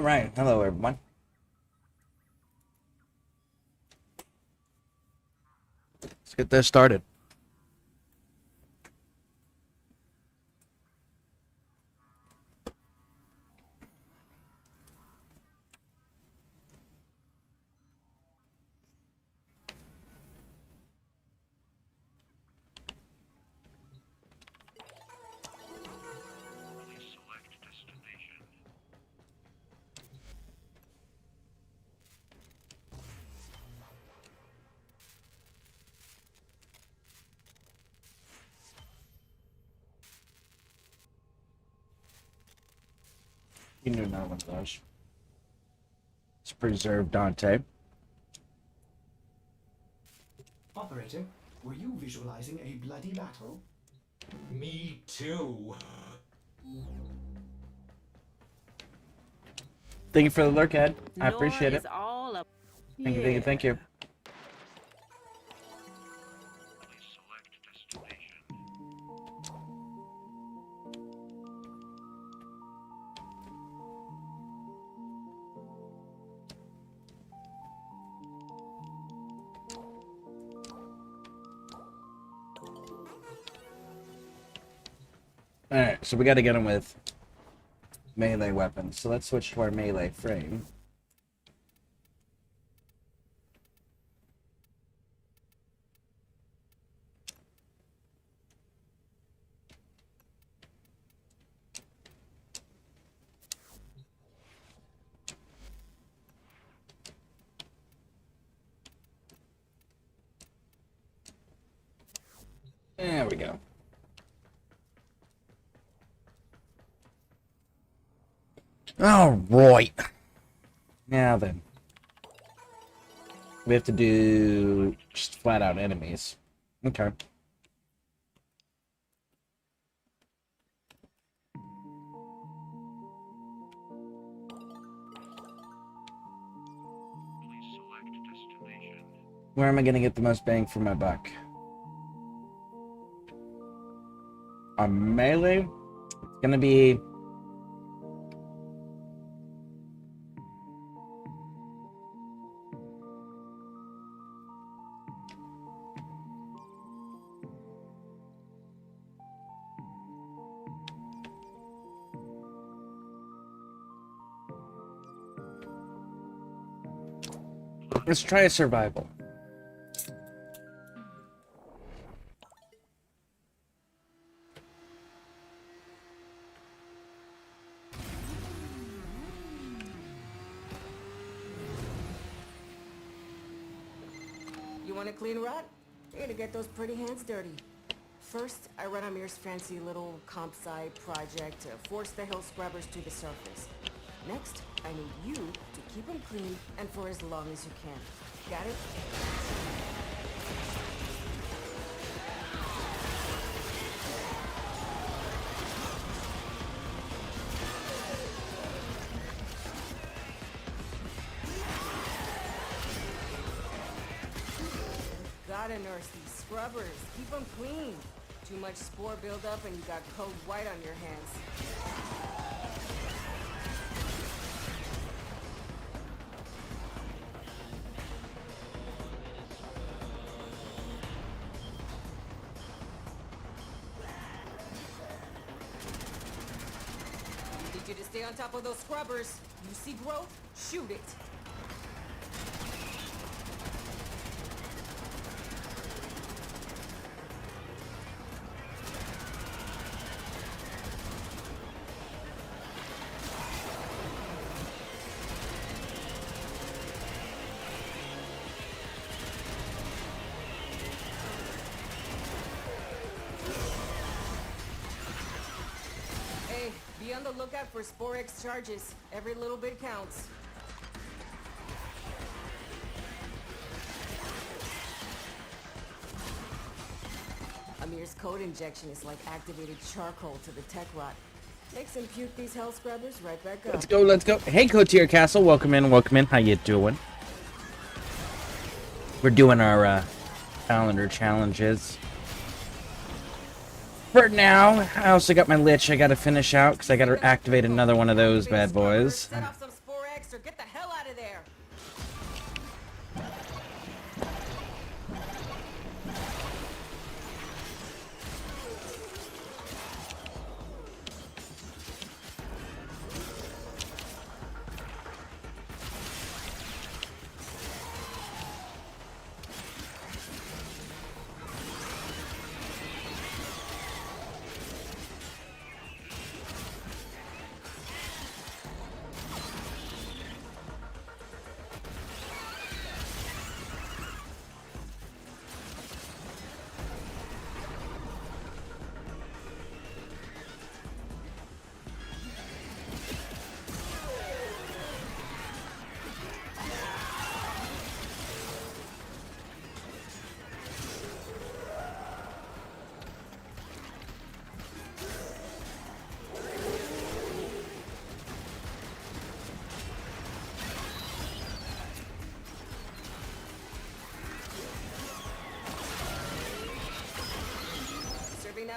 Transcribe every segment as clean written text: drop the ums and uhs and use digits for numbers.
Alright, hello everyone. Let's get this started. You knew no one was. Let's preserve Dante. Operator, were you visualizing a bloody battle? Me too. Thank you for the lurk, Ed. I Lord appreciate is it. all up. Thank you, thank you, thank you. Alright, so we gotta get him with melee weapons. So let's switch to our melee frame. There we go. All right. Now then, we have to do just flat out enemies. Okay. Where am I going to get the most bang for my buck? On melee, it's going to be let's try a survival. You want a clean run? You're gonna get those pretty hands dirty. First, I run Amir's fancy little comp sci project to force the hill scrubbers to the surface. Next, I need you to keep them clean and for as long as you can. Got it? Gotta nurse these scrubbers. Keep them clean. Too much spore buildup and you got code white on your hands. Need you to stay on top of those scrubbers. You see growth? Shoot it. Be on the lookout for Spore X charges. Every little bit counts. Amir's code injection is like activated charcoal to the tech rot. Makes him puke these hell scrubbers right back up. Let's go, let's go. Hey, Cotier Castle, welcome in, welcome in. How you doing? We're doing our calendar challenges. For now, I also got my Lich I gotta finish out because I gotta activate another one of those bad boys. Set off some Spore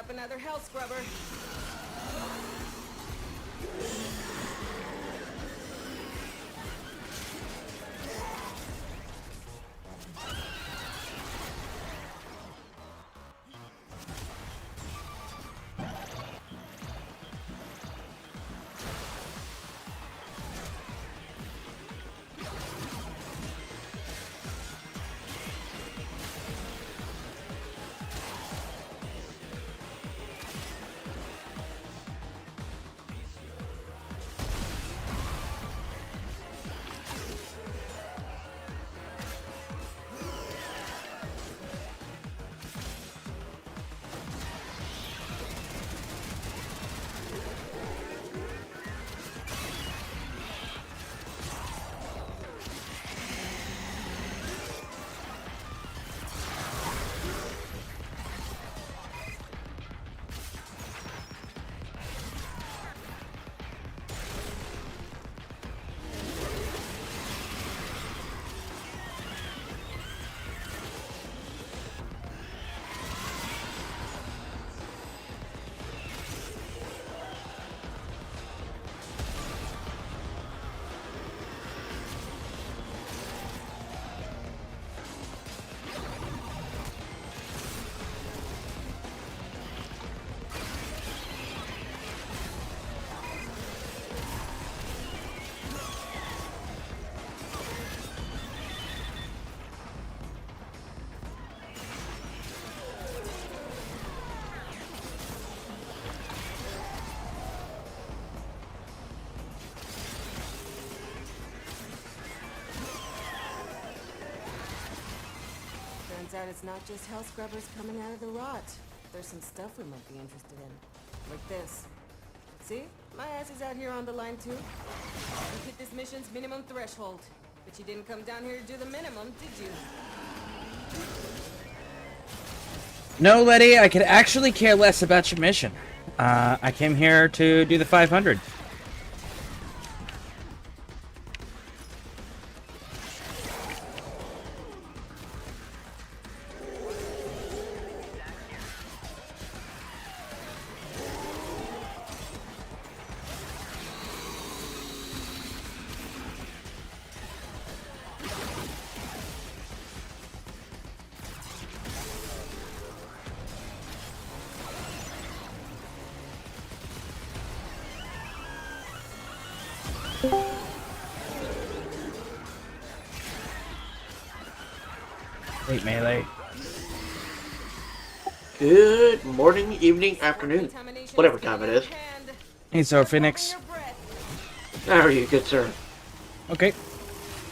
up another hell scrubber. Turns out it's not just hell scrubbers coming out of the rot. There's some stuff we might be interested in. Like this. See? My ass is out here on the line too. You hit this mission's minimum threshold. But you didn't come down here to do the minimum, did you? No, Letty, I could actually care less about your mission. I came here to do the 500. Wait, melee. Good morning, evening, afternoon, whatever time it is. Hey, so Phoenix. How are you, good sir? Okay.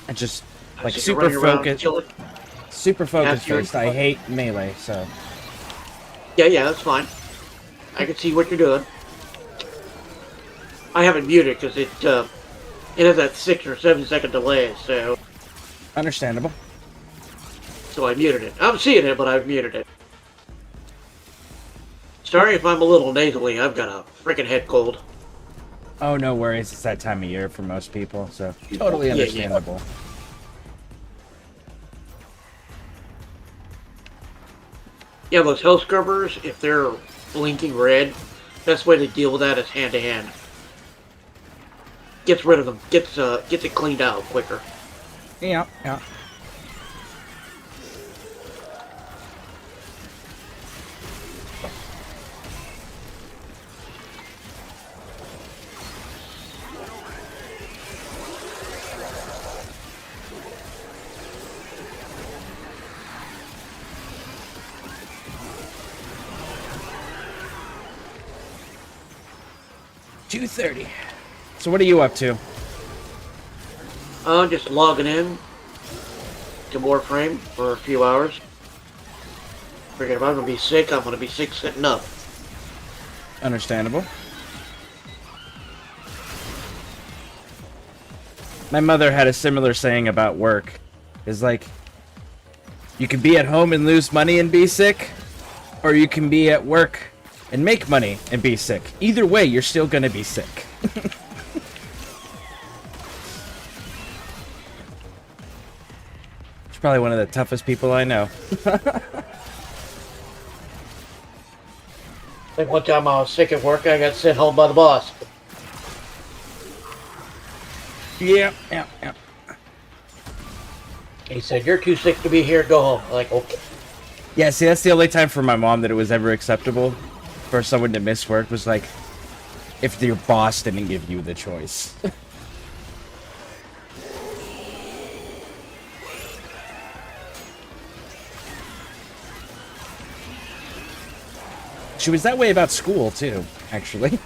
I just like So you're super running around focused. killing- Super focused you're- first. I hate melee, so. Yeah, that's fine. I can see what you're doing. I have it muted because it has that 6 or 7 second delay, so Understandable. I muted it. I'm seeing it, but I've muted it. Sorry if I'm a little nasally. I've got a freaking head cold. Oh, no worries. It's that time of year for most people, so totally Yeah. understandable. Yeah, those hell scrubbers, if they're blinking red, best way to deal with that is hand to hand. Gets rid of them. Gets it cleaned out quicker. Yeah. 2:30. So what are you up to? Just logging in to Warframe for a few hours. Figured if I'm gonna be sick, I'm gonna be sick sitting up. Understandable. My mother had a similar saying about work. Is like, you can be at home and lose money and be sick, or you can be at work and make money and be sick. Either way, you're still gonna be sick. She's probably one of the toughest people I know. Like one time I was sick at work, I got sent home by the boss. Yeah. He said, "You're too sick to be here. Go home." I'm like, okay. Yeah, see, that's the only time for my mom that it was ever acceptable for someone to miss work was like if your boss didn't give you the choice. She was that way about school, too, actually.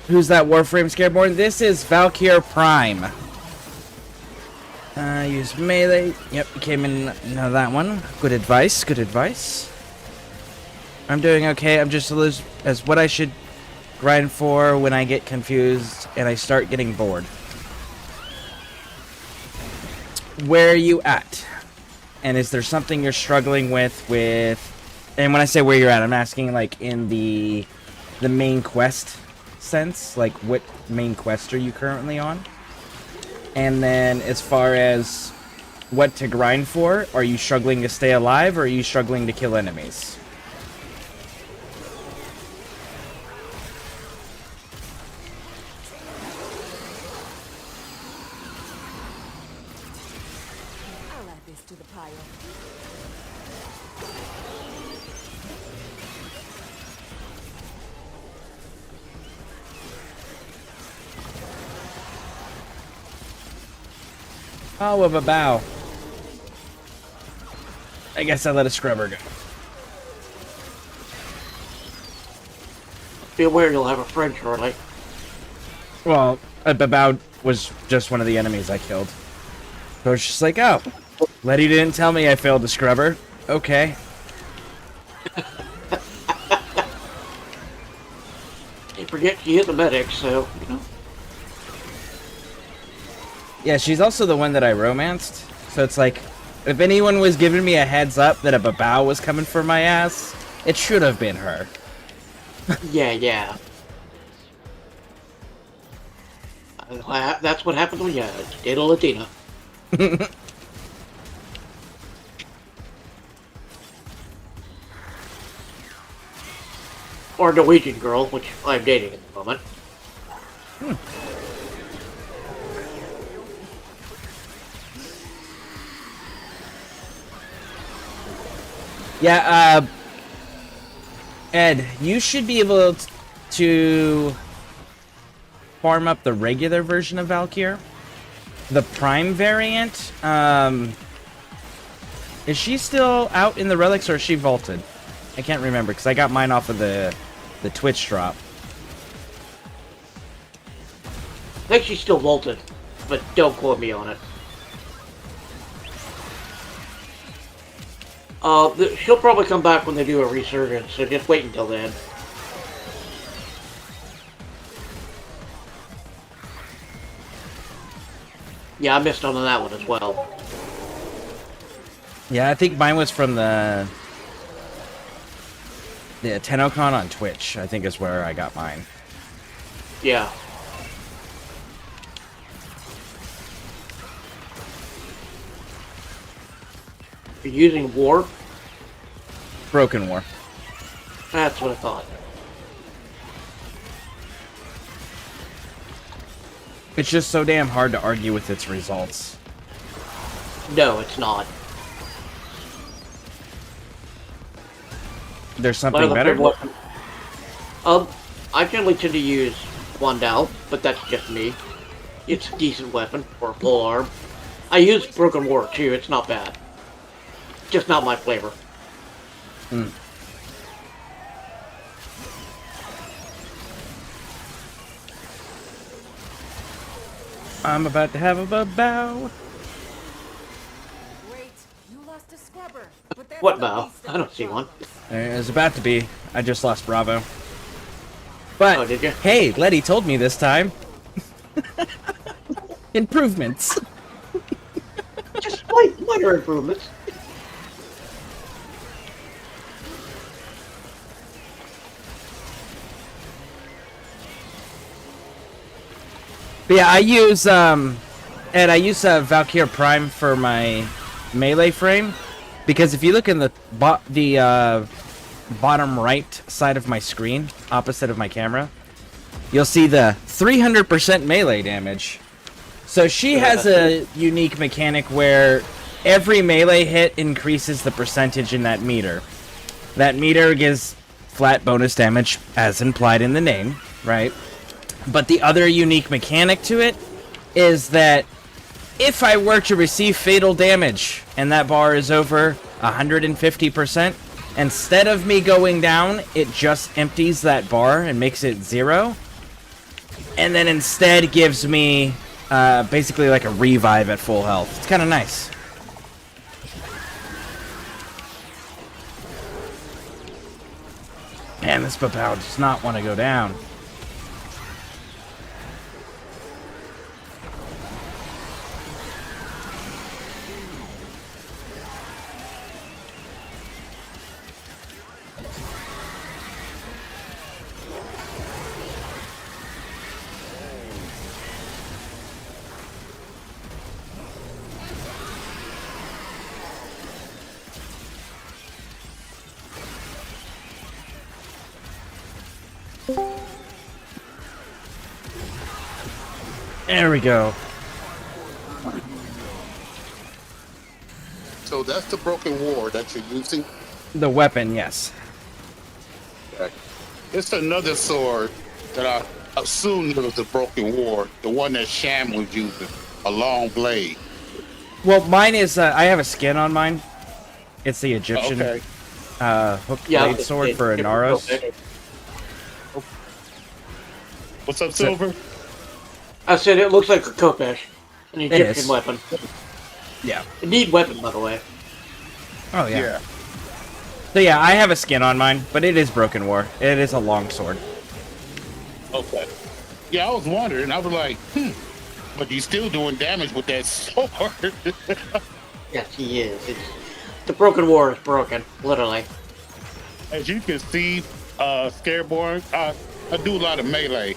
Who's that Warframe Scareborne? This is Valkyr Prime. Use melee. Yep, came in that one. Good advice, good advice. I'm doing okay. I'm just as what I should grind for when I get confused and I start getting bored. Where are you at? And is there something you're struggling with? And when I say where you're at, I'm asking like in the main quest sense, like what main quest are you currently on? And then as far as what to grind for, are you struggling to stay alive or are you struggling to kill enemies? I'll add this to the pile. Oh, of a bow. I guess I let a scrubber go. Be aware you'll have a friend shortly. Well, a bow was just one of the enemies I killed. So it's just like, oh, Letty didn't tell me I failed a scrubber. Okay. You forget she is a medic, so, you know. Yeah, she's also the one that I romanced. So it's like, if anyone was giving me a heads up that a babao was coming for my ass, it should have been her. Yeah. That's what happens when you date a Latina. Or a Norwegian girl, which I'm dating at the moment. Yeah, Ed, you should be able to farm up the regular version of Valkyr. The Prime variant, is she still out in the relics or is she vaulted? I can't remember because I got mine off of the Twitch drop. I think she's still vaulted, but don't quote me on it. She'll probably come back when they do a resurgence, so just wait until then. Yeah, I missed on that one as well. Yeah, I think mine was from the TennoCon on Twitch, I think is where I got mine. Yeah. You're using War? Broken War. That's what I thought. It's just so damn hard to argue with its results. No, it's not. There's something better? I generally tend to use Wandal, but that's just me. It's a decent weapon for a full arm. I use Broken War too, it's not bad. Just not my flavor. I'm about to have a bow. Wait, you lost a scrubber. Put that What bow? I don't see one. It was about to be. I just lost Bravo. But, Oh, did you? hey, Letty told me this time. Improvements. Just minor improvements. But yeah, I use Valkyr Prime for my melee frame, because if you look in the bottom right side of my screen, opposite of my camera, you'll see the 300% melee damage. So she has a unique mechanic where every melee hit increases the percentage in that meter. That meter gives flat bonus damage, as implied in the name, right? But the other unique mechanic to it is that if I were to receive fatal damage and that bar is over 150%, instead of me going down, it just empties that bar and makes it 0. And then instead gives me basically like a revive at full health. It's kind of nice. Man, this Papao does not want to go down. There we go. So that's the broken war that you're using. The weapon, yes. Okay. It's another sword that I assumed was the broken war, the one that Sham was using, a long blade. Well, mine is, I have a skin on mine. It's the Egyptian Okay. hooked blade sword for Inaros. What's up, Silver? I said it looks like a Kopesh, an is. Egyptian weapon. Yeah. A neat weapon, by the way. Oh, yeah. So yeah, I have a skin on mine, but it is broken war. It is a long sword. Okay. Yeah, I was wondering. I was like, but he's still doing damage with that sword. Yes, he is. The broken war is broken, literally. As you can see, Scareborne, I do a lot of melee.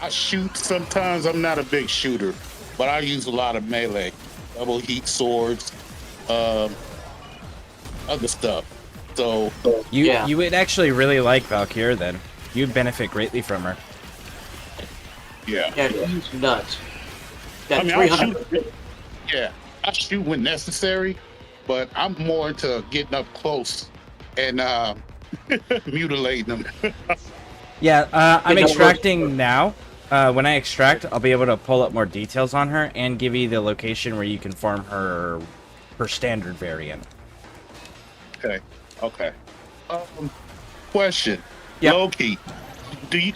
I shoot sometimes. I'm not a big shooter, but I use a lot of melee. Double heat swords, other stuff. So You would actually really like Valkyr then. You'd benefit greatly from her. yeah. Yeah, he's nuts. That I mean, 300. I shoot when necessary, but I'm more into getting up close and mutilating them. Yeah, I'm Yeah, extracting now. When I extract, I'll be able to pull up more details on her and give you the location where you can farm her standard variant. Okay. Question. Yep. Loki, do you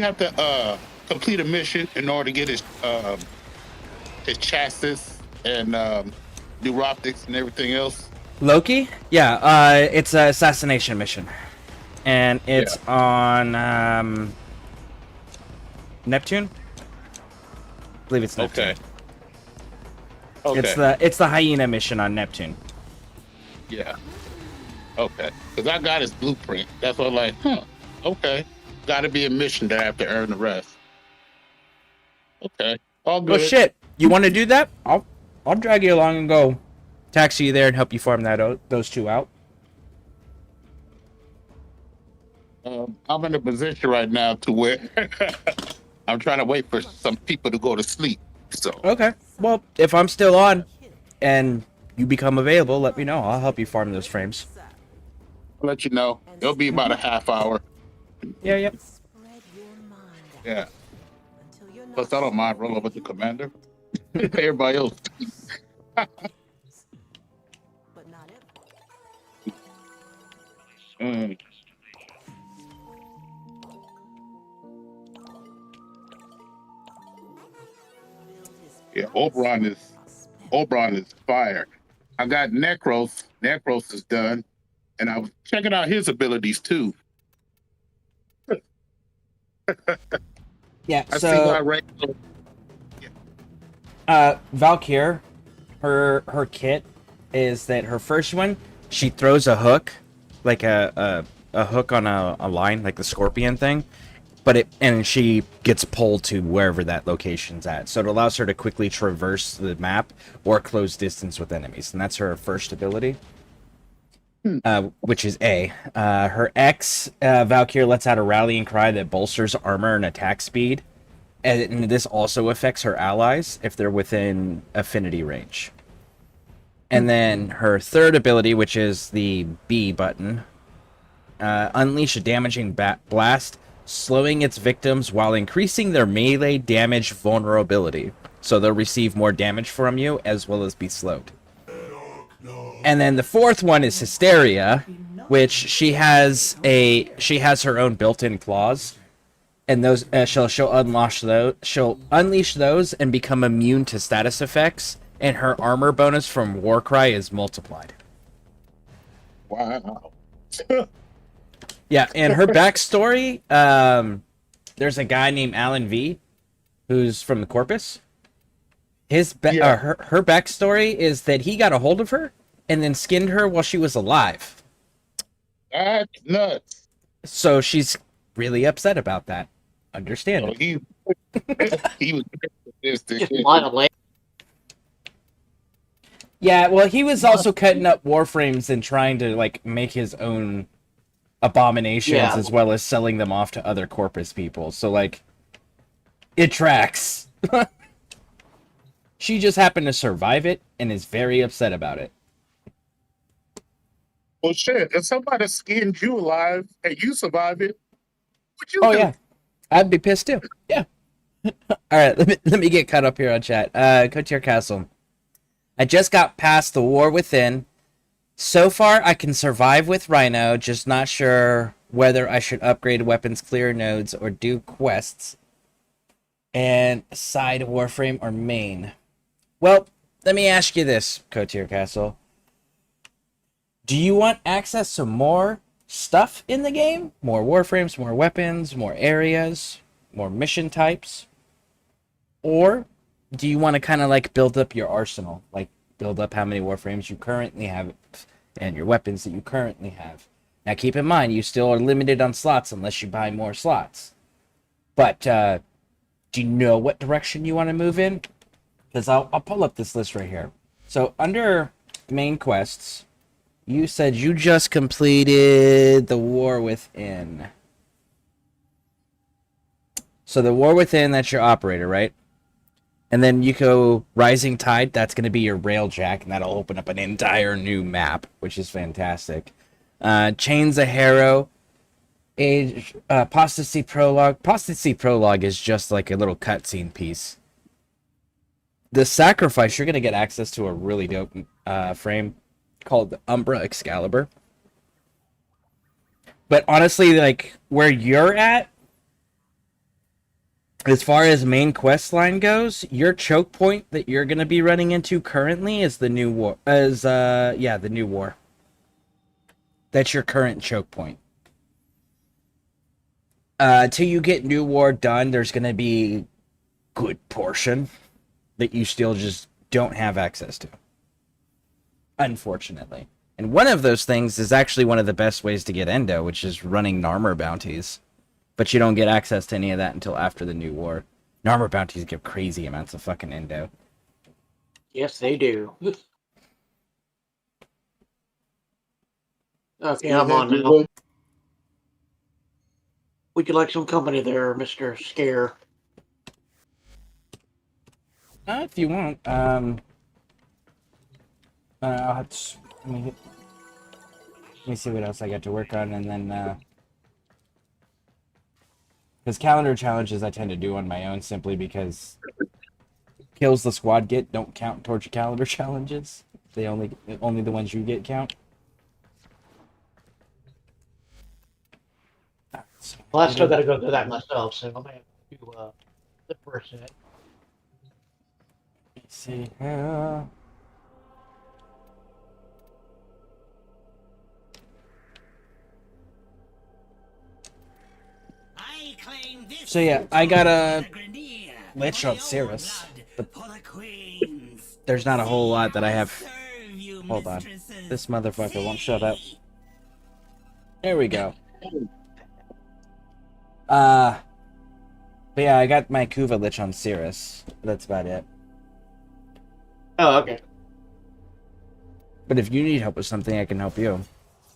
have to complete a mission in order to get his chassis and new optics and everything else? Loki? Yeah, it's an assassination mission. And it's on Neptune? I believe it's Neptune. Okay. It's the hyena mission on Neptune. Yeah. Okay. Because I got his blueprint. That's what I'm like, okay. Got to be a mission that I have to earn the rest. Okay. All good. Oh shit! You want to do that? I'll drag you along and go taxi you there and help you farm those two out. I'm in a position right now to where I'm trying to wait for some people to go to sleep. So Okay. Well, if I'm still on and you become available, let me know. I'll help you farm those frames. I'll let you know. It'll be about a half hour. Yeah, yep. Yeah. Plus, I don't mind rolling with the commander. Everybody else. Mm. Yeah, Oberon is fire. I got Necros. Necros is done. And I was checking out his abilities too. Yeah, I see why so Ray. Valkyr, her kit is that her first one, she throws a hook, like a hook on a line, like the scorpion thing, and she gets pulled to wherever that location's at. So it allows her to quickly traverse the map or close distance with enemies, and that's her first ability. Which is A. Her X, Valkyr lets out a rallying cry that bolsters armor and attack speed. And this also affects her allies if they're within affinity range. And then her third ability, which is the B button, unleash a damaging blast, slowing its victims while increasing their melee damage vulnerability. So they'll receive more damage from you as well as be slowed. And then the fourth one is Hysteria, which she has her own built-in claws, and those she'll unleash those and become immune to status effects, and her armor bonus from Warcry is multiplied. Wow. Yeah, and her backstory, there's a guy named Alan V, who's from the Corpus. Her backstory is that he got a hold of her and then skinned her while she was alive. That's nuts. So she's really upset about that. Understand it. He was Just mildly. Yeah, well, he was also cutting up Warframes and trying to like make his own abominations as well as selling them off to other Corpus people. So like, it tracks. She just happened to survive it and is very upset about it. Well, shit. If somebody skinned you alive and you survive it, what you do? Yeah, I'd be pissed too. Yeah. All right, let me get caught up here on chat. Cotier Castle. I just got past the War Within. So far, I can survive with Rhino, just not sure whether I should upgrade weapons, clear nodes, or do quests. And side Warframe or main. Well, let me ask you this, Cotier Castle. Do you want access to more stuff in the game? More Warframes, more weapons, more areas, more mission types? Or do you want to kind of like build up your arsenal? Like build up how many Warframes you currently have and your weapons that you currently have. Now keep in mind, you still are limited on slots unless you buy more slots. But do you know what direction you want to move in? Because I'll pull up this list right here. So under main quests, you said you just completed the War Within. So the War Within, that's your operator, right? And then you go Rising Tide, that's going to be your Railjack, and that'll open up an entire new map, which is fantastic. Chains of Harrow, Apostasy Prologue. Apostasy Prologue is just like a little cutscene piece. The Sacrifice, you're going to get access to a really dope frame called the Umbra Excalibur. But honestly, like, where you're at, as far as main quest line goes, your choke point that you're going to be running into currently is the new war. The new war. That's your current choke point. Till you get new war done, there's going to be good portion that you still just don't have access to. Unfortunately. And one of those things is actually one of the best ways to get endo, which is running Narmer bounties. But you don't get access to any of that until after the new war. Narmer bounties give crazy amounts of fucking endo. Yes, they do. Okay, I'm on now. Would you like some company there, Mr. Scare? If you want, I'll have to, let me see what else I got to work on, and then, because calendar challenges I tend to do on my own simply because kills the squad get don't count towards your calendar challenges. They only the ones you get count. Well, I still got to go through that myself, so I'm going to flip for a sec. Let's see here. So yeah, I got a Lich on Cirrus, but there's not a whole lot that I have. Hold on. This motherfucker won't shut up. There we go. But yeah, I got my Kuva Lich on Cirrus. That's about it. Oh, okay. But if you need help with something, I can help you.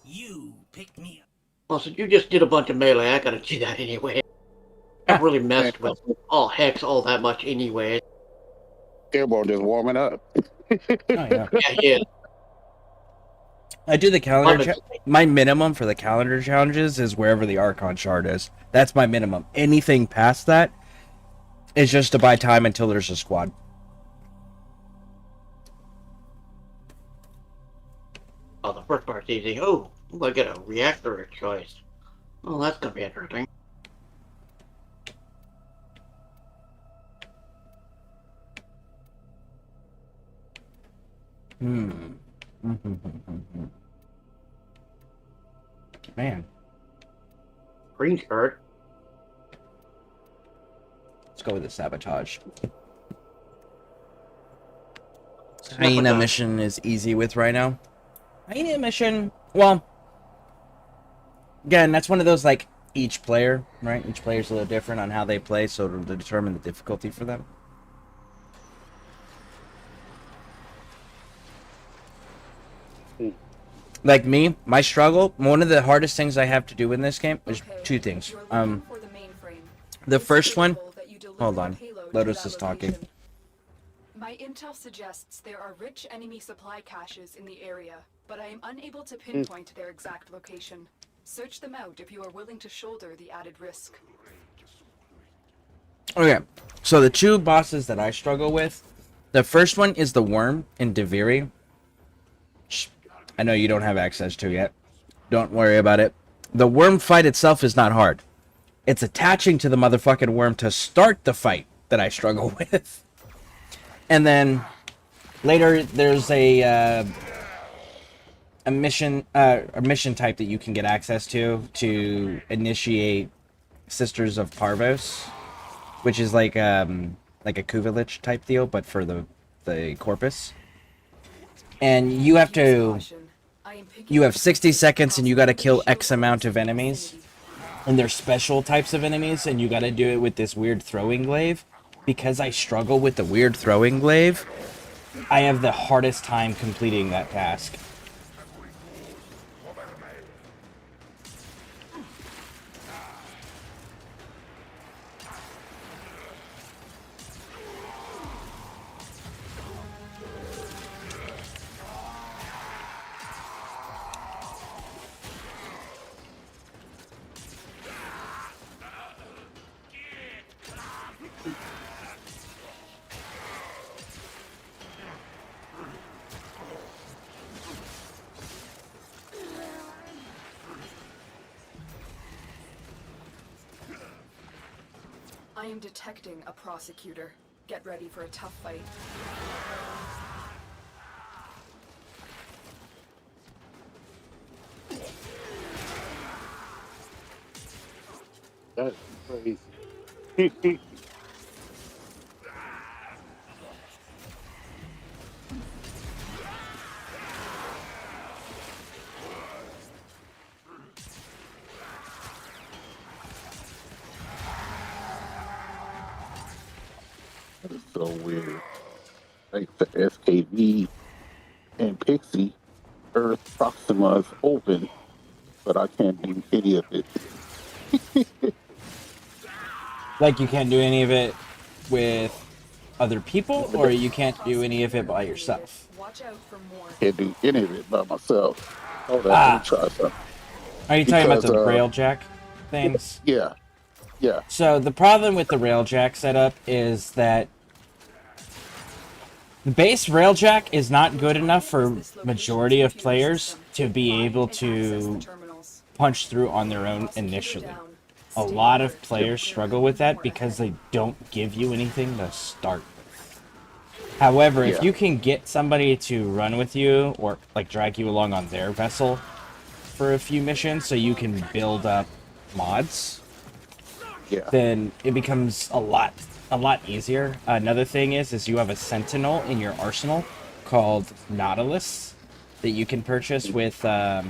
You picked me up. Well, since you just did a bunch of melee, I gotta do that anyway. I haven't really messed with all Hex all that much anyway. Scareborne just warming up. Oh yeah. Yeah. I do the calendar. My minimum for the calendar challenges is wherever the Archon shard is. That's my minimum. Anything past that is just to buy time until there's a squad. Oh, the first part's easy. Oh, I get a reactor choice. Oh, that's gonna be interesting. Man. Green shirt. Let's go with the sabotage. Hyena mission is easy with right now. Hyena mission, well, again, that's one of those, like, each player, right? Each player's a little different on how they play, so it'll determine the difficulty for them. Like me, my struggle, one of the hardest things I have to do in this game is two things. The first one, hold on, Lotus is talking. My intel suggests there are rich enemy supply caches in the area, but I am unable to pinpoint their exact location. Search them out if you are willing to shoulder the added risk. Okay, so the two bosses that I struggle with, the first one is the worm in Deviri. I know you don't have access to yet. Don't worry about it. The worm fight itself is not hard. It's attaching to the motherfucking worm to start the fight that I struggle with. And then later there's a mission type that you can get access to initiate Sisters of Parvos, which is like a Kuvalich type deal, but for the corpus. And you have 60 seconds and you got to kill X amount of enemies. And they're special types of enemies, and you got to do it with this weird throwing glaive. Because I struggle with the weird throwing glaive, I have the hardest time completing that task. I am detecting a prosecutor. Get ready for a tough fight. That's crazy. That is so weird. Like the SKV and Pixie, Earth Proxima is open, but I can't do any of it. Like you can't do any of it with other people, or you can't do any of it by yourself? Watch out for more. Can't do any of it by myself. Hold on, let me try something. Are you talking about the Because, railjack things? Yeah. Yeah. So the problem with the railjack setup is that the base railjack is not good enough for majority of players to be able to punch through on their own initially. A lot of players struggle with that because they don't give you anything to start with. However, if you can get somebody to run with you or like drag you along on their vessel for a few missions so you can build up mods, Yeah. then it becomes a lot easier. Another thing is you have a Sentinel in your arsenal called Nautilus that you can purchase with credits,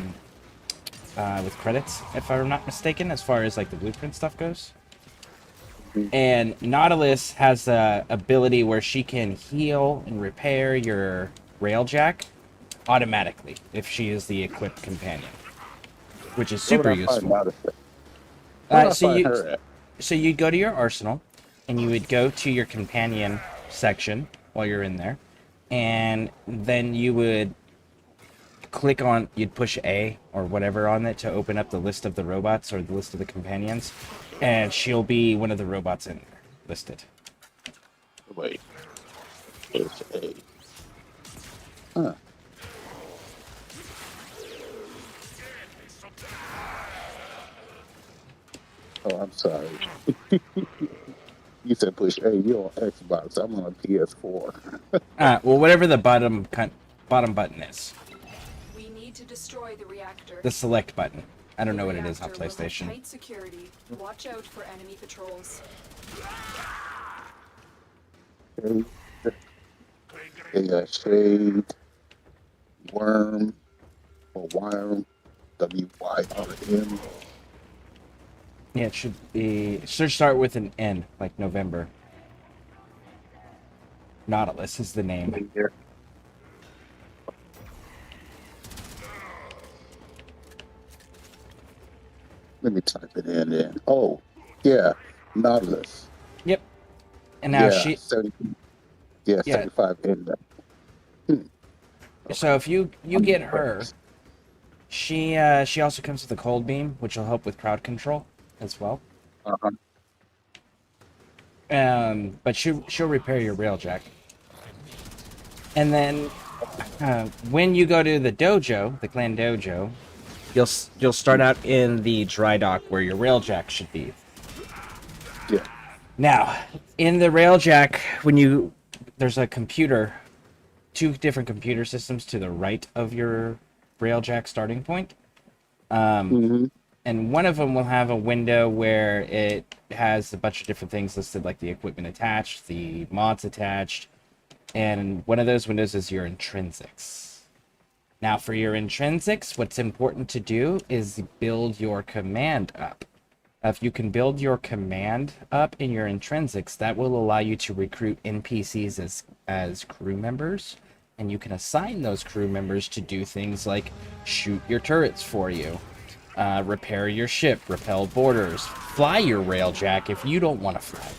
if I'm not mistaken, as far as like the blueprint stuff goes. And Nautilus has a ability where she can heal and repair your railjack automatically if she is the equipped companion, which is Where would super I find useful. Nautilus? Where would I So find you her at? so you'd go to your arsenal, and you would go to your companion section while you're in there, and then you would click on, you'd push A or whatever on it to open up the list of the robots or the list of the companions, and she'll be one of the robots in there listed. Wait. It's a. Huh. Oh, I'm sorry. You said push A. You're on Xbox. I'm on PS4. Well, whatever the bottom button is, We need to destroy the reactor. the select button. I don't know what it is The on reactor will have PlayStation. tight security. Watch out for enemy patrols. Shade, worm, or worm, WYRM. Yeah, it should be. It should start with an N, like November. Nautilus is the name. Here. Let me type it in there. Oh, yeah, Nautilus. Yep. And now yeah, she. 70, yeah, Yeah. 75 in there. So if you get her, she also comes with a cold beam, which will help with crowd control as well. Uh-huh. But she'll repair your railjack. And then when you go to the dojo, the clan dojo, you'll start out in the dry dock where your railjack should be. Yeah. Now, in the railjack, there's a computer, two different computer systems to the right of your railjack starting point. And one of them will have a window where it has a bunch of different things listed, like the equipment attached, the mods attached, and one of those windows is your intrinsics. Now, for your intrinsics, what's important to do is build your command up. If you can build your command up in your intrinsics, that will allow you to recruit NPCs as crew members, and you can assign those crew members to do things like shoot your turrets for you, repair your ship, repel borders, fly your railjack if you don't want to fly it.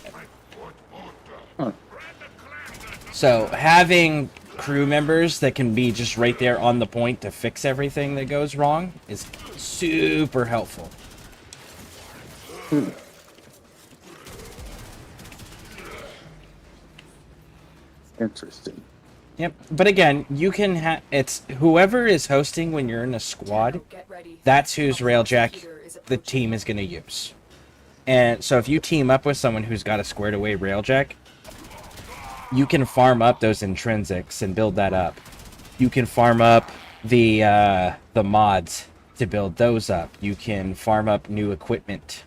So having crew members that can be just right there on the point to fix everything that goes wrong is super helpful. Interesting. Yep. But again, you can it's whoever is hosting when you're in a squad, Get ready. that's whose railjack the team is going to use. And so if you team up with someone who's got a squared away railjack, you can farm up those intrinsics and build that up. You can farm up the mods to build those up. You can farm up new equipment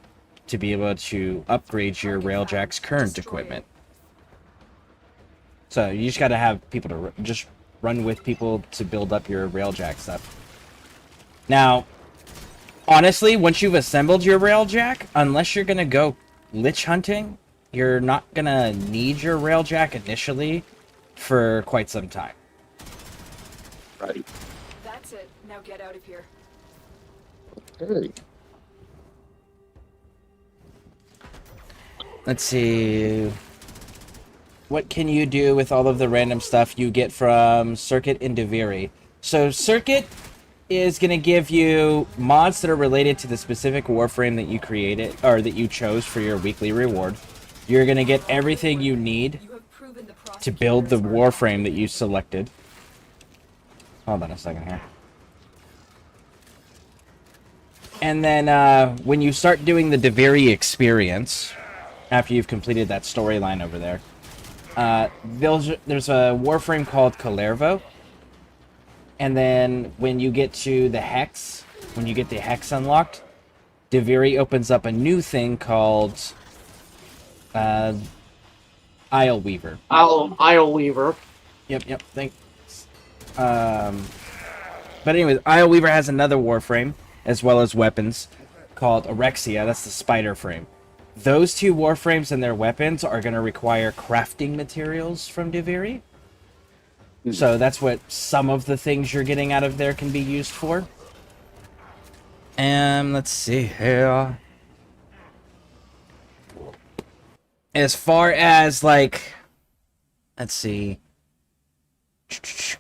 to be able to upgrade your railjack's current equipment. So you just got to have people to just run with people to build up your railjack stuff. Now, honestly, once you've assembled your railjack, unless you're going to go lich hunting, you're not going to need your railjack initially for quite some time. Right. That's it. Now get out of here. Okay. Let's see. What can you do with all of the random stuff you get from Circuit and Deviri? So Circuit is going to give you mods that are related to the specific Warframe that you created or that you chose for your weekly reward. You're going to get everything you need You have proven the to build the prosecutors are Warframe that you selected. Hold on a second here. And then when you start doing the Deviri experience, after you've completed that storyline over there, there's a Warframe called Calervo. And then when you get to the Hex, when you get the Hex unlocked, Deviri opens up a new thing called Uh, Isle Weaver. Isle Weaver. Yep. Thanks. But anyways, Isle Weaver has another Warframe, as well as weapons, called Orexia. That's the spider frame. Those two Warframes and their weapons are going to require crafting materials from Deviri. So that's what some of the things you're getting out of there can be used for. And let's see here. As far as, like, let's see.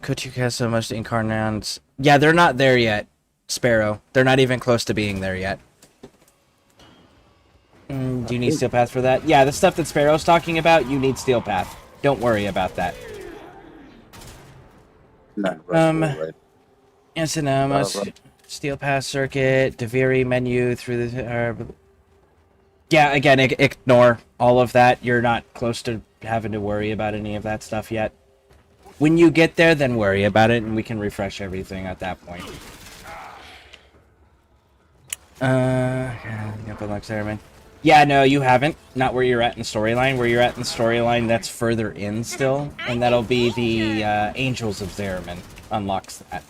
Could you cast so much to Incarnons? Yeah, they're not there yet, Sparrow. They're not even close to being there yet. Do you need Steel Path for that? Yeah, the stuff that Sparrow's talking about, you need Steel Path. Don't worry about that. Ancinamos, Steel Path Circuit, Deviri menu through the... yeah, again, ignore all of that. You're not close to having to worry about any of that stuff yet. When you get there, then worry about it, and we can refresh everything at that point. Yeah, no, you haven't. Not where you're at in the storyline. Where you're at in the storyline, that's further in still, and that'll be the Angels of Zariman unlocks that.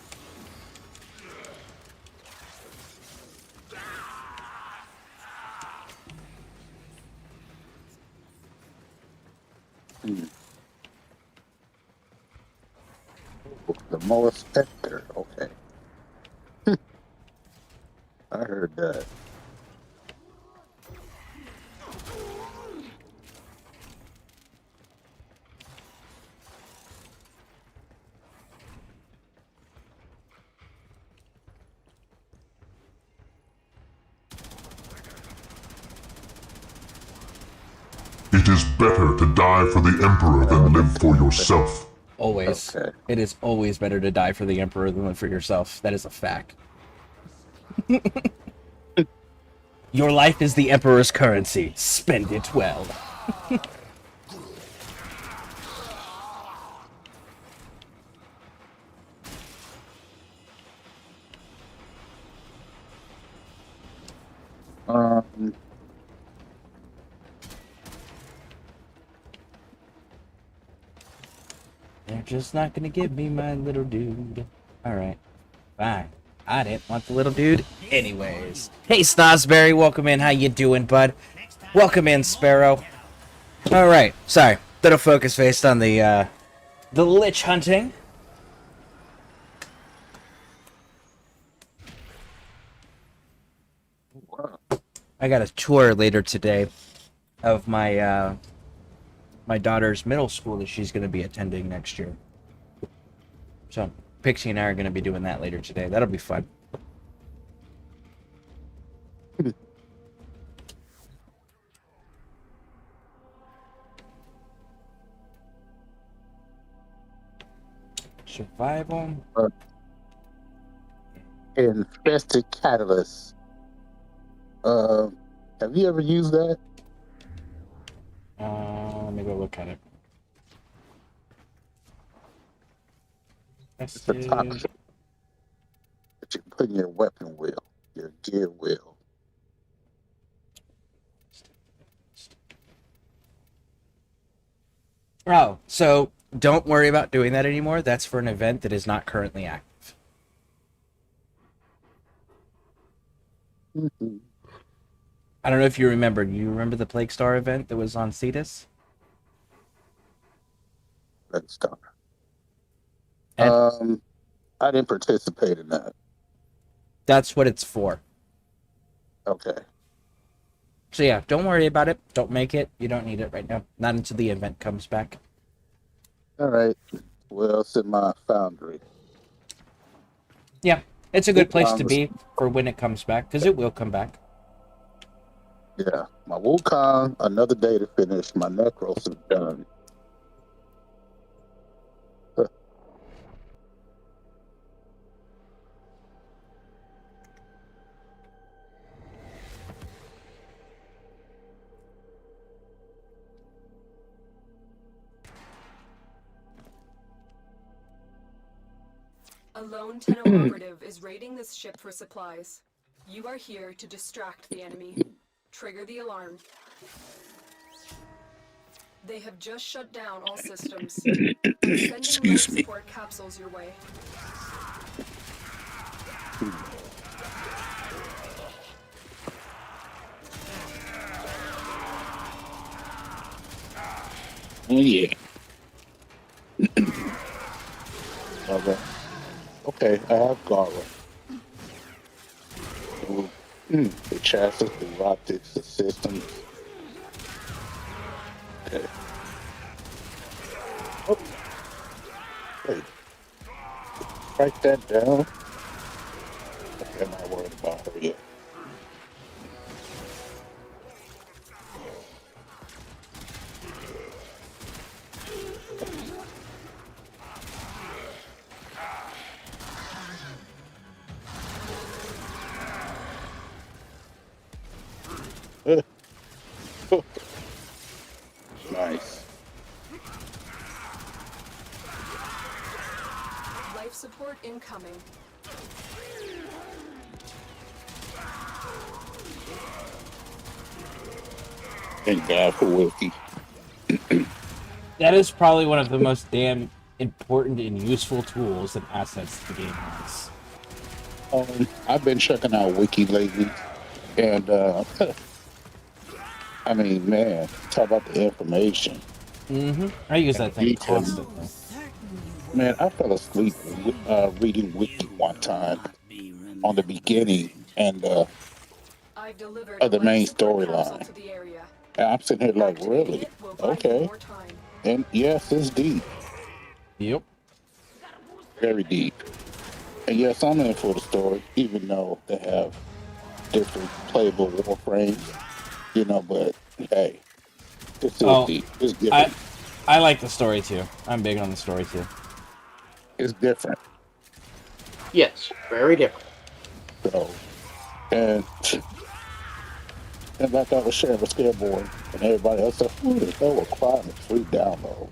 The Moa Spectre, okay. I heard that. It is better to die for the Emperor than live for yourself. Always. Okay. It is always better to die for the Emperor than live for yourself. That is a fact. Your life is the Emperor's currency. Spend it well. They're just not gonna give me my little dude. Alright. Fine. I didn't want the little dude anyways. Hey, Snosberry, welcome in. How you doing, bud? Welcome in, Sparrow. Alright. Sorry. Little focus based on the lich hunting. I got a tour later today of my my daughter's middle school that she's going to be attending next year. So Pixie and I are going to be doing that later today. That'll be fun. Survival. Infested Catalyst. Have you ever used that? Let me go look at it. It's a toxin that you put in your weapon wheel, your gear wheel. Oh, so don't worry about doing that anymore. That's for an event that is not currently active. Mm-hmm. I don't know if you remember. Do you remember the Plague Star event that was on Cetus? Plague Star. I didn't participate in that. That's what it's for. Okay. So yeah, don't worry about it. Don't make it. You don't need it right now. Not until the event comes back. All right. Well, it's in my foundry. Yeah, it's a good place to be for when it comes back, because it will come back. Yeah, my Wukong, another day to finish. My Necros is done. A lone Tenno operative is raiding this ship for supplies. You are here to distract the enemy. Trigger the alarm. They have just shut down all systems. I'm sending Excuse life me. support capsules your way. Oh yeah. Okay. Okay, I have Gara. The chassis, the rockets, the systems. Okay. Oh, wait. Write that down. Okay, I'm not worried about her yet. Nice. Life support incoming. Thank God for Wilkie. That is probably one of the most damn important and useful tools and assets the game has. I've been checking out Wiki lately, and I mean, man, talk about the information. I use that thing Detail. constantly. Man, I fell asleep reading Wiki one time on the beginning and I've delivered of the a life main support capsule storyline. to the area. And I'm sitting here like, Activating really? it will buy you Okay. more time. And yes, it's deep, Yep. very deep. And yes, I'm in for the story, even though they have different playable warframes, but hey, this is Oh, deep. It's different. I like the story too. I'm big on the story too. It's different. Yes, very different. So, and like I was sharing with Scareborne and everybody else, said, who the hell requiring a free download?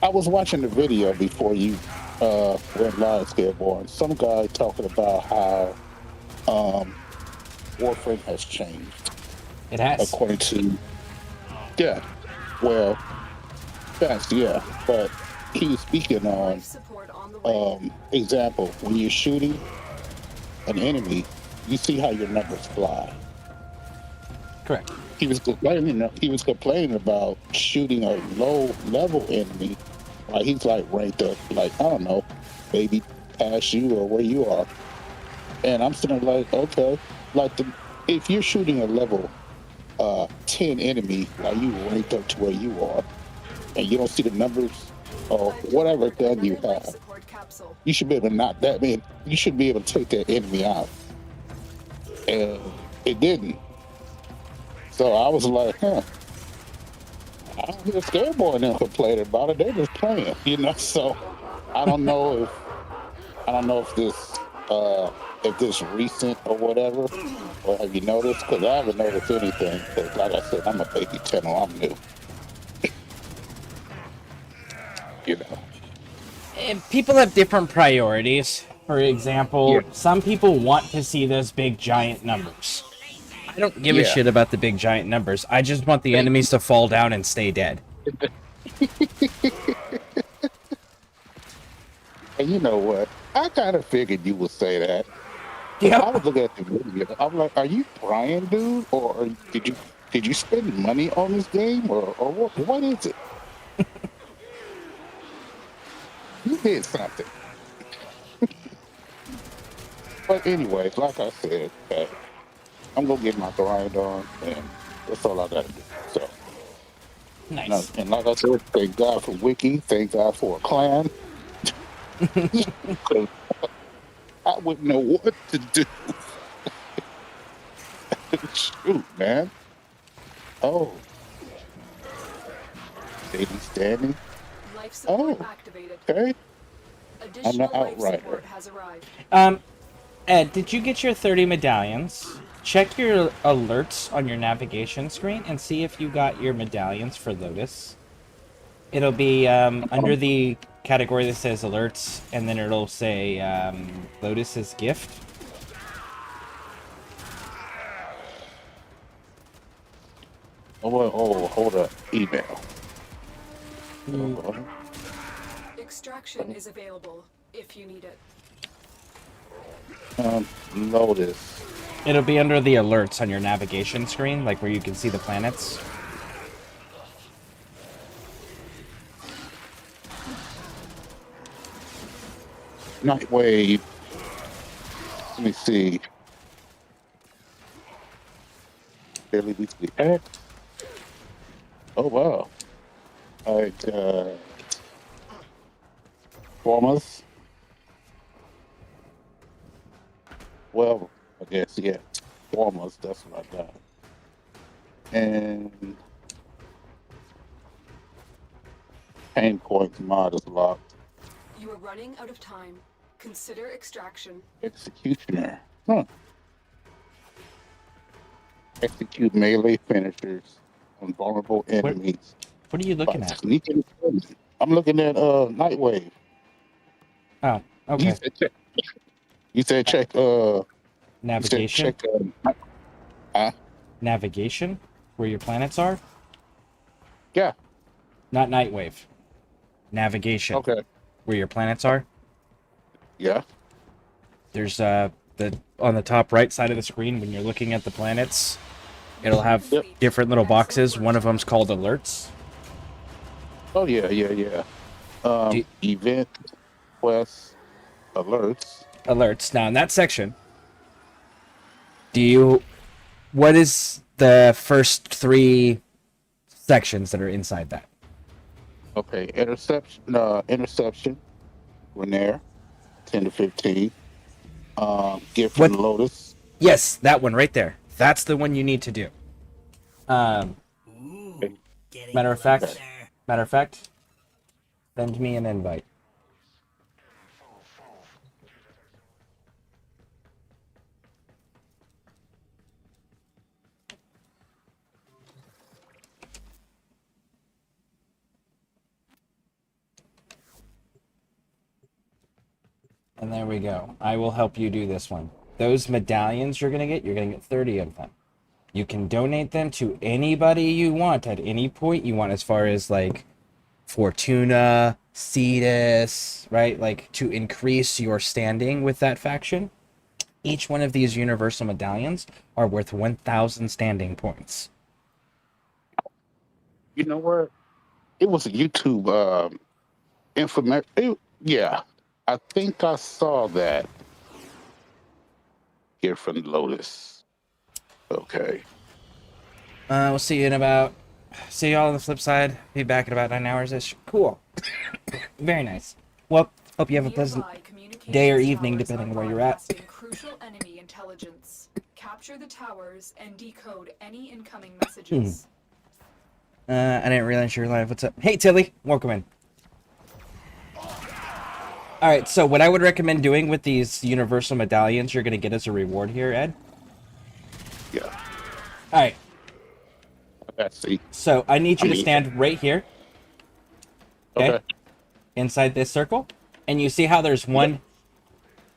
I was watching the video before you went live, Scareborne. Some guy talking about how Warframe has changed. It has. According to, yeah, well, that's, yeah, but he's speaking on, Life support on the way. example, when you're shooting an enemy, you see how your numbers fly. Correct. He was complaining about shooting a low level enemy. Like he's like ranked up, like, I don't know, maybe past you or where you are. And I'm sitting there like, okay, like if you're shooting a level 10 enemy, like you ranked up to where you are, and you don't see the numbers or I've whatever delivered gun you another life have, support capsule. you should be able to knock that man. You should be able to take that enemy out. And it didn't. So I was like, huh. I don't hear Scareborne and them complaining about it. They're just playing, So I don't know if this recent or whatever, or have you noticed? Because I haven't noticed anything. Because like I said, I'm a baby channel. I'm new. And people have different priorities. For example, some people want to see those big giant numbers. I don't give a shit about the big giant numbers. I just want the enemies to fall down and stay dead. And you know what? I kind of figured you would say that. Yep. I was looking at the video. I'm like, are you Brian, dude, or did you spend money on this game, or what is it? You did something. But anyway, like I said, I'm gonna get my grind on, and that's all I gotta do. So, Nice. and like I said, thank God for Wiki, thank God for a clan. 'Cause I wouldn't know what to do. Shoot, man. Oh, baby standing. Life support Oh, activated. okay. Additional I'm an life outrider. support has arrived. Ed, did you get your 30 medallions? Check your alerts on your navigation screen and see if you got your medallions for Lotus. It'll be under the category that says alerts, and then it'll say Lotus's gift. Hold up. Email. Extraction is available if you need it. Lotus. It'll be under the alerts on your navigation screen, like where you can see the planets. Nightwave. Let me see. Daily Weekly X. Oh, wow. Alright, Formers. Well, I guess, yeah. Formers, that's what I got. And pain points mod is locked. You are running out of time. Consider extraction. Executioner. Huh. Execute melee finishers on vulnerable enemies. What are you looking by at? sneaking. I'm looking at Nightwave. Oh, okay. You said check Navigation? You said check Navigation? Where your planets are? yeah. Not Nightwave. Navigation. Okay. Where your planets are? Yeah. There's on the top right side of the screen when you're looking at the planets, it'll have different little boxes. One of them's called alerts. Oh yeah. Event, quests, alerts. Alerts. Now in that section, what is the first 3 sections that are inside that? Okay, interception. We're there. 10 to 15. Gift from Lotus. Yes, that one right there. That's the one you need to do. Ooh, getting Matter of fact, closer. send me an invite. And there we go. I will help you do this one. Those medallions you're going to get 30 of them. You can donate them to anybody you want at any point you want, as far as like Fortuna, Cetus, right? Like to increase your standing with that faction. Each one of these universal medallions are worth 1,000 standing points. You know what? It was a YouTube information. Yeah. I think I saw that here from Lotus. Okay. See y'all on the flip side. Be back in about 9 hours-ish. Cool. Very nice. Well, hope you have a pleasant day or evening, depending on where you're at. Crucial enemy intelligence. Capture the towers and decode any incoming messages. I didn't realize you were live. What's up? Hey, Tilly. Welcome in. Alright, so what I would recommend doing with these universal medallions you're going to get as a reward here, Ed. Yeah. Alright. Let's see. So I need you to stand right here. Okay? Inside this circle. And you see how there's one...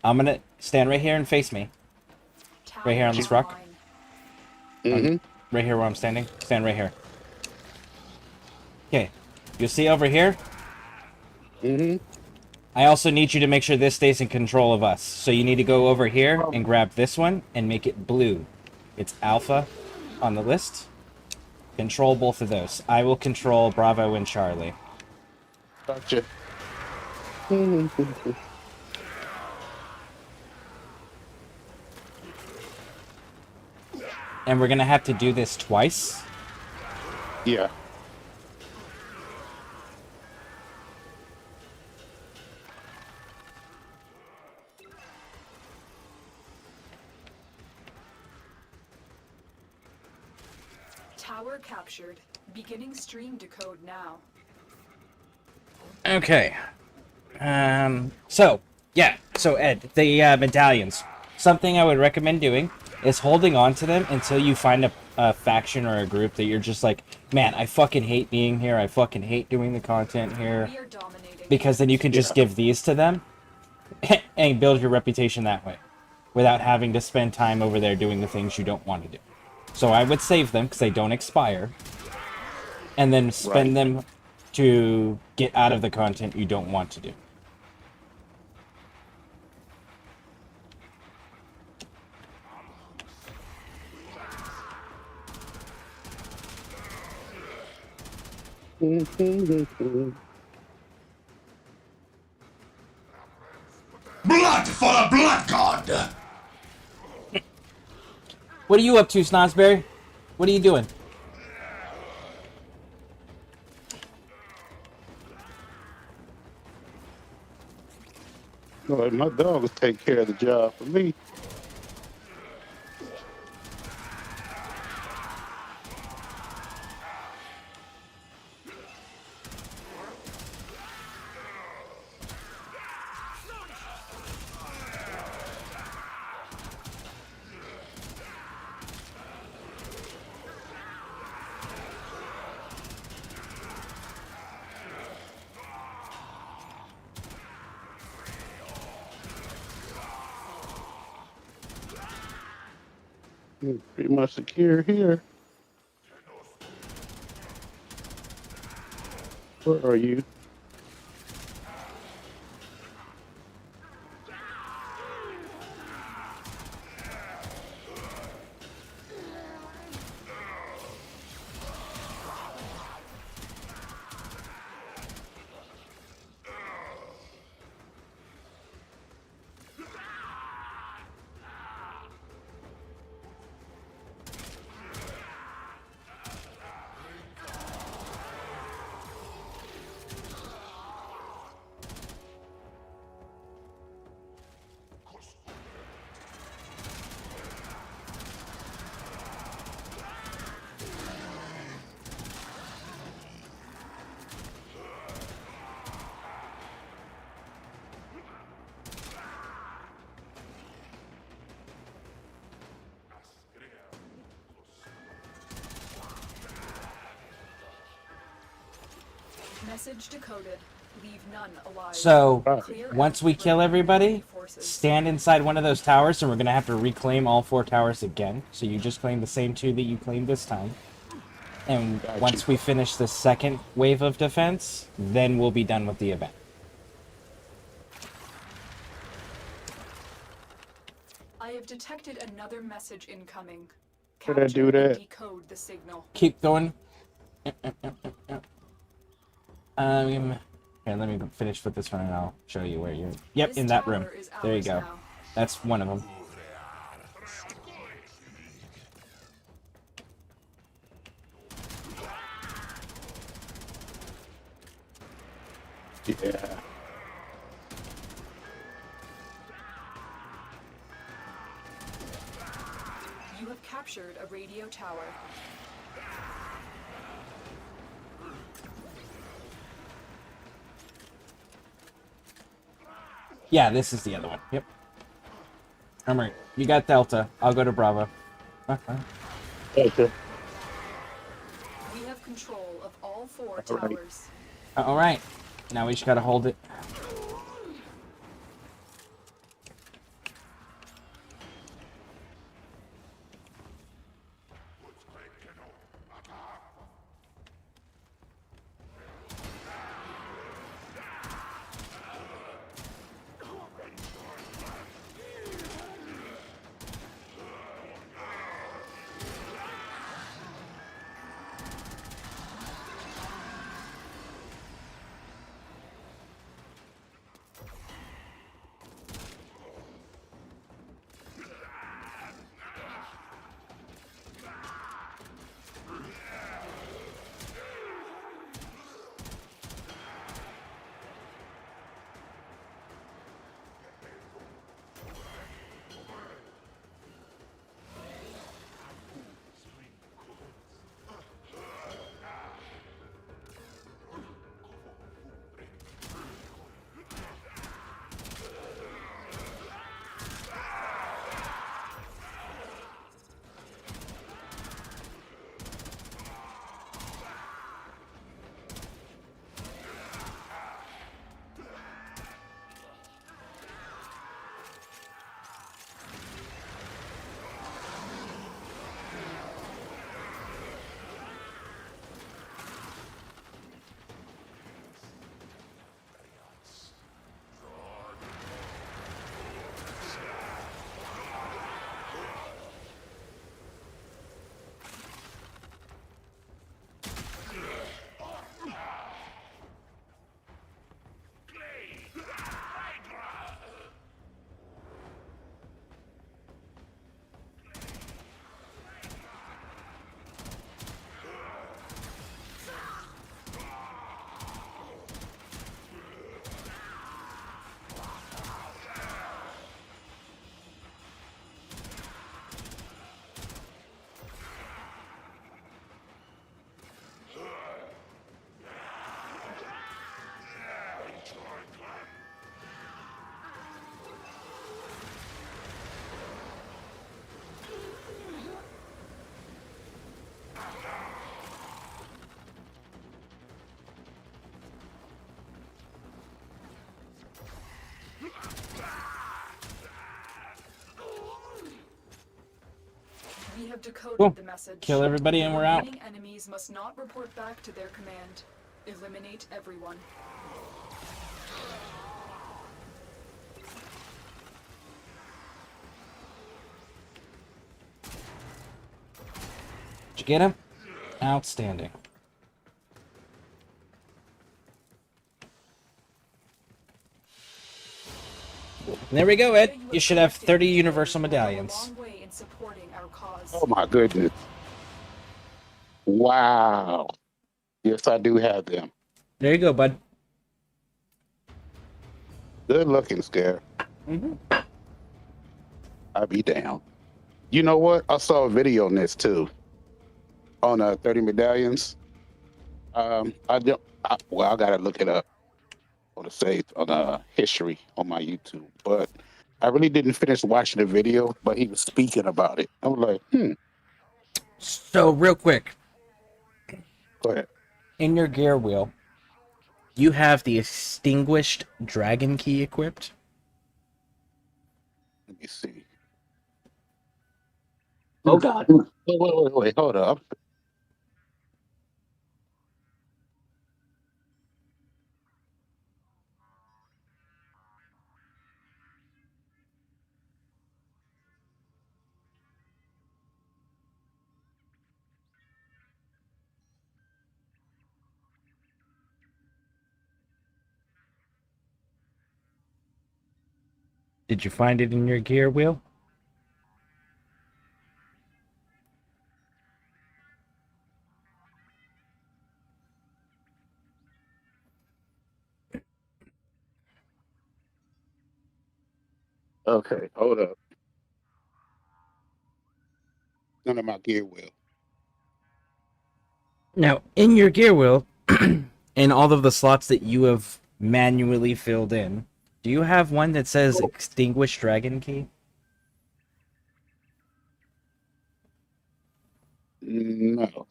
I'm going to stand right here and face me. Right here on this rock. Mm-hmm. Right here where I'm standing. Stand right here. Okay. You see over here? Mm-hmm. I also need you to make sure this stays in control of us. So you need to go over here and grab this one and make it blue. It's Alpha on the list. Control both of those. I will control Bravo and Charlie. Gotcha. And we're going to have to do this twice. Yeah. Tower captured. Beginning stream decode now. Okay. So Ed, the medallions. Something I would recommend doing is holding on to them until you find a faction or a group that you're just like, man, I fucking hate being here. I fucking hate doing the content here. We are dominating. Because then you can just give these to them and build your reputation that way without having to spend time over there doing the things you don't want to do. So I would save them because they don't expire, and then spend them to get out of the content you don't want to do. Blood for the Blood God! What are you up to, Snosberry? What are you doing? Lord, my dogs take care of the job for me. Pretty much secure here. Where are you? Message decoded. Leave none alive. So, Clear once out we kill remaining everybody, enemy forces. stand inside one of those towers, and we're going to have to reclaim all 4 towers again. So you just claim the same 2 that you claimed this time. And once we finish the second wave of defense, then we'll be done with the event. I have detected another message incoming. Did I do Capture and that? decode the signal. Keep going. Here, let me finish with this one, and I'll show you where you're... Yep, This in that tower room. is There you ours go. now. That's one of them. Yeah. You have captured a radio tower. Yeah, this is the other one. Yep. Alright, you got Delta. I'll go to Bravo. Okay. We have control of all 4 All right. towers. Alright. Now we just gotta hold it. have decoded Cool. the message. Kill everybody and we're out. Remaining enemies must not report back to their command. Eliminate everyone. Did you get him? Outstanding. And there we go, Ed. You should have 30 universal medallions. A long way in supporting our cause. Oh my goodness. Wow. Yes, I do have them. There you go, bud. Good looking, Scare. I'll be down. You know what? I saw a video on this too. On 30 medallions. I gotta look it up on the save on history on my YouTube. But I really didn't finish watching the video, but he was speaking about it. I was like, So, real quick, go ahead. in your gear wheel, you have the extinguished dragon key equipped. Let me see. Oh God. Wait, hold up. Did you find it in your gear wheel? Okay, hold up. None of my gear will. Now, in your gear wheel, in all of the slots that you have manually filled in, do you have one that says extinguished dragon key? No.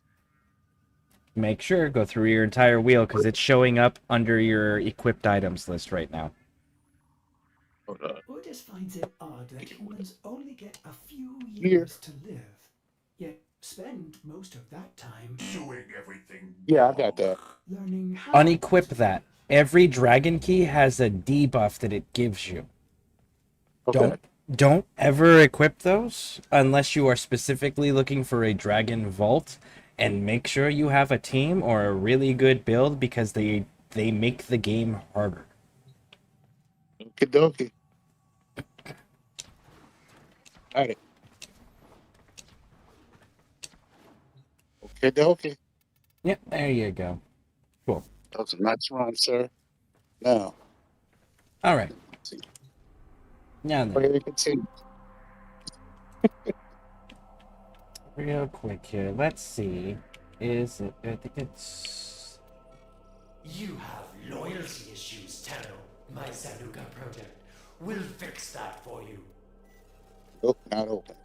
Make sure, go through your entire wheel, because it's showing up under your equipped items list right now. Hold up. Otis finds it odd that humans only get a few Here. years to live, yet spend most of that time Doing everything. Yeah, I got that. learning how Unequip to that. live. Every dragon key has a debuff that it gives you. Okay. Don't ever equip those unless you are specifically looking for a dragon vault, and make sure you have a team or a really good build, because they make the game harder. Okie dokie. Got it. Okay, dokie. Yep, there you go. Cool. That was a nice run, sir. Now, All right. see. Now then, Okay, we continue. real quick here. Let's see. Is it? I think it's. You have loyalty issues, Taro. My Sanuka project will fix that for you. Nope, not open.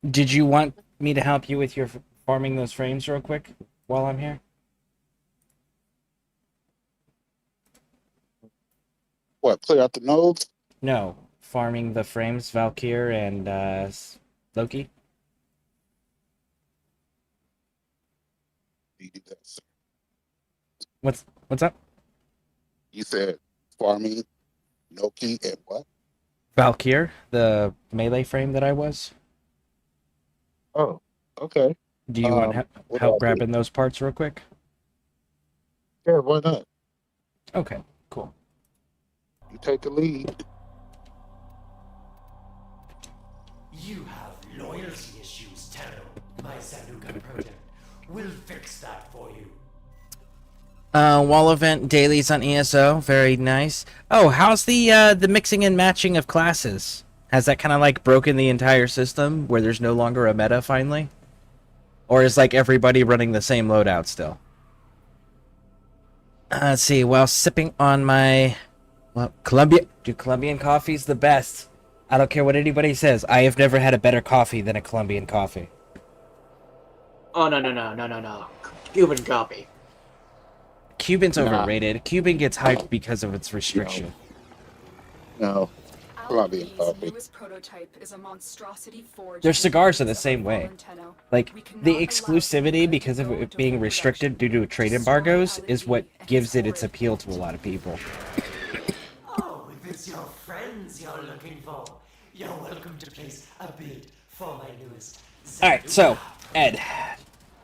Did you want me to help you with your farming those frames real quick while I'm here? What, clear out the nodes? No, farming the frames, Valkyr and Loki. You do that, sir. What's up? You said farming, Noki, and what? Valkyr, the melee frame that I was. Oh, okay. Do you want what help else? grabbing those parts real quick? Yeah, why not? Okay, cool. You take the lead. You have loyalty issues, Taro. My Sanuka project will fix that for you. Wall event dailies on ESO, very nice. Oh, how's the mixing and matching of classes? Has that kind of like broken the entire system where there's no longer a meta finally? Or is like everybody running the same loadout still? Let's see, while sipping on my Colombian coffee's the best. I don't care what anybody says. I have never had a better coffee than a Colombian coffee. Oh no. Cuban copy. Cuban's overrated. Cuban gets hyped because of its restriction. No. Colombian LP's coffee. newest prototype is a monstrosity forged. Their in the cigars are the roots of same a way. fallen Tenno. Like, We cannot the allow exclusivity, Reaper because to of go it into being full restricted due production. to trade Destroy embargoes, is LP what and gives it its horrid appeal to a plant. lot of people. Oh, if it's your friends you're looking for, you're welcome to place a bid for my newest. Alright, so, Ed,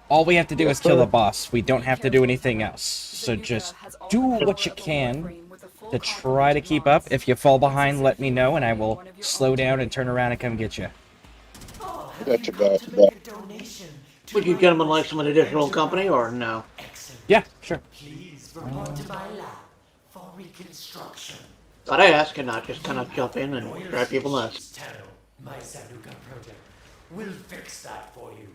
all we have to do Yes, is kill the sir. boss. We don't have to do anything else. So just do what you can to try to keep up. If you fall behind, let me know, and I will slow down and turn around and come get you. Oh, have Got you your come back, to your make back. a donation to Would you my gentlemen like newest some additional company or enterprise? no? Excellent. Yeah, sure. Please report to my lab for reconstruction. But I ask and not just kind of jump in and grab people nuts. Tenno, my Sanuka project will fix that for you.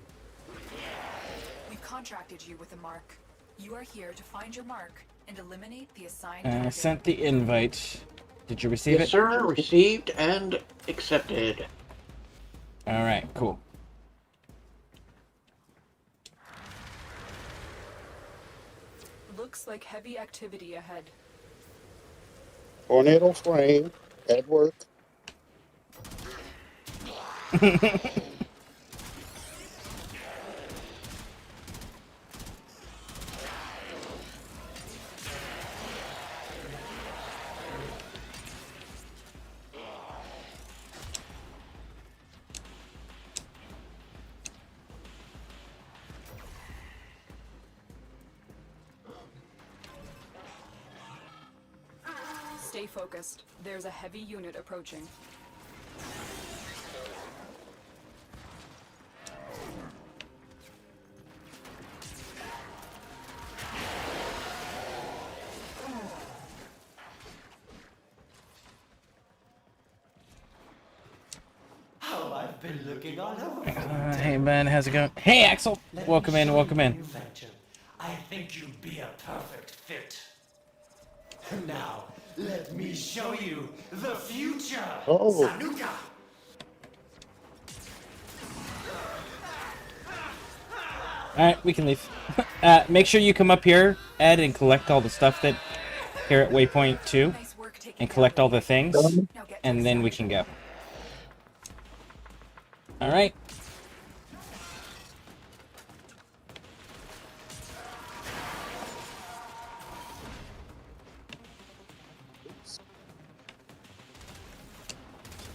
We've contracted you with a mark. You are here to find your mark and eliminate the assigned I target. sent the invite. Did you receive Yes, it? sir. Received and accepted. Alright, cool. Looks like heavy activity ahead. Tornado frame at work. Stay focused. There's a heavy unit approaching. Oh, I've been looking all over. Hey, man, how's it going? Hey, Axel! Welcome in, welcome in. I think you'd be a perfect fit. Now, let me show you the future, Oh. Sanuka. Alright, we can leave. Make sure you come up here, Ed, and collect all the stuff that here at Waypoint 2, Nice work taking and collect all the down things, Now get to and then we can go. Alright.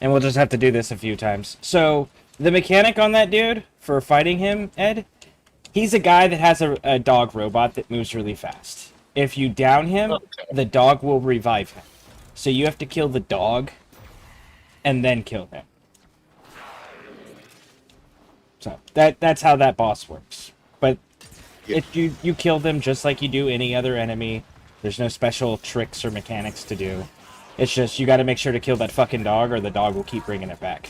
And we'll just have to do this a few times. So, the mechanic on that dude, for fighting him, Ed, he's a guy that has a dog robot that moves really fast. If you down him, the dog will revive him. So you have to kill the dog, and then kill him. So, that's how that boss works. But if you kill them just like you do any other enemy. There's no special tricks or mechanics to do. It's just, you gotta make sure to kill that fucking dog, or the dog will keep bringing it back.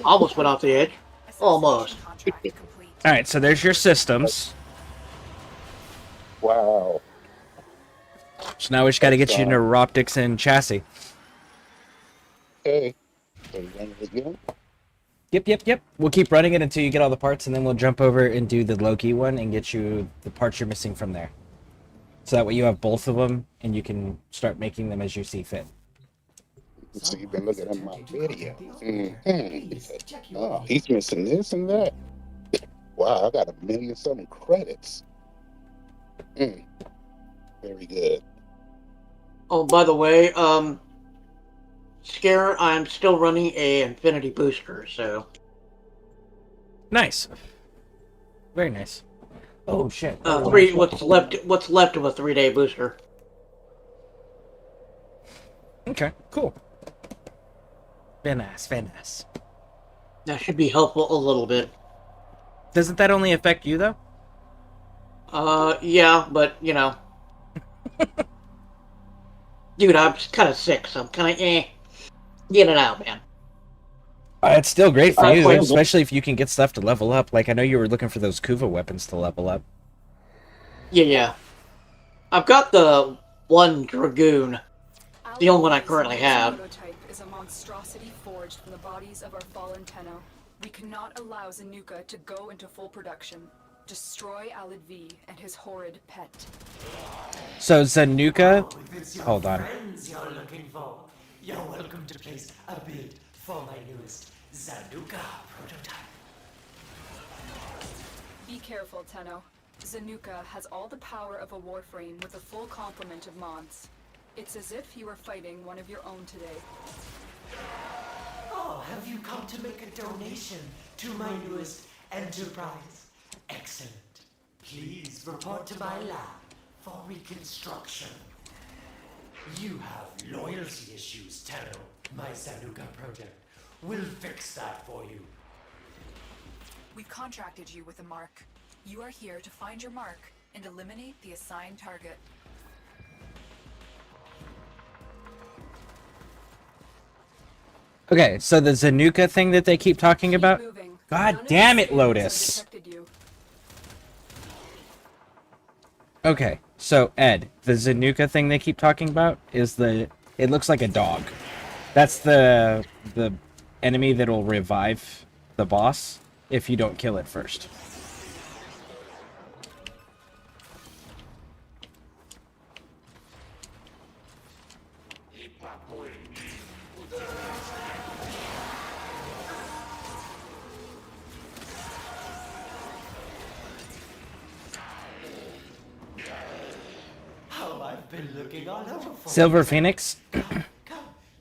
Almost went off the edge. Almost. contract complete. Alright, so there's your systems. Wow. So now we just gotta get you neuroptics and chassis. Okay. So you run it again? Yep. We'll keep running it until you get all the parts, and then we'll jump over and do the Loki one and get you the parts you're missing from there. So that way you have both of them, and you can start making them as you see fit. So you've been looking at my video. Oh, he's missing this and that. Wow, I got 1 million something credits. Very good. Oh, by the way, Scare, I'm still running a Infinity Booster, so... Nice. Very nice. Oh, shit. what's left of a 3-day booster. Okay, cool. Very nice, very nice. That should be helpful a little bit. Doesn't that only affect you, though? Yeah, but, you know. Dude, I'm kind of sick, so I'm kind of, Get it out, man. It's still great for you, Well, especially if you can get stuff to level up. Like, I know you were looking for those Kuva weapons to level up. Yeah. I've got the one Dragoon. The only one I currently have. Prototype is a monstrosity forged from the bodies of our fallen Tenno. We cannot allow Zanuka to go into full production. Destroy Alid V and his horrid pet. So Zanuka, If it's your hold on. friends you're looking for, you're welcome to place a bid for my newest Zanuka prototype. Be careful, Tenno. Zanuka has all the power of a Warframe with a full complement of mods. It's as if you were fighting one of your own today. Oh, have you come to make a donation to my newest enterprise? Excellent. Please report to my lab for reconstruction. You have loyalty issues, Tenno. My Zanuka project will fix that for you. We've contracted you with a mark. You are here to find your mark and eliminate the assigned target. Okay, so the Zanuka thing that they keep talking Keep about. moving. God None of damn the it, scans have Lotus. detected you. Okay, so Ed, the Zanuka thing they keep talking about is it looks like a dog. That's the enemy that'll revive the boss if you don't kill it first. Oh, I've been looking all over for Silver you. Phoenix, Come,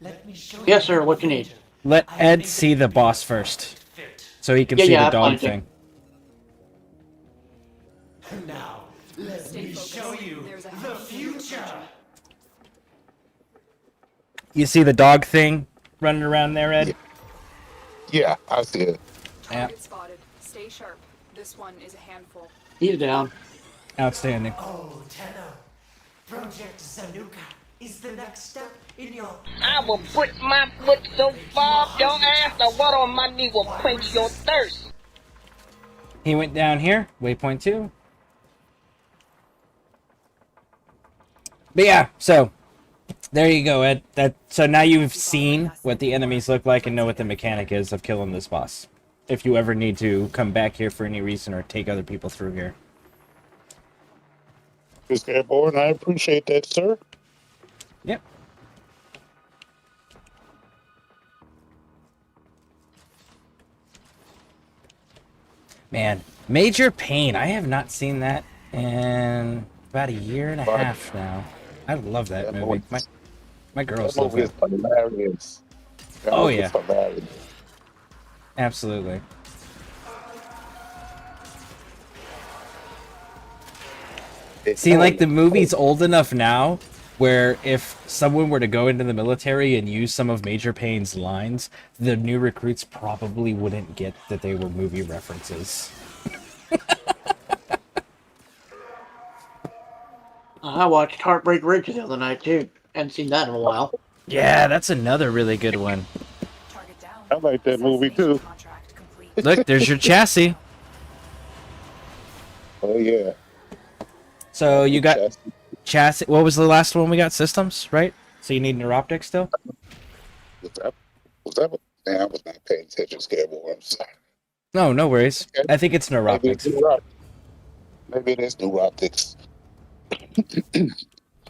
let me show Yes, you. sir, what you need? let I Ed think see it the would be boss a first, fit. so he can Yeah, see yeah, the I dog find it. thing. Now, let Stay me focused. show you There's a the heavy future. You see the dog thing running around there, Ed? Yeah, I see it. Yeah, Target spotted. Stay sharp. This one is a handful. He's down. outstanding. Oh, Tenno. Project Zanuka is the next step in your... I will put my foot so far up your ass, the water on my knee will quench your thirst. He went down here, waypoint 2. But yeah, so there you go, Ed. So now you've seen what the enemies look like and know what the mechanic is of killing this boss. If you ever need to come back here for any reason or take other people through here. Scareborne, I appreciate that, sir. Yep. Man, Major Pain. I have not seen that in about a year and a half now. I love that That movie. movie- My girls That love movie is it. hilarious. That Oh, movie yeah. is hilarious. Absolutely. See, like, the movie's old enough now where if someone were to go into the military and use some of Major Payne's lines, the new recruits probably wouldn't get that they were movie references. I watched Heartbreak Ridge the other night, too. Hadn't seen that in a while. Yeah, that's another really good one. Target down. I like that movie too. Contract complete. Look, there's your chassis. Oh yeah. So you got Chassis. chassis. What was the last one we got? Systems, right? So you need neuroptic still? Was that? Man, I was not paying attention. Scareborne. I'm sorry. No worries. I think it's Maybe it's neuroptics. new optics. Maybe it is new optics.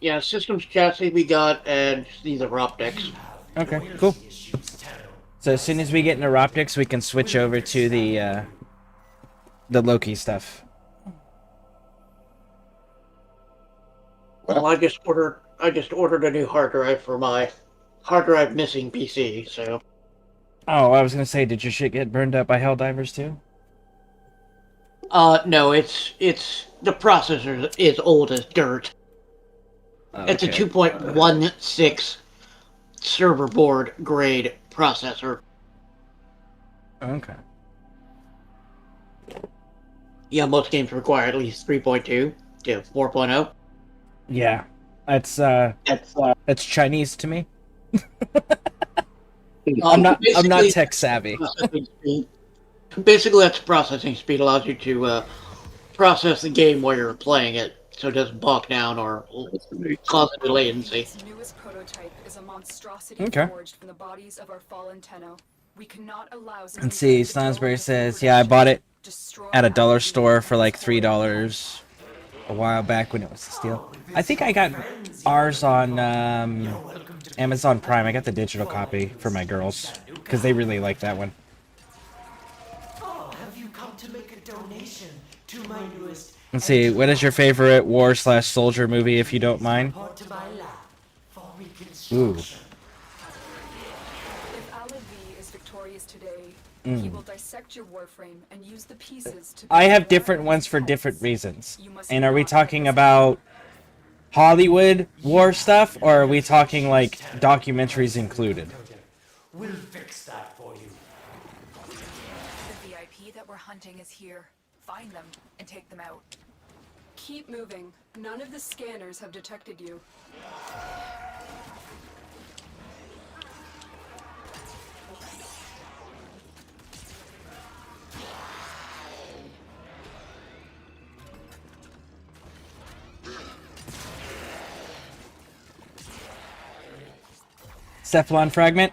Yeah, systems chassis we got, and these are optics. Okay, cool. So as soon as we get neuroptics, we can switch over to the Loki stuff. Well, I just ordered a new hard drive for my hard drive missing PC, so... Oh, I was gonna say, did your shit get burned up by Helldivers too? No, it's the processor is old as dirt. It's a Okay. 2.16 server board grade processor. Okay. Yeah, most games require at least 3.2 to 4.0. Yeah, that's Chinese to me. I'm not Basically, tech savvy. processing speed. Basically, that's processing speed allows you to process the game while you're playing it so it doesn't bog down or Fascinating. cause any latency. This newest prototype is a monstrosity Okay. forged from the bodies of our fallen Tenno. We cannot allow Let's see. Snosberry says, yeah, I bought it at a dollar store for like $3 a while back when it was a steal. I think I got ours on Amazon Prime. I got the digital copy for my girls because they really like that one. Oh, have you come to make a donation to my newest Let's see. What is your favorite war/soldier movie, if you don't mind? report to my lab for Ooh. reconstruction? If Ala V is victorious today, he will dissect your Warframe and use the pieces to. I have different ones for different reasons. And are we talking about Hollywood war stuff, or are we talking like documentaries included? We'll fix that for you. The VIP that we're hunting is here. Find them and take them out. Keep moving. None of the scanners have detected you. Cephalon fragment.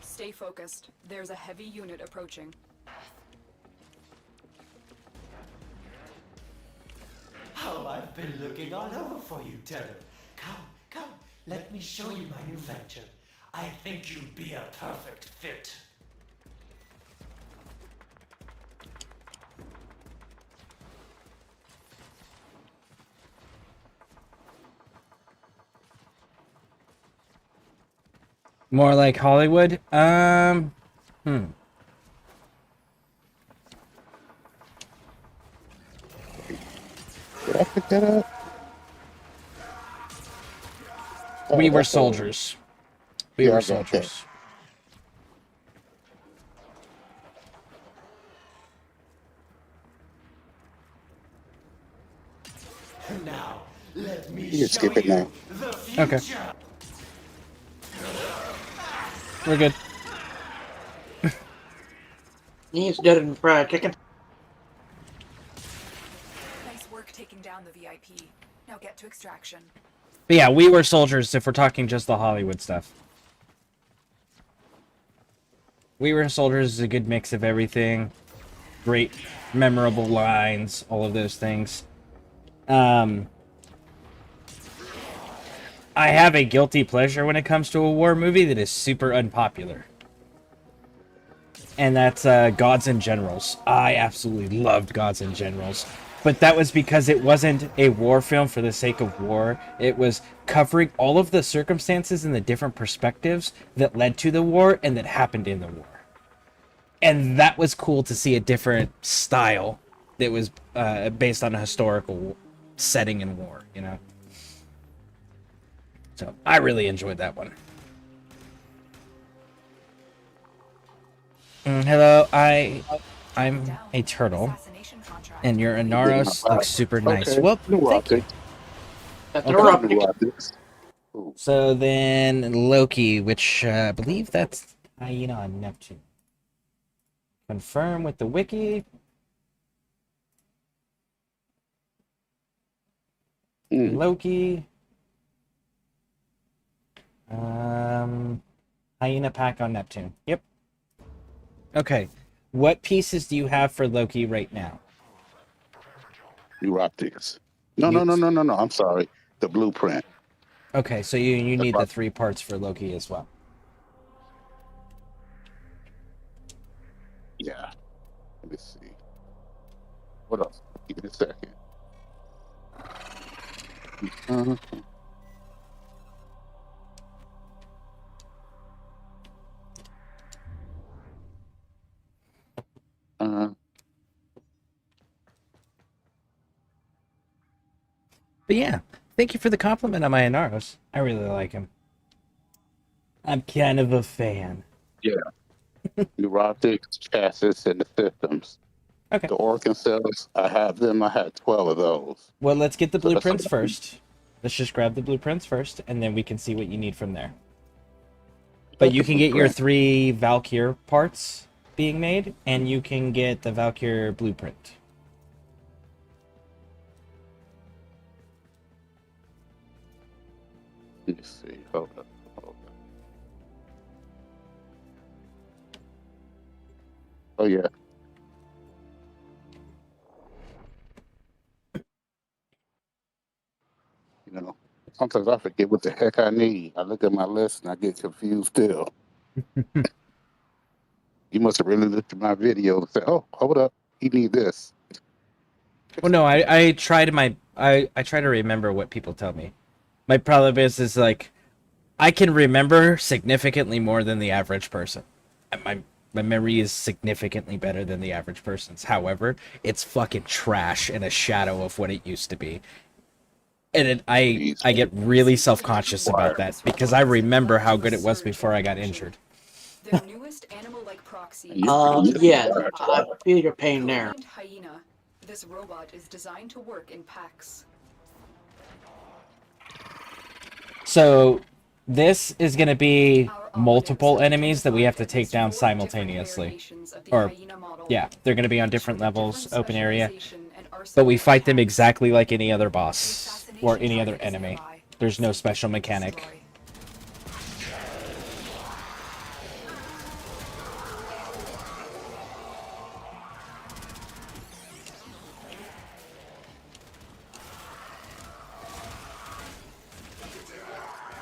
Stay focused. There's a heavy unit approaching. Oh, I've been looking all over for you, Tenno. Come, let me show you my new venture. I think you'd be a perfect fit. More like Hollywood. Did I pick that up? We were soldiers. We Yeah, were I got that. soldiers. Now, let me You can show skip it you now. the future. Okay. We're good. He's dead in the fried chicken. Nice work taking down the VIP. Now get to extraction. But yeah, we were soldiers if we're talking just the Hollywood stuff. We Were Soldiers is a good mix of everything. Great, memorable lines, all of those things. I have a guilty pleasure when it comes to a war movie that is super unpopular. And that's Gods and Generals. I absolutely loved Gods and Generals. But that was because it wasn't a war film for the sake of war. It was covering all of the circumstances and the different perspectives that led to the war and that happened in the war. And that was cool to see a different style that was based on a historical setting in war, you know? So I really enjoyed that one. Hello, I'm a turtle, Assassination contract. and your Inaros looks super nice. Okay. Well, New thank you. optics. That's Okay. an eruptic. New optics. Ooh. So then Loki, which I believe that's Hyena on Neptune. Confirm with the wiki. Loki. Hyena pack on Neptune. Yep. Okay. What pieces do you have for Loki right now? New optics. No. I'm sorry. The blueprint. Okay, so you need the 3 parts for Loki as well. Yeah. Let me see. What else? Give me a second. But yeah, thank you for the compliment on my Inaros. I really like him. I'm kind of a fan. Yeah. New optics, chassis, and the systems. Okay. The organ cells, I have them. I had 12 of those. Well, let's get the So that's blueprints something. first. Let's just grab the blueprints first, and then we can see what you need from there. But you can get your 3 Valkyr parts being made, and you can get the Valkyr blueprint. Let me see. Hold up. Oh yeah. You know, sometimes I forget what the heck I need. I look at my list and I get confused still. You must have really looked at my video and said, "Oh, hold up, you need this." Well, no, I try to remember what people tell me. My problem is like, I can remember significantly more than the average person. My memory is significantly better than the average person's. However, it's fucking trash and a shadow of what it used to be. And I get really self-conscious about that because I remember how good it was before I got injured. Their newest animal-like proxy. Yeah, I feel your pain there. Codenamed Hyena, this robot is designed to work in packs. So this is going to be multiple enemies that we have to take down simultaneously. Or, yeah, they're going to be on different levels, open area. But we fight them exactly like any other boss or any other enemy. There's no special mechanic.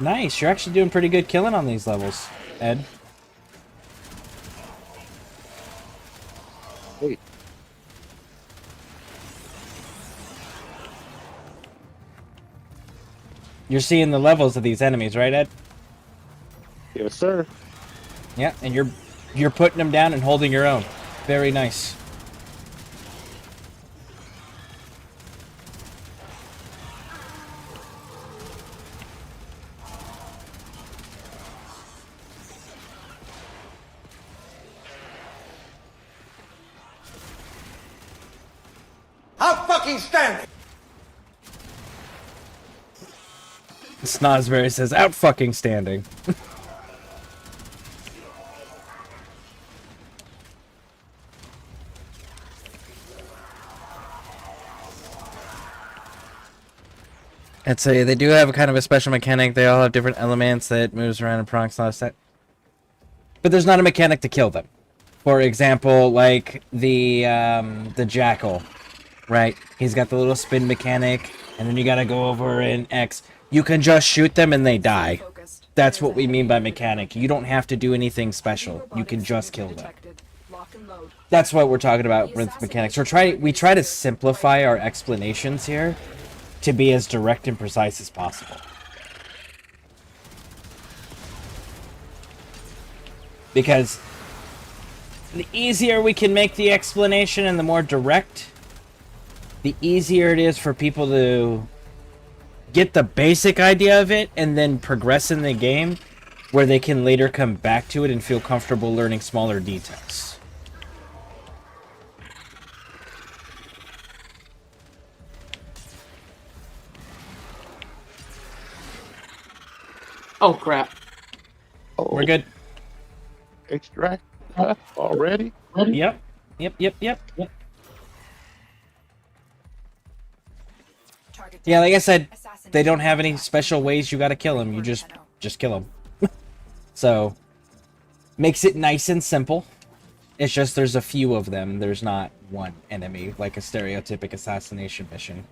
Nice, you're actually doing pretty good killing on these levels, Ed. Hey. You're seeing the levels of these enemies, right, Ed? Yes, sir. Yeah, and you're putting them down and holding your own. Very nice. How fucking standing! Snozberry says, out fucking standing. I'd say they do have a kind of a special mechanic. They all have different elements that moves around and procs and all that. But there's not a mechanic to kill them. For example, like the Jackal, right? He's got the little spin mechanic, and then you gotta go over in X. You can just shoot them and they die. That's what we mean by mechanic. You don't have to do anything special. You can just kill them. That's what we're talking about with mechanics. We try to simplify our explanations here to be as direct and precise as possible. Because the easier we can make the explanation and the more direct, the easier it is for people to get the basic idea of it and then progress in the game where they can later come back to it and feel comfortable learning smaller details. Oh crap. We're good. Extract already? Yep. Yeah, like I said, they don't have any special ways you gotta kill them. You just kill them. So, makes it nice and simple. It's just there's a few of them. There's not one enemy, like a stereotypic assassination mission.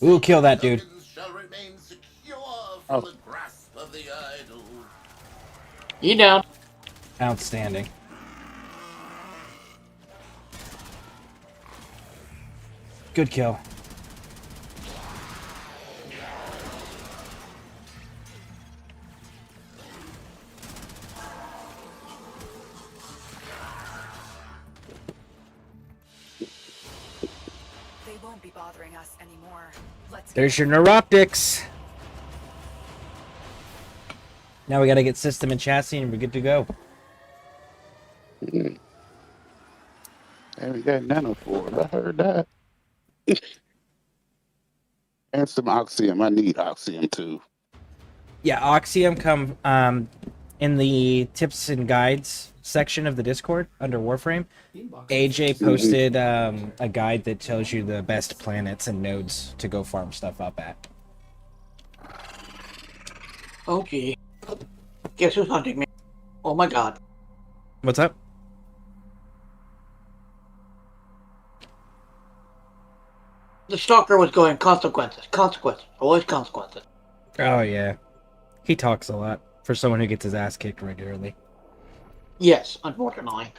Ooh, kill that dude. Oh. You down. Outstanding. Good kill. They won't be bothering us anymore. There's your neuroptics. Now we gotta get system and chassis and we're good to go. Mm. And we got nanophores. I heard that. And some oxium. I need oxium too. Yeah, Oxium come in the tips and guides section of the Discord under Warframe. AJ posted a guide that tells you the best planets and nodes to go farm stuff up at. Okay. Guess who's hunting me? Oh my god. What's up? The stalker was going consequences, consequences, always consequences. Oh yeah, he talks a lot for someone who gets his ass kicked regularly. Yes, unfortunately.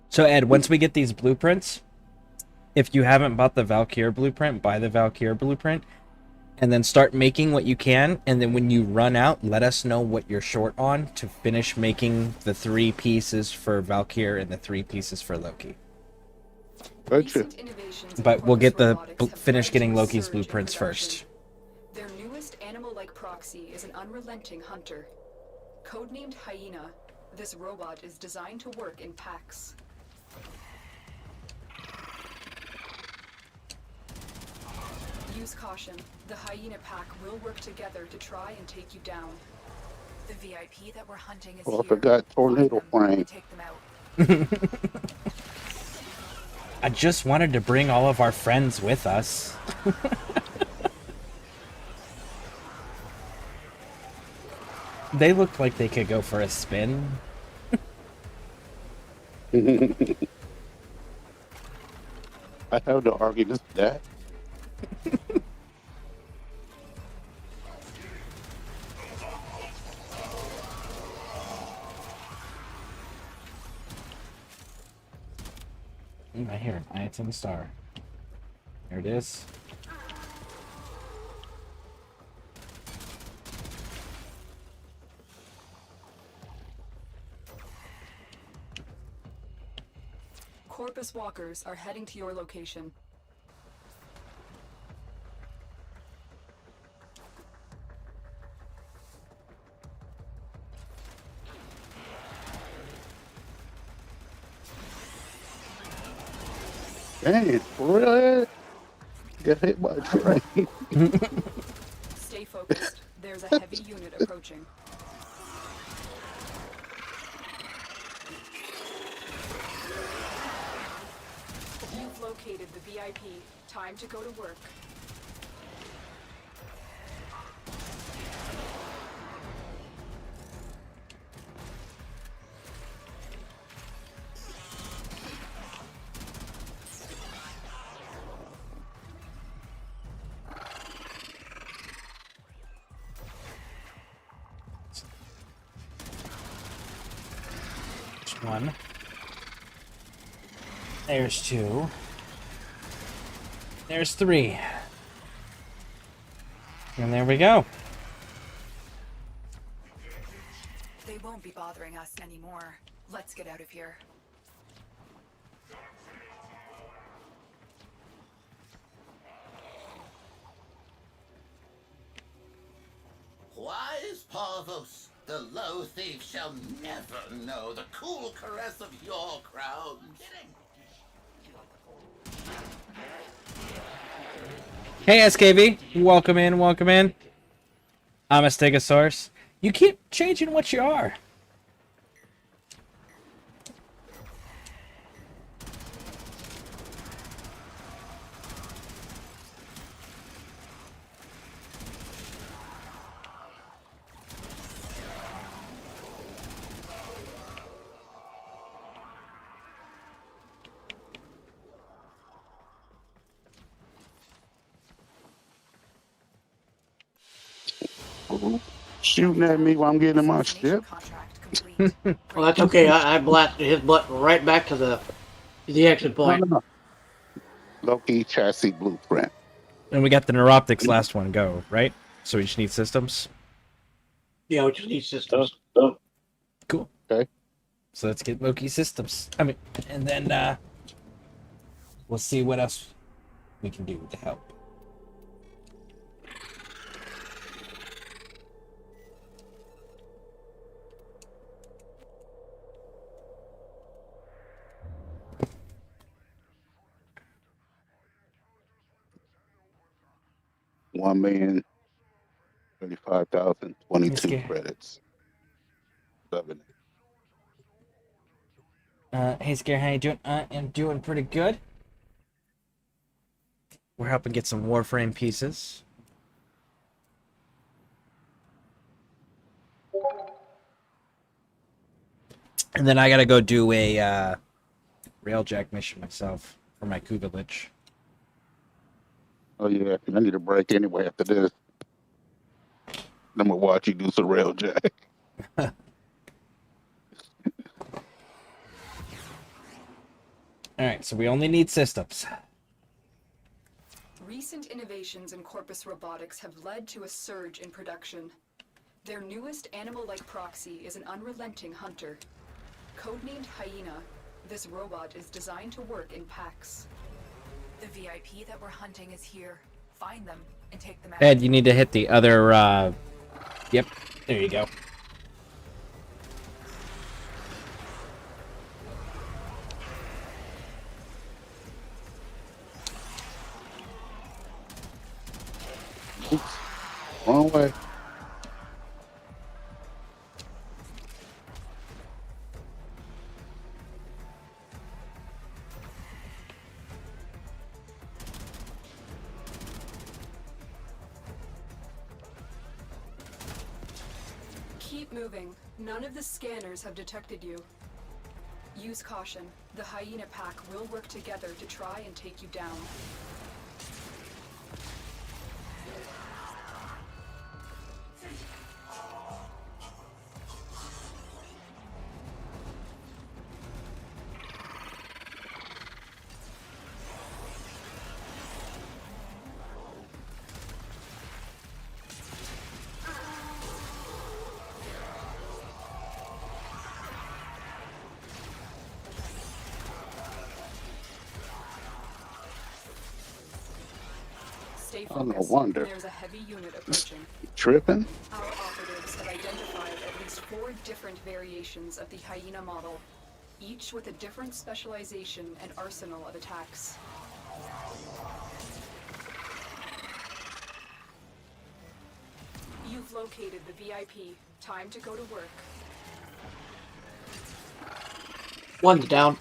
So Ed, once we get these blueprints, if you haven't bought the Valkyr blueprint, buy the Valkyr blueprint, and then start making what you can, and then when you run out, let us know what you're short on to finish making the 3 pieces for Valkyr and the 3 pieces for Loki. Gotcha. But we'll get the finish getting Loki's blueprints first. Their newest animal-like proxy is an unrelenting hunter. Codenamed Hyena, this robot is designed to work in packs. Use caution. The Hyena pack will work together to try and take you down. The VIP that we're hunting is Oh, I here. forgot tornado frame. Take them out. I just wanted to bring all of our friends with us. They looked like they could go for a spin. I have no arguments with that. I hear an item star. There it is. Corpus walkers are heading to your location. Dang, for real? Get hit by a train. Stay focused. There's a heavy unit approaching. You've located the VIP. Time to go to work. There's 1. There's 2. There's 3. And there we go. They won't be bothering us anymore. Let's get out of here. Wise Parvos, the low thief shall never know the cool caress of your crown. Hey SKV, welcome in, welcome in. I'm a Stegosaurus. You keep changing what you are. Shooting at me while I'm getting in my ship. Well, that's okay. I blasted his butt right back to the exit point. No. Loki chassis blueprint. And we got the Neuroptics last one go, right? So we just need systems. Yeah, we just need systems. Cool. Okay. So let's get Loki systems. I mean, and then we'll see what else we can do to help. $1,035,022 Scare. credits. Hey, Scare, how you doing? I am doing pretty good. We're helping get some Warframe pieces. And then I gotta go do a railjack mission myself for my Kubelich. Oh yeah, I need a break anyway after this. I'm gonna watch you do some railjack. Alright, so we only need systems. Recent innovations in Corpus robotics have led to a surge in production. Their newest animal-like proxy is an unrelenting hunter. Codenamed Hyena, this robot is designed to work in packs. The VIP that we're hunting is here. Find them and take them out. Ed, you need to hit the other, Yep, there you go. Oops. Wrong way. Keep moving. None of the scanners have detected you. Use caution. The Hyena pack will work together to try and take you down. Stay Oh, no focused. wonder. There's a heavy unit approaching. Tripping? Our operatives have identified at least 4 different variations of the Hyena model, each with a different specialization and arsenal of attacks. You've located the VIP. Time to go to work. One's down.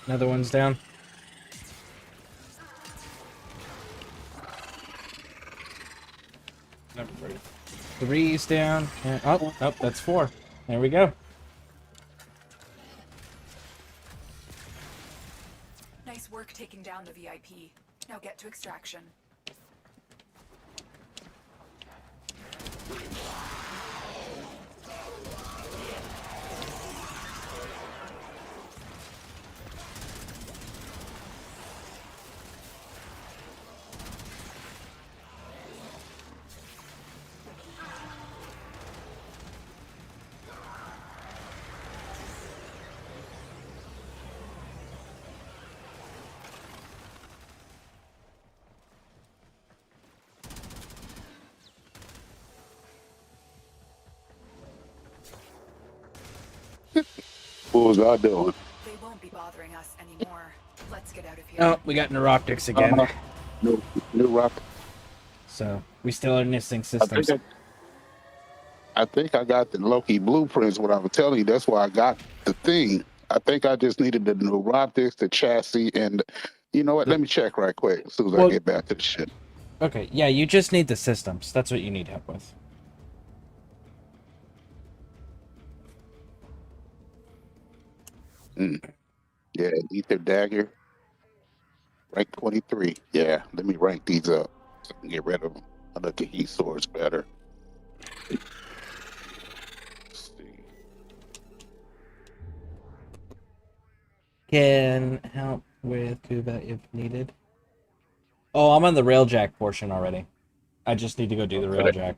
Another one's down. Number 3's down. And, oh, that's 4. There we go. Nice work taking down the VIP. Now get to extraction. What was I doing? They won't be bothering us anymore. Let's get out of here. Oh, we got neuroptics again. New rock. So we still are missing I systems. think I got the Loki blueprints. What I was telling you, that's why I got the thing. I think I just needed the neuroptics, the chassis, and you know what? Let me check right quick as soon as I Well- get back to the shit. Okay, yeah, you just need the systems. That's what you need help with. Yeah, Ether Dagger, rank 23. Yeah, let me rank these up so I can get rid of them. I like the heat swords better. Let's see. Can help with Kuba if needed. Oh, I'm on the railjack portion already. I just need to go do the Okay. railjack.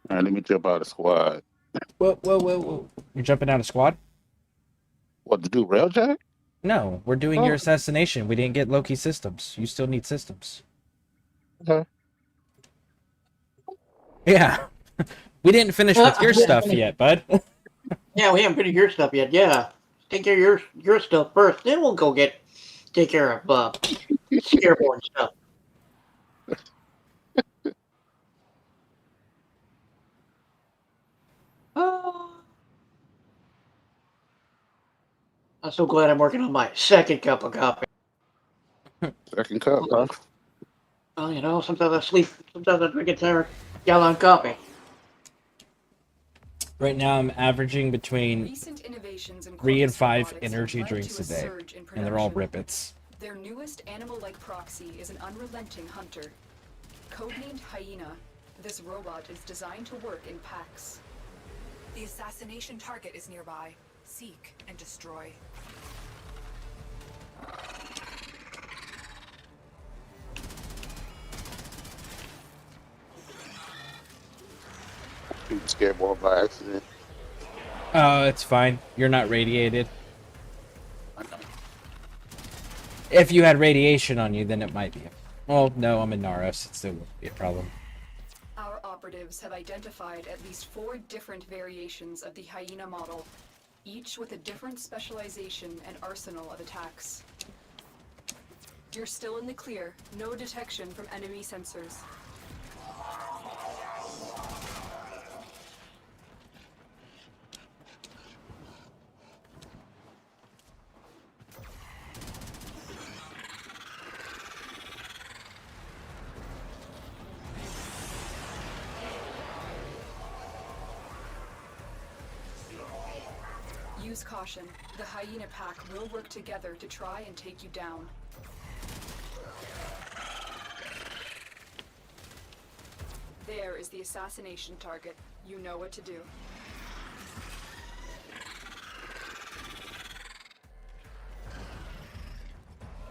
All right, let me jump out of squad. Whoa, whoa, whoa, whoa. You're jumping out of squad? What, to do railjack? No, we're doing your assassination. We didn't get Loki systems. You still need systems. Okay. Yeah. We didn't finish with your stuff yet, bud. Yeah, we haven't finished your stuff yet. Yeah, take care of your stuff first. Then we'll go take care of Scareborne stuff. I'm so glad I'm working on my second cup of coffee. Second cup, huh? Well, you know, sometimes I sleep, sometimes I drink a entire gallon of coffee. Right now, I'm averaging between Recent innovations in 3 and corpus 5 robotics energy have led drinks to a day, surge in and they're all production. rippets. Their newest animal-like proxy is an unrelenting hunter. Codenamed Hyena, this robot is designed to work in packs. The assassination target is nearby. Seek and destroy. Shoot Scareborne by accident. Oh, it's fine. You're not radiated. I know. If you had radiation on you, then it might be. Well, no, I'm in Naros. It still won't be a problem. Our operatives have identified at least 4 different variations of the Hyena model, each with a different specialization and arsenal of attacks. You're still in the clear. No detection from enemy sensors. Use caution. The Hyena pack will work together to try and take you down. There is the assassination target. You know what to do.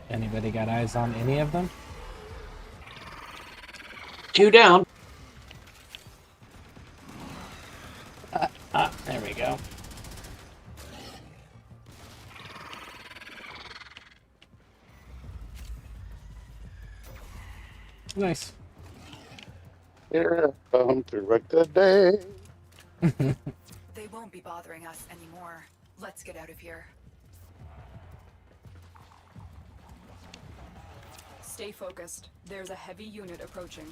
Anybody got eyes on any of them? 2 down. There we go. Nice. Here come to wreck the day. They won't be bothering us anymore. Let's get out of here. Stay focused. There's a heavy unit approaching.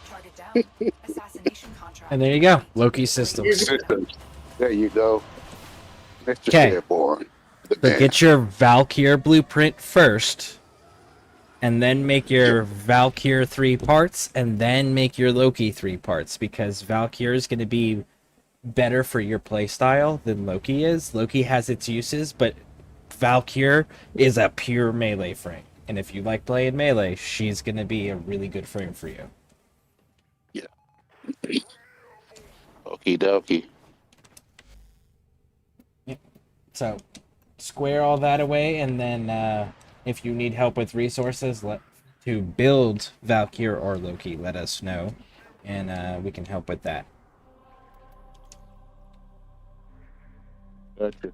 Target down. Assassination contract. And there you go. Loki systems. Systems. There you go. Mr. 'Kay. Scareborne. The So man. get your Valkyr blueprint first, and then make your Valkyr 3 parts, and then make your Loki 3 parts, because Valkyr is going to be better for your playstyle than Loki is. Loki has its uses, but Valkyr is a pure melee frame. And if you like playing melee, she's going to be a really good frame for you. Okie dokie. So, square all that away, and then if you need help with resources to build Valkyr or Loki, let us know, and we can help with that. Gotcha.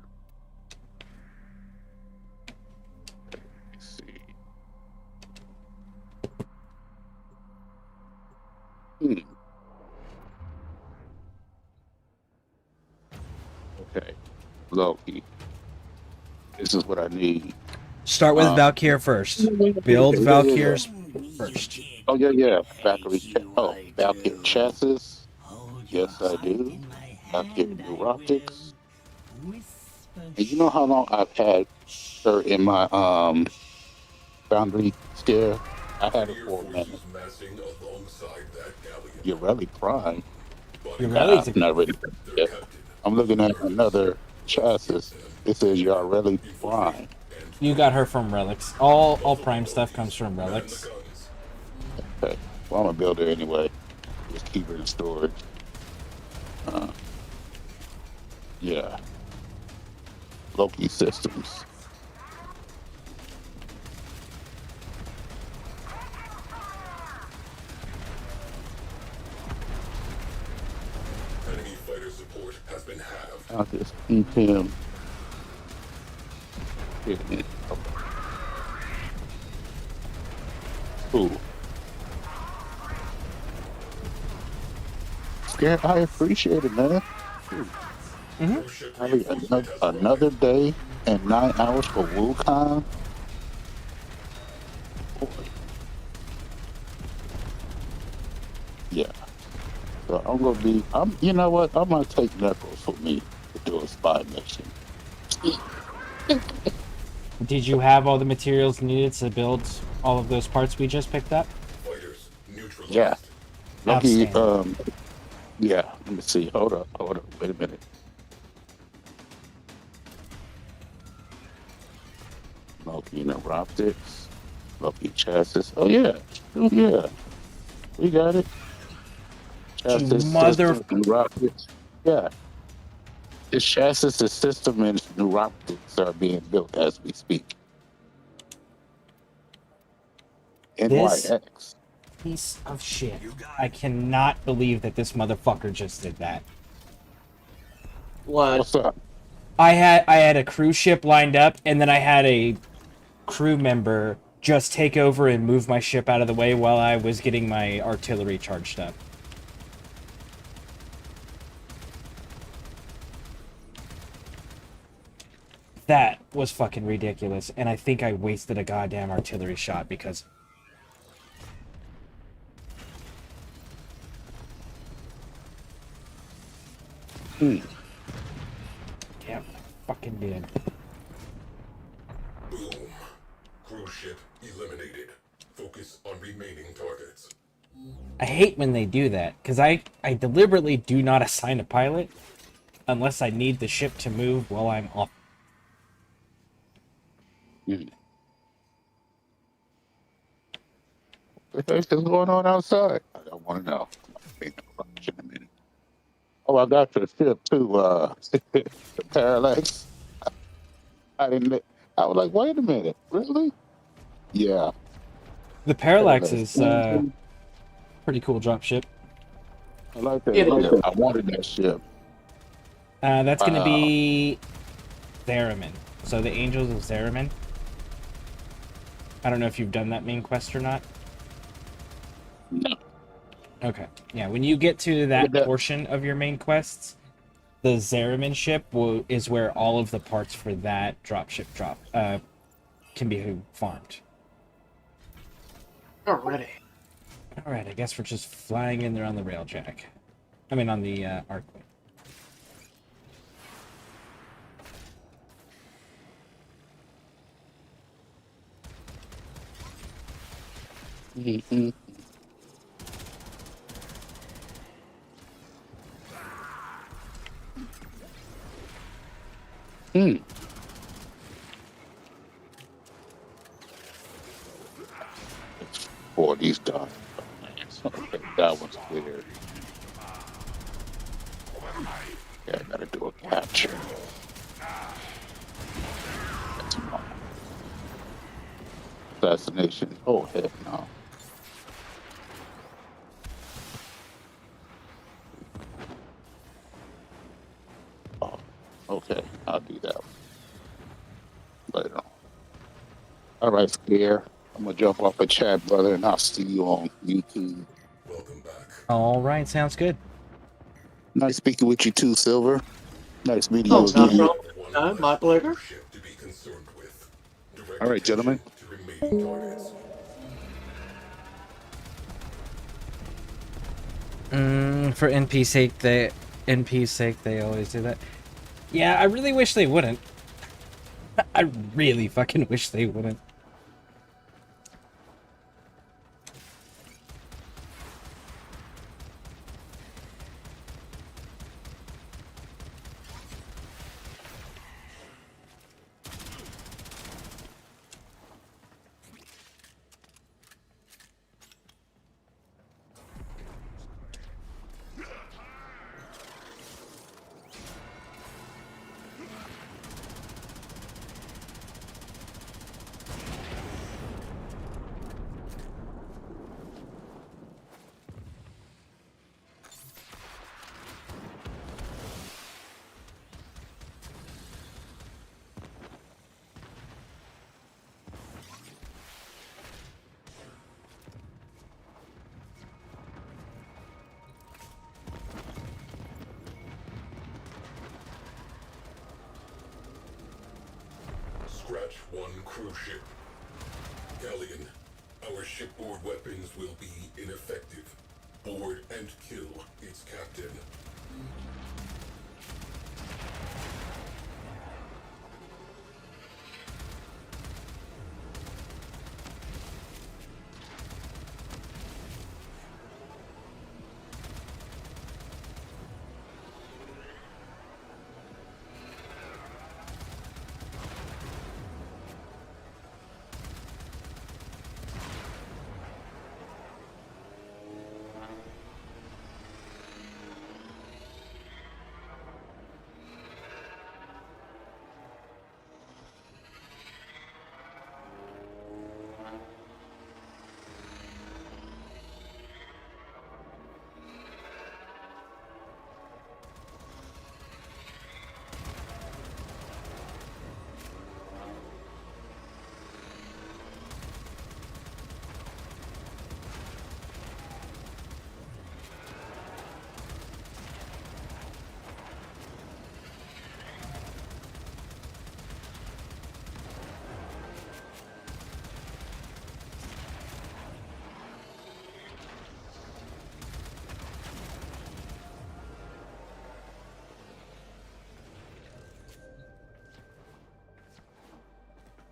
Let's see. Okay. Loki. This is what I need. Start with Valkyr first. Build Valkyrs first. Oh yeah. Valkyr chassis. Yes, I do. Valkyr neurotics. And you know how long I've had her in my boundary scare? I had her for a minute. You're really prime. You're really I'm not ready yet. I'm looking at another chassis. It says you're really prime. You got her from relics. All prime stuff comes from relics. Okay. Well, I'm gonna build it anyway. Just keep it in storage. Yeah. Loki systems. Enemy fighter support has been halved. I'll just keep him. Getting it. Okay. Cool. Scare, I appreciate it, man. Probably another day and 9 hours for Wukong. Boy. Yeah. So I'm gonna be. You know what? I'm gonna take Necros for me to do a spy mission. Did you have all the materials needed to build all of those parts we just picked up? Fighters neutralized. Yeah. Lucky. Outstanding. Yeah. Let me see. Hold up. Wait a minute. Loki Neuroptics. Loki chassis. Oh yeah. Oh yeah. We got it. Chassis mother- system Neuroptics. Yeah. This chassis, the system, and Neuroptics are being built as we speak. This- NYX. Piece of shit. I cannot believe that this motherfucker just did that. What? What's up? I had a cruise ship lined up, and then I had a crew member just take over and move my ship out of the way while I was getting my artillery charged up. That was fucking ridiculous, and I think I wasted a goddamn artillery shot because... Yeah, fucking did. Boom. Cruise ship eliminated. Focus on remaining targets. I hate when they do that, because I deliberately do not assign a pilot unless I need the ship to move while I'm off. What the heck is going on outside? I don't want to know. In a minute. Oh, I got your ship too. The Parallax. I didn't. I was like, wait a minute, really? Yeah. The Parallax is pretty cool dropship. I like that. It is. I wanted that ship. That's going to be Zariman. So the Angels of Zariman. I don't know if you've done that main quest or not. No. Okay. Yeah, when you get to that that- portion of your main quests, the Zariman ship is where all of the parts for that dropship can be farmed. Already. Alright, I guess we're just flying in there on the railjack. I mean, on the Arcwing. Mm-hmm. Boy, these done. Okay, that one's clear. Yeah, I gotta do a capture. That's wrong. Assassination. Oh, heck no. Oh, okay, I'll do that later on. All right, Scare. I'm gonna jump off a chat, brother, and I'll see you on YouTube. Welcome back. Alright, sounds good. Nice speaking with you too, Silver. Nice meeting Oh, you not again. wrong. My pleasure. Ship to be concerned with. Direct All right, gentlemen. attention to remaining targets. For NP's sake, they always do that. Yeah, I really wish they wouldn't. I really fucking wish they wouldn't. scratch one crew ship. Galleon, our shipboard weapons will be ineffective. Board and kill its captain.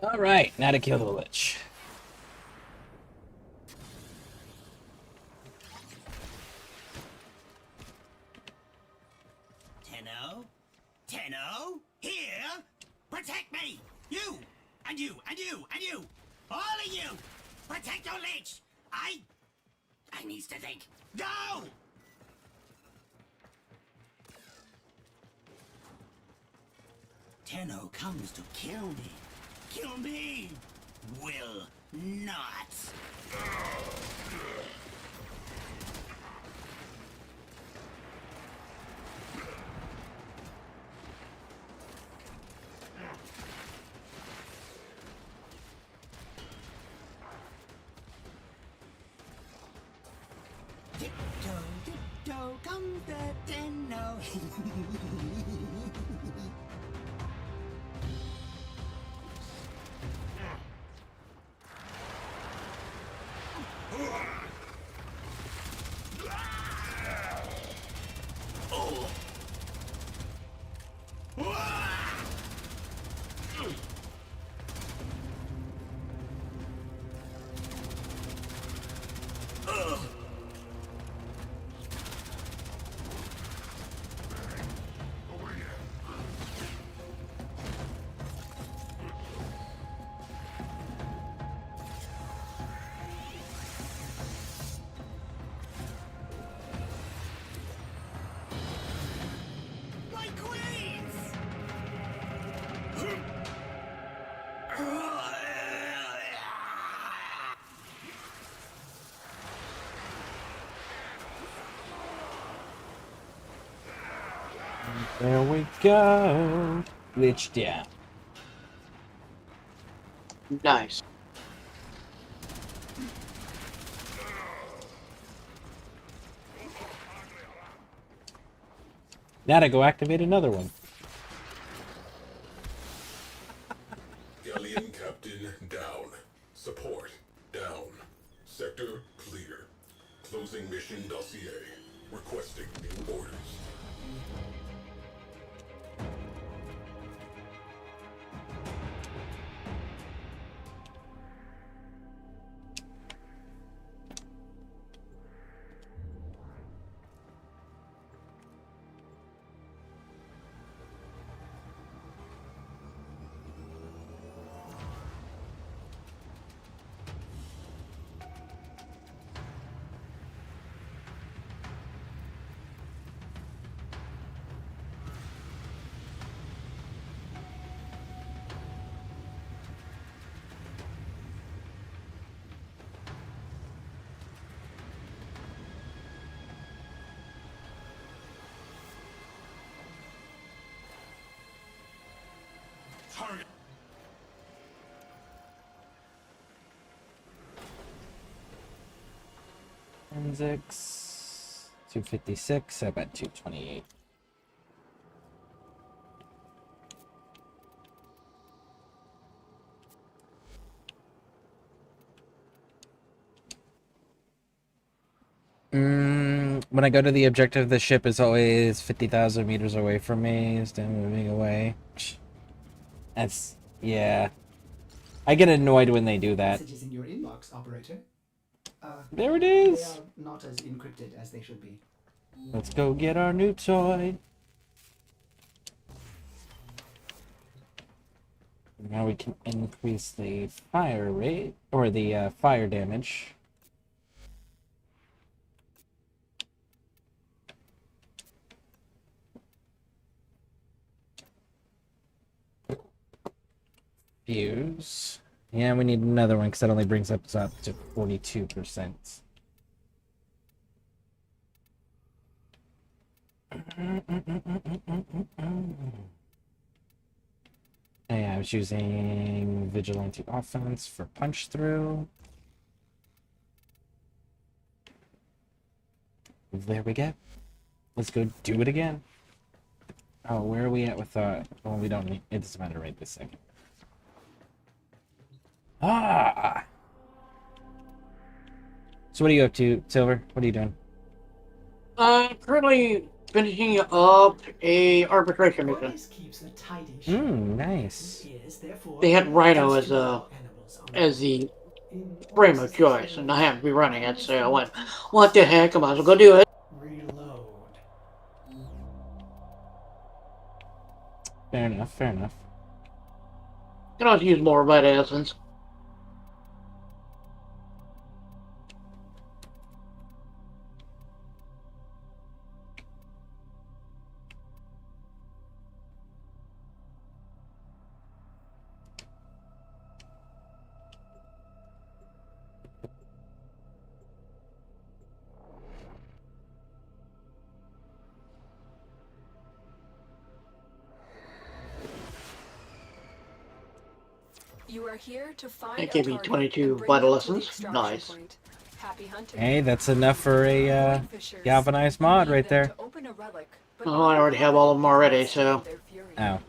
All right, now to kill the Lich. Tenno? Here? Protect me! You! And you! And you! And you! All of you! Protect your Lich! I needs to think. Go! Tenno comes to kill me. Kill me! Will not. Tiptoe comes the Tenno. There we go. Lich down. Nice. Now to go activate another one. Galleon captain down. Support down. Sector clear. Closing mission dossier. Requesting new orders. Hurry! Forensics. 256. I bet 228. When I go to the objective, the ship is always 50,000 meters away from me. Still moving away. That's... yeah. I get annoyed when they do that. Messages in your inbox, operator. There it They is! are not as encrypted as they should be. Let's go get our new toy. Now we can increase the fire rate, or the fire damage. Fuse. Yeah, we need another one because that only brings us up to 42%. Yeah, I was using Vigilante Offense for punch through. There we go. Let's go do it again. Oh, where are we at with well, we don't need, it doesn't matter right this second. Ah! So what are you up to, Silver? What are you doing? Currently finishing up a arbitration mission. Nice. They had Rhino as the frame of choice, and I happened to be running it, so I went, what the heck, I might as well go do it. Fair enough, fair enough. Can also use more Vita Essence. You are here to find It gave me 22 Vital Essence. Nice. Hey, that's enough for a galvanized mod right there. Oh, I already have all of them already, so... Oh.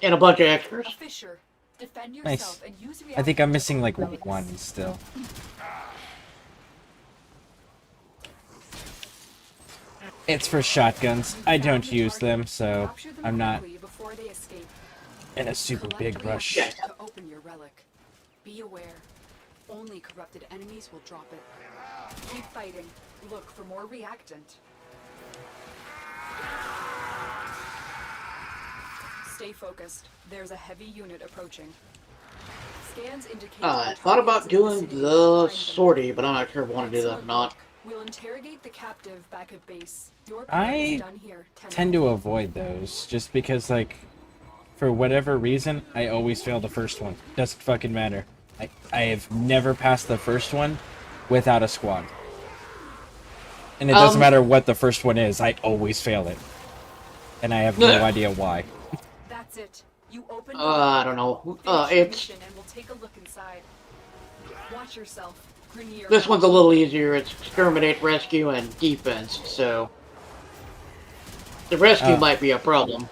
And a bunch of extras. Nice. I think I'm missing like one still. It's for shotguns. I don't use them, so I'm not in a super big rush. To open your relic. Be aware. Only corrupted enemies will drop it. Keep fighting. Look for more reactant. Stay focused. There's a heavy unit approaching. Scans indicate I thought about doing the sortie, but I'm not sure if I want to do that or not. We'll interrogate the captive back at base. Your I done here. tend to avoid those, just because, like, for whatever reason, I always fail the first one. Doesn't fucking matter. I have never passed the first one without a squad. And it doesn't matter what the first one is, I always fail it. And I have no idea why. That's it. You open I don't know. It's... and we'll take a look inside. Watch yourself. Grenier. This one's a little easier. It's exterminate, rescue, and defense, so... The rescue might be a problem.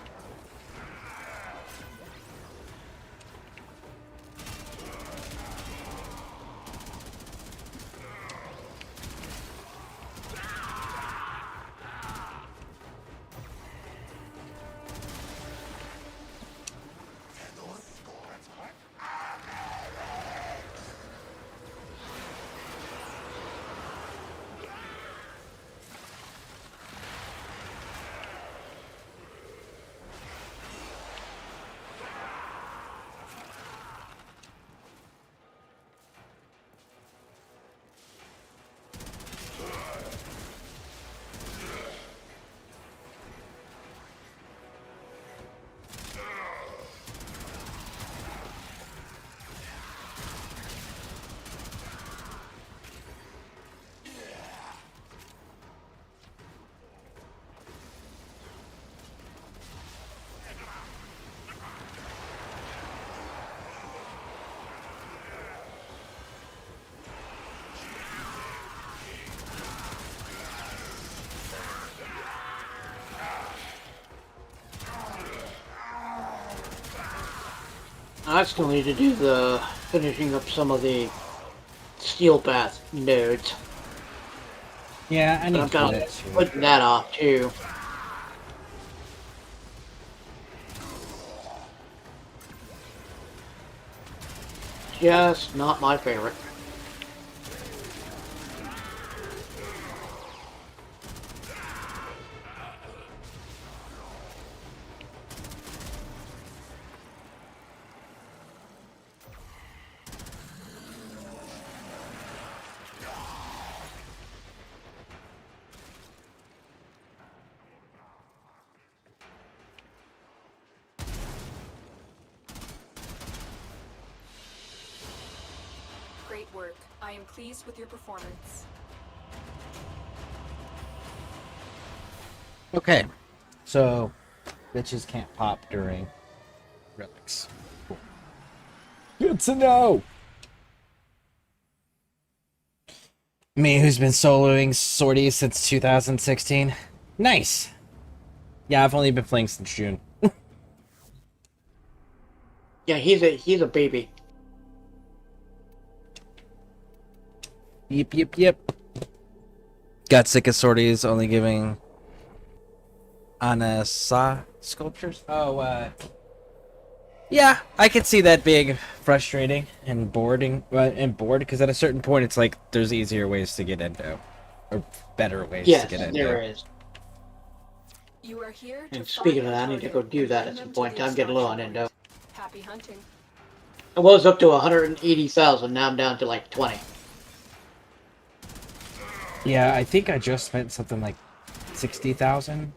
I still need to do the finishing up some of the steel bath nodes. Yeah, I But need I'm to do kind that of too. putting that off too. Just not my favorite. Great work. I am pleased with your performance. Okay, so bitches can't pop during relics. Cool. Good to know. Me, who's been soloing sorties since 2016. Nice. Yeah, I've only been playing since June. Yeah, he's a baby. Yep. Got sick of sorties, only giving Anasa sculptures. Oh, yeah, I could see that being frustrating and bored because at a certain point it's like there's easier ways to get into, or better ways to Yes, get into. there is. You are here to And speaking of find that, I the need to target go do and that bring at some them to point. the I'm getting low on extraction Indo. point. Happy hunting. I was up to 180,000. Now I'm down to like 20. Yeah, I think I just spent something like 60,000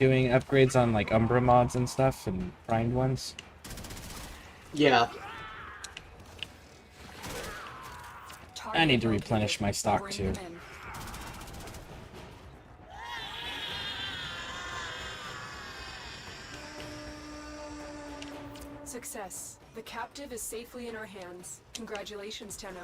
doing upgrades on like Umbra mods and stuff and primed ones. Yeah. I need to replenish my stock too. Success. The captive is safely in our hands. Congratulations, Tenno.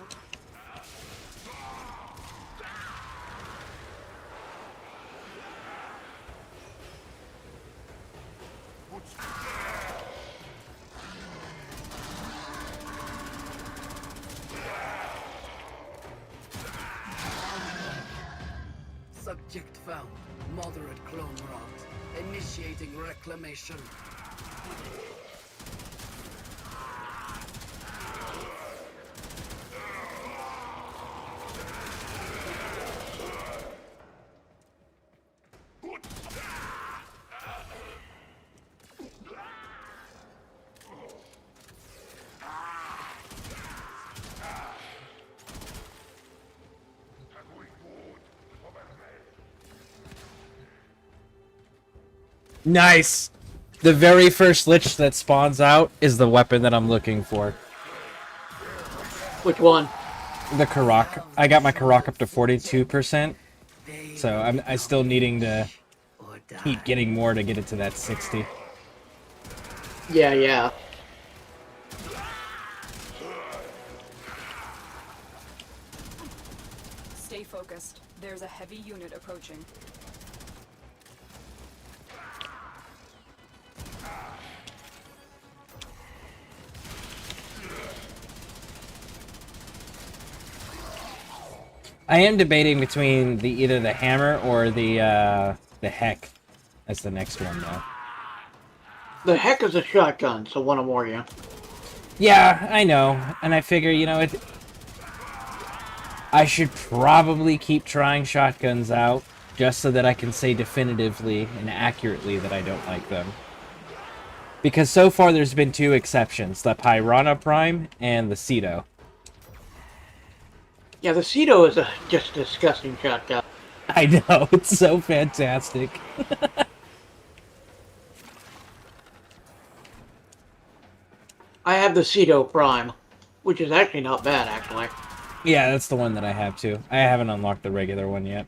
Subject found. Moderate clone rot. Initiating reclamation. Nice! The very first lich that spawns out is the weapon that I'm looking for. Which one? The Karak. I got my Karak up to 42%, so I'm still needing to keep getting more to get it to that 60. Yeah. Stay focused. There's a heavy unit approaching. I am debating between either the hammer or the heck as the next one though. The heck is a shotgun, so one or more, yeah. Yeah, I know, and I figure, you know, I should probably keep trying shotguns out just so that I can say definitively and accurately that I don't like them. Because so far there's been two exceptions, the Piranha Prime and the Ceto. Yeah, the Ceto is just a disgusting shotgun. I know, it's so fantastic. I have the Ceto Prime, which is actually not bad, actually. Yeah, that's the one that I have too. I haven't unlocked the regular one yet.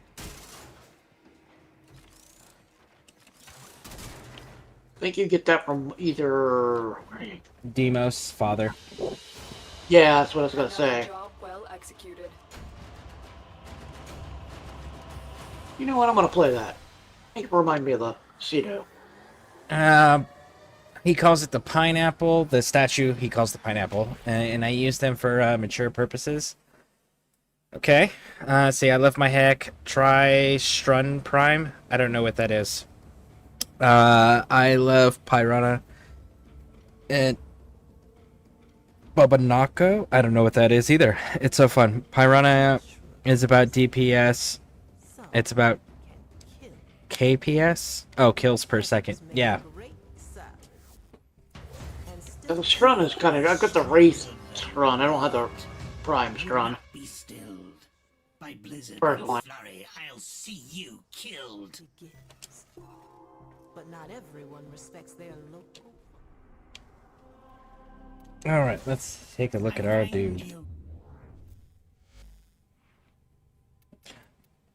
I think you get that from either... Demos' father. Yeah, that's what I was gonna say. Job well executed. You know what, I'm gonna play that. I think it remind me of the Ceto. He calls it the pineapple. The statue he calls the pineapple, and I use them for mature purposes. Okay. See, I love my hack. Try Strun Prime. I don't know what that is. I love Piranha. And Babanako? I don't know what that is either. It's so fun. Piranha is about DPS. It's about KPS? Oh, kills per second. Yeah. The Strun is kind of... I've got the Wraith Strun. I don't have the Prime Strun. Be stilled. By blizzard First and one. flurry, I'll see you killed. But not everyone respects their local. Alright, let's take a look at our dude.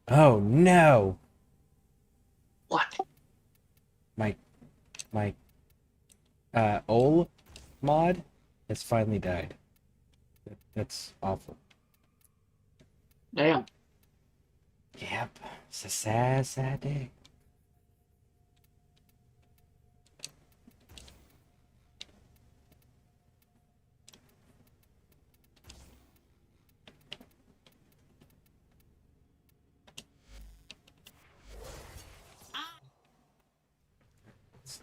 Oh, no! What? My Ol mod has finally died. That's awful. Damn. Yep. It's a sad, sad day.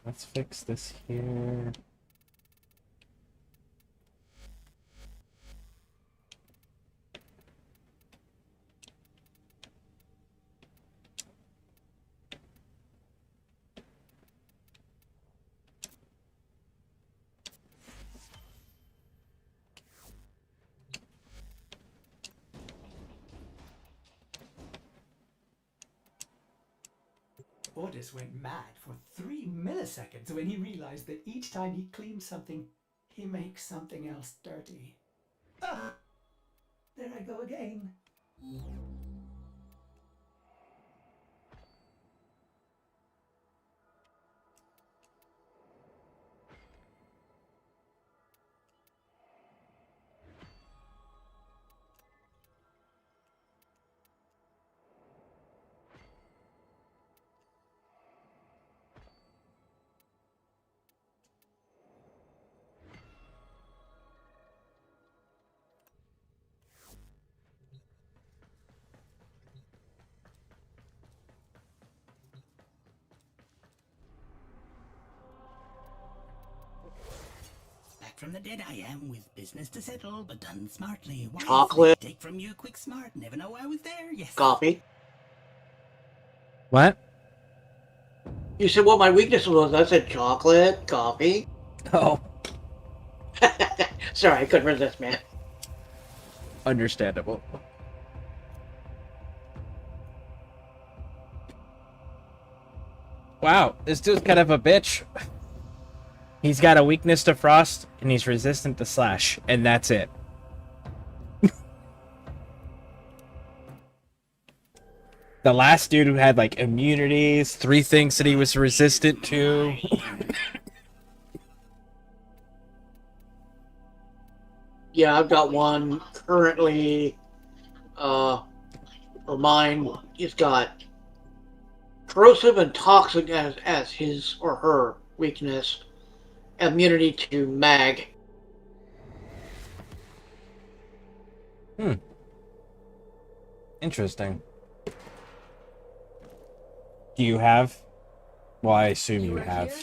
Let's fix this here. Ordis went mad for 3 milliseconds when he realized that each time he cleans something, he makes something else dirty. Ah! There I go again. Back from the dead I am, with business to settle, but done smartly. Wisely. Chocolate. Take from you quick smart, never know I was there, yes. Coffee. What? You said what my weakness was. I said chocolate, coffee. Oh. Sorry, I couldn't resist, man. Understandable. Wow, this dude's kind of a bitch. He's got a weakness to frost, and he's resistant to slash, and that's it. The last dude who had, like, immunities, 3 things that he was resistant to. Yeah, I've got one currently. For mine, he's got corrosive and toxic as his or her weakness. Immunity to mag. Interesting. Do you have? Well, I assume you have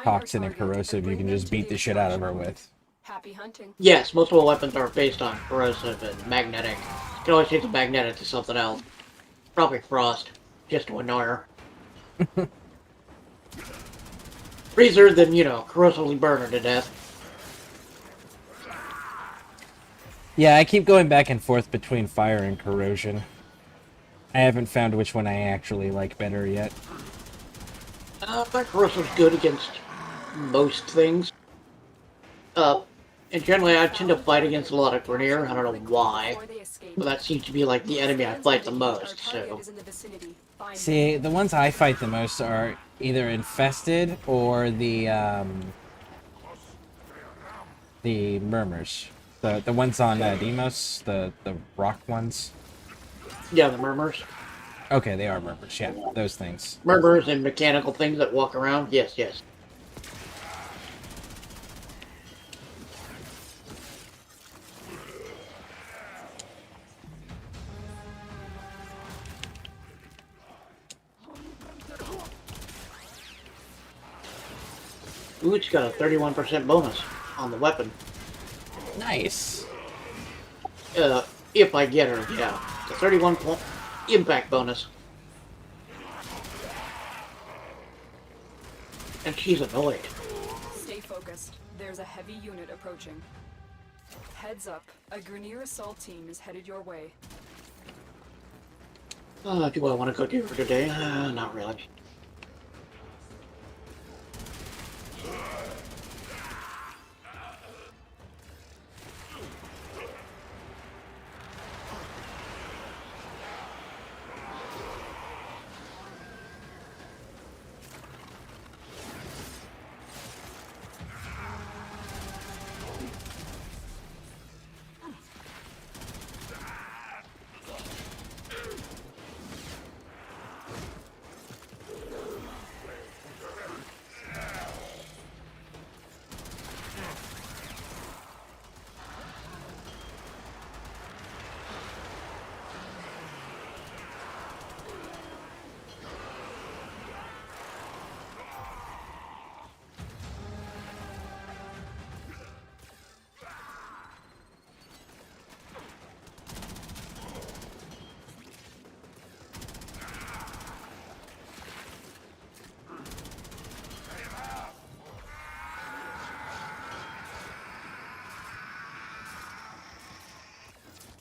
toxin and corrosive. You can just beat the shit out of her with. Happy hunting. Yes, most of the weapons are based on corrosive and magnetic. You can always change the magnetic to something else. Probably frost, just to annoy her. Freezer, then, you know, corrosively burn her to death. Yeah, I keep going back and forth between fire and corrosion. I haven't found which one I actually like better yet. But corrosive's good against most things. And generally I tend to fight against a lot of Grenier. I don't know why. But that seems to be like the enemy I fight the most, so. See, the ones I fight the most are either infested or the murmurs. The ones on Demos, the rock ones. Yeah, the murmurs. Okay, they are murmurs, yeah, those things. Murmurs and mechanical things that walk around, yes, yes. Ooh, it's got a 31% bonus on the weapon. Nice. If I get her, yeah. It's a 31 point impact bonus. And she's annoyed. Stay focused. There's a heavy unit approaching. Heads up. A Grenier assault team is headed your way. Do I want to go do her today? Not really.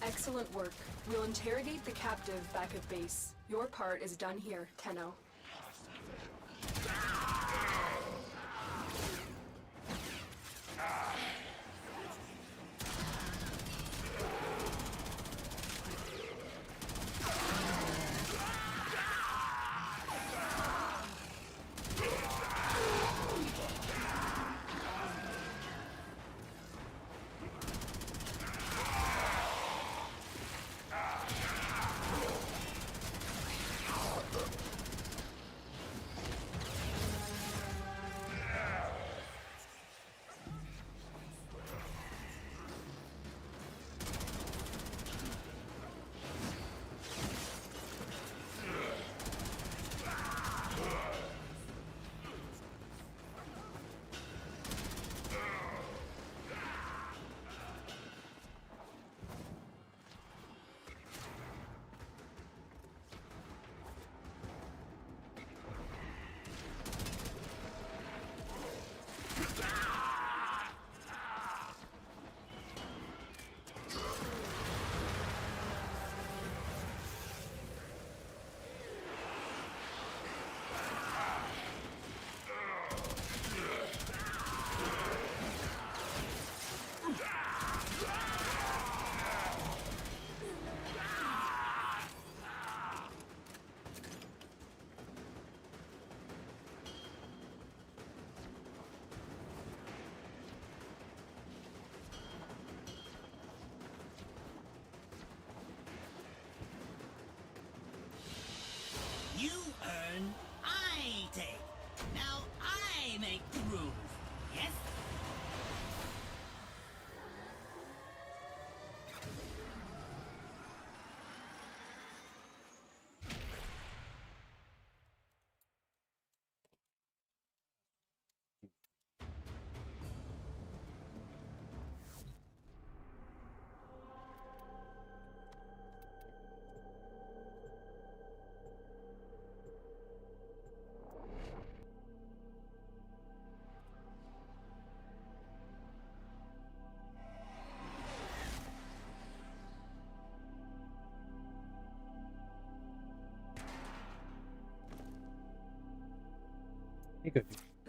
Excellent work. We'll interrogate the captive back at base. Your part is done here, Tenno. You earn, I take. Now I make the rules. Yes?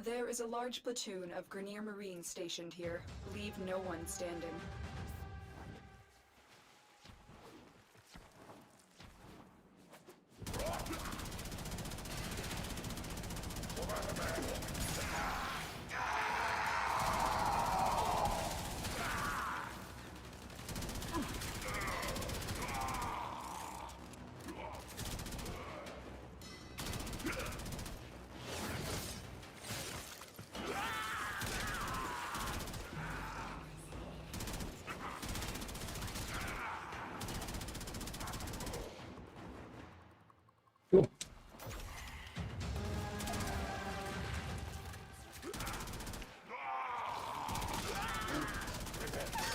There is a large platoon of Grenier Marines stationed here. Leave no one standing.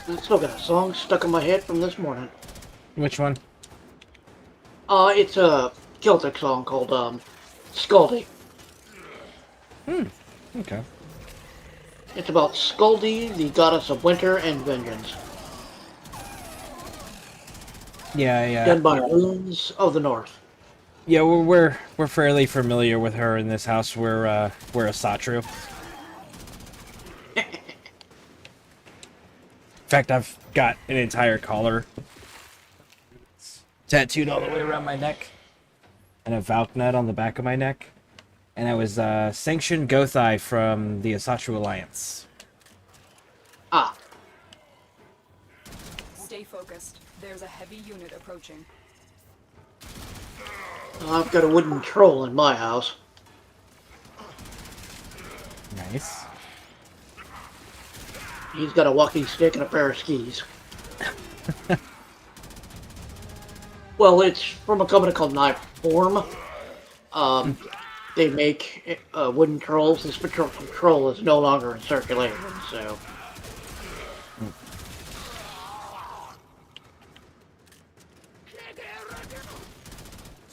I still got a song stuck in my head from this morning. Which one? It's a Celtic song called, Scaldy. Okay. It's about Scaldy, the goddess of winter and vengeance. Yeah. Done by Runes of the North. Yeah, we're fairly familiar with her in this house. We're a Satru. In fact, I've got an entire collar tattooed all the way around my neck, and a Valknut on the back of my neck. And I was sanctioned Gothai from the Asatru Alliance. Ah. Stay focused. There's a heavy unit approaching. I've got a wooden troll in my house. Nice. He's got a walking stick and a pair of skis. Well, it's from a company called Knife Form. They make wooden trolls. This particular troll is no longer in circulation, so...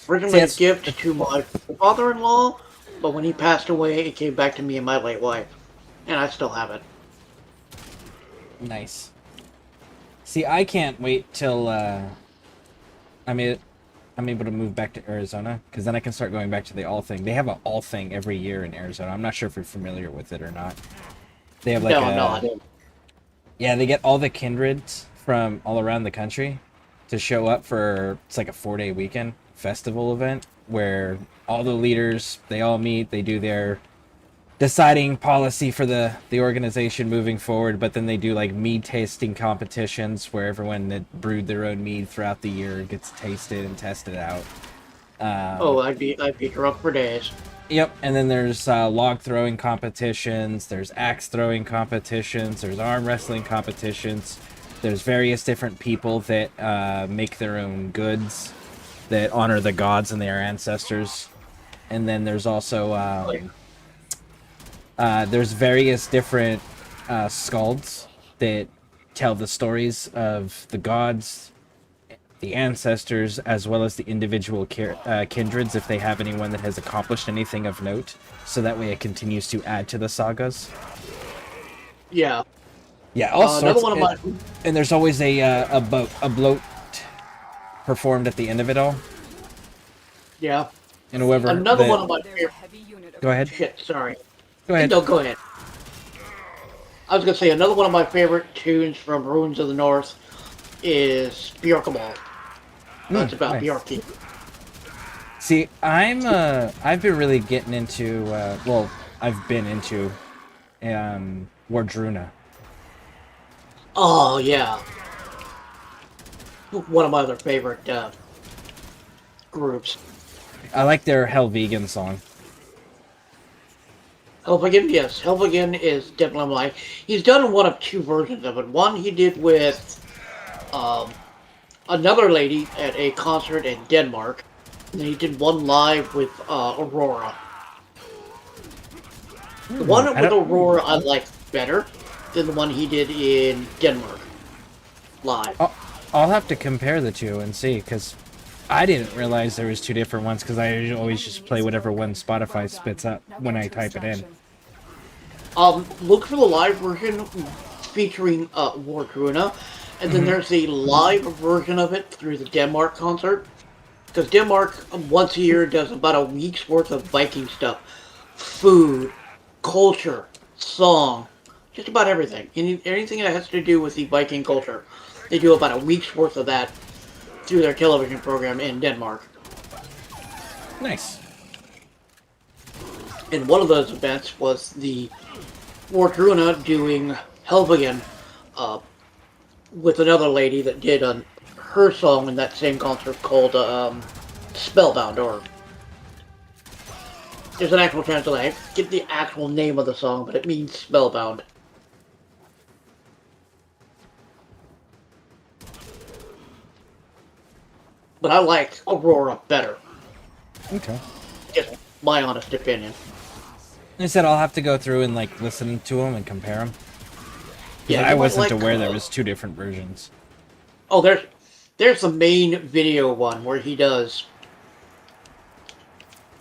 Originally a gift to my father-in-law, but when he passed away, it came back to me and my late wife. And I still have it. Nice. See, I can't wait till I'm able to move back to Arizona, because then I can start going back to the All Thing. They have an All Thing every year in Arizona. I'm not sure if you're familiar with it or not. They have like yeah, they get all the kindreds from all around the country to show up for, it's like a 4-day weekend festival event where all the leaders, they all meet, they do their deciding policy for the organization moving forward, but then they do like mead tasting competitions where everyone that brewed their own mead throughout the year gets tasted and tested out. I'd be drunk for days. Yep, and then there's log throwing competitions, there's axe throwing competitions, there's arm wrestling competitions, there's various different people that make their own goods that honor the gods and their ancestors. And then there's also there's various different skalds that tell the stories of the gods, the ancestors, as well as the individual kindreds if they have anyone that has accomplished anything of note, so that way it continues to add to the sagas. Yeah. Yeah, all sorts. Another one of and there's always a bloat performed at the end of it all. Yeah. And whoever another one of my favorite. Go ahead. Shit, sorry. Go ahead. No, go ahead. I was gonna say another one of my favorite tunes from Runes of the North is Bjorkaball. That's about nice. Bjorky. See, I've been really getting into I've been into Wardruna. Oh yeah. One of my other favorite groups. I like their Hell Vegan song. Helvigen, yes. Helvigen is definitely like... He's done one of two versions of it. One he did with another lady at a concert in Denmark. And then he did one live with Aurora. The one with Aurora I like better than the one he did in Denmark. Live. I'll have to compare the two and see, because I didn't realize there was two different ones, because I always just play whatever one Spotify spits up when I type it in. Look for the live version featuring Wardruna, and then there's the live version of it through the Denmark concert. Because Denmark, once a year, does about a week's worth of Viking stuff. Food, culture, song, just about everything. Anything that has to do with the Viking culture. They do about a week's worth of that through their television program in Denmark. Nice. And one of those events was the Wardruna doing Helvigen with another lady that did her song in that same concert called Spellbound, or there's an actual translation. I get the actual name of the song, but it means Spellbound. But I like Aurora better. Okay. Just my honest opinion. I said I'll have to go through and like listen to them and compare them. Yeah, I you might wasn't like, aware there was 2 different versions. Oh, there's the main video one where he does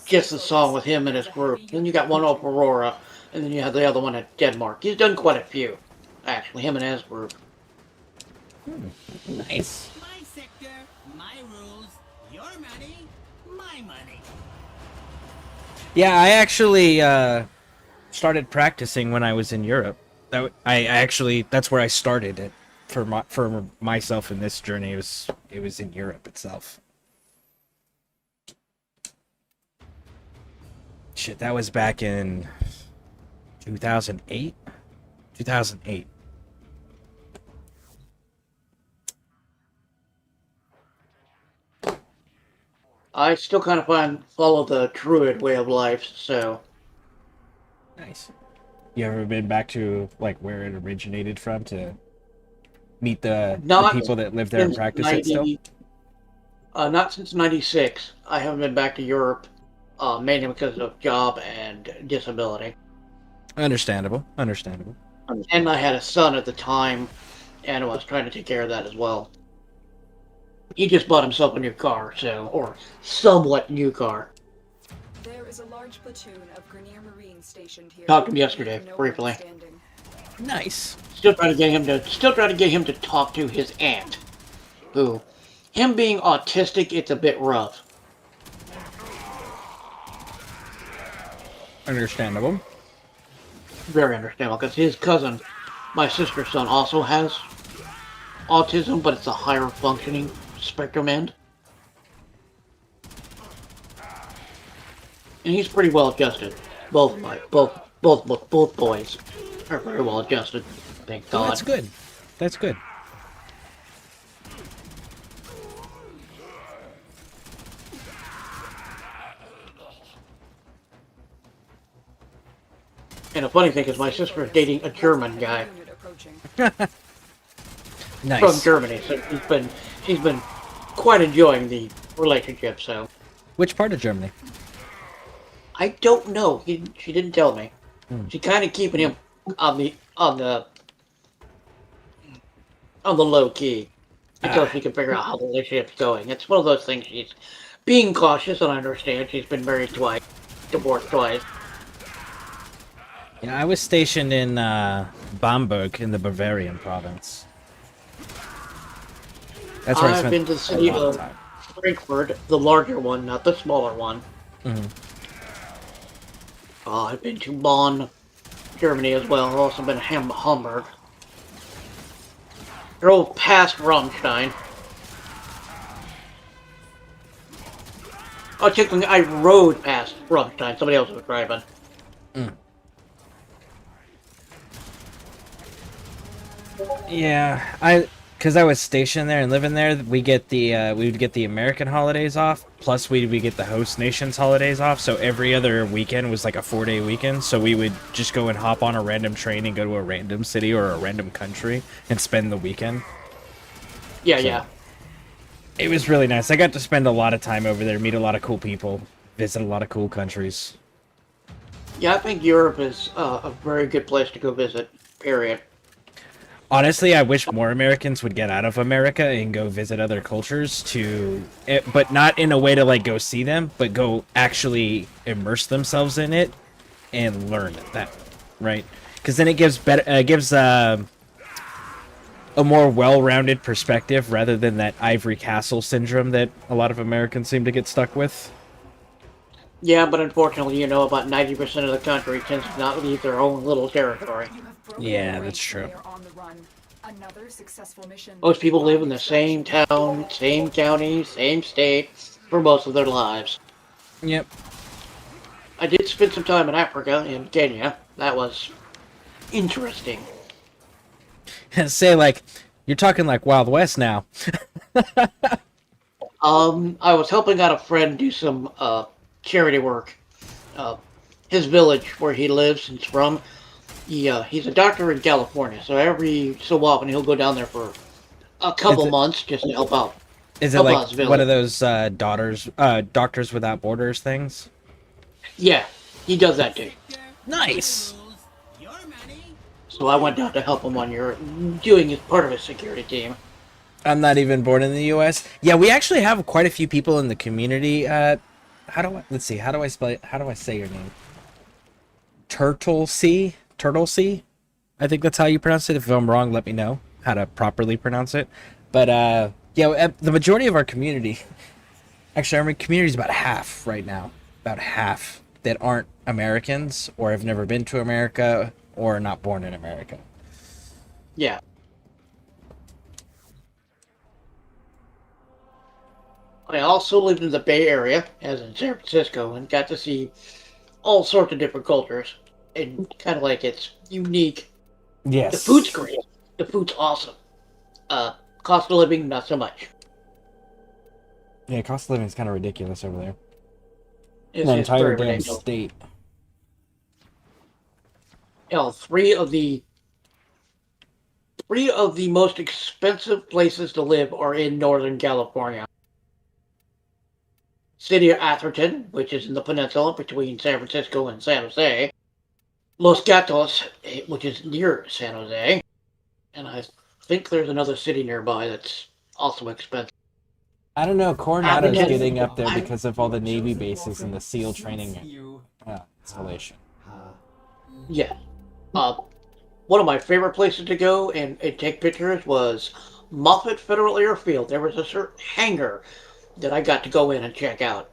just the song with him and his group. Then you got one off Aurora, and then you have the other one at Denmark. He's done quite a few, actually, him and his group. Nice. My sector, my rules, your money, my money. Yeah, I actually started practicing when I was in Europe. I actually that's where I started it for myself in this journey. It was in Europe itself. Shit, that was back in 2008. 2008. I still kind of follow the Druid way of life, so... Nice. You ever been back to like where it originated from to meet the people that live there and practice it still? Not since '96. I haven't been back to Europe, mainly because of job and disability. Understandable. Understandable. And I had a son at the time, and I was trying to take care of that as well. He just bought himself a new car, or somewhat new car. There is a large platoon of Grenier Marines stationed here. Talked to him yesterday, briefly. Nice. Still trying to get him to talk to his aunt, who, him being autistic, it's a bit rough. Understandable. Very understandable, because his cousin, my sister's son, also has autism, but it's a higher functioning spectrum end. And he's pretty well adjusted. Both boys are very well adjusted. Thank God. Oh, that's good. That's good. And the funny thing is, my sister is dating a German guy. Nice. From Germany, so she's been quite enjoying the relationship. So. Which part of Germany? I don't know. She didn't tell me. She's kind of keeping him on the low key until she can figure out how the relationship's going. It's one of those things. She's being cautious, and I understand. She's been married twice, divorced twice. Yeah, I was stationed in Bamberg in the Bavarian province. That's where I've been to the city of Frankfurt, the larger one, not the smaller one. I've been to Bonn, Germany as well. I've also been to Hamburg. Drove past Rammstein. Oh, technically, I rode past Rammstein. Somebody else was driving. Yeah, because I was stationed there and living there, we would get the American holidays off, plus we get the host nation's holidays off. So every other weekend was like a 4-day weekend. So we would just go and hop on a random train and go to a random city or a random country and spend the weekend. Yeah, yeah. It was really nice. I got to spend a lot of time over there, meet a lot of cool people, visit a lot of cool countries. Yeah, I think Europe is a very good place to go visit, period. Honestly, I wish more Americans would get out of America and go visit other cultures but not in a way to like go see them, but go actually immerse themselves in it and learn that, right? Because then it gives a more well-rounded perspective rather than that ivory castle syndrome that a lot of Americans seem to get stuck with. Yeah, but unfortunately, about 90% of the country tends to not leave their own little territory. Yeah, that's true. Another successful mission. Most people live in the same town, same county, same state for most of their lives. Yep. I did spend some time in Africa, in Kenya. That was interesting. Say, like, you're talking like Wild West now. I was helping out a friend do some charity work. His village, where he lives and is from, he's a doctor in California, so every so often he'll go down there for a couple months just to help out. Is it like one of those Doctors Without Borders things? Yeah, he does that too. Nice. So I went down to help him on your doing as part of his security team. I'm not even born in the U.S. Yeah, we actually have quite a few people in the community. Let's see. How do I spell it? How do I say your name? Turtle Sea. I think that's how you pronounce it. If I'm wrong, let me know how to properly pronounce it. But yeah, the majority of our community, actually, our community is about half right now. About half that aren't Americans or have never been to America or are not born in America. Yeah. I also lived in the Bay Area, as in San Francisco, and got to see all sorts of different cultures. And kind of like it's unique. Yes. The food's great. The food's awesome. Cost of living, not so much. Yeah, cost of living is kind of ridiculous over there. It's An entire very damn ridiculous. state. You know, three of the most expensive places to live are in Northern California. City of Atherton, which is in the peninsula between San Francisco and San Jose. Los Gatos, which is near San Jose. And I think there's another city nearby that's also expensive. I don't know. Coronado's Atherton- getting up there because of all the Navy bases and the SEAL training installation. Yeah. One of my favorite places to go and take pictures was Moffett Federal Airfield. There was a certain hangar that I got to go in and check out.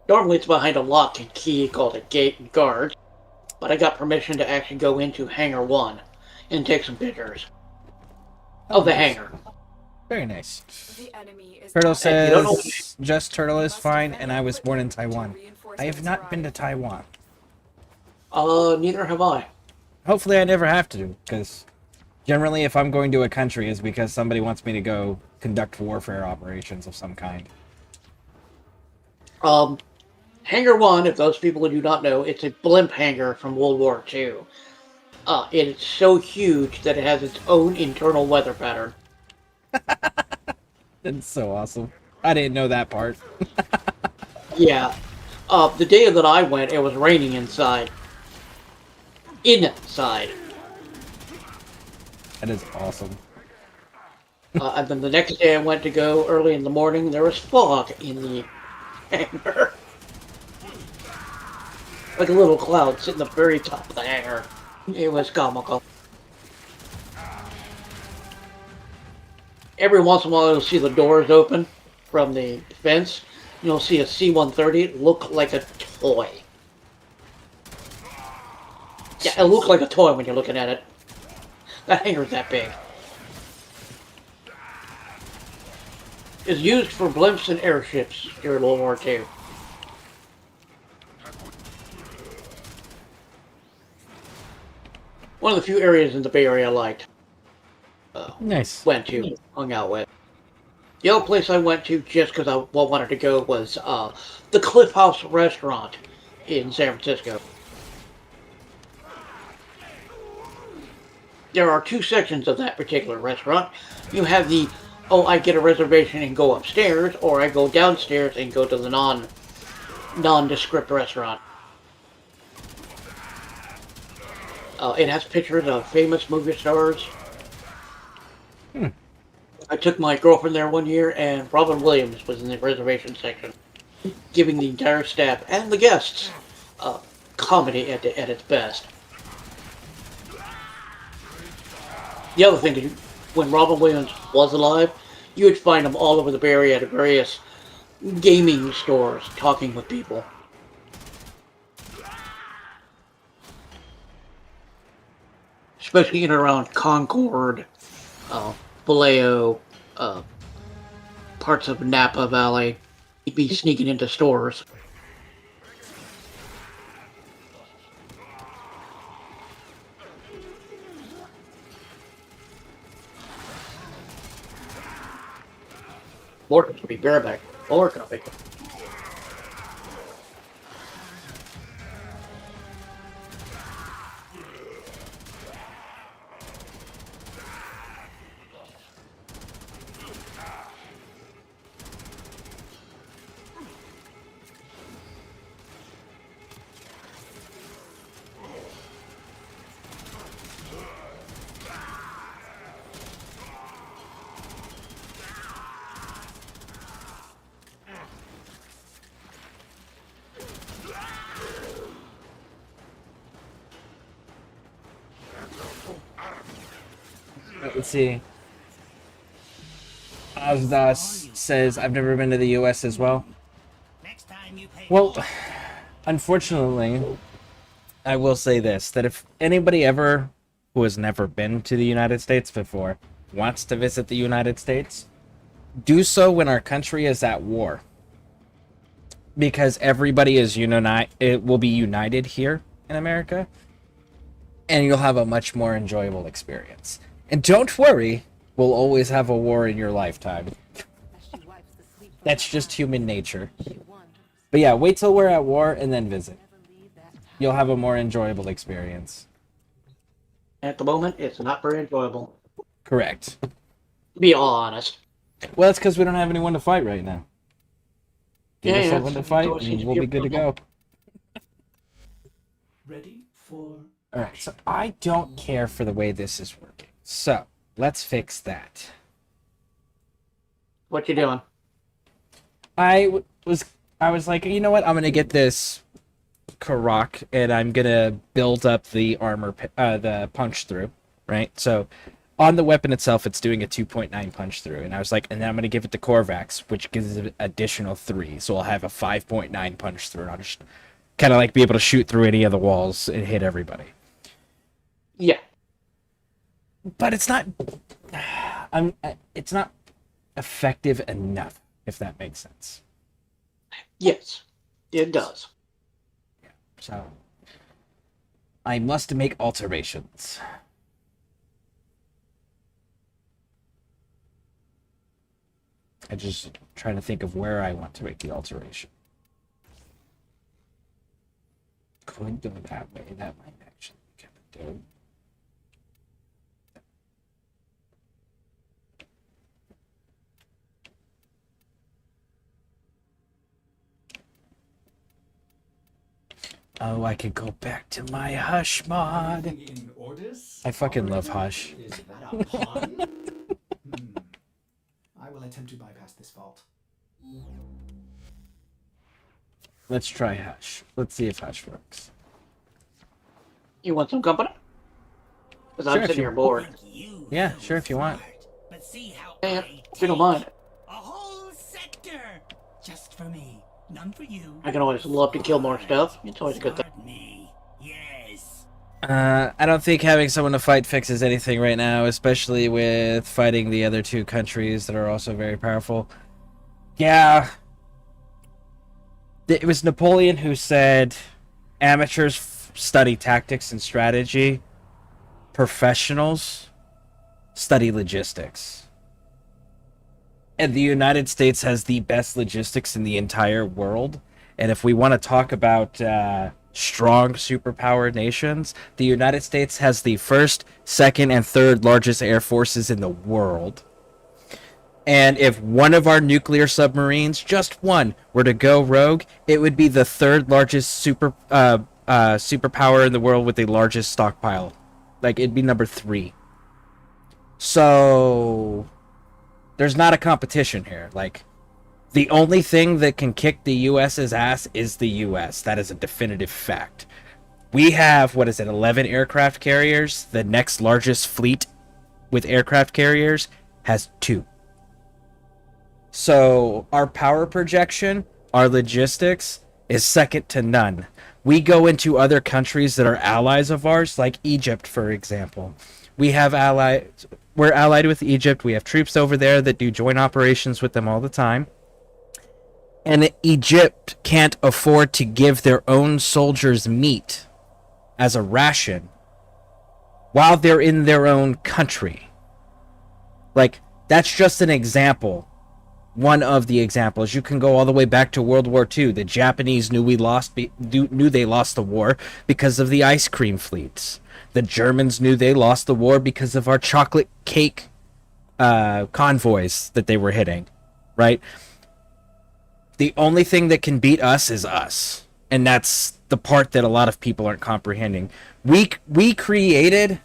Normally it's behind a lock and key called a gate and guard, but I got permission to actually go into Hangar 1 and take some pictures of the hangar. Very nice. The enemy is Turtle And you don't know- says, just Turtle is fine, and I was born in Taiwan. I have not been to Taiwan. Neither have I. Hopefully I never have to, because generally if I'm going to a country it's because somebody wants me to go conduct warfare operations of some kind. Hangar 1, if those people who do not know, it's a blimp hangar from World War II. It's so huge that it has its own internal weather pattern. That's so awesome. I didn't know that part. Yeah. The day that I went, it was raining inside. Inside. That is awesome. And then the next day I went to go early in the morning, there was fog in the hangar. Like a little cloud sitting at the very top of the hangar. It was comical. Every once in a while you'll see the doors open from the fence. You'll see a C-130 look like a toy. Yeah, it looks like a toy when you're looking at it. That hangar's that big. It's used for blimps and airships during World War II. One of the few areas in the Bay Area I liked. Nice. Went to, hung out with. The other place I went to just because I wanted to go was the Cliff House restaurant in San Francisco. There are two sections of that particular restaurant. You have the, I get a reservation and go upstairs, or I go downstairs and go to the nondescript restaurant. It has pictures of famous movie stars. I took my girlfriend there one year, and Robin Williams was in the reservation section, giving the entire staff and the guests comedy at its best. The other thing, when Robin Williams was alive, you would find him all over the Bay Area at various gaming stores talking with people. Especially in and around Concord, Vallejo, parts of Napa Valley. He'd be sneaking into stores. More to be bareback. More copy. Let's see. Ozdas says, I've never been to the US as well. Well, unfortunately, I will say this, that if anybody ever who has never been to the United States before wants to visit the United States, do so when our country is at war. Because everybody is it will be united here in America, and you'll have a much more enjoyable experience. And don't worry, we'll always have a war in your lifetime. That's just human nature. But yeah, wait till we're at war and then visit. You'll have a more enjoyable experience. At the moment, it's not very enjoyable. Correct. To be all honest. Well, that's because we don't have anyone to fight right now. Give us Yeah, someone to fight, and we'll be good to go. Ready for... Alright, so I don't care for the way this is working. So, let's fix that. What you doing? I was like, you know what? I'm gonna get this Karak, and I'm gonna build up the armor, the punch through, right? So, on the weapon itself, it's doing a 2.9 punch through, and I was like, and then I'm gonna give it the Korvax, which gives it an additional 3, so I'll have a 5.9 punch through, and I'll just kind of like be able to shoot through any of the walls and hit everybody. Yeah. But it's not, it's not effective enough, if that makes sense. Yes, it does. Yeah. So I must make alterations. I just trying to think of where I want to make the alteration. Could go that way. That might actually kind of do. Oh, I could go back to my Hush mod. In orders? I fucking love Hush. Is that a pun? I will attempt to bypass this fault. Let's try Hush. Let's see if Hush works. You want some company? Because Sure, I'm sitting here bored. Yeah, sure, if you want. But see how Yeah, if you don't mind. a whole sector just for me. None for you. I can always love to kill more stuff. It's always a good thing. Me. Yes. I don't think having someone to fight fixes anything right now, especially with fighting the other two countries that are also very powerful. Yeah. It was Napoleon who said, amateurs study tactics and strategy. Professionals study logistics. And the United States has the best logistics in the entire world. And if we want to talk about strong superpower nations, the United States has the first, second, and third largest air forces in the world. And if one of our nuclear submarines, just one, were to go rogue, it would be the third largest superpower in the world with the largest stockpile. Like, it'd be number 3. So there's not a competition here. Like, the only thing that can kick the US's ass is the US. That is a definitive fact. We have, 11 aircraft carriers. The next largest fleet with aircraft carriers has 2. So our power projection, our logistics, is second to none. We go into other countries that are allies of ours, like Egypt, for example. We're allied with Egypt. We have troops over there that do joint operations with them all the time. And Egypt can't afford to give their own soldiers meat as a ration while they're in their own country. Like, that's just an example. One of the examples. You can go all the way back to World War II. The Japanese knew they lost the war because of the ice cream fleets. The Germans knew they lost the war because of our chocolate cake convoys that they were hitting, right? The only thing that can beat us is us. And that's the part that a lot of people aren't comprehending. We created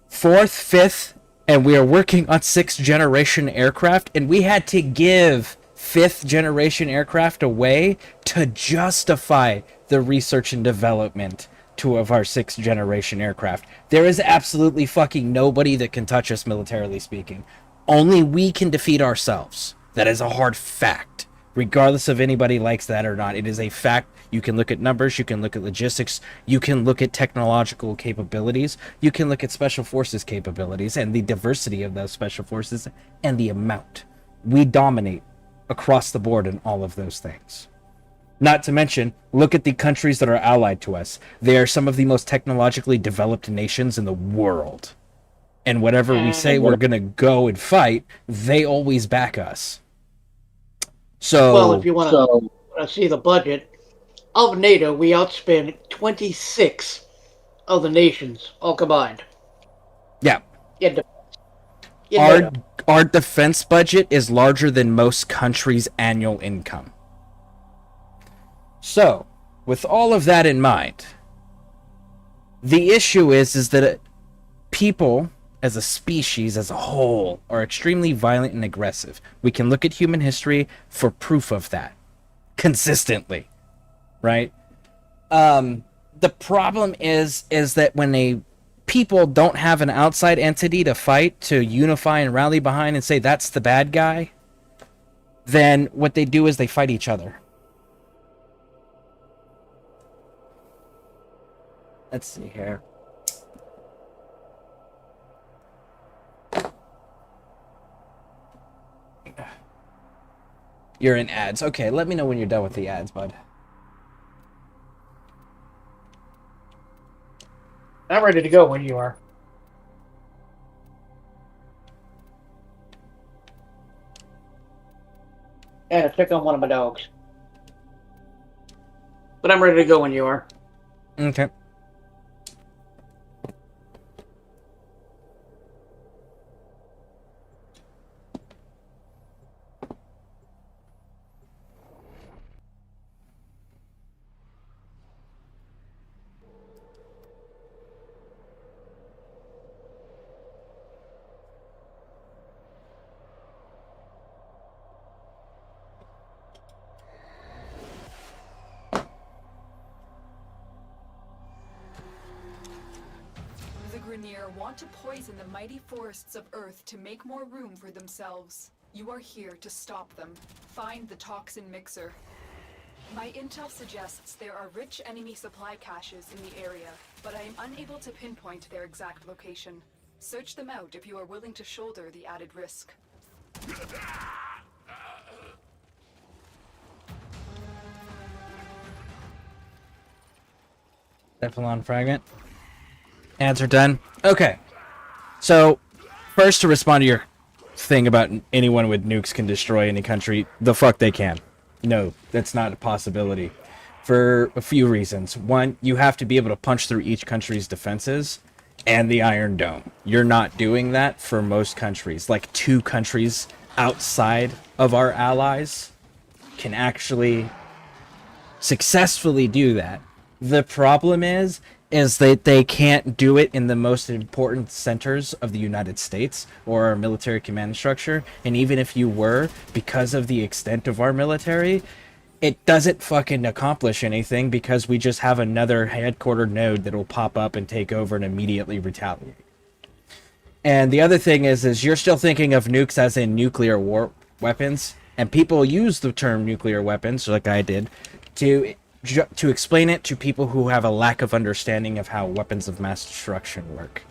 4th, 5th, and we are working on 6th generation aircraft, and we had to give 5th generation aircraft away to justify the research and development two of our 6th generation aircraft. There is absolutely fucking nobody that can touch us militarily speaking. Only we can defeat ourselves. That is a hard fact. Regardless of anybody likes that or not, it is a fact. You can look at numbers, you can look at logistics, you can look at technological capabilities, you can look at special forces capabilities and the diversity of those special forces and the amount. We dominate across the board in all of those things. Not to mention, look at the countries that are allied to us. They are some of the most technologically developed nations in the world. And whatever we say we're going to go and fight, they always back us. So, well, if you want to see the budget of NATO, we outspend 26 of the nations all combined. Yeah. NATO. Our defense budget is larger than most countries' annual income. So, with all of that in mind, the issue is that people, as a species, as a whole, are extremely violent and aggressive. We can look at human history for proof of that. Consistently. Right? The problem is that when people don't have an outside entity to fight, to unify and rally behind and say, that's the bad guy, then what they do is they fight each other. Let's see here. You're in ads. Okay, let me know when you're done with the ads, bud. I'm ready to go when you are. And I check on one of my dogs. But I'm ready to go when you are. Okay. Want to poison the mighty forests of Earth to make more room for themselves. You are here to stop them. Find the toxin mixer. My intel suggests there are rich enemy supply caches in the area, but I am unable to pinpoint their exact location. Search them out if you are willing to shoulder the added risk. Cephalon fragment. Ads are done. Okay. So, first to respond to your thing about anyone with nukes can destroy any country, the fuck they can. No, that's not a possibility. For a few reasons. One, you have to be able to punch through each country's defenses and the Iron Dome. You're not doing that for most countries. Like 2 countries outside of our allies can actually successfully do that. The problem is that they can't do it in the most important centers of the United States or our military command structure. And even if you were, because of the extent of our military, it doesn't fucking accomplish anything because we just have another headquartered node that will pop up and take over and immediately retaliate. And the other thing is you're still thinking of nukes as in nuclear war weapons, and people use the term nuclear weapons, like I did, to explain it to people who have a lack of understanding of how weapons of mass destruction work.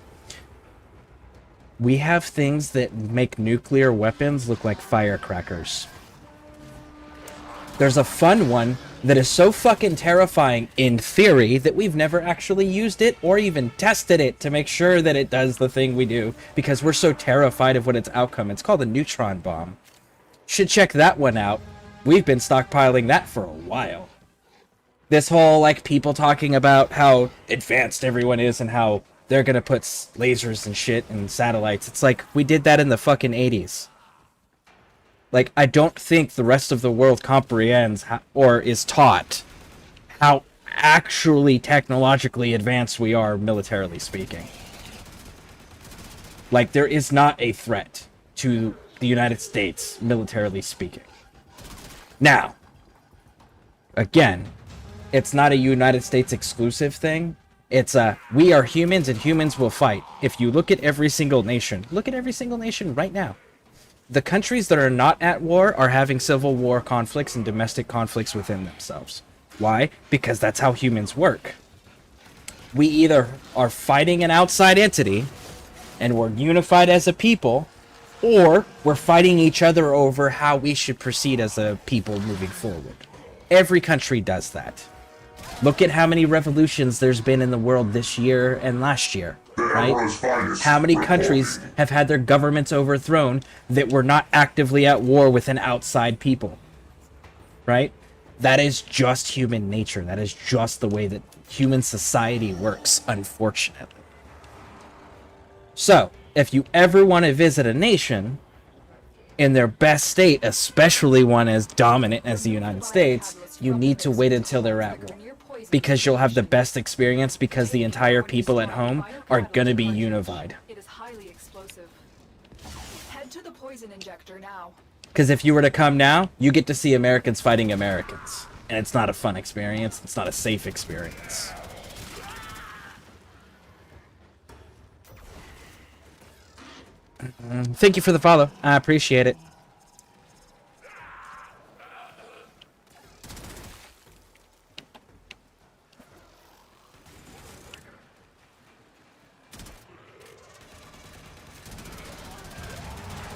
We have things that make nuclear weapons look like firecrackers. There's a fun one that is so fucking terrifying in theory that we've never actually used it or even tested it to make sure that it does the thing we do because we're so terrified of what its outcome. It's called a neutron bomb. Should check that one out. We've been stockpiling that for a while. This whole, like, people talking about how advanced everyone is and how they're gonna put lasers and shit and satellites. It's like, we did that in the fucking 80s. Like, I don't think the rest of the world comprehends or is taught how actually technologically advanced we are, militarily speaking. Like, there is not a threat to the United States, militarily speaking. Now, again, it's not a United States exclusive thing. It's we are humans and humans will fight. If you look at every single nation right now. The countries that are not at war are having civil war conflicts and domestic conflicts within themselves. Why? Because that's how humans work. We either are fighting an outside entity and we're unified as a people, or we're fighting each other over how we should proceed as a people moving forward. Every country does that. Look at how many revolutions there's been in the world this year and last year, right? How many countries have had their governments overthrown that were not actively at war with an outside people, right? That is just human nature. That is just the way that human society works, unfortunately. So, if you ever want to visit a nation in their best state, especially one as dominant as the United States, you need to wait until they're at war. Because you'll have the best experience because the entire people at home are going to be unified. It is highly explosive. Head to the poison injector now. Because if you were to come now, you get to see Americans fighting Americans. And it's not a fun experience. It's not a safe experience. Thank you for the follow. I appreciate it.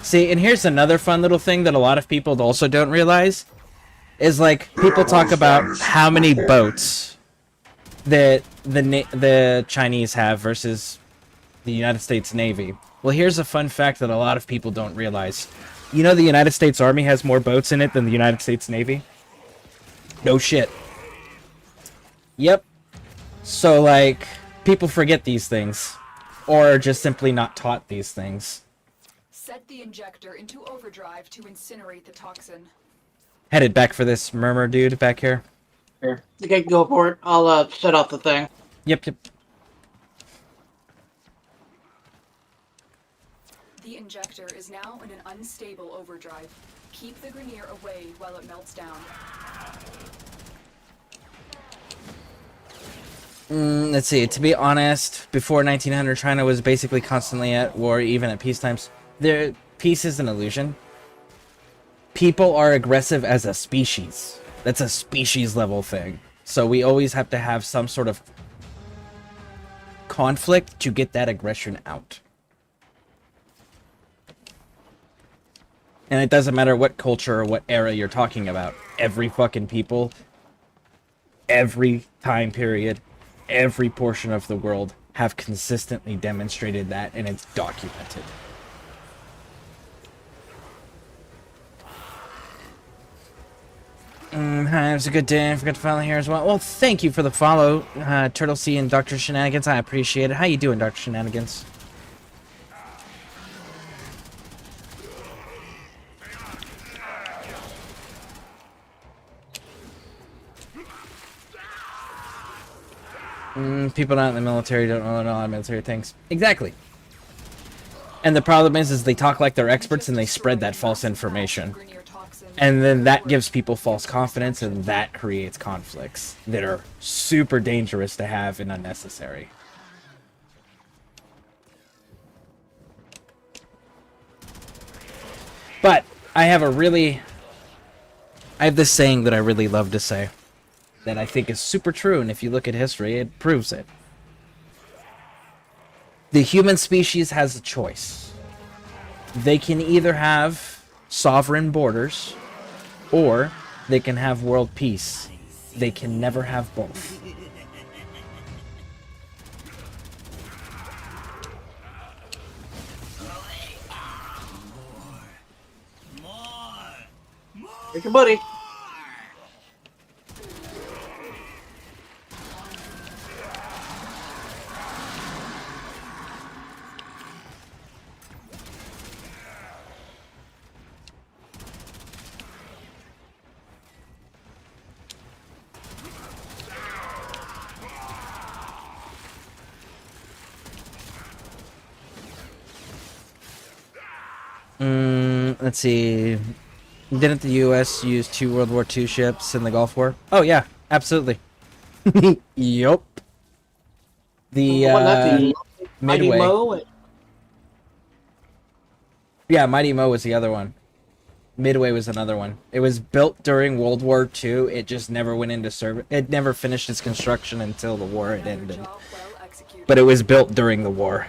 See, and here's another fun little thing that a lot of people also don't realize. Is like, people talk about how many boats that the Chinese have versus the United States Navy. Well, here's a fun fact that a lot of people don't realize. You know the United States Army has more boats in it than the United States Navy? No shit. Yep. So, like, people forget these things. Or are just simply not taught these things. Set the injector into overdrive to incinerate the toxin. Headed back for this murmur dude back here. Here. Okay, go for it. I'll set off the thing. Yep. The injector is now in an unstable overdrive. Keep the Grenier away while it melts down. Let's see. To be honest, before 1900, China was basically constantly at war, even at peace times. Peace is an illusion. People are aggressive as a species. That's a species level thing. So we always have to have some sort of conflict to get that aggression out. And it doesn't matter what culture or what era you're talking about. Every fucking people, every time period, every portion of the world have consistently demonstrated that, and it's documented. Hi, it was a good day. I forgot to follow here as well. Well, thank you for the follow, Turtle C and Dr. Shenanigans. I appreciate it. How you doing, Dr. Shenanigans? People not in the military don't know a lot of military things. Exactly. And the problem is they talk like they're experts and they spread that false information. And then that gives people false confidence, and that creates conflicts that are super dangerous to have and unnecessary. But I have this saying that I really love to say that I think is super true, and if you look at history, it proves it. The human species has a choice. They can either have sovereign borders, or they can have world peace. They can never have both. Here's your buddy. Let's see. Didn't the U.S. use 2 World War II ships in the Gulf War? Oh, yeah. Absolutely. Yup. The Well, that's the Mighty Midway. Mo. Yeah, Mighty Mo was the other one. Midway was another one. It was built during World War II. It just never went into service. It never finished its construction until the war had ended. But it was built during the war.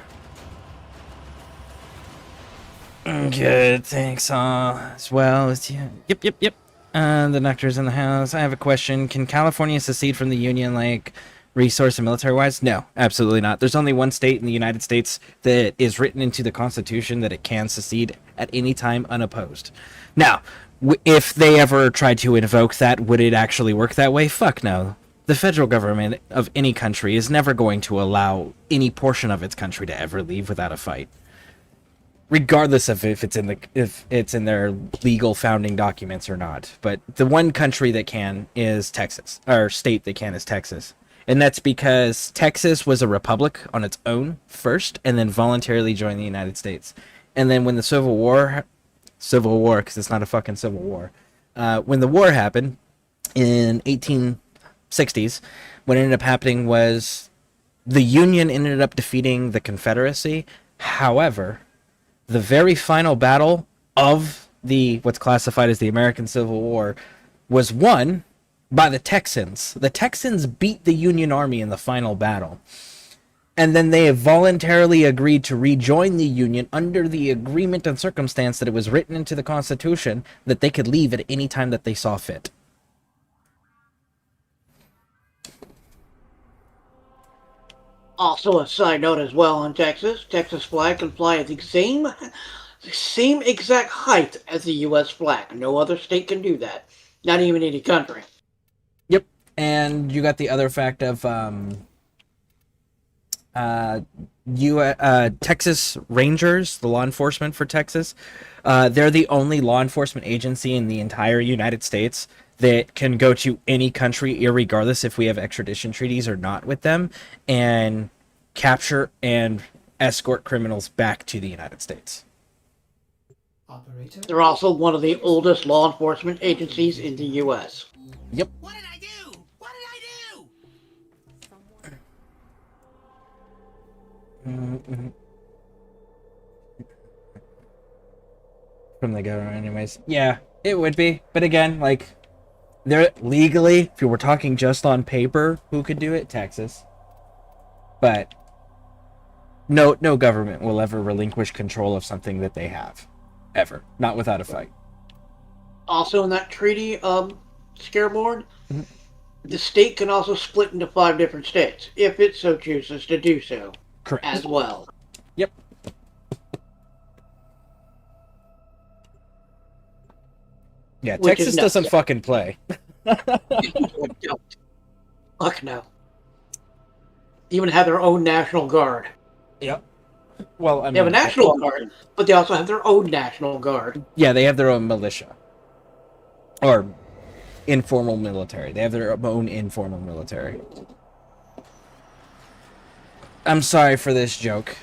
Good, thanks all as well as you. Yep. The doctor's in the house. I have a question. Can California secede from the Union, like resource and military-wise? No, absolutely not. There's only one state in the United States that is written into the Constitution that it can secede at any time unopposed. Now, if they ever tried to invoke that, would it actually work that way? Fuck no. The federal government of any country is never going to allow any portion of its country to ever leave without a fight, regardless of if it's in their legal founding documents or not. But the one country that can is Texas, or state that can is Texas. And that's because Texas was a republic on its own first, and then voluntarily joined the United States. And then when the Civil War, because it's not a fucking Civil War, when the war happened in 1860s, what ended up happening was the Union ended up defeating the Confederacy. However, the very final battle of the what's classified as the American Civil War was won by the Texans. The Texans beat the Union Army in the final battle. And then they voluntarily agreed to rejoin the Union under the agreement and circumstance that it was written into the Constitution that they could leave at any time that they saw fit. Also, a side note as well on Texas flag can fly at the same exact height as the U.S. flag. No other state can do that. Not even any country. Yep. And you got the other fact of Texas Rangers, the law enforcement for Texas. They're the only law enforcement agency in the entire United States that can go to any country, irregardless if we have extradition treaties or not with them, and capture and escort criminals back to the United States. Operator? They're also one of the oldest law enforcement agencies in the U.S. Yep. What did I do? What did I do? From the government, anyways. Yeah, it would be. But again, like, they're legally, if you were talking just on paper, who could do it? Texas. But no government will ever relinquish control of something that they have. Ever. Not without a fight. Also in that treaty, Scareborne, the state can also split into 5 different states, if it so chooses to do so. Correct. As well. Yep. Yeah, Which Texas doesn't fucking play. Fuck no. Even have their own National Guard. Yep. Well, I mean, they have a National Guard, but they also have their own National Guard. Yeah, they have their own militia. Or informal military. They have their own informal military. I'm sorry for this joke.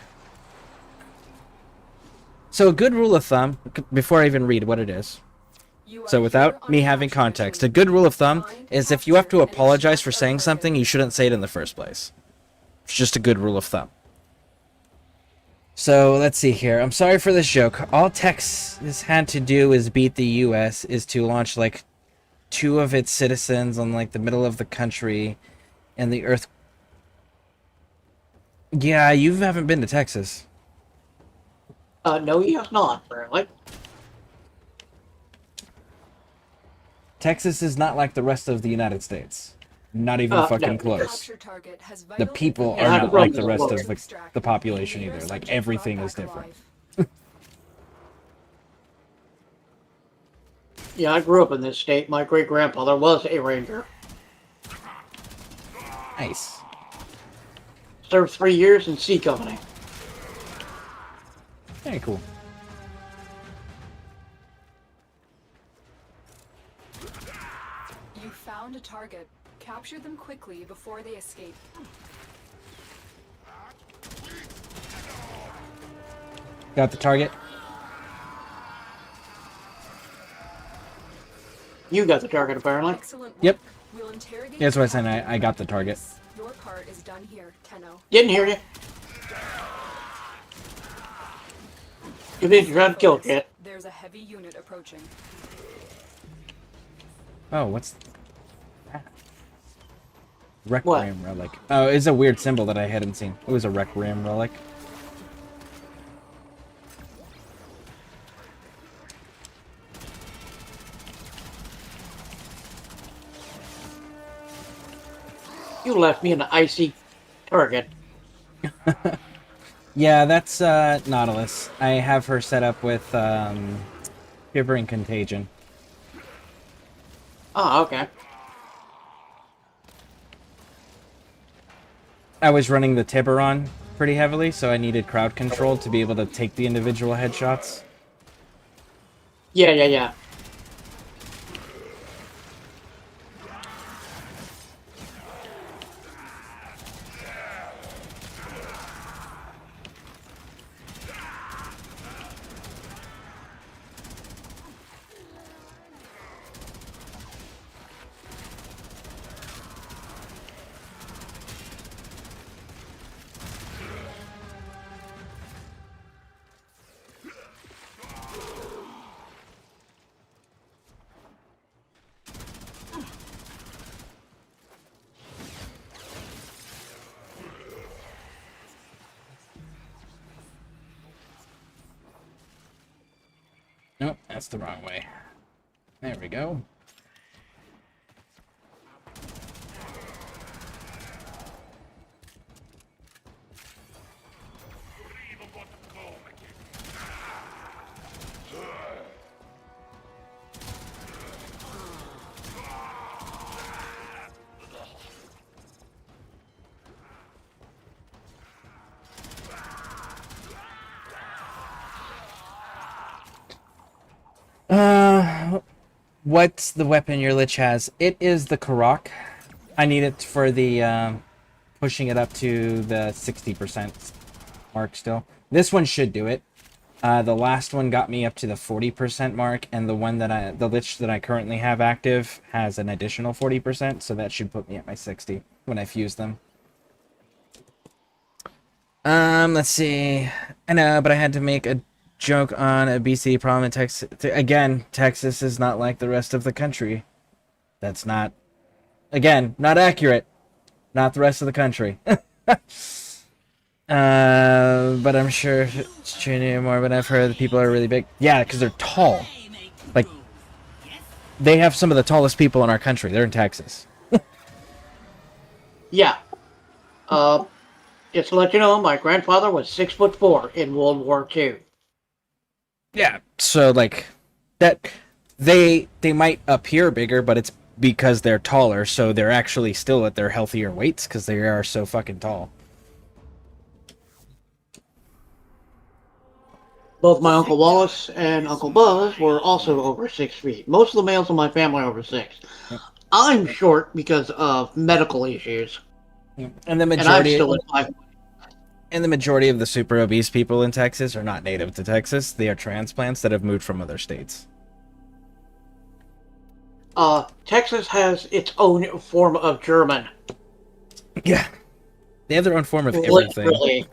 So a good rule of thumb, before I even read what it is. So without me having context, a good rule of thumb is if you have to apologize for saying something, you shouldn't say it in the first place. It's just a good rule of thumb. So let's see here. I'm sorry for this joke. All Texas had to do is beat the U.S. is to launch like 2 of its citizens on like the middle of the country, and the Earth. Yeah, you haven't been to Texas. No, he has not, apparently. Texas is not like the rest of the United States. Not even fucking close. The people are not like the rest of the population either. Like, everything is different. Yeah, I grew up in this state. My great-grandfather was a ranger. Nice. Served 3 years in C Company. Very cool. You found a target. Capture them quickly before they escape. Got the target? You got the target, apparently. Excellent work. Yep. We'll interrogate That's what I said. I got the target. Your part is done here, Tenno. Didn't hear you. You didn't try to kill it yet. There's a heavy unit approaching. Oh, what's that? What? Requiem relic. Oh, it's a weird symbol that I hadn't seen. It was a Requiem relic. You left me an icy target. Yeah, that's Nautilus. I have her set up with Shivering Contagion. Oh, okay. I was running the Tiburon pretty heavily, so I needed crowd control to be able to take the individual headshots. Yeah. Nope, that's the wrong way. There we go. What's the weapon your Lich has? It is the Karok. I need it for the pushing it up to the 60% mark still. This one should do it. The last one got me up to the 40% mark, and the one that the Lich that I currently have active has an additional 40%, so that should put me at my 60 when I fuse them. Let's see. I know, but I had to make a joke on a BC problem in Texas. Again, Texas is not like the rest of the country. That's not, again, not accurate. Not the rest of the country. But I'm sure it's true anymore, but I've heard that people are really big. Yeah, because they're tall. Like, they have some of the tallest people in our country. They're in Texas. Yeah. Just to let you know, my grandfather was 6'4" in World War II. Yeah, so like that they might appear bigger, but it's because they're taller, so they're actually still at their healthier weights because they are so fucking tall. Both my Uncle Wallace and Uncle Buzz were also over 6 feet. Most of the males in my family are over 6. Yep. I'm short because of medical issues. Yep. And the majority And I'm still at 5. And the majority of the super obese people in Texas are not native to Texas. They are transplants that have moved from other states. Texas has its own form of German. Yeah. They have their own form of everything. Literally.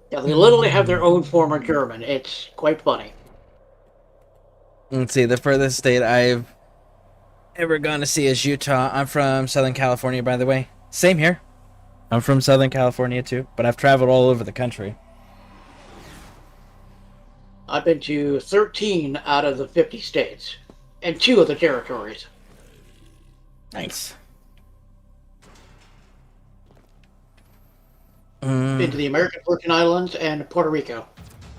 Yeah, they literally have their own form of German. It's quite funny. Let's see, the furthest state I've ever gone to see is Utah. I'm from Southern California, by the way. Same here. I'm from Southern California, too, but I've traveled all over the country. I've been to 13 out of the 50 states, and 2 of the territories. Nice. Been to the American Virgin Islands and Puerto Rico.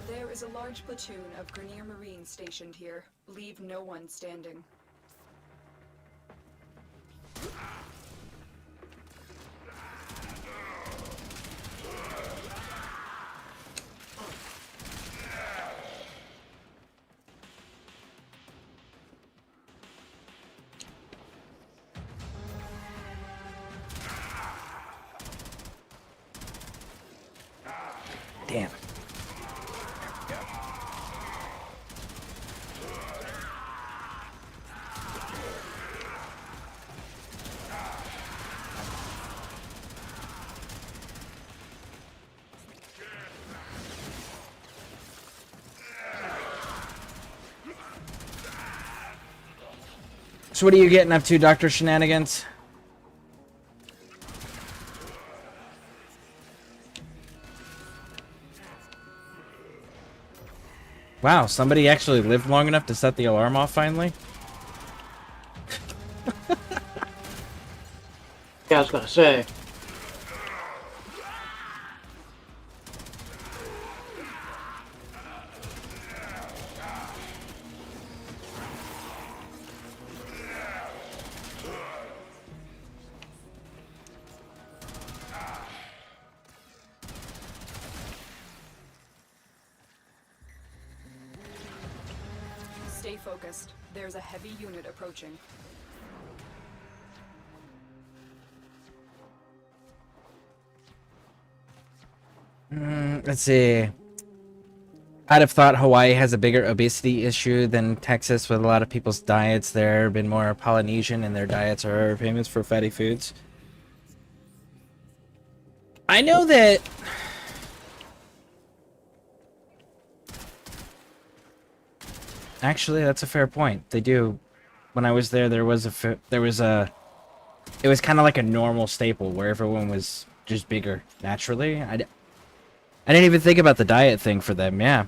There is a large platoon of Grenier Marines stationed here. Leave no one standing. Damn. So what are you getting up to, Dr. Shenanigans? Wow, somebody actually lived long enough to set the alarm off finally? Yeah, I was gonna say. Stay focused. There's a heavy unit approaching. Let's see. I'd have thought Hawaii has a bigger obesity issue than Texas with a lot of people's diets there have been more Polynesian and their diets are famous for fatty foods. I know that... Actually, that's a fair point. They do. When I was there, there was a... It was kind of like a normal staple where everyone was just bigger naturally. I didn't even think about the diet thing for them, yeah.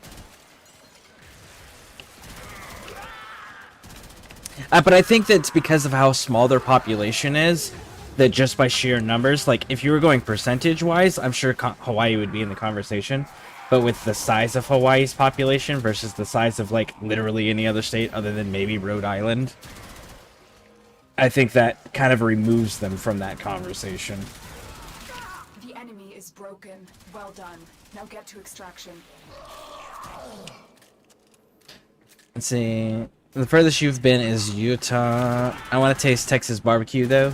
But I think that's because of how small their population is, that just by sheer numbers, like, if you were going percentage-wise, I'm sure Hawaii would be in the conversation. But with the size of Hawaii's population versus the size of, like, literally any other state other than maybe Rhode Island, I think that kind of removes them from that conversation. The enemy is broken. Well done. Now get to extraction. Let's see. The furthest you've been is Utah. I want to taste Texas barbecue, though.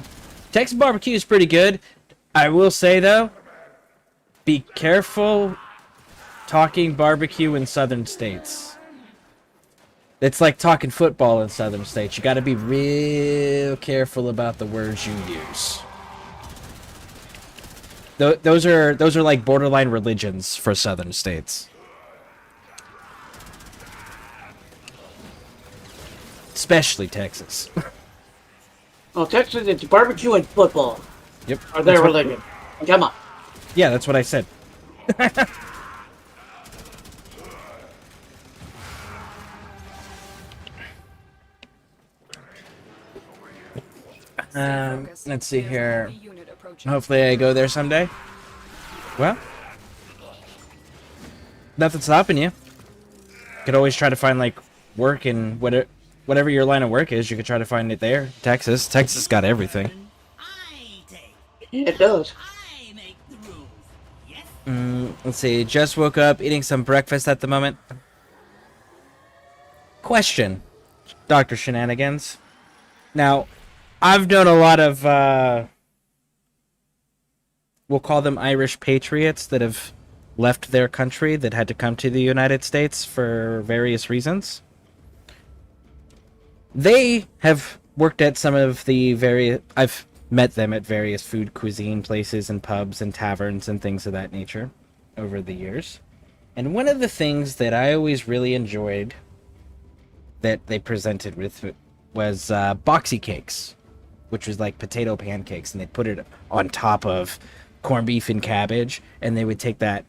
Texas barbecue is pretty good. I will say, though, be careful talking barbecue in southern states. It's like talking football in southern states. You got to be real careful about the words you use. Those are like borderline religions for southern states. Especially Texas. Well, Texas, it's barbecue and football. Yep. Are their religion. Come on. Yeah, that's what I said. Let's see here. Hopefully I go there someday. Well, nothing's stopping you. Could always try to find, like, work in whatever your line of work is. You could try to find it there. Texas got everything. It does. Let's see. Just woke up, eating some breakfast at the moment. Question, Dr. Shenanigans. Now, I've known a lot of, we'll call them Irish patriots that have left their country that had to come to the United States for various reasons. They have worked at some of the I've met them at various food cuisine places and pubs and taverns and things of that nature over the years. And one of the things that I always really enjoyed that they presented with was boxy cakes, which was like potato pancakes, and they put it on top of corned beef and cabbage, and they would take that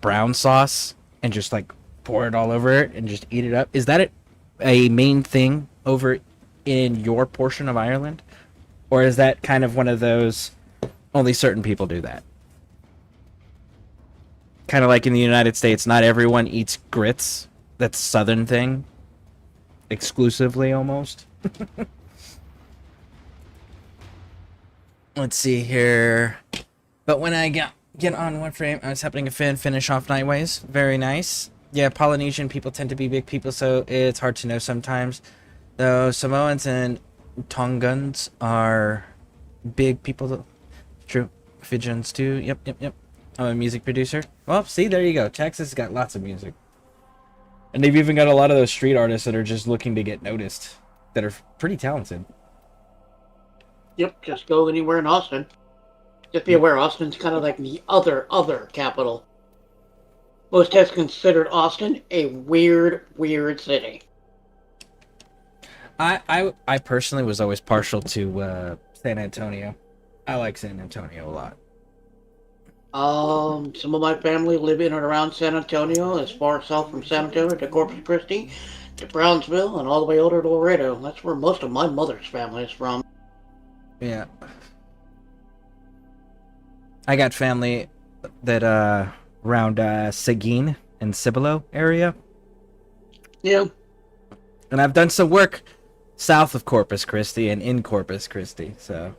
brown sauce and just like pour it all over it and just eat it up. Is that a main thing over in your portion of Ireland? Or is that kind of one of those, only certain people do that? Kind of like in the United States, not everyone eats grits. That's a southern thing. Exclusively, almost. Let's see here. But when I get on Warframe, I was happening to finish off Nightways. Very nice. Yeah, Polynesian people tend to be big people, so it's hard to know sometimes. Though Samoans and Tongans are big people. True. Fijians too. Yep. I'm a music producer. Well, see, there you go. Texas has got lots of music. And they've even got a lot of those street artists that are just looking to get noticed. That are pretty talented. Yep, just go anywhere in Austin. Just be aware, Austin's kind of like the other capital. Most has considered Austin a weird city. I personally was always partial to San Antonio. I like San Antonio a lot. Some of my family live in and around San Antonio, as far south from San Antonio to Corpus Christi, to Brownsville, and all the way over to Laredo. That's where most of my mother's family is from. Yeah. I got family that around Seguin and Cibolo area. Yeah. And I've done some work south of Corpus Christi and in Corpus Christi, so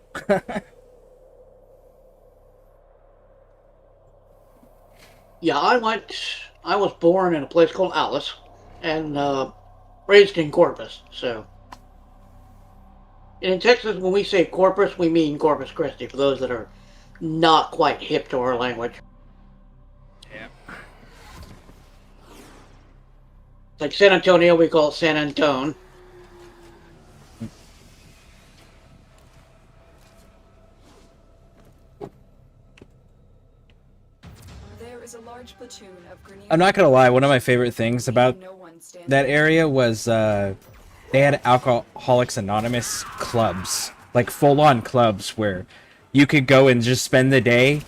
Yeah, I was born in a place called Alice, and raised in Corpus, so. And in Texas, when we say Corpus, we mean Corpus Christi, for those that are not quite hip to our language. Yeah. Like San Antonio, we call it San Antone. There is a large platoon of Grenadiers. I'm not gonna lie, one of my favorite things about that area was they had Alcoholics Anonymous clubs, like full-on clubs where you could go and just spend the day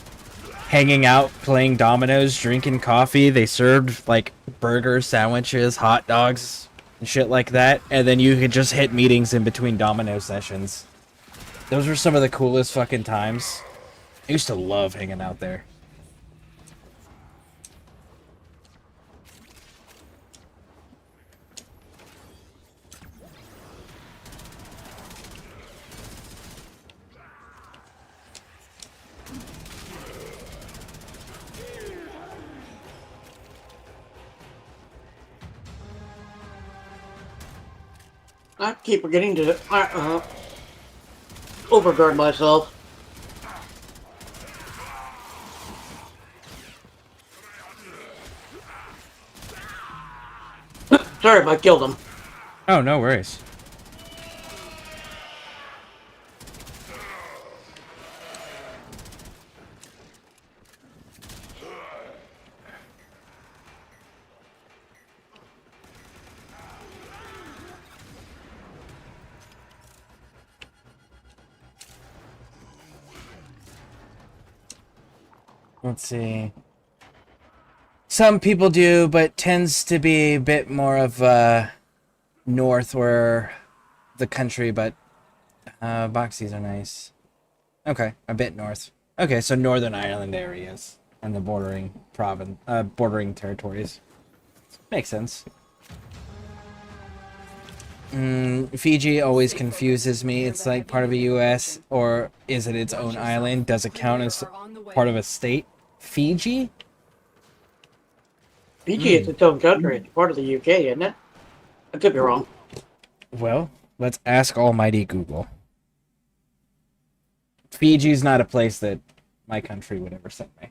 hanging out, playing dominoes, drinking coffee. They served like burgers, sandwiches, hot dogs, and shit like that, and then you could just hit meetings in between domino sessions. Those were some of the coolest fucking times. I used to love hanging out there. I keep forgetting to overguard myself. Sorry if I killed him. Oh, no worries. Let's see. Some people do, but tends to be a bit more of north or the country, but boxies are nice. Okay, a bit north. Okay, so Northern Ireland areas and the bordering territories. Makes sense. Fiji always confuses me. It's like part of the U.S. or is it its own island? Does it count as part of a state? Fiji? Fiji is its own country. It's part of the UK, isn't it? I could be wrong. Well, let's ask Almighty Google. Fiji's not a place that my country would ever send me.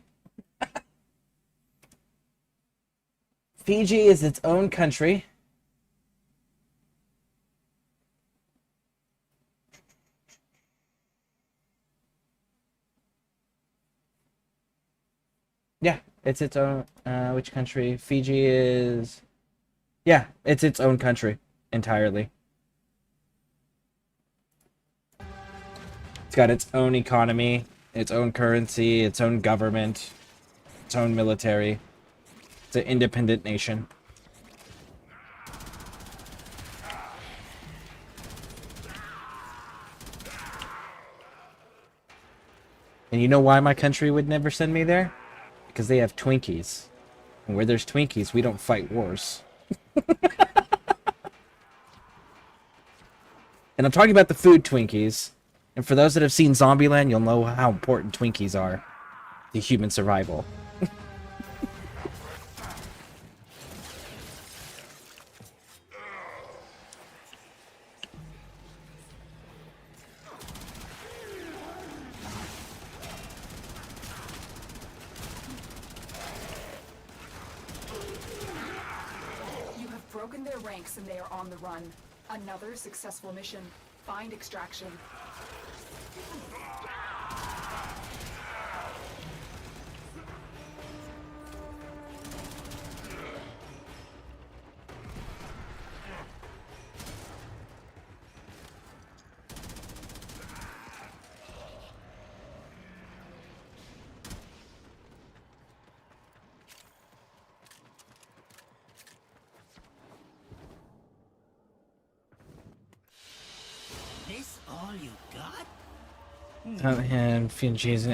Fiji is its own country. Yeah, it's its own, which country? Fiji is... Yeah, it's its own country, entirely. It's got its own economy, its own currency, its own government, its own military. It's an independent nation. And you know why my country would never send me there? Because they have Twinkies. And where there's Twinkies, we don't fight wars. And I'm talking about the food Twinkies. And for those that have seen Zombieland, you'll know how important Twinkies are to human survival. Broken their ranks and they are on the run. Another successful mission. Find extraction. you got? And Fiji's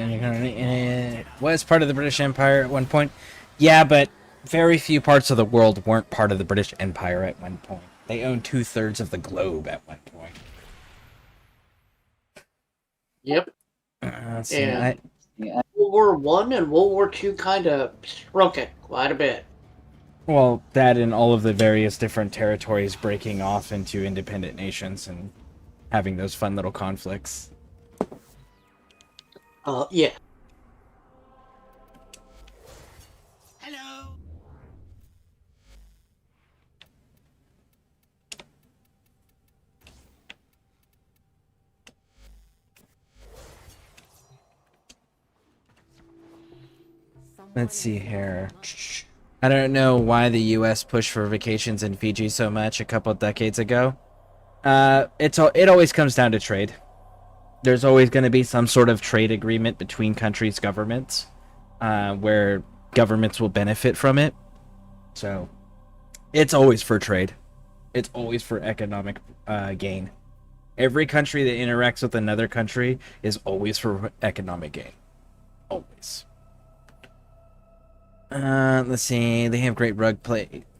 was part of the British Empire at one point. Yeah, but very few parts of the world weren't part of the British Empire at one point. They owned 2/3 of the globe at one point. Yep. Let's see, And World War One and World War Two kind of shrunk it quite a bit. well, that and all of the various different territories breaking off into independent nations and having those fun little conflicts. Yeah. Hello. Let's see here. I don't know why the U.S. pushed for vacations in Fiji so much a couple decades ago. It always comes down to trade. There's always going to be some sort of trade agreement between countries' governments, where governments will benefit from it. So, it's always for trade. It's always for economic gain. Every country that interacts with another country is always for economic gain. Always. Let's see. They have great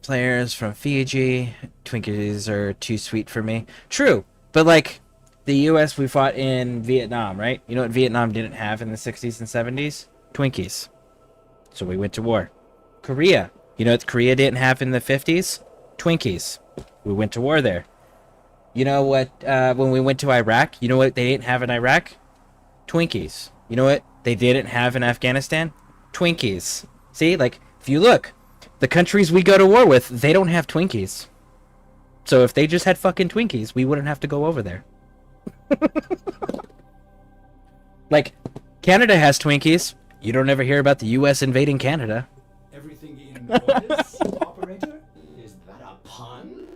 players from Fiji. Twinkies are too sweet for me. True, but like the U.S., we fought in Vietnam, right? You know what Vietnam didn't have in the 60s and 70s? Twinkies. So we went to war. Korea. You know what Korea didn't have in the 50s? Twinkies. We went to war there. You know what? When we went to Iraq, you know what they didn't have in Iraq? Twinkies. You know what they didn't have in Afghanistan? Twinkies. See, like, if you look, the countries we go to war with, they don't have Twinkies. So if they just had fucking Twinkies, we wouldn't have to go over there. Like, Canada has Twinkies. You don't ever hear about the U.S. invading Canada. Everything in orders, operator? Is that a pun?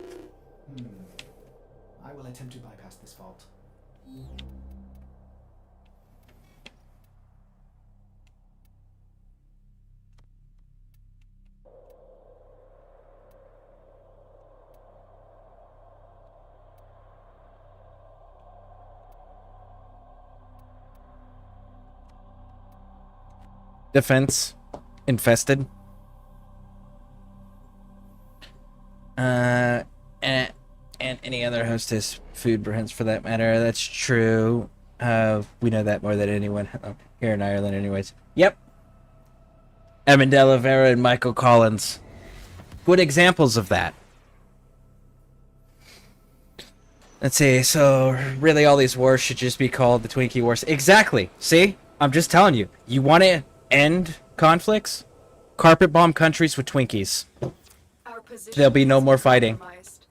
I will attempt to bypass this fault. Defense. Infested. And any other hostess food brands for that matter. That's true. We know that more than anyone here in Ireland anyways. Yep. Eamon de Oliveira and Michael Collins. Good examples of that. Let's see, so really all these wars should just be called the Twinkie Wars. Exactly. See? I'm just telling you. You want to end conflicts? Carpet bomb countries with Twinkies. There'll be no more fighting.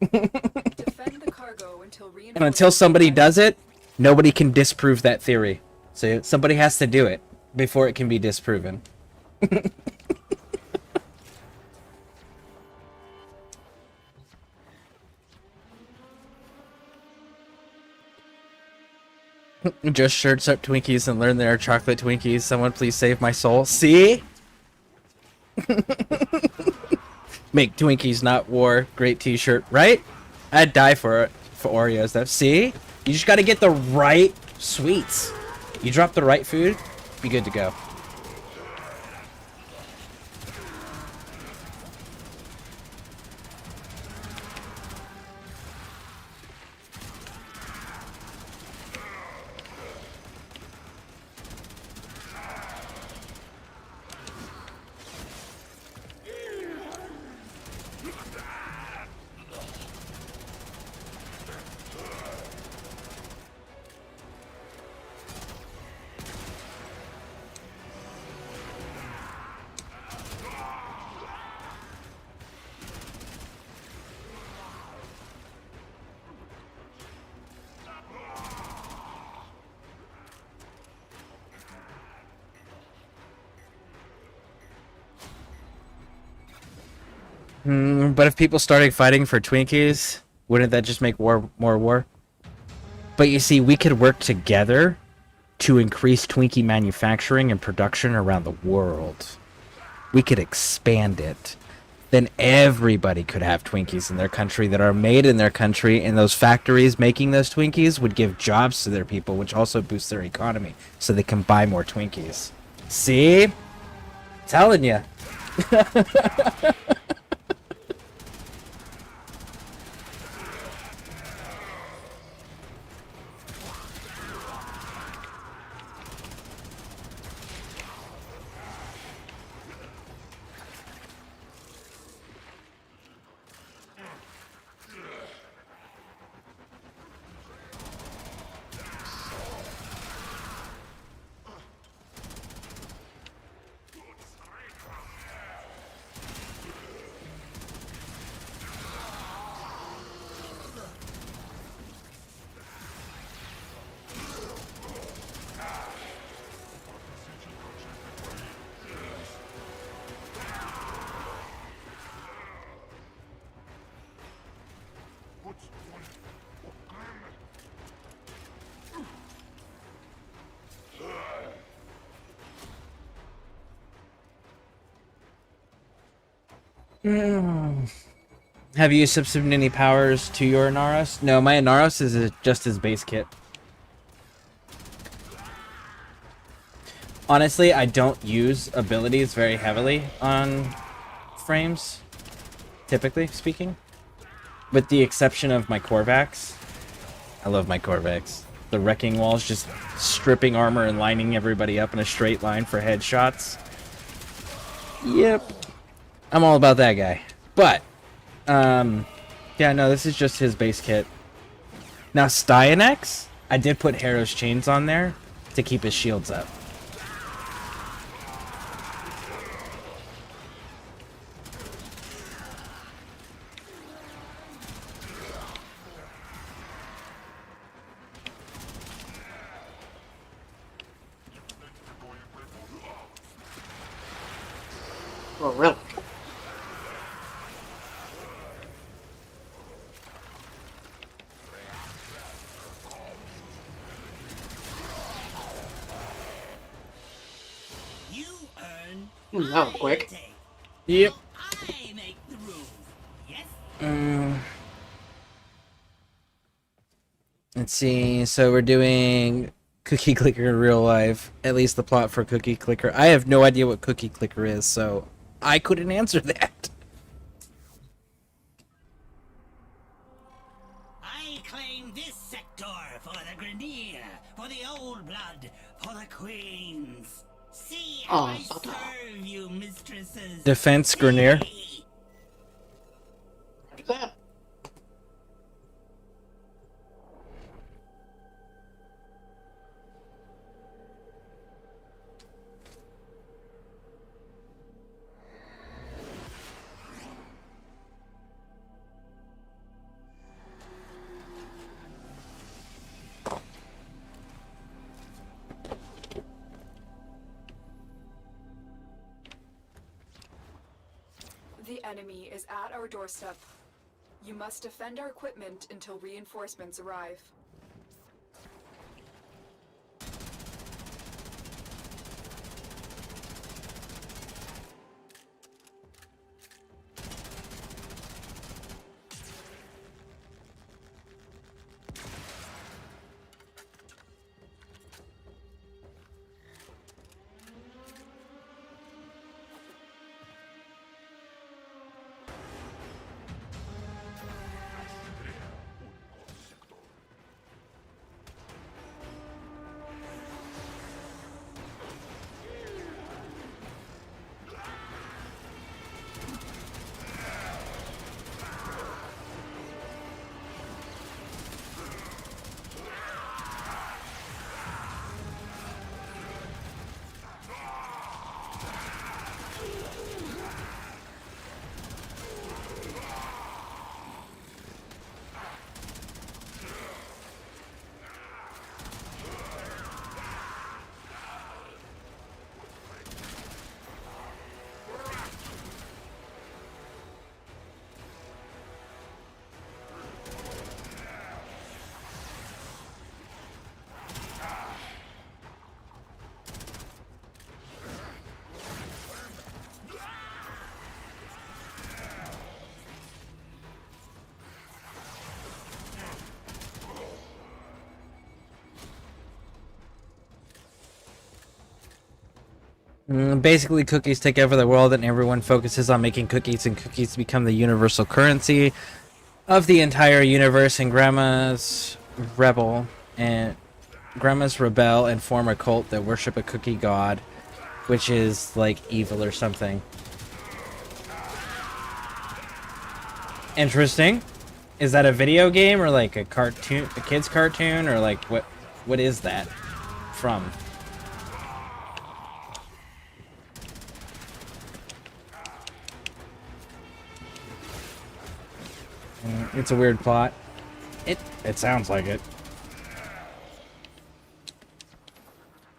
Defend the cargo until And until somebody does it, nobody can disprove that theory. So somebody has to do it before it can be disproven. Just shirts up Twinkies and learn there are chocolate Twinkies. Someone please save my soul. See? Make Twinkies not war. Great t-shirt, right? I'd die for it. For Oreos though. See? You just gotta get the right sweets. You drop the right food, be good to go. But if people started fighting for Twinkies, wouldn't that just make more war? But you see, we could work together to increase Twinkie manufacturing and production around the world. We could expand it. then everybody could have Twinkies in their country that are made in their country, and those factories making those Twinkies would give jobs to their people, which also boosts their economy, so they can buy more Twinkies. See? Telling you. Have you substituted any powers to your Inaros? No, my Inaros is just his base kit. Honestly, I don't use abilities very heavily on frames, typically speaking. With the exception of my Korvax. I love my Korvax. The Wrecking Wall's just stripping armor and lining everybody up in a straight line for headshots. Yep. I'm all about that guy. But, yeah, no, this is just his base kit. Now, Styanex, I did put Harrow's chains on there to keep his shields up. Oh, really? You earn. That was quick. Yep. I make the rules. Yes. Let's see. So we're doing Cookie Clicker in real life. At least the plot for Cookie Clicker. I have no idea what Cookie Clicker is, so I couldn't answer that. I claim this sector for the Grenier, for the old blood, for the queens. See how I serve you, mistresses. Defense Grenier. That. The enemy is at our doorstep. You must defend our equipment until reinforcements arrive. Basically, cookies take over the world, and everyone focuses on making cookies, and cookies become the universal currency of the entire universe. And grandmas rebel and form a cult that worship a cookie god, which is like evil or something. Interesting. Is that a video game or like a cartoon, a kid's cartoon, or like what is that from? It's a weird plot. It sounds like it.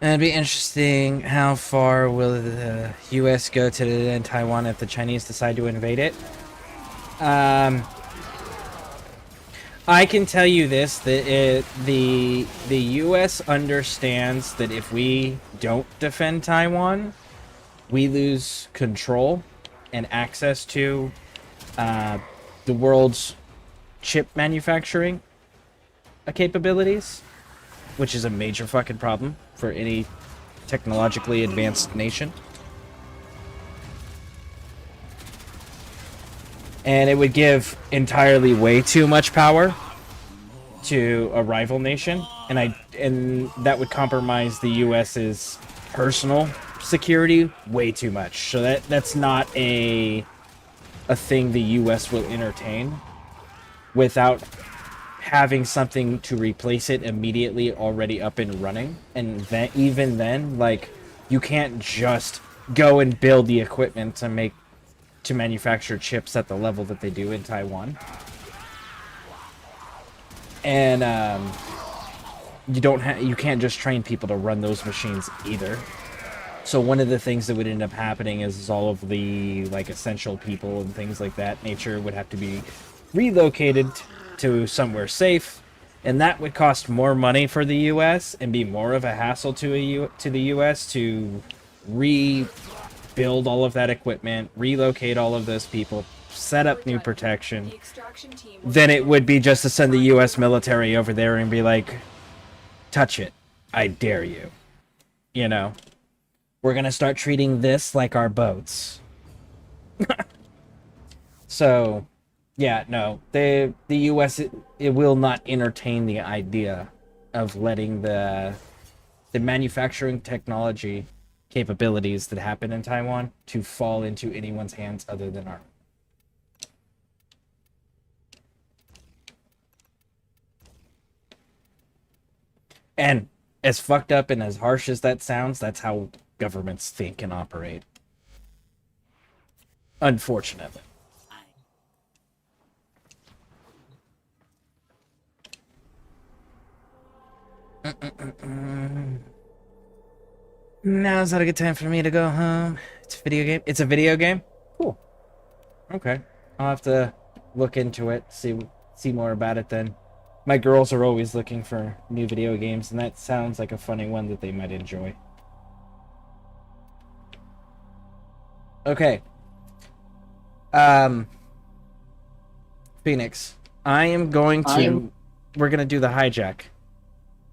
And it'd be interesting, how far will the U.S. go to defend Taiwan if the Chinese decide to invade it? I can tell you this, that the U.S. understands that if we don't defend Taiwan, we lose control and access to the world's chip manufacturing capabilities, which is a major fucking problem for any technologically advanced nation. And it would give entirely way too much power to a rival nation, and that would compromise the US's personal security way too much. So that's not a thing the US will entertain without having something to replace it immediately already up and running. And then, even then, like, you can't just go and build the equipment to manufacture chips at the level that they do in Taiwan. And you can't just train people to run those machines either. So one of the things that would end up happening is all of the like essential people and things like that nature would have to be relocated to somewhere safe, and that would cost more money for the US and be more of a hassle to the US to rebuild all of that equipment, relocate all of those people, set up new protection, than it would be just to send the US military over there and be like, touch it, I dare you. You know, we're gonna start treating this like our boats. So yeah, no, the U.S. It will not entertain the idea of letting the manufacturing technology capabilities that happen in Taiwan to fall into anyone's hands other than our. And as fucked up and as harsh as that sounds, that's how governments think and operate. Unfortunately. Now is that a good time for me to go home? It's a video game. It's a video game? Cool. Okay. I'll have to look into it, see more about it then. My girls are always looking for new video games, and that sounds like a funny one that they might enjoy. Okay. Phoenix, I am going to... We're going to do the hijack.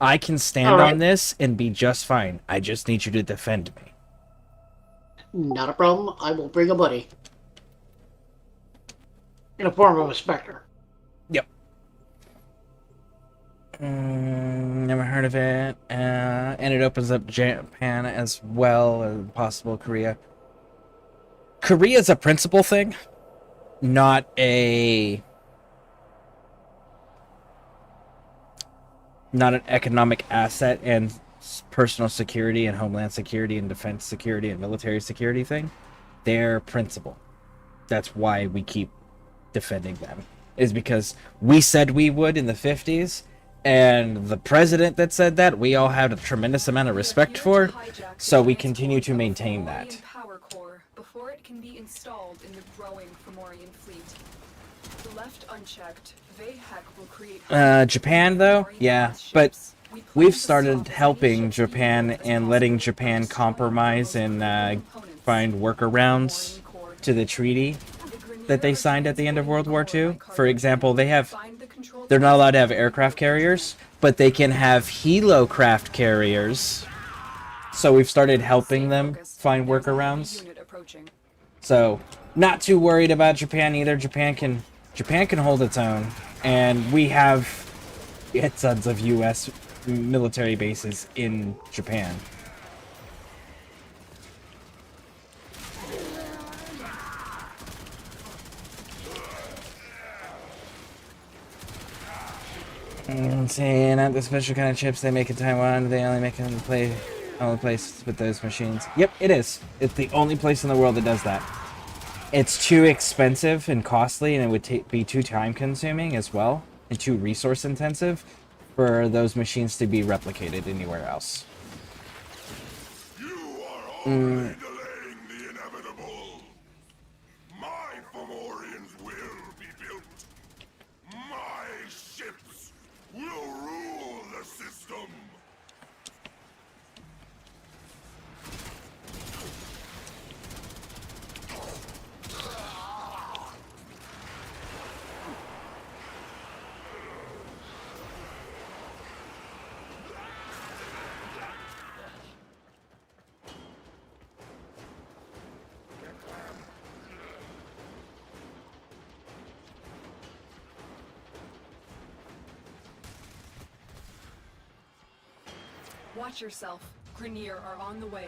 I can stand on this and be just fine. I just need you to defend me. Not a problem. I will bring a buddy. In the form of a Spectre. Yep. Never heard of it. And it opens up Japan as well as possible Korea. Korea's a principal thing, not an economic asset and personal security and homeland security and defense security and military security thing. They're principal. That's why we keep defending them, is because we said we would in the 50s, and the president that said that we all had a tremendous amount of respect for, so we continue to maintain that. Before it can be installed in the growing Fomorian fleet. Left unchecked, Vayhek will create Japan though? Yeah, but we've started helping Japan and letting Japan compromise and find workarounds to the treaty that they signed at the end of World War II. For example, they're not allowed to have aircraft carriers, but they can have helocraft carriers so we've started helping Stay them focused. find There's a heavy workarounds. unit approaching. So, not too worried about Japan either. Japan can hold its own, and we have tons of U.S. military bases in Japan. See, not the special kind of chips they make in Taiwan. They only make them in the only place with those machines. Yep, it is. It's the only place in the world that does that. It's too expensive and costly, and it would be too time-consuming as well, and too resource-intensive for those machines to be replicated anywhere else. You are already delaying the inevitable. My Fomorians will be built. My ships will rule the system. Watch yourself. Grenier are on the way.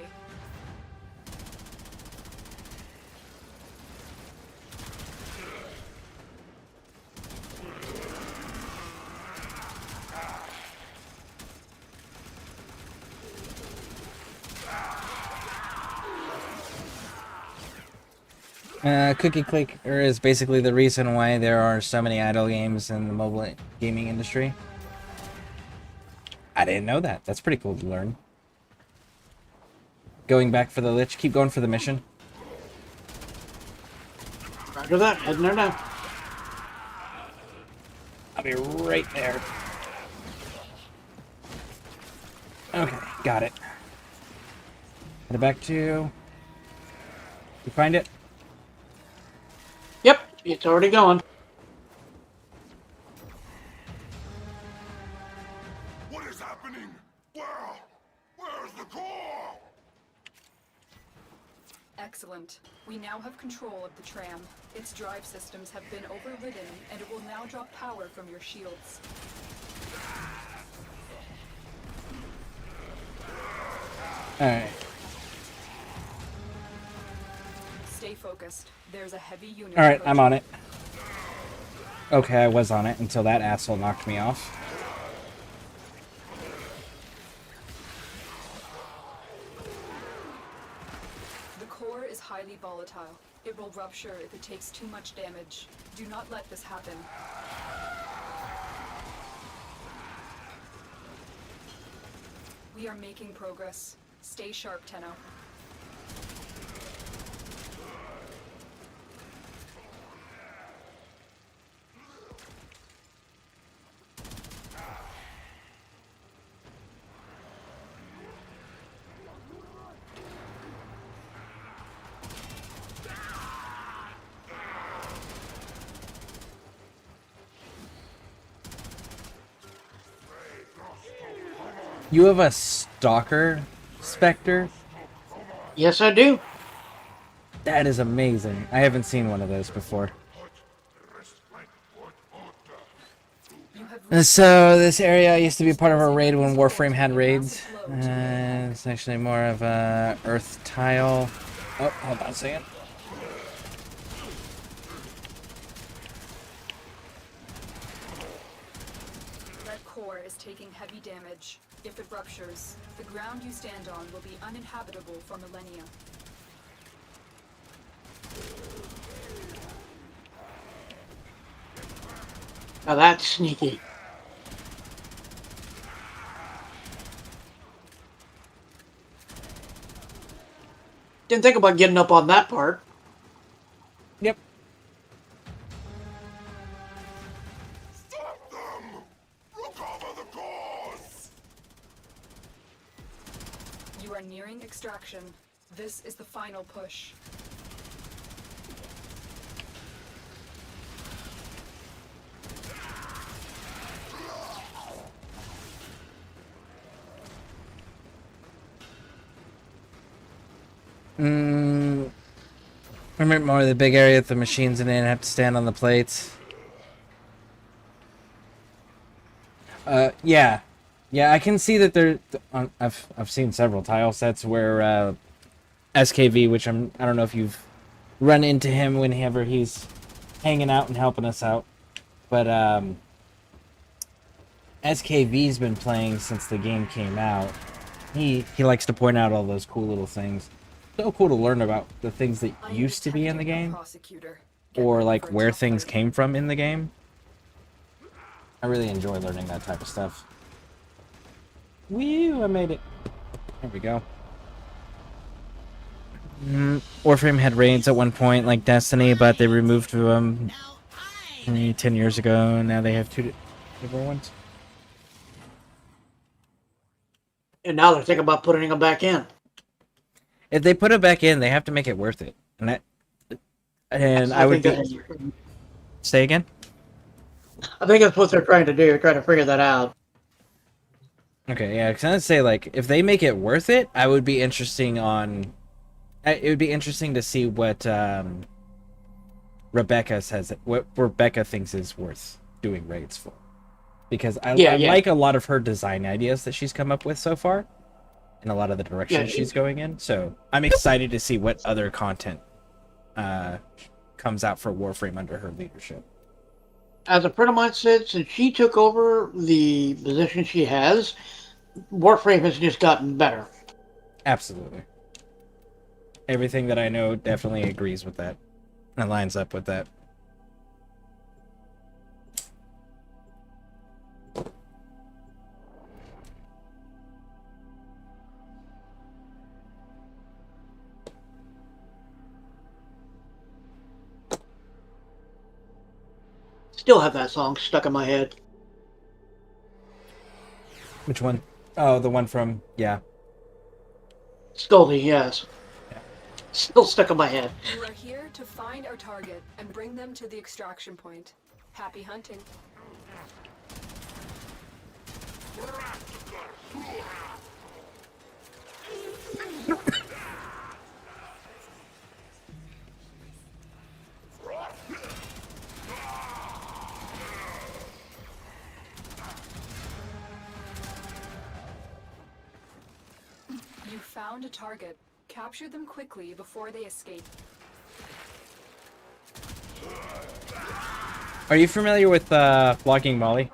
Cookie Clicker is basically the reason why there are so many idle games in the mobile gaming industry. I didn't know that. That's pretty cool to learn. Going back for the Lich. Keep going for the mission. Roger that. Heading there now. I'll be right there. Okay, got it. Head back to... You find it? Yep, it's already going. What is happening? Where's the core? Excellent. We now have control of the tram. Its drive systems have been overridden, and it will now drop power from your shields. Alright. Stay focused. There's a heavy unit. Alright, I'm on it. Okay, I was on it until that asshole knocked me off. The core is highly volatile. It will rupture if it takes too much damage. Do not let this happen. We are making progress. Stay sharp, Tenno. You have a Stalker Spectre? Yes, I do. That is amazing. I haven't seen one of those before. So this area used to be part of a raid when Warframe had raids. It's actually more of a earth tile. Oh, hold on a second. That core is taking heavy damage. If it ruptures, the ground you stand on will be uninhabitable for millennia. Now that's sneaky. Didn't think about getting up on that part. Yep. Stop them! Recover the cores! You are nearing extraction. This is the final push. I meant more of the big area with the machines in it and have to stand on the plates. Yeah. Yeah, I can see that there. I've seen several tile sets where SKV, which I don't know if you've run into him whenever he's hanging out and helping us out, but SKV's been playing since the game came out. He likes to point out all those cool little things. So cool to learn about the things that used to be in the game, or like where things came from in the game. I really enjoy learning that type of stuff. Woo! I made it. There we go. Warframe had raids at one point, like Destiny, but they removed them 10 years ago, and now they have two different ones. And now they're thinking about putting them back in. If they put it back in, they have to make it worth it. And I would be... Say again? I think that's what they're trying to do. They're trying to figure that out. Okay, yeah, because I'd say, like, if they make it worth it, I would be interesting on... It would be interesting to see what Rebecca says, what Rebecca thinks is worth doing raids for. Because I like a lot of her design ideas that she's come up with so far, and a lot of the direction she's going in. So I'm excited to see what other content comes out for Warframe under her leadership. As a friend of mine said, since she took over the position she has, Warframe has just gotten better. Absolutely. Everything that I know definitely agrees with that. And lines up with that. Still have that song stuck in my head. Which one? Oh, the one from, yeah. Scolding, yes. Yeah. Still stuck in my head. You are here to find our target and bring them to the extraction point. Happy hunting. You found a target. Capture them quickly before they escape. Are you familiar with Blocking Molly?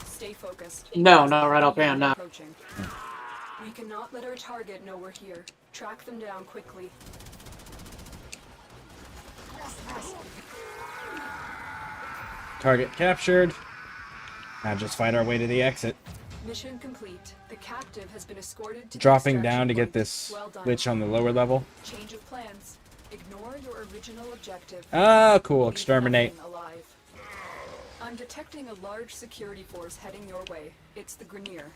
Stay focused. No, not right offhand, no. We cannot let our target know we're here. Track them down quickly. Target captured. Now just find our way to the exit. Mission complete. The captive has been escorted to Dropping down to get this lich on the lower level. Change of plans. Ignore your original objective. Ah, cool. Exterminate. Alive. I'm detecting a large security force heading your way. It's the Grenier.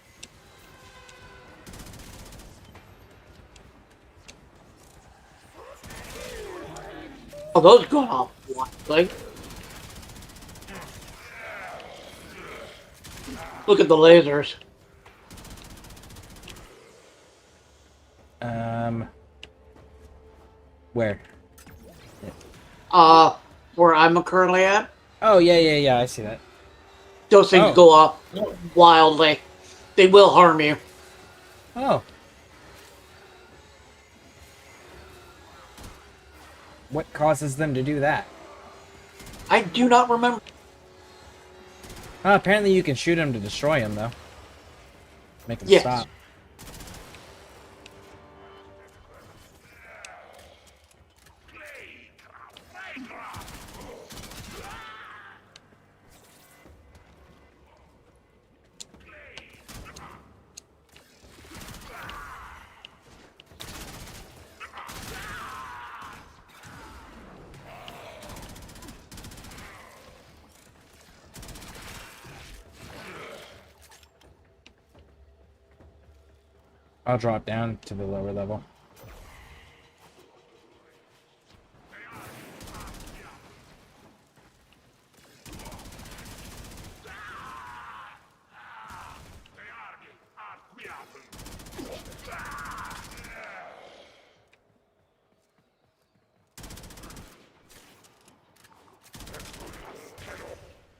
Oh, those going off wildly. Look at the lasers. Where? Where I'm currently at. Oh, yeah, I see that. Those things go off wildly. They will harm you. Oh. What causes them to do that? I do not remember. Apparently you can shoot them to destroy them, though. Make them stop. I'll drop down to the lower level.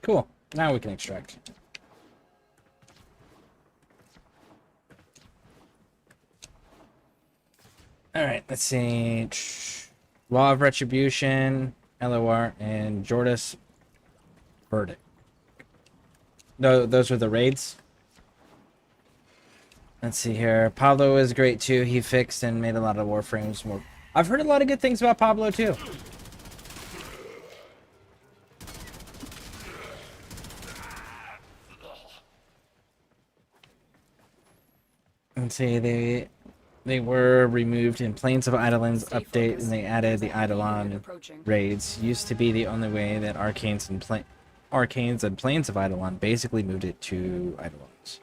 Cool. Now we can extract. Alright, let's see. Law of Retribution, LOR, and Jordis Verdict. No, those were the raids. Let's see here. Pablo is great too. He fixed and made a lot of Warframes more. I've heard a lot of good things about Pablo too. Let's see, they were removed in Plains of Eidolon's update, and they added the Eidolon raids. Used to be the only way that Arcanes and Plains of Eidolon basically moved it to Eidolons.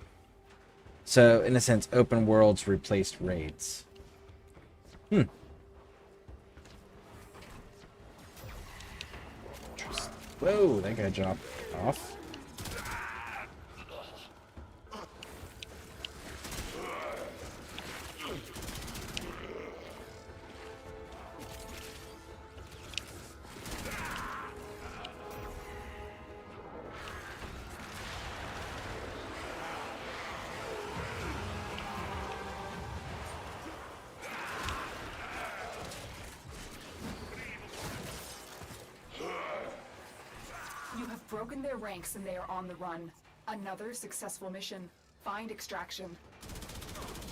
So, in a sense, open worlds replaced raids. Whoa, that guy dropped off. Broken their ranks and they are on the run. Another successful mission. Find extraction.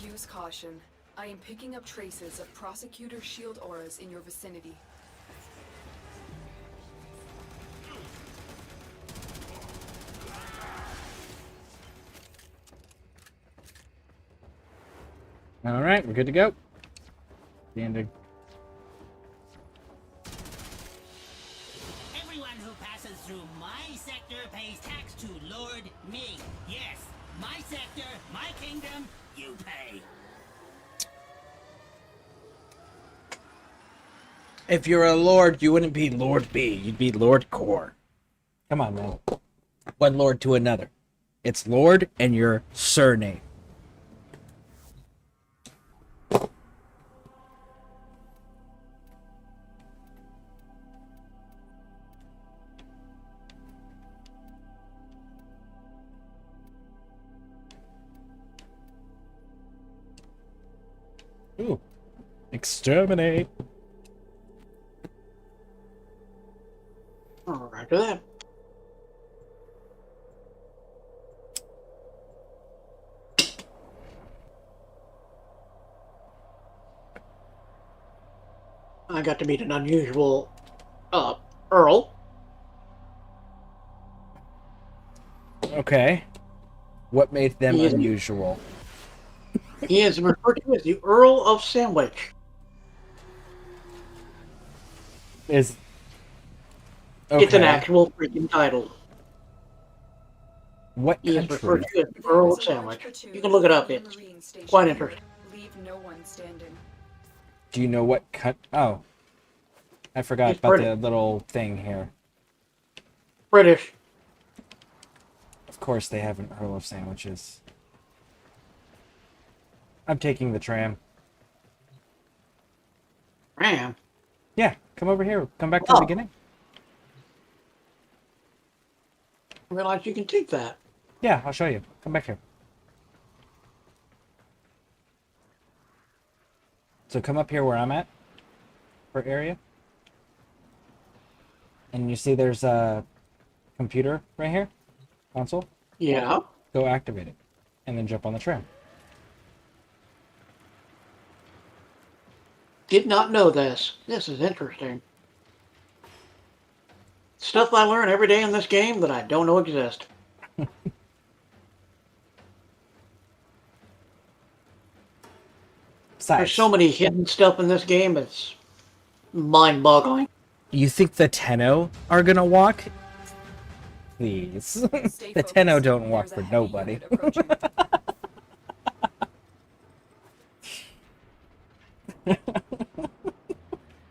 Use caution. I am picking up traces of prosecutor shield auras in your vicinity. Alright, we're good to go. The ending. Through my sector pays tax to Lord me. Yes, my sector, my kingdom, you pay. If you're a lord, you wouldn't be Lord B. You'd be Lord Core. Come on, man. One lord to another. It's Lord and your surname. Ooh. Exterminate. Alright, to that. I got to meet an unusual, Earl. Okay. What made them unusual? He is referred to as the Earl of Sandwich. Is okay. It's an actual freaking title. What he country? is referred to as the Earl of Sandwich. You can look it up. It's quite interesting. Leave no one standing. Do you know what Oh. I forgot He's about British. the little thing here. British. Of course they have an Earl of Sandwiches. I'm taking the tram. Tram? Yeah, come over here. Come back to the beginning. I realize you can take that. Yeah, I'll show you. Come back here. So come up here where I'm at. For area. And you see there's a computer right here? Console? Yeah. Go activate it. And then jump on the tram. Did not know this. This is interesting. Stuff I learn every day in this game that I don't know exist. There's so many hidden stuff in this game, it's mind-boggling. You think the Tenno are gonna walk? Please. The Tenno don't walk for nobody.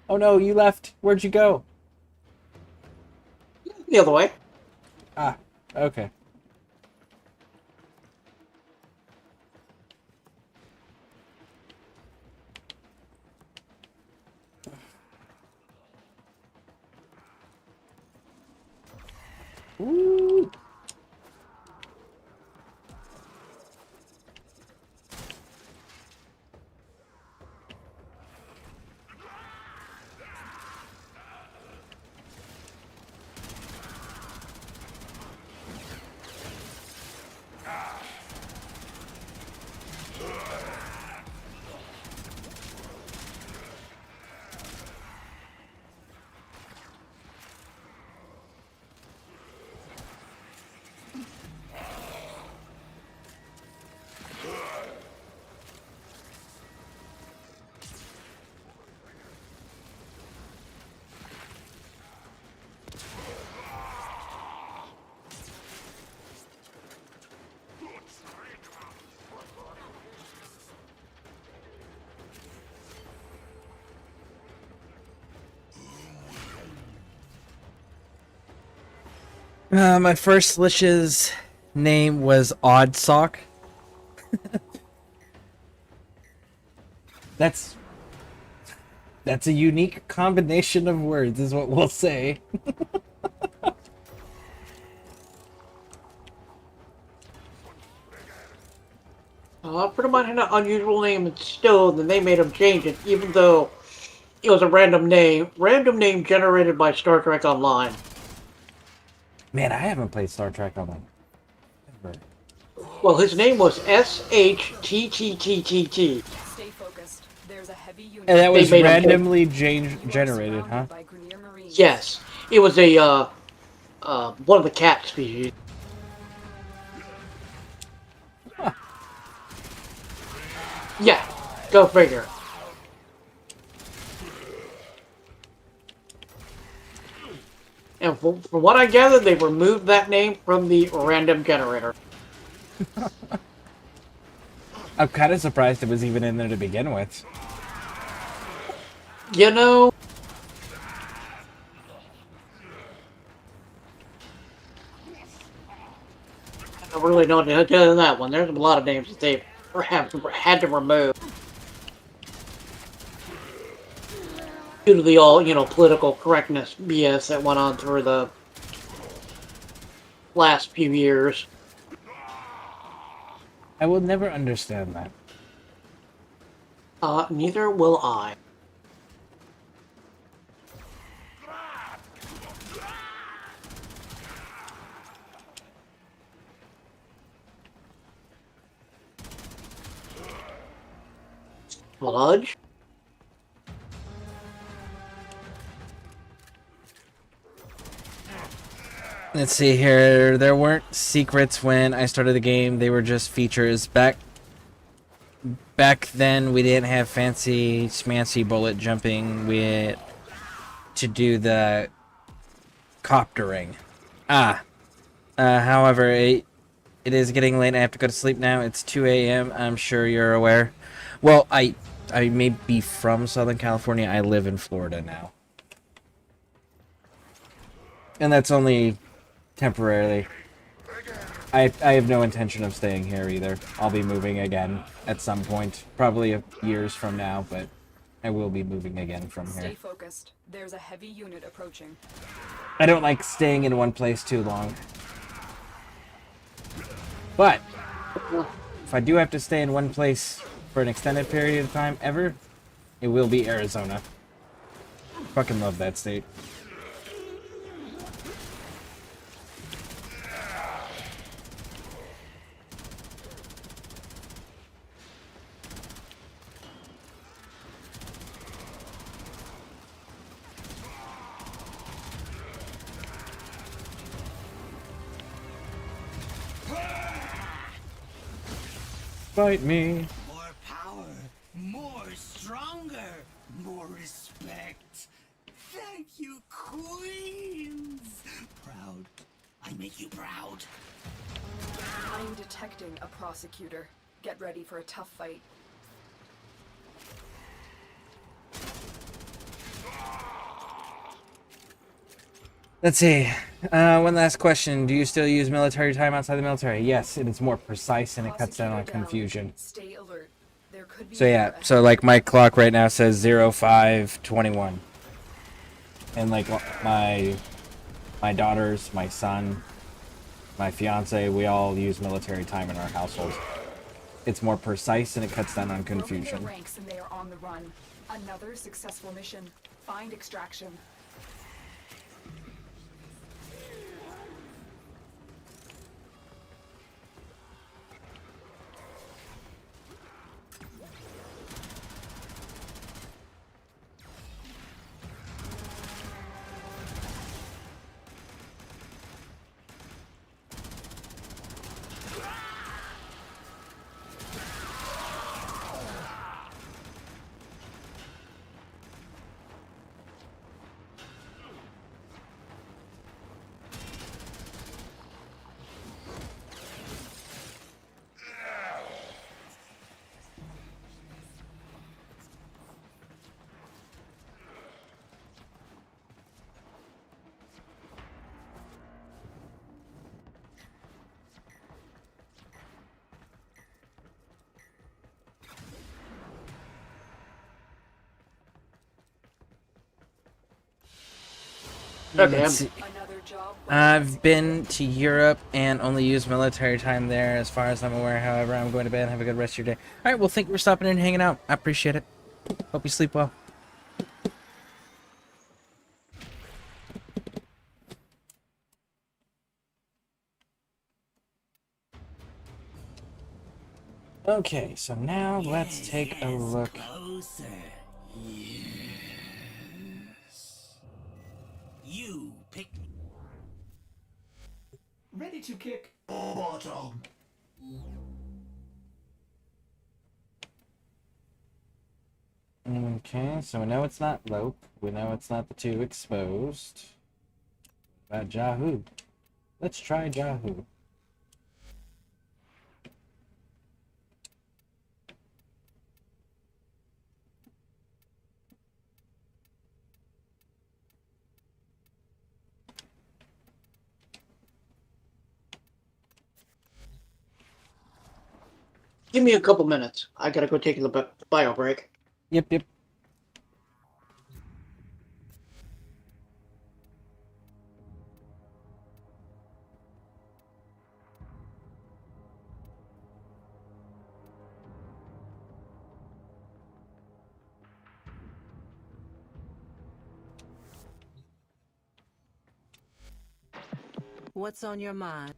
Oh no, you left. Where'd you go? The other way. Ah, okay. Ooh. My first Lish's name was Odd Sock. That's a unique combination of words, is what we'll say. Pretty much an unusual name in Stone, and they made him change it, even though it was a random name generated by Star Trek Online. Man, I haven't played Star Trek Online. Ever. Well, his name was SHTTTTT. Stay focused. There's a heavy unit. And that was They made him randomly generated, huh? by Grenier Marines. Yes, it was a one of the cat species. Huh. Yeah, go figure. And from what I gathered, they removed that name from the random generator. I'm kind of surprised it was even in there to begin with. You know, I really don't know that one. There's a lot of names that they had to remove due to the all, political correctness BS that went on through the last few years. I will never understand that. Neither will I. Sludge? Let's see here. There weren't secrets when I started the game. They were just features. Back then, we didn't have fancy schmancy bullet jumping. We had to do the coptering. However, it is getting late. I have to go to sleep now. It's 2 a.m. I'm sure you're aware. Well, I may be from Southern California. I live in Florida now. And that's only temporarily. I have no intention of staying here either. I'll be moving again at some point. Probably years from now, but I will be moving again from here. Stay focused. There's a heavy unit approaching. I don't like staying in one place too long. But if I do have to stay in one place for an extended period of time ever, it will be Arizona. Fucking love that state. Fight me. More power, more stronger, more respect. Thank you, queens. Proud. I make you proud. I'm detecting a prosecutor. Get ready for a tough fight. Let's see. One last question. Do you still use military time outside the military? Yes, and it's more precise and it cuts down on confusion. Stay alert. There could be So yeah, so like my clock right now says 05:21. And like my daughters, my son, my fiance, we all use military time in our household. It's more precise and it cuts down on confusion. ranks and they are on the run. Another successful mission. Find extraction. Okay, Let's see. I've been to Europe and only used military time there as far as I'm aware. However, I'm going to bed. Have a good rest of your day. All right, well, thank you for stopping in and hanging out. I appreciate it. Hope you sleep well. Okay, so now let's take a look. Closer. Yes. You pick me. Ready to kick. Bottom. Okay, so we know it's not Lope. We know it's not the two exposed. What about Yahoo? Let's try Yahoo. give me a couple minutes. I gotta go take a bio break. Yep. What's on your mind?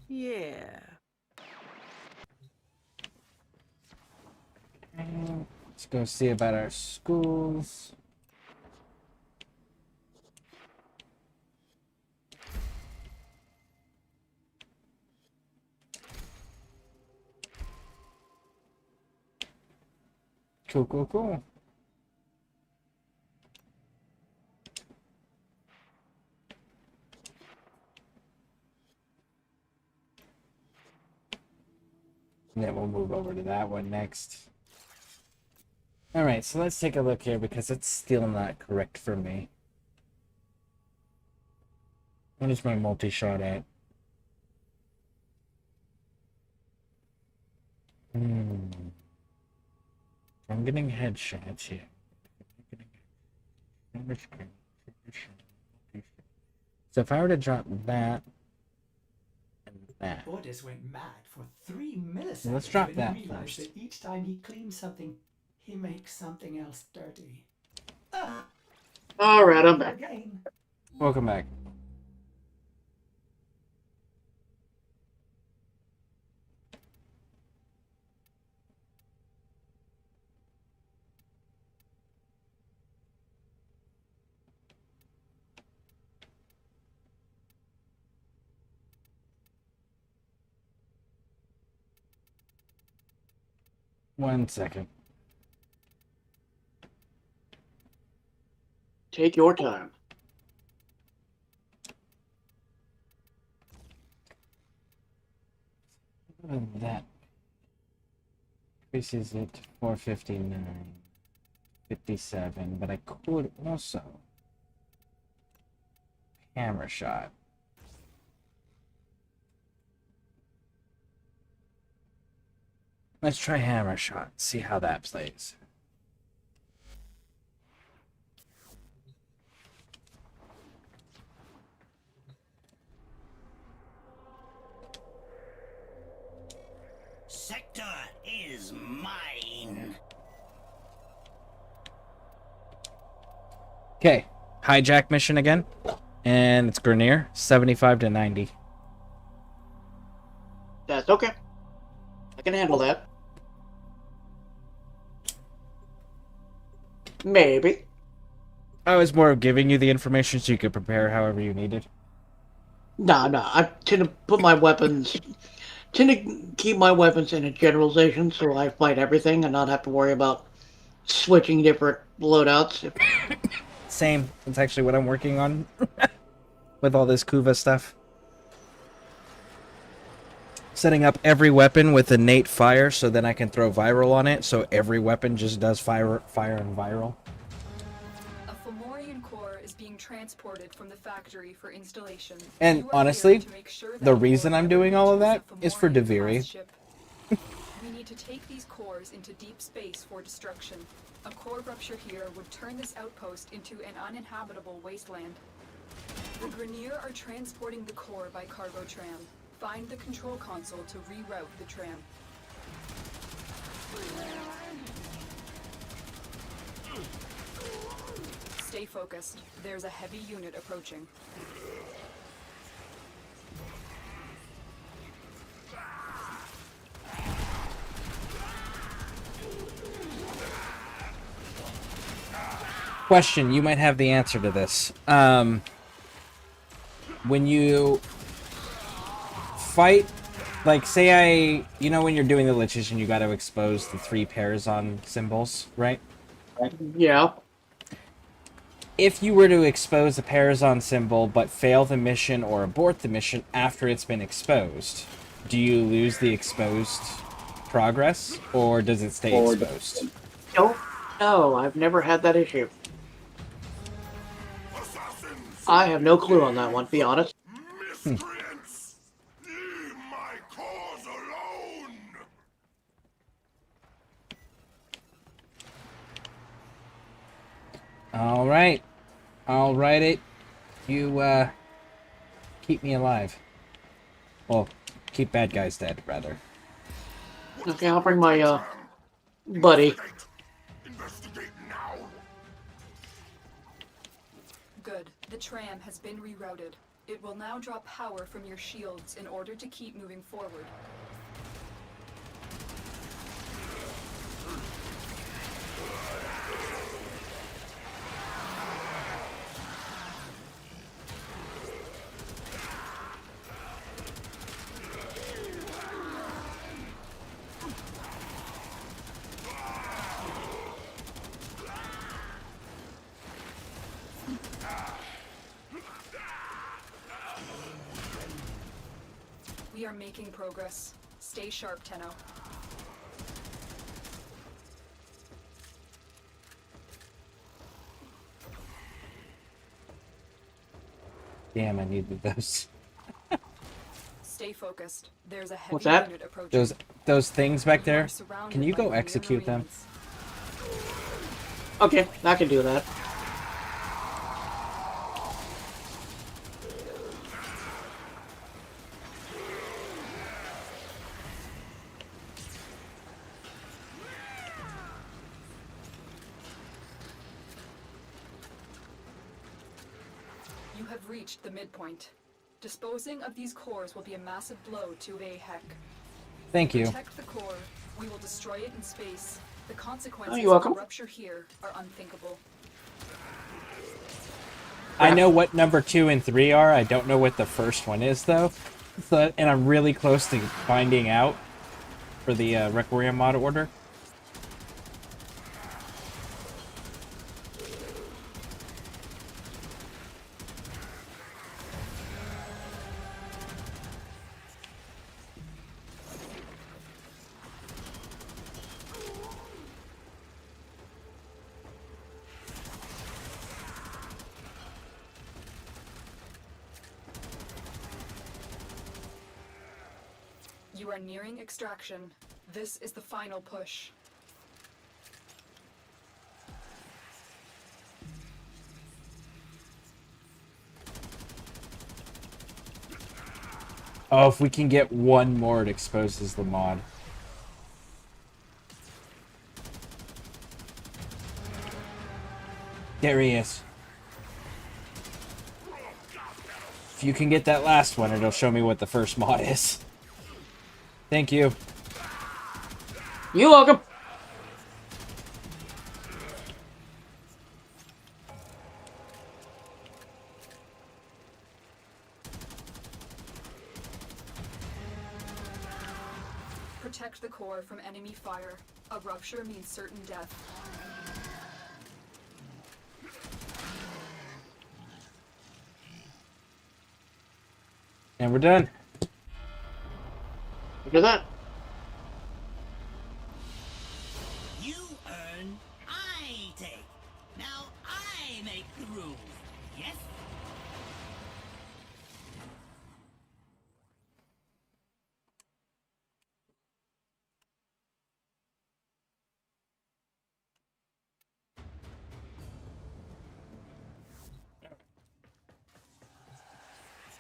Yeah. Let's go see about our schools. Cool. And then we'll move over to that one next. Alright, so let's take a look here because it's still not correct for me. What is my multi-shot at? I'm getting headshots here. So if I were to drop that and that. Ordis went mad for 3 milliseconds Let's drop when that he realized first. that each time he cleans something, he makes something else dirty. Alright, I'm back. Again. Welcome back. One second. Take your time. That increases it to 459, 57, but I could also hammer shot. Let's try hammer shot, see how that plays. Sector is mine. Okay, hijack mission again, and it's Grenier, 75 to 90. That's okay. I can handle that. Maybe. I was more of giving you the information so you could prepare however you needed. Nah. I tend to put my weapons... tend to keep my weapons in a generalization so I fight everything and not have to worry about switching different loadouts. Same. That's actually what I'm working on with all this Kuva stuff. Setting up every weapon with innate fire so then I can throw viral on it, so every weapon just does fire and viral. A Fomorian core is being transported from the factory for installation. And You are honestly, here to make sure that the the reason core I'm doing all of that reaches a is for Fomorian Deviri. class ship. We need to take these cores into deep space for destruction. A core rupture here would turn this outpost into an uninhabitable wasteland. The Grenier are transporting the core by cargo tram. Find the control console to reroute the tram. Stay focused. There's a heavy unit approaching. Question, you might have the answer to this. When you fight, like, say you know when you're doing the liches and you got to expose the 3 Parazon symbols, right? Yeah. If you were to expose a Parazon symbol but fail the mission or abort the mission after it's been exposed, do you lose the exposed progress, or does it stay exposed? No, I've never had that issue. I have no clue on that one, to be honest. Miscreants! Leave my cause alone! Alright. I'll write it. You, keep me alive. Well, keep bad guys dead, rather. Okay, I'll bring my, buddy. Investigate now! Good. The tram has been rerouted. It will now draw power from your shields in order to keep moving forward. We are making progress. Stay sharp, Tenno. Damn, I needed those. Stay focused. There's a heavy What's that? unit approaching. Those things back You are there. surrounded Can you by go Grenier execute them? Marines. Okay, I can do that. You have reached the midpoint. Disposing of these cores will be a massive blow to AHEC. Thank you. Protect the core. We will destroy it in space. The consequences you're welcome. of a rupture here are unthinkable. I know what number 2 and 3 are. I don't know what the first one is, though. So, and I'm really close to finding out for the Requiem mod order. You are nearing extraction. This is the final push. Oh, if we can get one more, it exposes the mod. There he is. If you can get that last one, it'll show me what the first mod is. Thank you. You're welcome. Protect the core from enemy fire. A rupture means certain death. And we're done. Look at that. You earn, I take. Now I make the rules. Yes?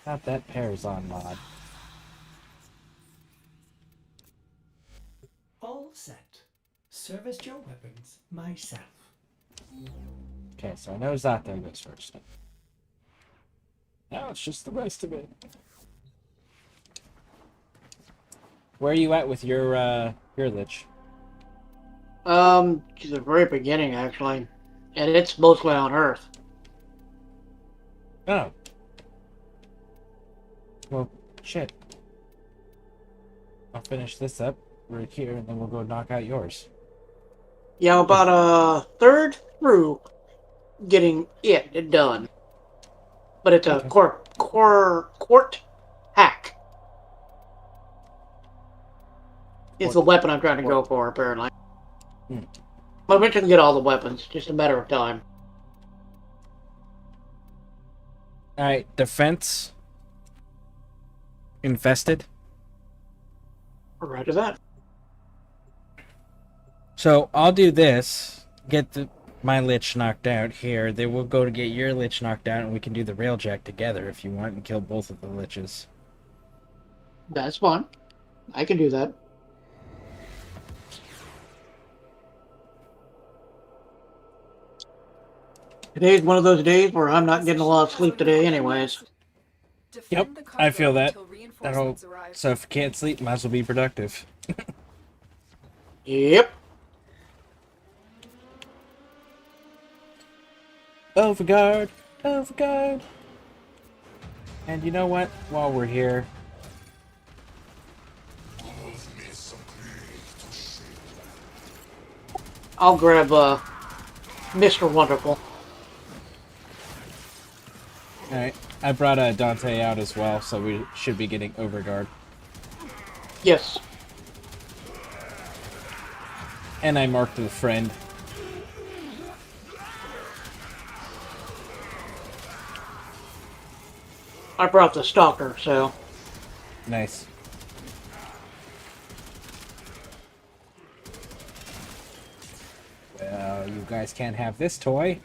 Not that pairs on mod. All set. Service your weapons myself. Okay, so I know Zato goes first. Now it's just the rest of it. Where are you at with your lich? To the very beginning, actually. And it's mostly on Earth. Oh. Well, shit. I'll finish this up right here, and then we'll go knock out yours. Yeah, I'm about a third through getting it done. But it's a court hack. It's the weapon I'm trying to go for, apparently. I'll eventually get all the weapons, just a matter of time. Alright, defense. Infested. Right to that. So I'll do this. Get my lich knocked out here. Then we'll go to get your lich knocked out, and we can do the railjack together if you want, and kill both of the liches. That's fine. I can do that. Today's one of those days where I'm not getting a lot of sleep today anyways. Yep, I feel that. So if you can't sleep, might as well be productive. Yep. Overguard! Overguard! And you know what? While we're here... I'll grab, Mr. Wonderful. Alright, I brought Dante out as well, so we should be getting Overguard. Yes. And I marked the friend. I brought the Stalker, so... Nice. Well, you guys can't have this toy.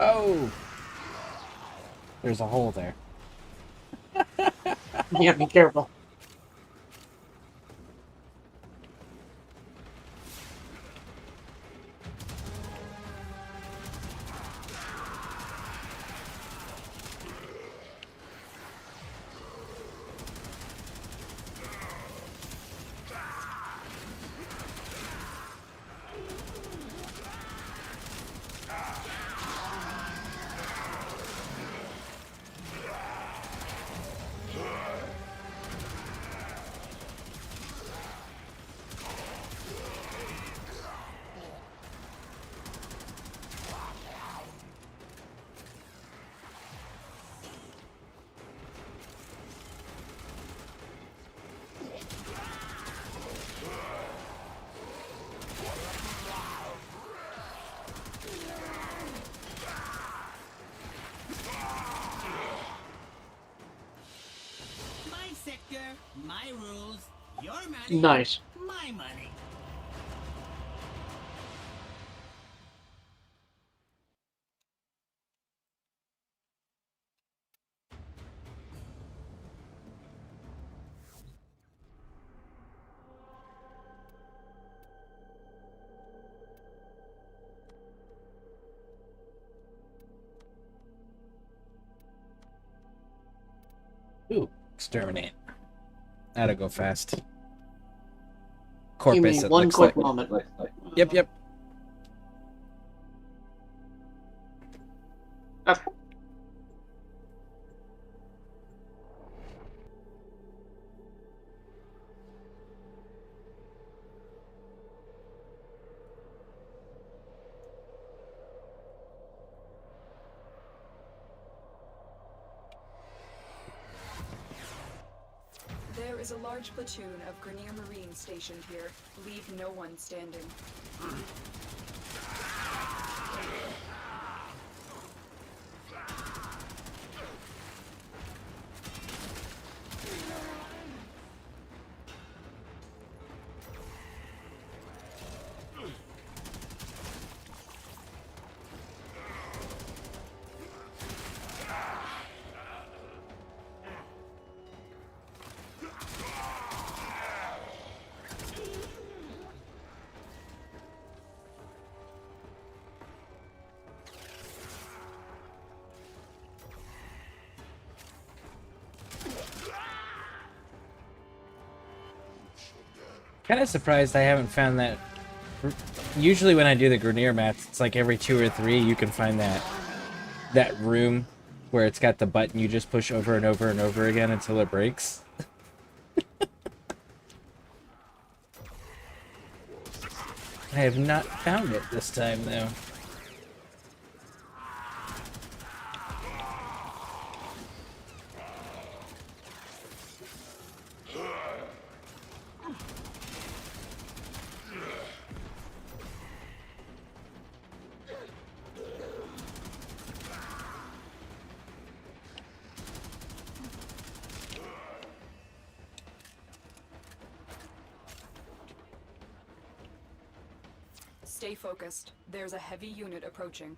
Oh! There's a hole there. Yeah, be careful. My sector, my rules. Your money. Nice. My money. Ooh, exterminate. That'll go fast. Give Corpus, me it one looks quick like. moment. Yep, yep. There is a large platoon of Grenier Marines stationed here. Leave no one standing. Kind of surprised I haven't found that. Usually when I do the Grenier mats, it's like every 2 or 3 you can find that room where it's got the button you just push over and over and over again until it breaks. I have not found it this time though. Stay focused. There's a heavy unit approaching.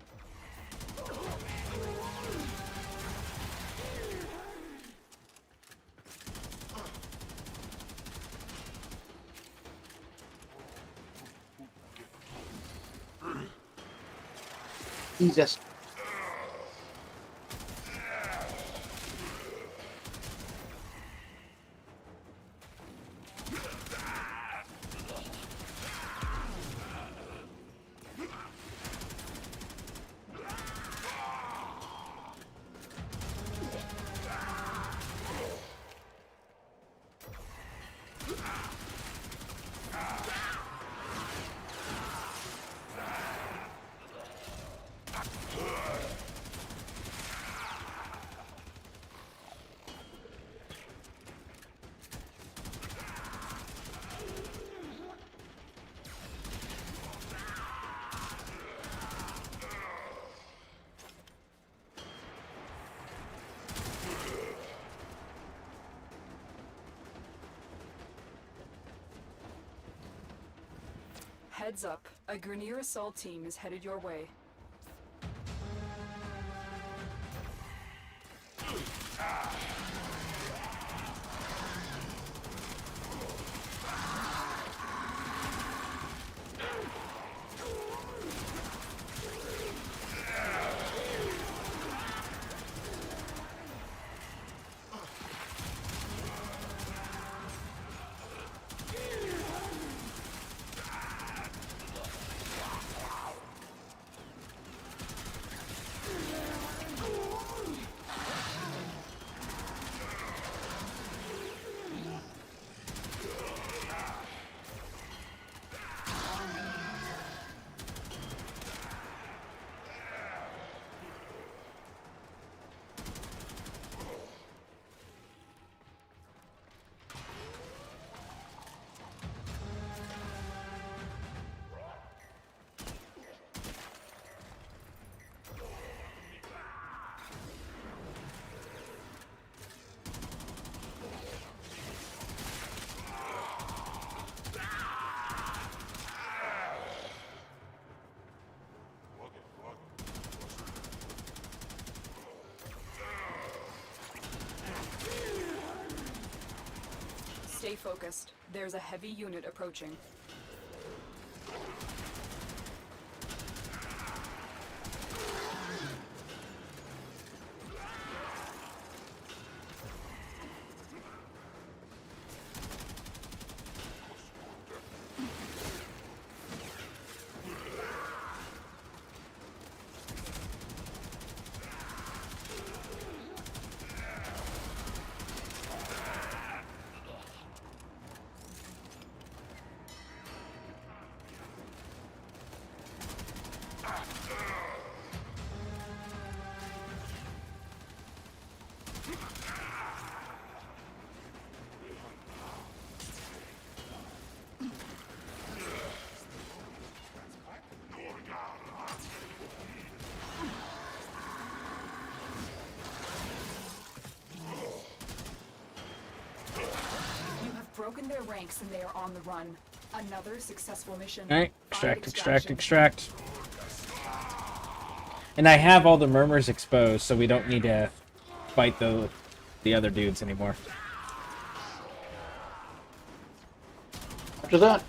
Jesus. Heads up, a Grenier assault team is headed your way. Stay focused. There's a heavy unit approaching. Broken their ranks and they are on the run. Another successful mission. Alright, Find extract. And I have all the murmurs exposed, so we don't need to fight the other dudes anymore. After that.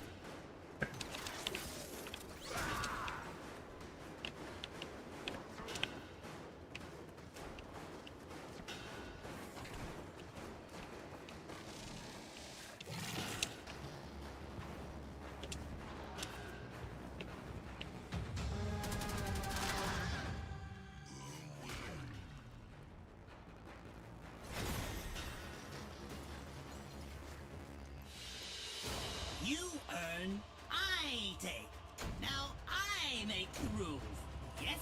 You earn, I take. Now I make the rules. Yes?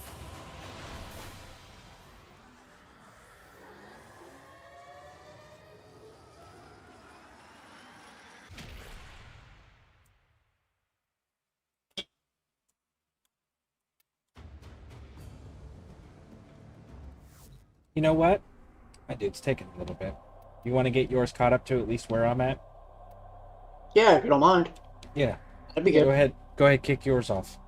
You know what? My dude's taking a little bit. You want to get yours caught up to at least where I'm at? Yeah, if you don't mind. Yeah. That'd be good. Go ahead, kick yours off.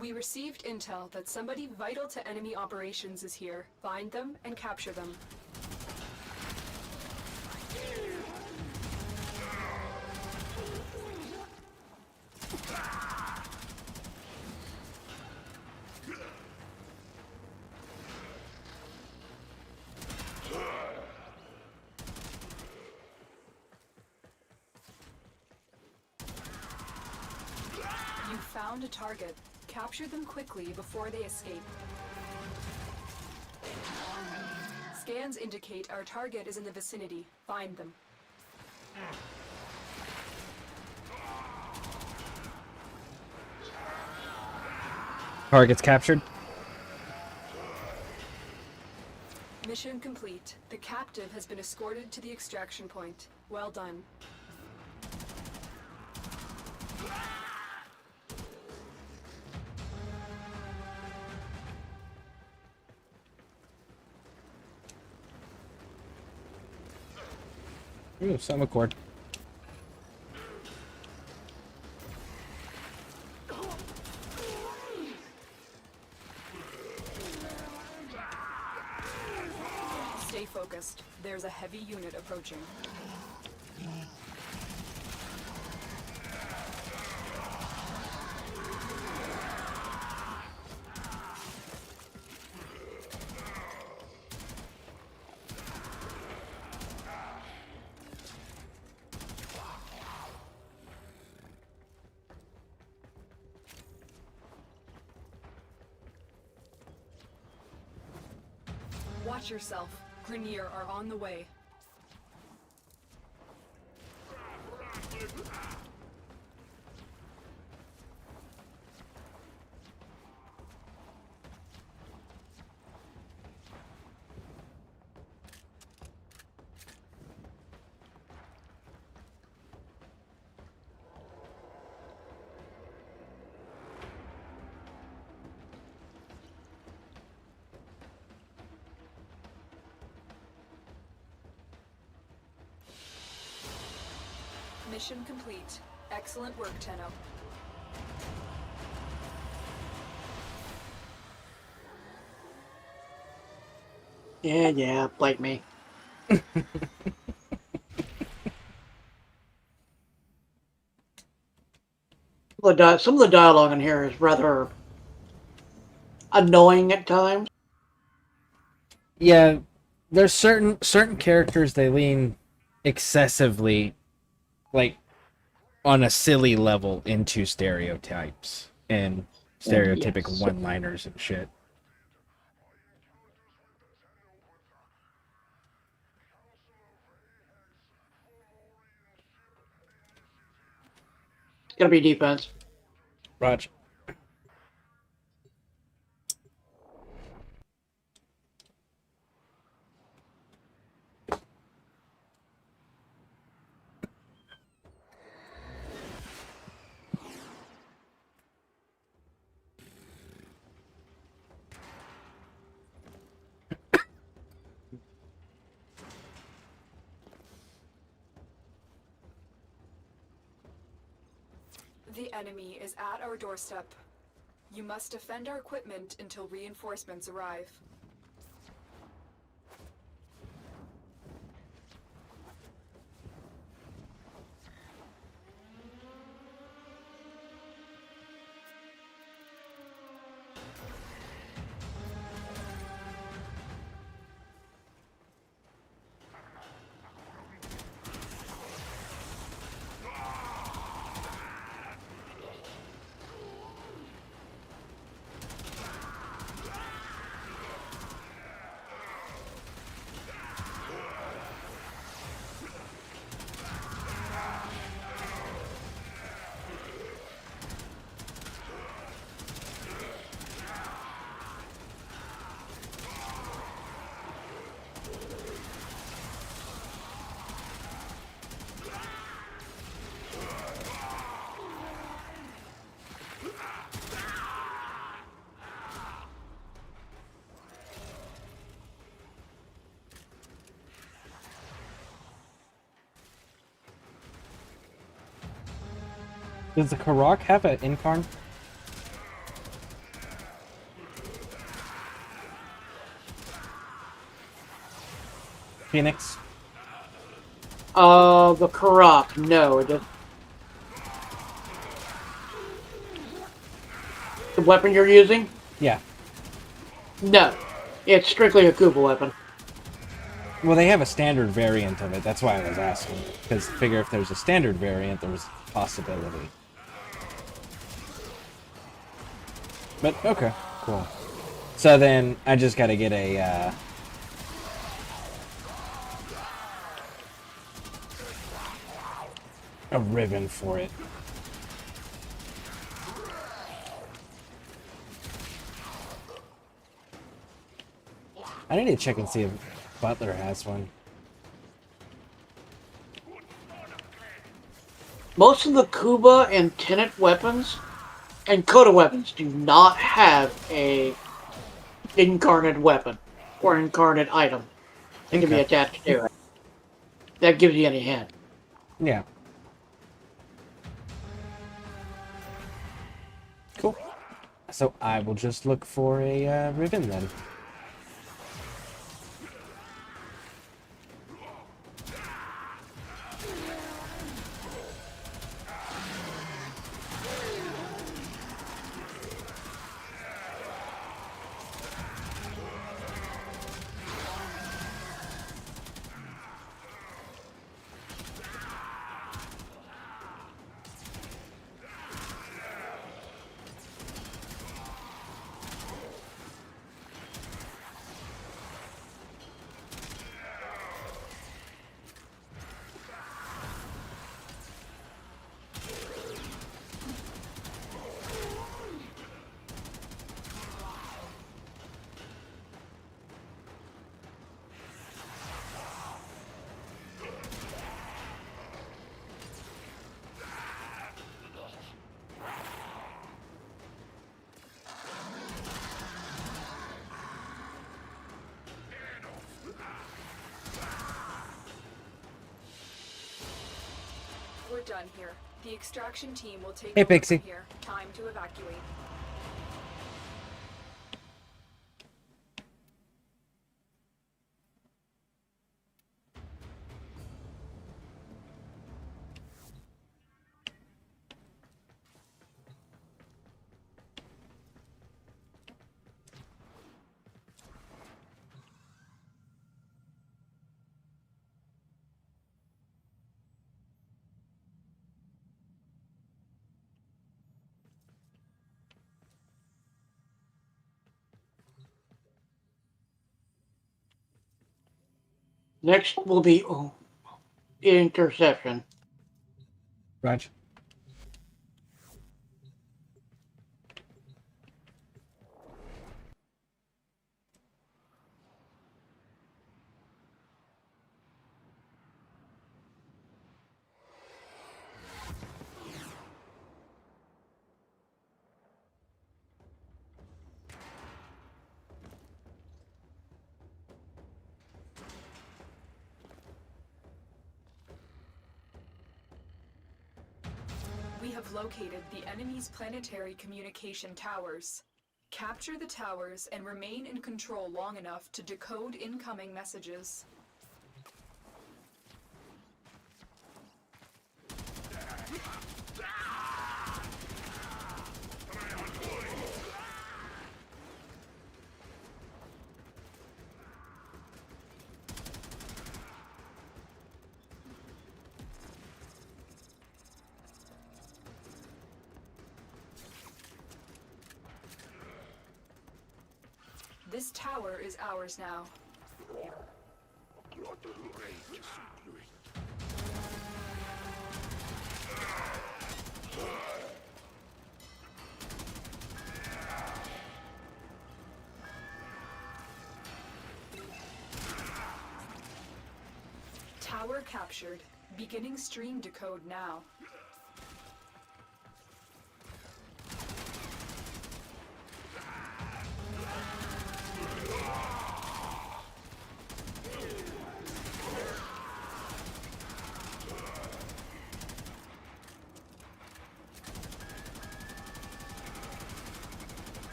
We received intel that somebody vital to enemy operations is here. Find them and capture them. You found a target. Capture them quickly before they escape. Scans indicate our target is in the vicinity. Find them. Target's captured. Mission complete. The captive has been escorted to the extraction point. Well done. Ooh, some accord. Stay focused. There's a heavy unit approaching. Watch yourself. Grenier are on the way. Mission complete. Excellent work, Tenno. Yeah, bite me. Some of the dialogue in here is rather annoying at times. Yeah, there's certain characters they lean excessively, like on a silly level, into stereotypes and stereotypical Yes. one-liners and shit. It's gonna be defense. Roger. The enemy is at our doorstep. You must defend our equipment until reinforcements arrive. Does the Karok have an incarn? Phoenix? The Karak, no, it doesn't. The weapon you're using? Yeah. No. It's strictly a Koopa weapon. Well, they have a standard variant of it. That's why I was asking. Because figure if there's a standard variant, there was a possibility. But, okay. Cool. So then, I just gotta get a ribbon for it. I need to check and see if Butler has one. Most of the Kuba and Tenet weapons and Coda weapons do not have a incarnate weapon or incarnate item that can be attached to it. That gives you any hint. Yeah. Cool. So I will just look for a ribbon then. done here. The extraction team will take Hey, over Pixie. from here. Time to evacuate. Next will be interception. Raj. We have located the enemy's planetary communication towers. Capture the towers and remain in control long enough to decode incoming messages. This tower is ours now. Tower captured. Beginning stream decode now.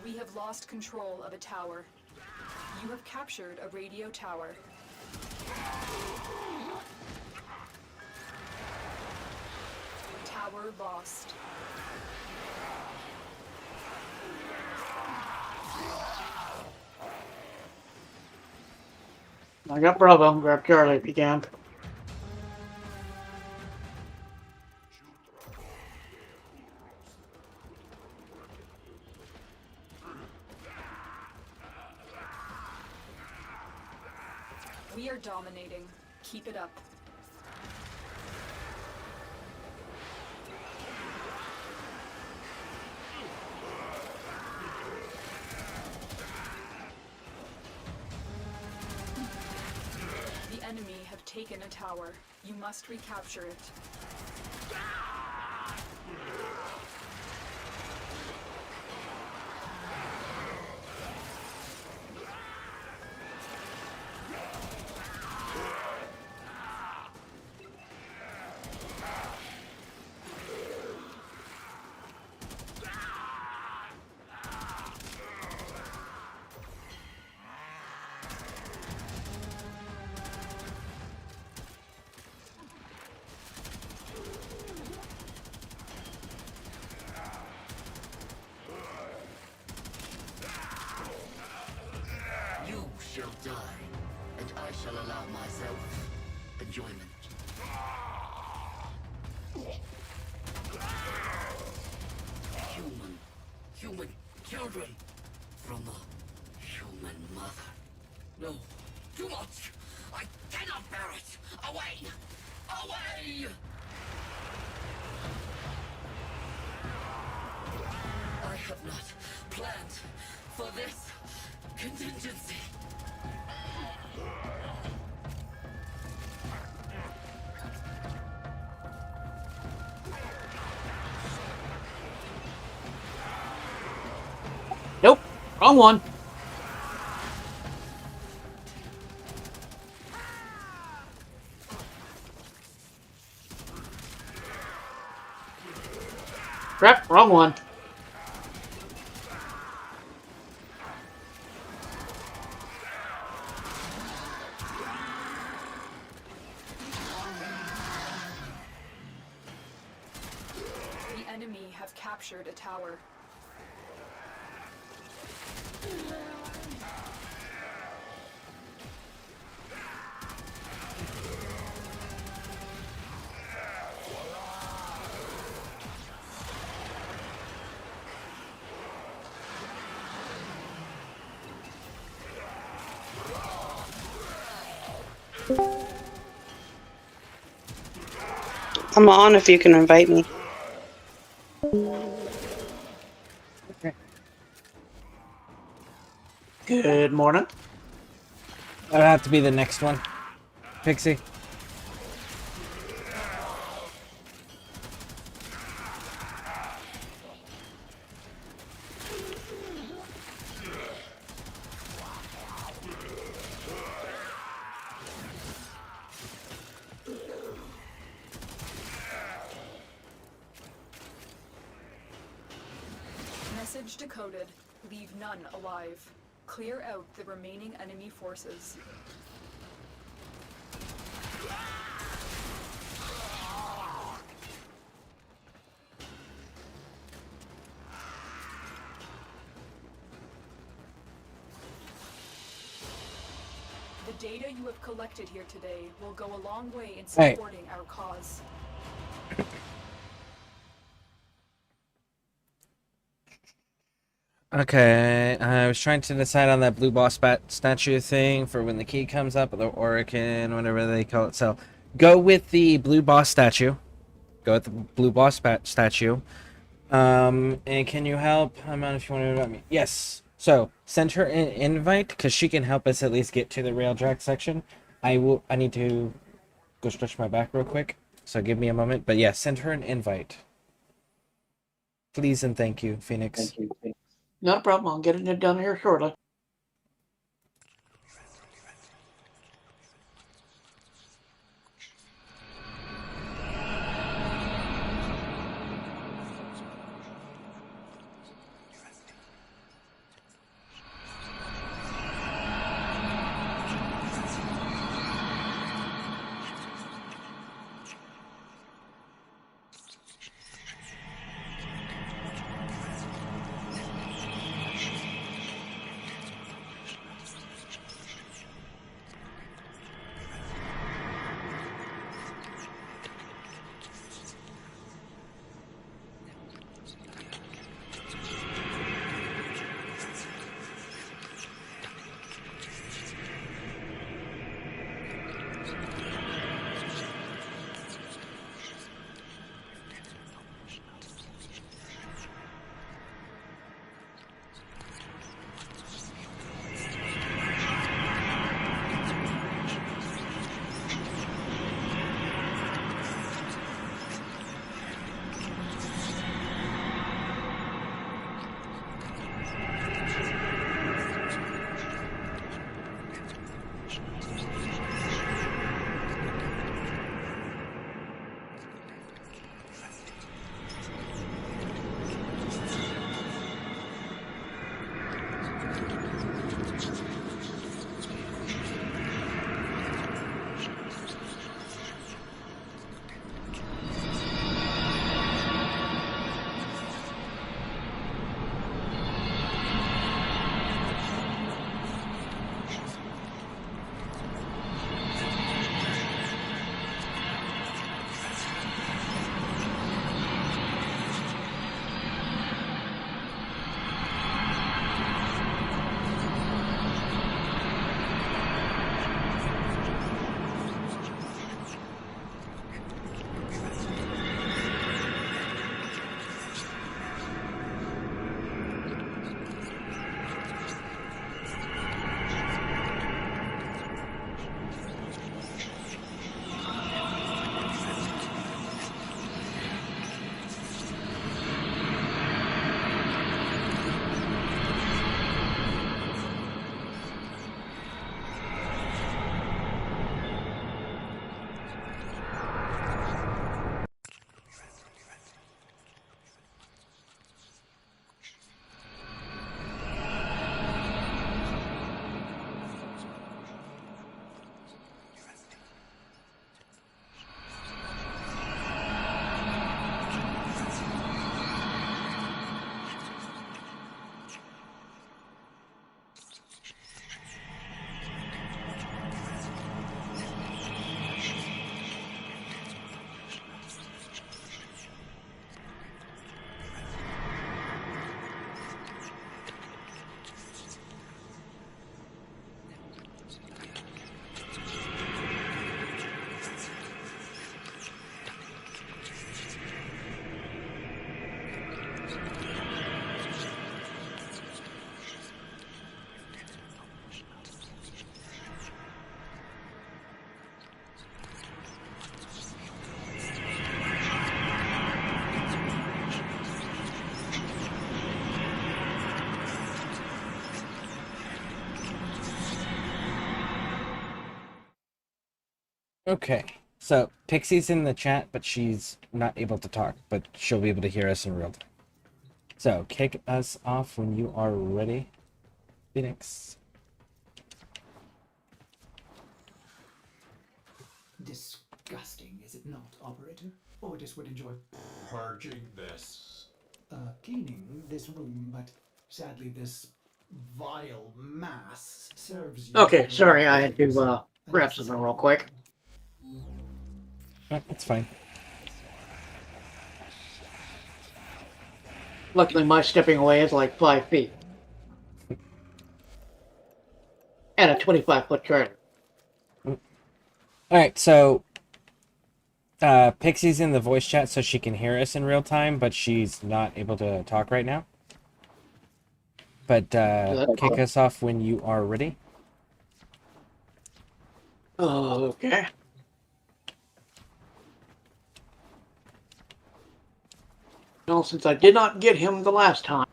We have lost control of a tower. You have captured a radio tower. Tower lost. I got Bravo. Grab Charlie if you can. We are dominating. Keep it up. The enemy have taken a tower. You must recapture it. You shall die, and I shall allow myself enjoyment. Human children from a human mother. No, too much. I cannot bear it. Away! Away! I have not planned for this contingency. Nope. Wrong one. Crap, wrong one. The enemy have captured a tower. I'm on if you can invite me. Okay. Good morning. That'll have to be the next one. Pixie. Message decoded. Leave none alive. Clear out the remaining enemy forces. The data you have collected here today will go a long way in supporting our cause. Okay, I was trying to decide on that blue boss bat statue thing for when the key comes up, or the Orican, whatever they call it. So, go with the blue boss statue. Go with the blue boss bat statue. And can you help? I'm out if you want to invite me. Yes. So, send her an invite, because she can help us at least get to the rail track section. I need to go stretch my back real quick, so give me a moment. But yeah, send her an invite. Please and thank you, Phoenix. Thank you. Not a problem. I'll get it done here shortly. Okay. So Pixie's in the chat, but she's not able to talk, but she'll be able to hear us in real time. So kick us off when you are ready, Phoenix. Disgusting, is it not, operator? Otis would enjoy purging this. Cleaning this room, but sadly this vile mass serves you. Okay, sorry, I had to grab something real quick. Oh, that's fine. Luckily, my stepping away is like 5 feet. And a 25-foot trailer. Alright, so Pixie's in the voice chat so she can hear us in real time, but she's not able to talk right now. But kick us off when you are ready. Oh, okay. Well, since I did not get him the last time.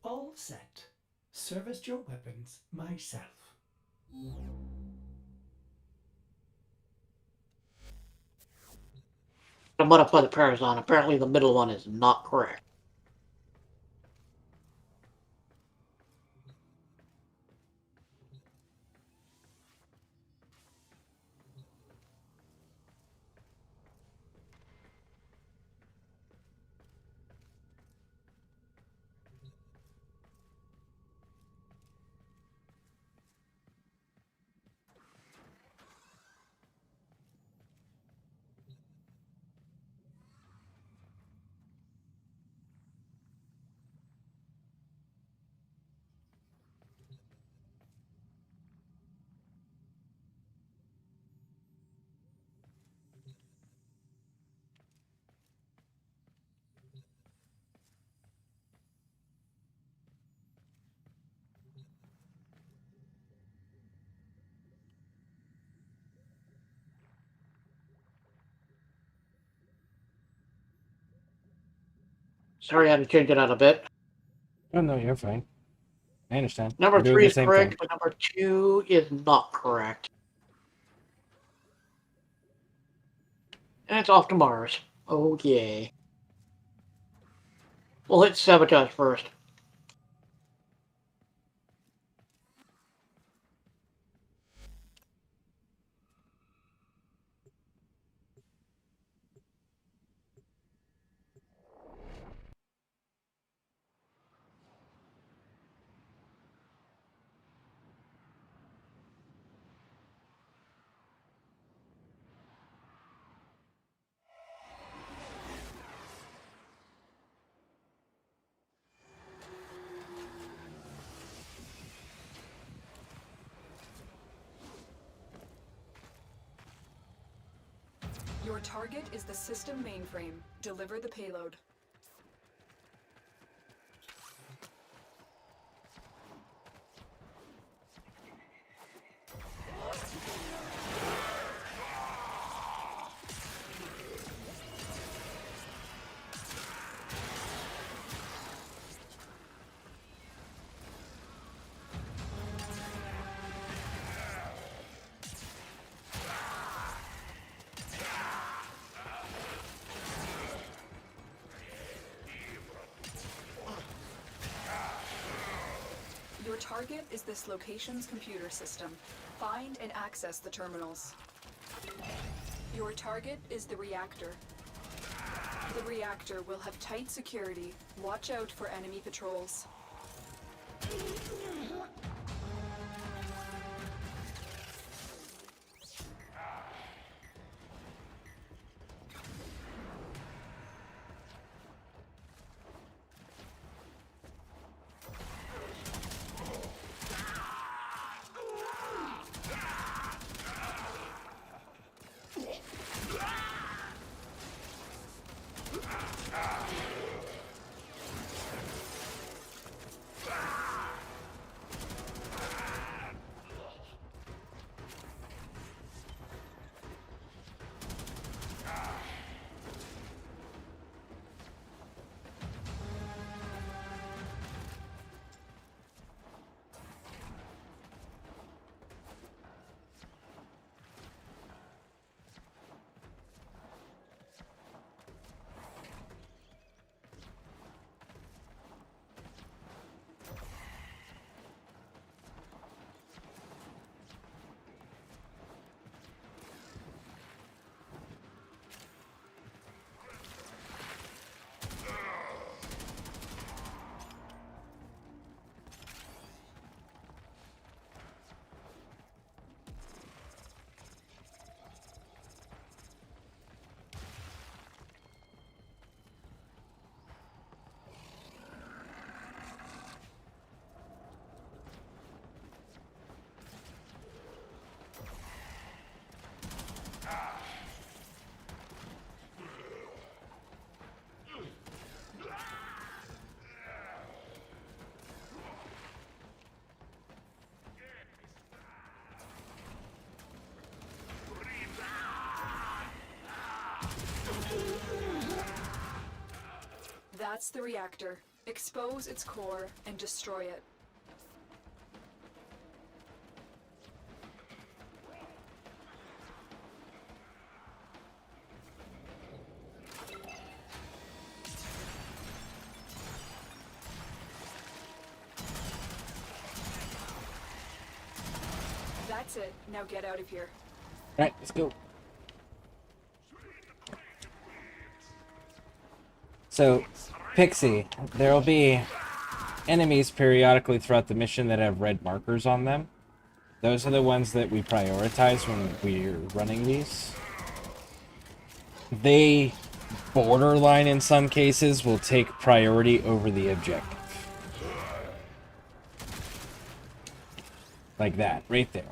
All set. Serviced your weapons myself. I modify the pairs on. Apparently the middle one is not correct. Sorry, I had to change it out a bit. Oh no, you're fine. I understand. Number I'm doing 3 the is same correct, thing. but number 2 is not correct. And it's off to Mars. Oh, yay. We'll hit sabotage first. Your target is the system mainframe. Deliver the payload. Your target is this location's computer system. Find and access the terminals. Your target is the reactor. The reactor will have tight security. Watch out for enemy patrols. That's the reactor. Expose its core and destroy it. That's it. Now get out of here. Alright, let's go. So, Pixie, there'll be enemies periodically throughout the mission that have red markers on them. Those are the ones that we prioritize when we're running these. They, borderline in some cases, will take priority over the objective. Like that, right there.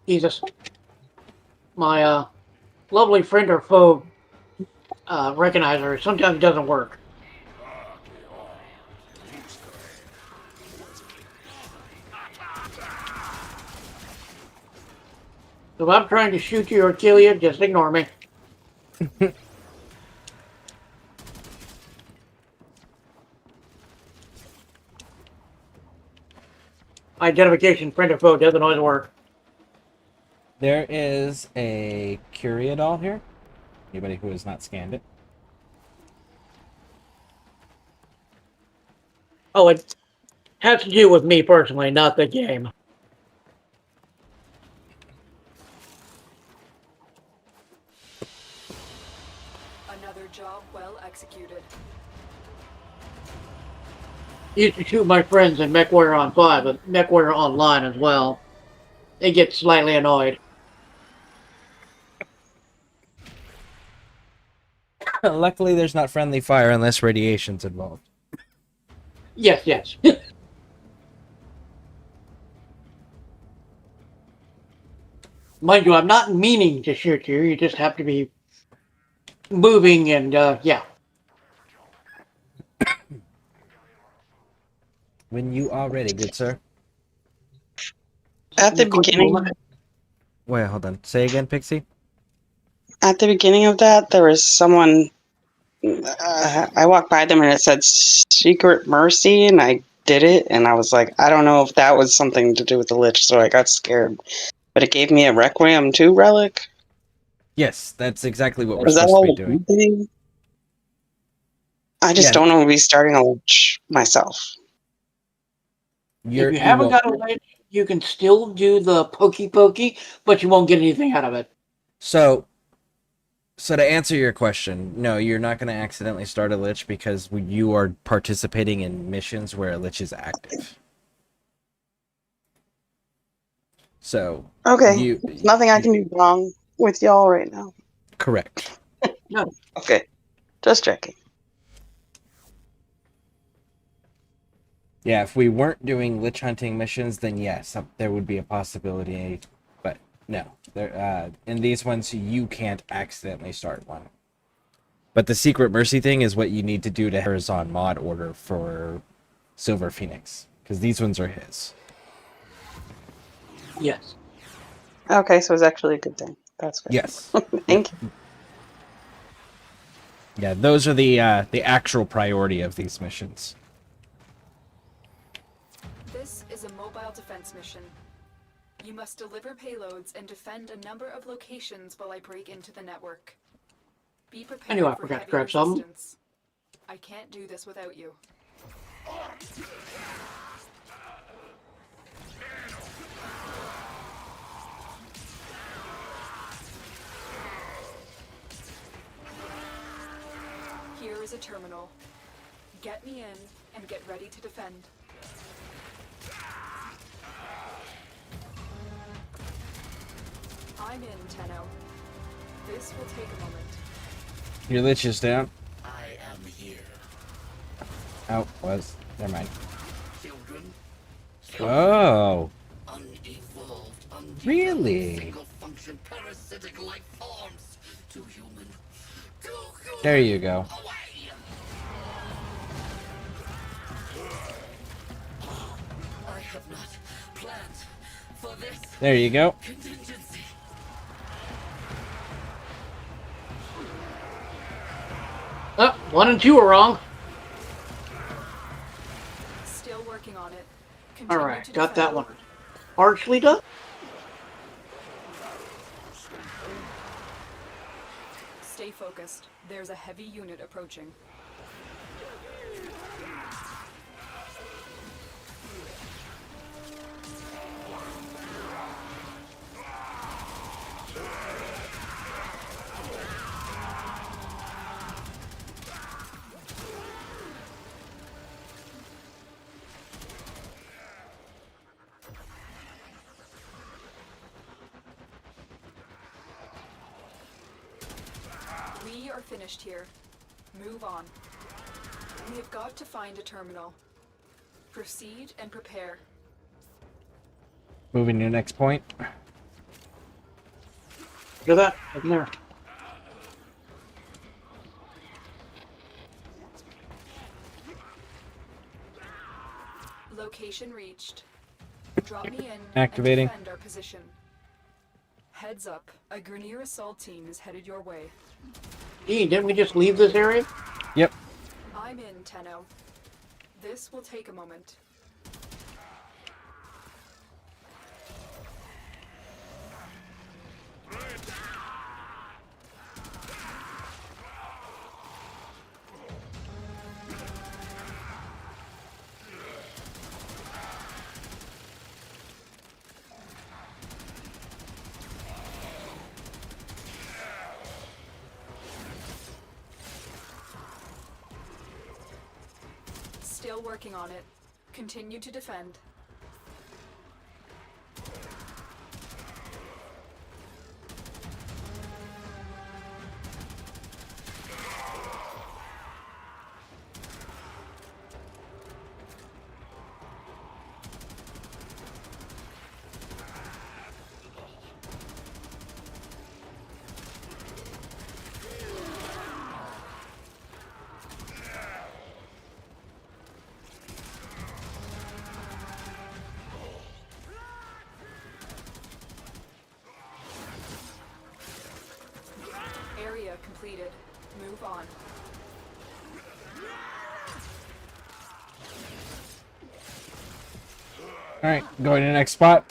Jesus. My, lovely friend or foe, recognizer sometimes doesn't work. So if I'm trying to shoot you or kill you, just ignore me. Identification, friend or foe, doesn't always work. There is a Curia doll here. Anybody who has not scanned it. Oh, it has to do with me personally, not the game. Another job well executed. Used to shoot my friends in MechWarrior on 5, but MechWarrior Online as well. They get slightly annoyed. Luckily, there's not friendly fire unless radiation's involved. Yes, yes. Mind you, I'm not meaning to shoot you. You just have to be moving and, yeah. When you are ready, good sir. At the beginning, Wait, hold on. Say again, Pixie? at the beginning of that, there was someone. I walked by them and it said "Secret Mercy," and I did it, and I was like, I don't know if that was something to do with the Lich, so I got scared. But it gave me a Requiem 2 relic. Yes, that's exactly what we're Was that supposed to all be doing. thing? I just don't want to be starting a Lich myself. If you haven't got a Lich, you can still do the pokey, but you won't get anything out of it. So to answer your question, no, you're not going to accidentally start a Lich because you are participating in missions where a Lich is active. So Okay, there's nothing I can do wrong with y'all right now. Correct. No. Okay, just checking. Yeah, if we weren't doing Lich hunting missions, then yes, there would be a possibility. But no, in these ones, you can't accidentally start one. But the Secret Mercy thing is what you need to do to Horizon mod order for Silver Phoenix, because these ones are his. Yes. Okay, so it's actually a good thing. That's good. Yes. Thank you. Yeah, those are the actual priority of these missions. This is a mobile defense mission. You must deliver payloads and defend a number of locations while I break into the network. Be prepared Anyway, I for forgot to heavy grab some. resistance. I can't do this without you. Here is a terminal. Get me in and get ready to defend. I'm in, Tenno. This will take a moment. Your Lich is down. I am here. Oh, was. Never mind. Children, Oh. unevolved, Really? single-function parasitic life forms. Too human. Too human. There you go. I have not There you go. Oh, 1 and 2 are wrong. Still working on it. Continue Alright, to got defend. that one partially done. Stay focused. There's a heavy unit approaching. We are finished here. Move on. We have got to find a terminal. Proceed and prepare. Moving to the next point. Look at that, up there. Location reached. Drop me in Activating. and defend our position. Heads up, a Grenier assault team is headed your way. Gee, didn't we just leave this area? Yep. I'm in, Tenno. This will take a moment. Still working on it. Continue to defend. Area completed. Move on. Alright, going to the next spot.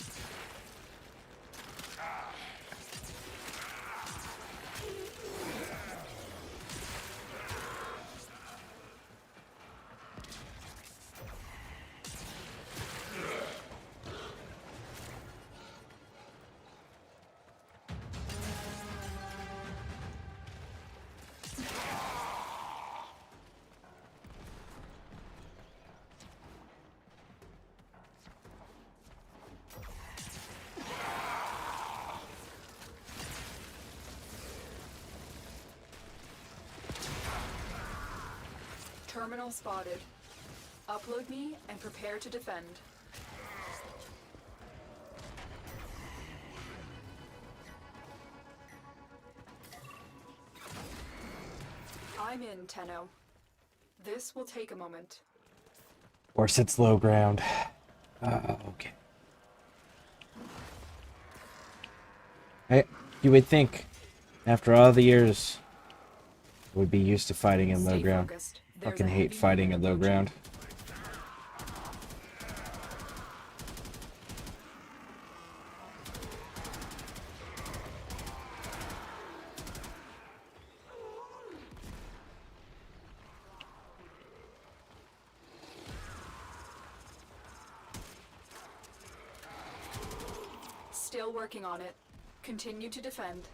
Terminal spotted. Upload me and prepare to defend. I'm in, Tenno. This will take a moment. Of course, it's low ground. Okay. Hey, you would think, after all the years, would be used to fighting in low Stay ground. focused. There's Fucking a hate heavy fighting unit in low approaching. ground. Still working on it. Continue to defend.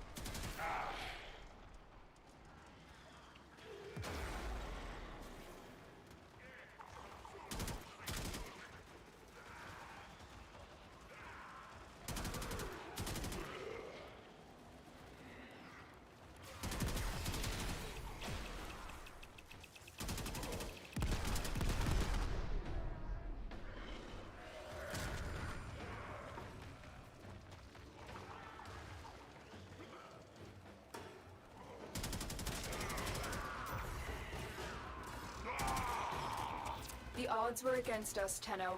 The odds were against us, Tenno,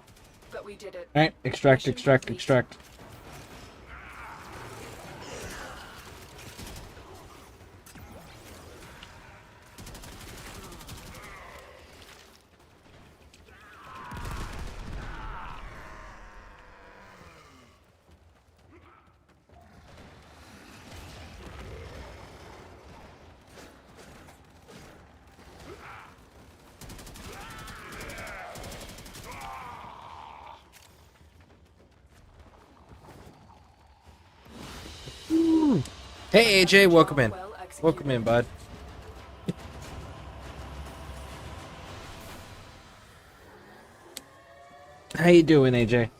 but we did it. Alright, extract, extract, extract. Hey AJ, welcome in. Welcome in, bud. How you doing, AJ?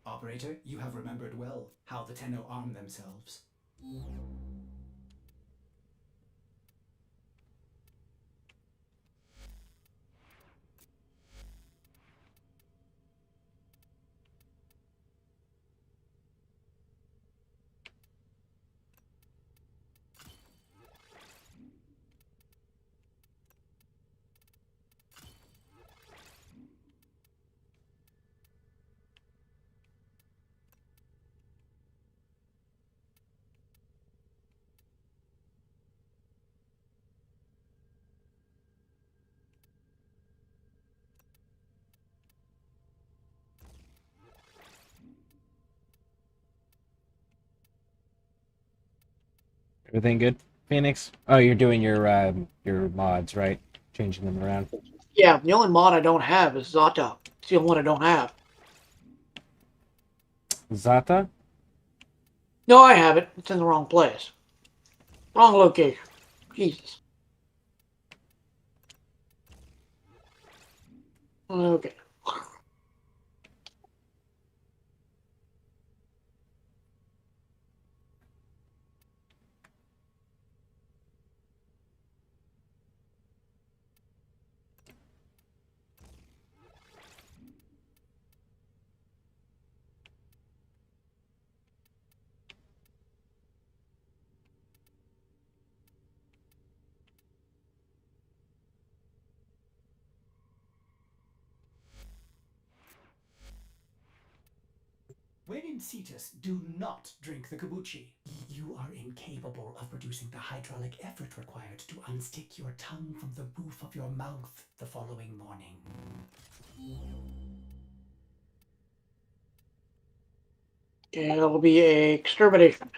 Operator, you have remembered well how the Tenno arm themselves. Everything good, Phoenix? Oh, you're doing your mods, right? Changing them around. Yeah, the only mod I don't have is Zata. It's the only one I don't have. Zata? No, I have it. It's in the wrong place. Wrong location. Jesus. Okay. When in Cetus, do not drink the kombucha. You are incapable of producing the hydraulic effort required to unstick your tongue from the roof of your mouth the following morning. Okay, it'll be a extermination.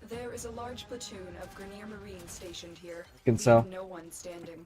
There is a large platoon of Grenier Marines stationed here. Can Leave sell. no one standing.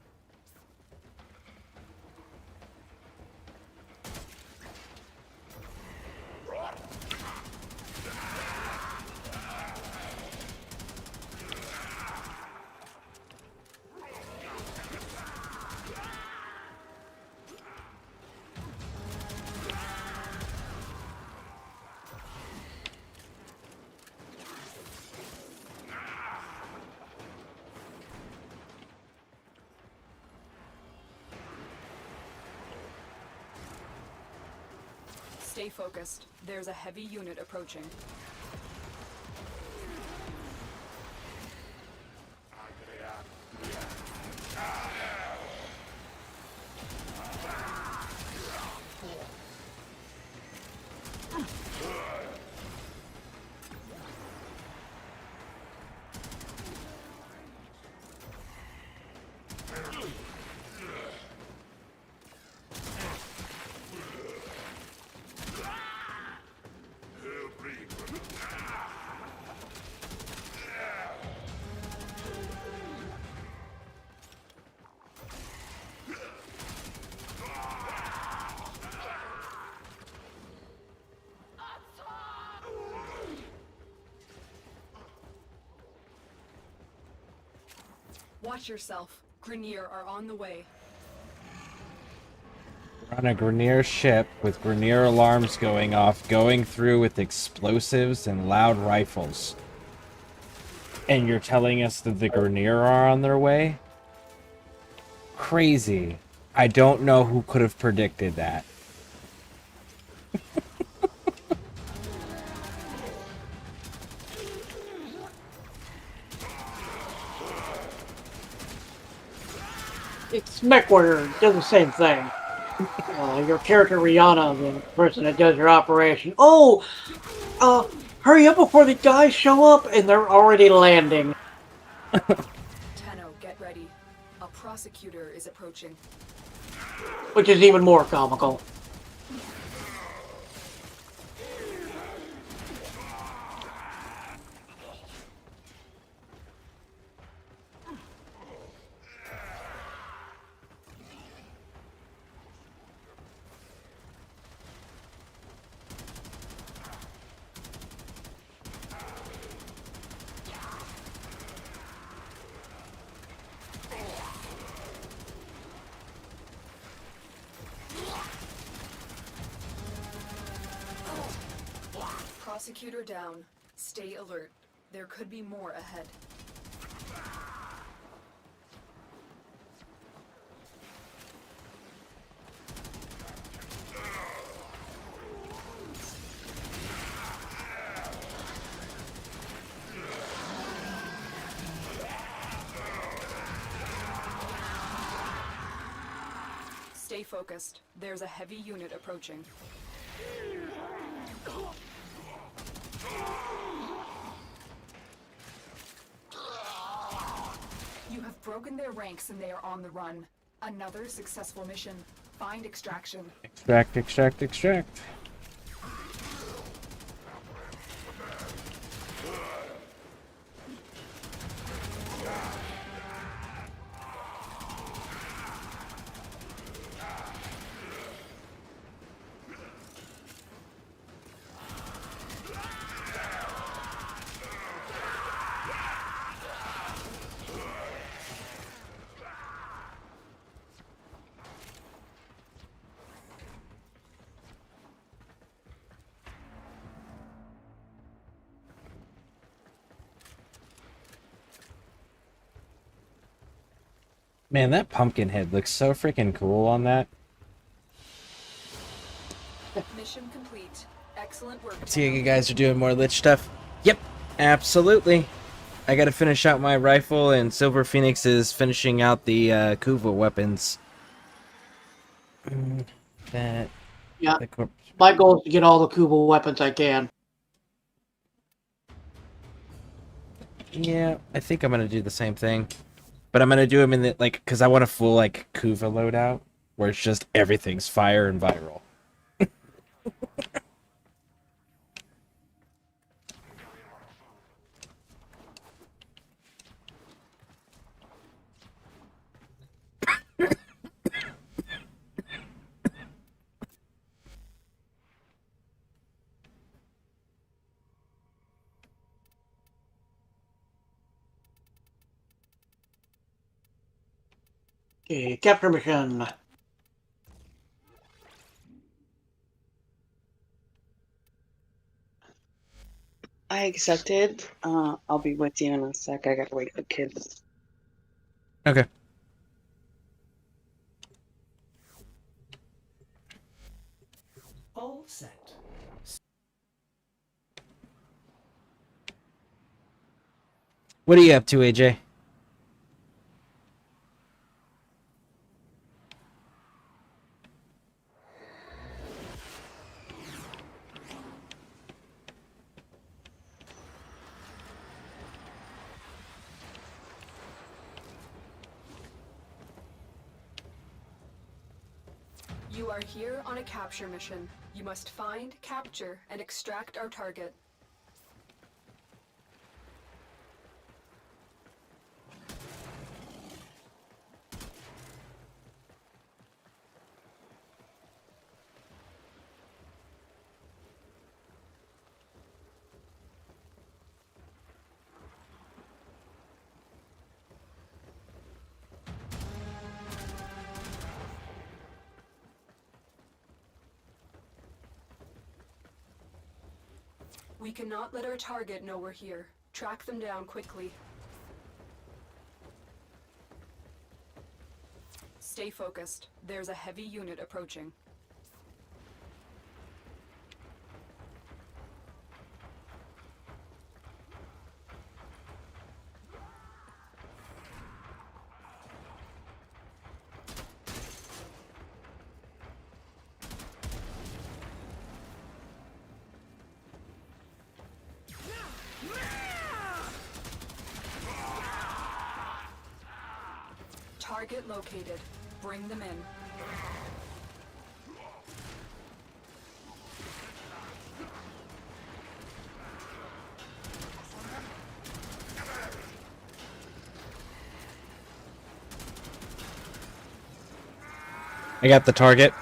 Stay focused. There's a heavy unit approaching. Watch yourself. Grenier are on the way. We're on a Grenier ship with Grenier alarms going off, going through with explosives and loud rifles. And you're telling us that the Grenier are on their way? crazy. I don't know who could have predicted that. It's MechWarrior does the same thing. Your character Rihanna, the person that does your operation. Oh, hurry up before the guys show up and they're already landing. Tenno, get ready. A prosecutor is approaching. Which is even more comical. Prosecutor down. Stay alert. There could be more ahead. Stay focused. There's a heavy unit approaching. You have broken their ranks and they are on the run. Another successful mission. Find extraction. Extract, extract, extract. Man, that pumpkin head looks so freaking cool on that. Mission complete. Excellent work. See, you guys are doing more lich stuff? Yep, absolutely. I gotta finish out my rifle, and Silver Phoenix is finishing out the Kuva weapons. That. Yeah. My goal is to get all the Kuba weapons I can. Yeah, I think I'm gonna do the same thing. But I'm gonna do them in the, like, because I want a full, like, Kuva loadout, where it's just everything's fire and viral. Okay, capture mission. I accepted. I'll be with you in a sec. I gotta wake the kids. Okay. All set. What are you up to, AJ? You are here on a capture mission. You must find, capture, and extract our target. We cannot let our target know we're here. Track them down quickly. Stay focused. There's a heavy unit approaching. Target located. Bring them in. I got the target.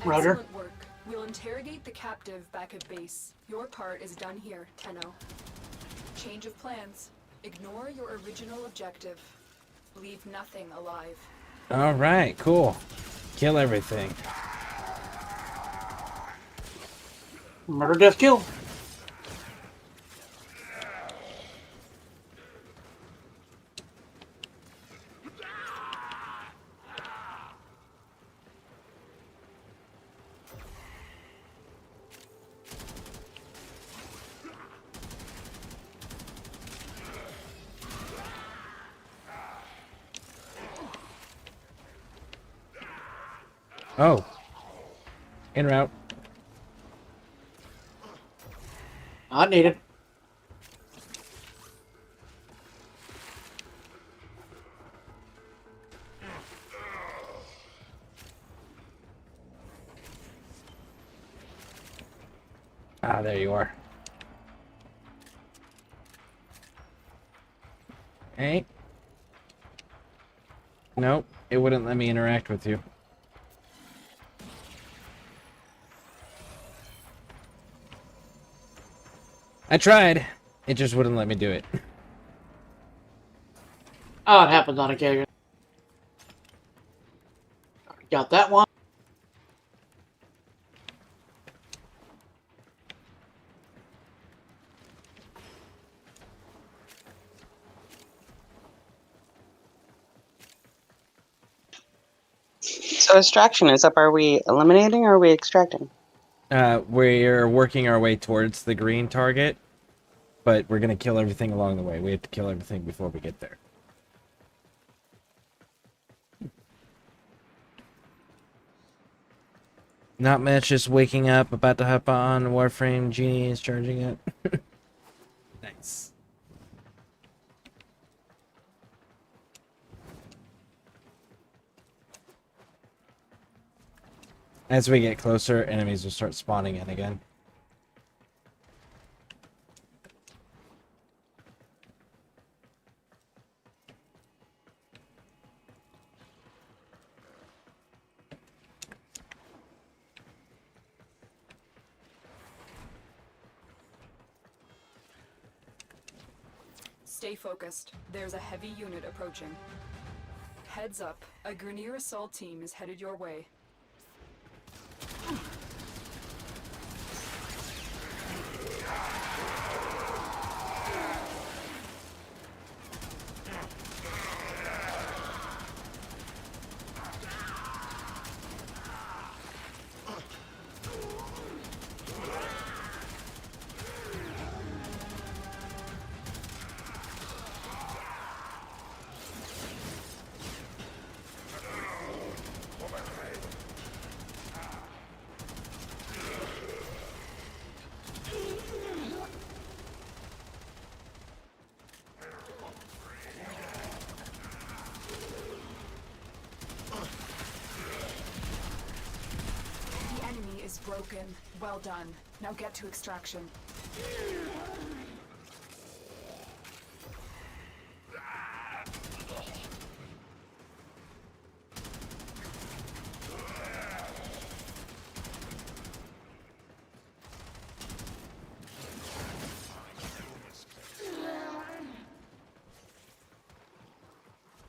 Roger. Excellent work. We'll interrogate the captive back at base. Your part is done here, Tenno. Change of plans. Ignore your original objective. Leave nothing alive. All right, cool. Kill everything. Murder, death, kill. Oh. En route. Not needed. Ah, there you are. Hey. Nope, it wouldn't let me interact with you. I tried. It just wouldn't let me do it. Oh, it happens on occasion. Got that one. So extraction is up. Are we eliminating or are we extracting? We're working our way towards the green target, but we're gonna kill everything along the way. We have to kill everything before we get there. Not much, just waking up, about to hop on, Warframe, Genie is charging it. Nice. As we get closer, enemies will start spawning in again. Stay focused. There's a heavy unit approaching. Heads up. A Grineer assault team is headed your way. Broken. Well done. Now get to extraction.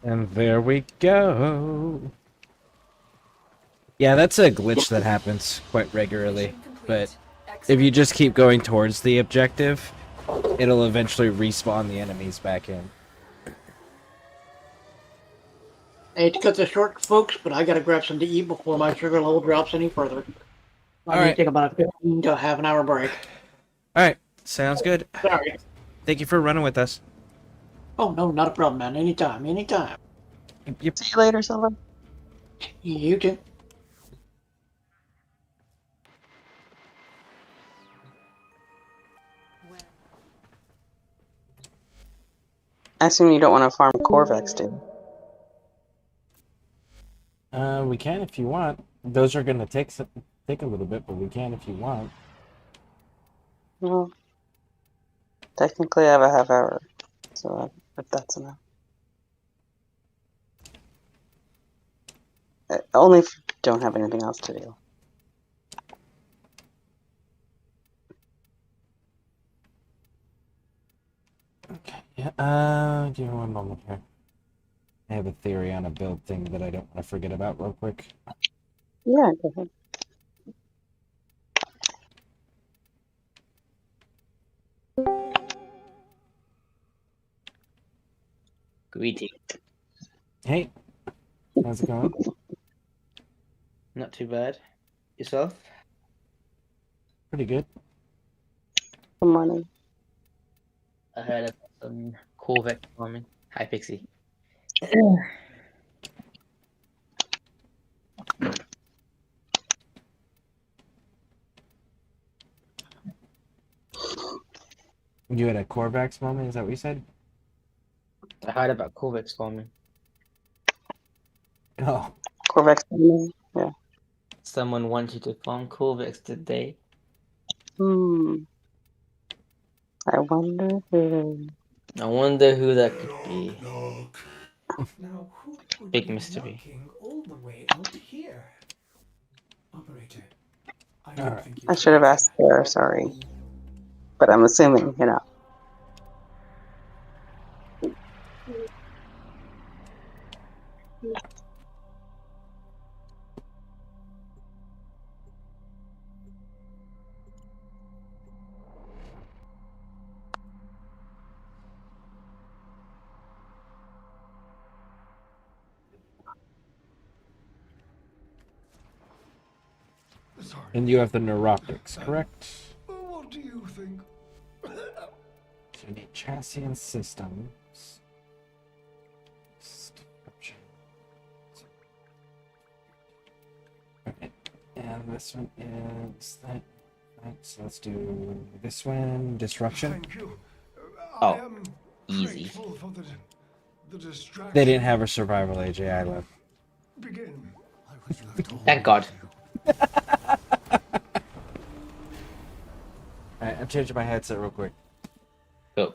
And there we go. Yeah, that's a glitch that happens quite regularly, but if you just keep going towards the objective, it'll eventually respawn the enemies back in. I hate to cut this short, folks, but I gotta grab something to eat before my sugar level drops any further. I need to take about a 15 to half an hour break. Alright, sounds good. Sorry. Thank you for running with us. Oh, no, not a problem, man. Anytime, anytime. See you later, Silver. You too. I assume you don't want to farm Corvex, do you? We can if you want. Those are gonna take a little bit, but we can if you want. Well, technically I have a half hour, so if that's enough. Only if you don't have anything else to do. Okay. Yeah. Give me one moment here. I have a theory on a build thing that I don't want to forget about real quick. Yeah, go ahead. Greetings. Hey, how's it going? Not too bad. Yourself? Pretty good. Good morning. I heard about some Corvette farming. Hi, Pixie. You had a Corvax moment, is that what you said? I heard about Corvex farming. Oh. Corvex, yeah. Someone wanted to farm Corvex today. I wonder who. I wonder who that could be. Now, who would Big be mystery. knocking all the way out here? Operator, I don't Alright. think you I can should have do asked that. there, sorry. But I'm assuming, you know. Sorry. And you have the neuroptics, correct? What do you think? So you need chassis and systems. Description. Okay. And this one is that. Right, so let's do this one. Disruption. Thank you. Oh, I am easy. grateful for the distraction. They didn't have a survival AJ, I love. Begin. I was left all Thank God. Alright, I'm changing my headset real quick. Go.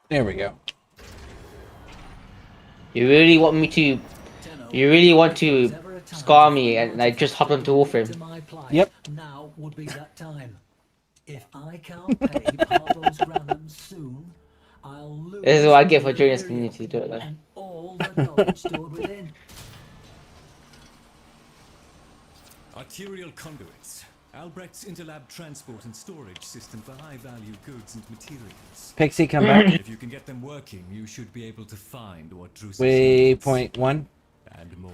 There we go. You really want me to? You really want to scar me and I just hop onto Warframe? Yep. Now would be that time. If I can't pay Pablo's Granum soon, I'll lose. This is what I get for joining this community. Do it though. And all the knowledge stored within. Arterial conduits. Albrecht's interlab transport and storage system for high-value goods and materials. Pixie, come back. If you can get them working, you should be able to find what Drusus Waypoint 1. and more.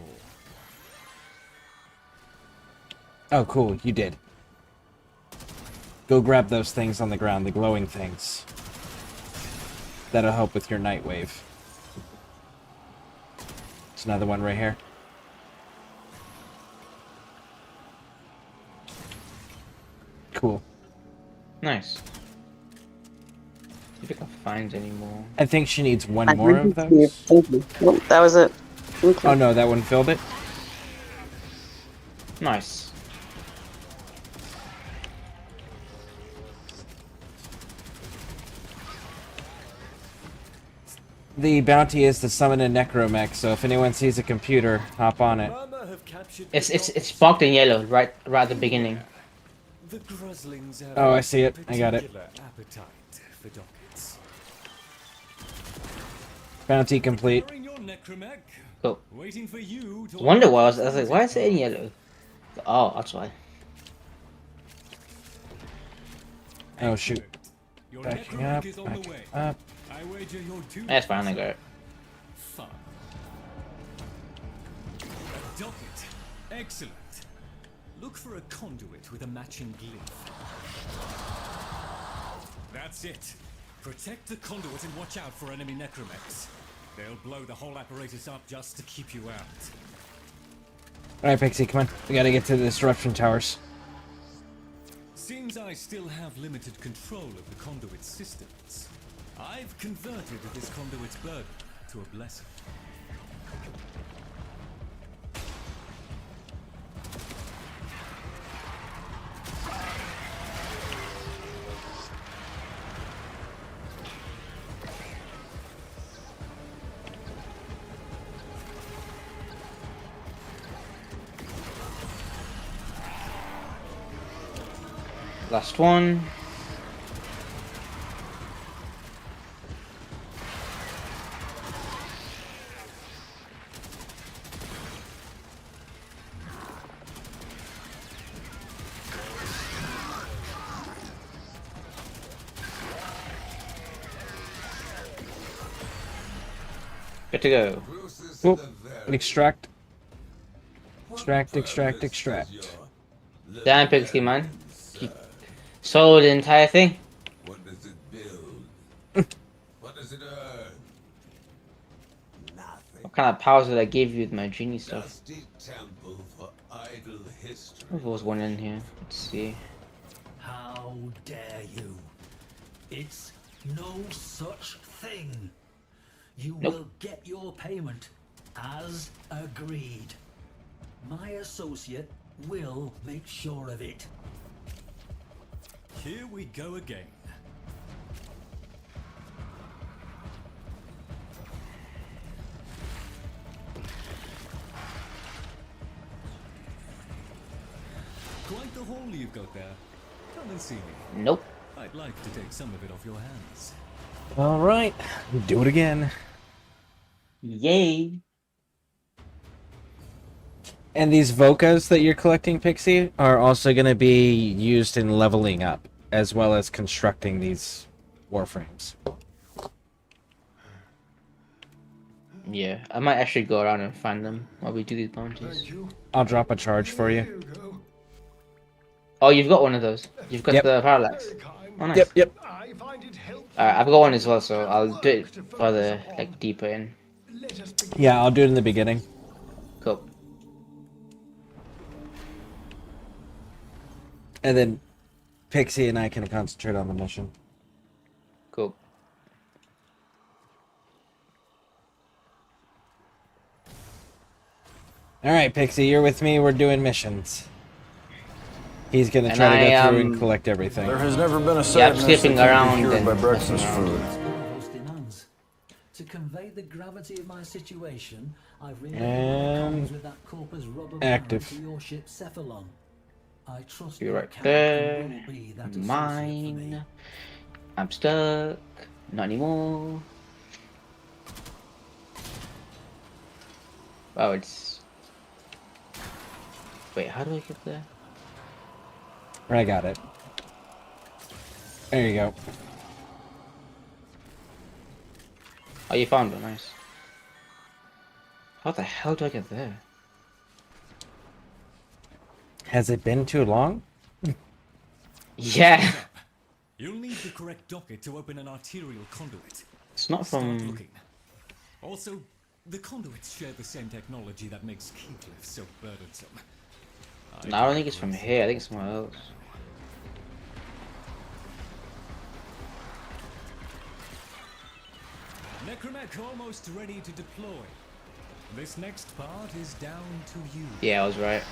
Oh, cool. You did. Go grab those things on the ground, the glowing things. That'll help with your night wave. There's another one right here. Cool. Nice. See if I can find any more. I think she needs one more of Thank you. those. Thank you. Nope, that was it. Thank you. Oh no, that one filled it? Nice. The bounty is to summon a necromech, so if anyone sees a computer, hop on it. It's marked in yellow right at the beginning. The Gruslings have Oh, I see it. I got it. particular appetite for dockets. Bounty complete. During your Necromech. Cool. Waiting for you to Wonder why I was like, why is it in yellow? Oh, that's why. Oh shoot. Your Backing Necromech up, is on the backing way. up. I wager your two. That's fine, I got it. Fun. A docket. Excellent. Look for a conduit with a matching glyph. That's it. Protect the conduit and watch out for enemy necromechs. They'll blow the whole apparatus up just to keep you out. Alright, Pixie, come on. We gotta get to the disruption towers. Seems I still have limited control of the conduit systems. I've converted this conduit's burden to a blessing. Last one. Good to go. Whoop. Extract. Extract, extract, extract. Damn, Pixie, man. You sold the entire thing. What does it build? What does it earn? Nothing. What kind of powers did I give you with my genie stuff? Dusty temple for idle history. There was one in here. Let's see. How dare you? It's no such thing. You will get your payment as agreed. My associate will make sure of it. Here we go again. Quite the haul you've got there. Come and see me. Nope. I'd like to take some of it off your hands. Alright, do it again. Yay. And these Vocas that you're collecting, Pixie, are also going to be used in leveling up, as well as constructing these Warframes. Yeah, I might actually go around and find them while we do these bounties. I'll drop a charge for you. Oh, you've got one of those. You've got the parallax. Oh, nice. Yep. Alright, I've got one as well, so I'll do it further, like, deeper in. Yeah, I'll do it in the beginning. Cool. And then Pixie and I can concentrate on the mission. Cool. Alright, Pixie, you're with me. We're doing missions. He's gonna try to go through and collect everything. There has never been a Yeah, I'm sadness skipping that can around be cured and by messing breakfast around. food. Demands. To convey the gravity of my situation, I've And removed with that corpus rubber active. to your ship Cephalon. I trust Be your right captain there. will be that associate for me. Mine. I'm stuck. Not anymore. Oh, it's... Wait, how do I get there? I got it. There you go. Oh, you found it. Nice. How the hell do I get there? Has it been too long? Yeah. You'll need the correct docket to open an arterial conduit. It's not Start from... looking. Also, the conduits share the same technology that makes keyglyphs so burdensome. No, I don't think it's from here. I think it's somewhere else. Necromech almost ready to deploy. This next part is down to you. Yeah, I was right.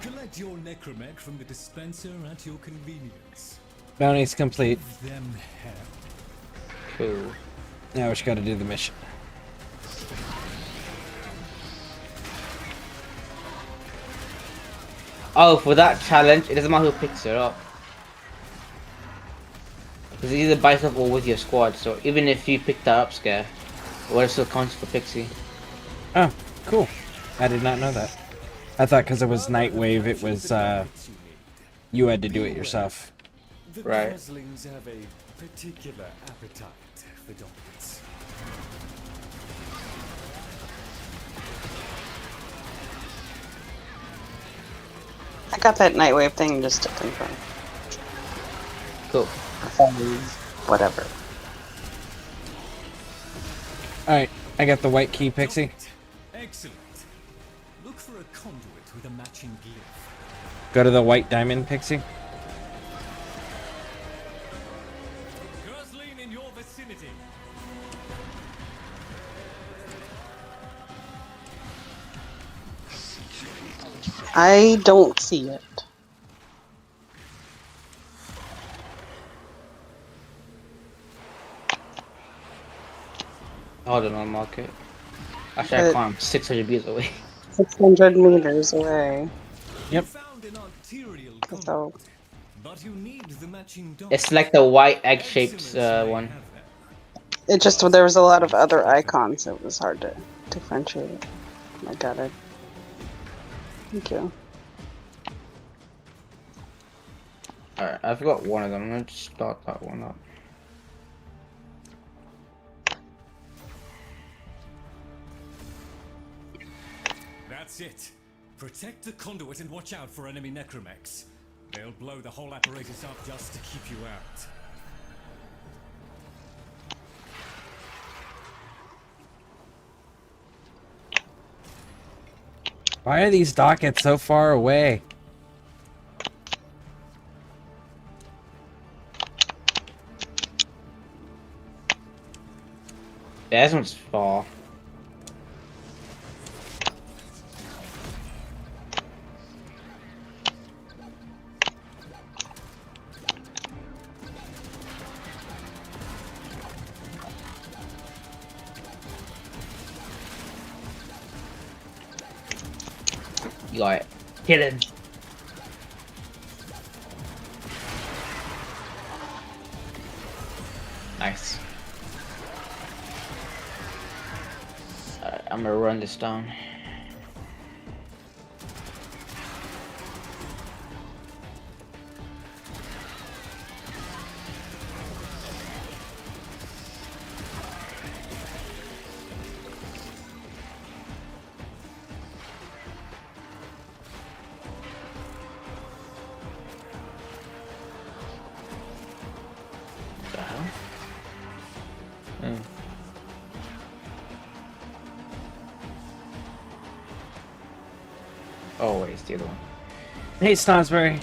Collect your Necromech from the dispenser at your convenience. Bounty's complete. Give them hell. Cool. Now we just gotta do the mission. Oh, for that challenge, it doesn't matter who picks it up. It's either by yourself or with your squad. So even if you pick that up, Scare, what still counts for Pixie. Oh, cool. I did not know that. I thought because it was Nightwave, it was, you had to do it yourself. The Right. Goslings have a particular appetite for dominance. I got that Nightwave thing just to confirm. Cool. Whatever. Alright, I got the white key, Pixie. Excellent. Look for a conduit with a matching glyph. Go to the white diamond, Pixie. Gosling in your vicinity. I don't see it. Hold on, I'll mark it. Actually, I can't. 600 meters away. 600 meters away. Yep. So, But you need the matching dot. It's like the white egg-shaped one. it just, there was a lot of other icons. It was hard to differentiate it. I got it. Thank you. Alright, I forgot one of them. I'm gonna start that one up. That's it. Protect the conduit and watch out for enemy necromechs. They'll blow the whole apparatus up just to keep you out. Why are these dockets so far away? Yeah, this one's far. You got it. Hit him. Nice. Alright, I'm gonna run this down. What the hell? Oh wait, it's the other one. Hey, Snosberry.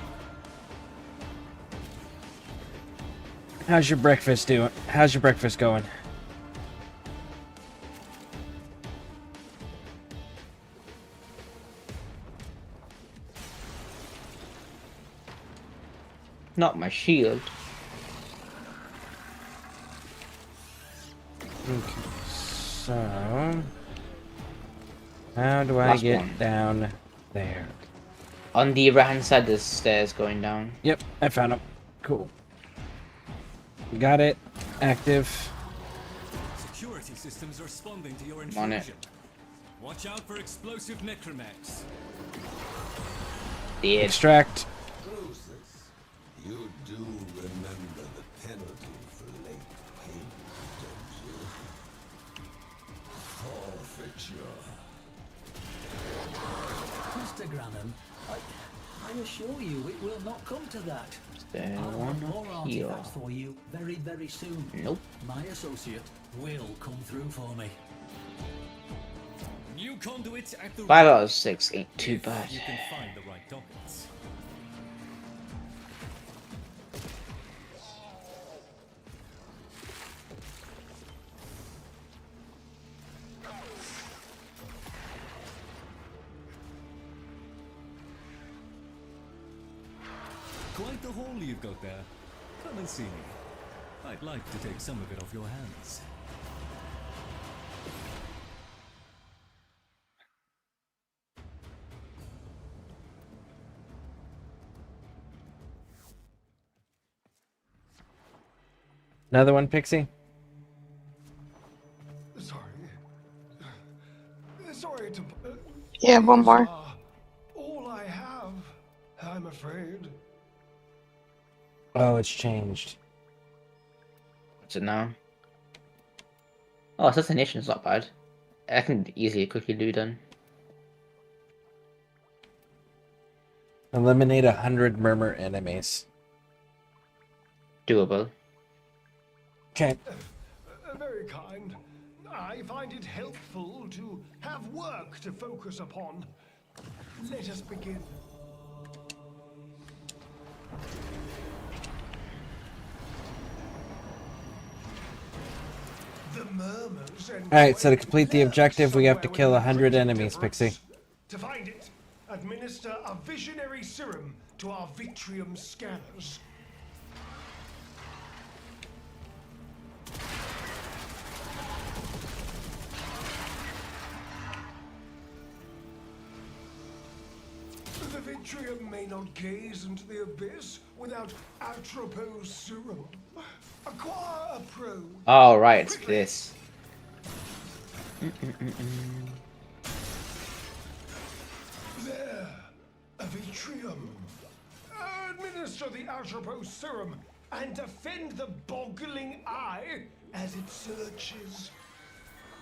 How's your breakfast doing? How's your breakfast going? Not my shield. Okay, so how do I Last get one. down there? On the right hand side, there's stairs going down. Yep, I found them. Cool. Got it. Active. Security systems are responding to your I'm on it. intrusion. Watch out for explosive necromechs. The Extract. You do remember the penalty for late payment, don't you? Forfeiture. Mr. Granham, I assure you it will not come to that. there I'll one have more up here? artifacts for you very, very soon. Nope. My associate will come through for me. New conduit at the 5 out of 6 ain't too bad. You can find the right dockets. Quite the haul you've got there. Come and see me. I'd like to take some of it off your hands. Another one, Pixie? Sorry. Sorry to... Yeah, one these more. are all I have, I'm afraid. Oh, it's changed. What's it now? Oh, assassination is not bad. I can easily quickly do done. Eliminate 100 murmur enemies. Doable. Okay. Very kind. I find it helpful to have work to focus upon. Let us begin. The murmurs and Alright, so to complete the objective, we have to kill 100 enemies, Pixie. to find it, administer a visionary serum to our Vitrium scanners. The Vitrium may not gaze into the abyss without Atropos serum. Acquire a probe. Oh, right, it's this. There, a Vitrium. Administer the Atropos serum and defend the boggling eye as it searches.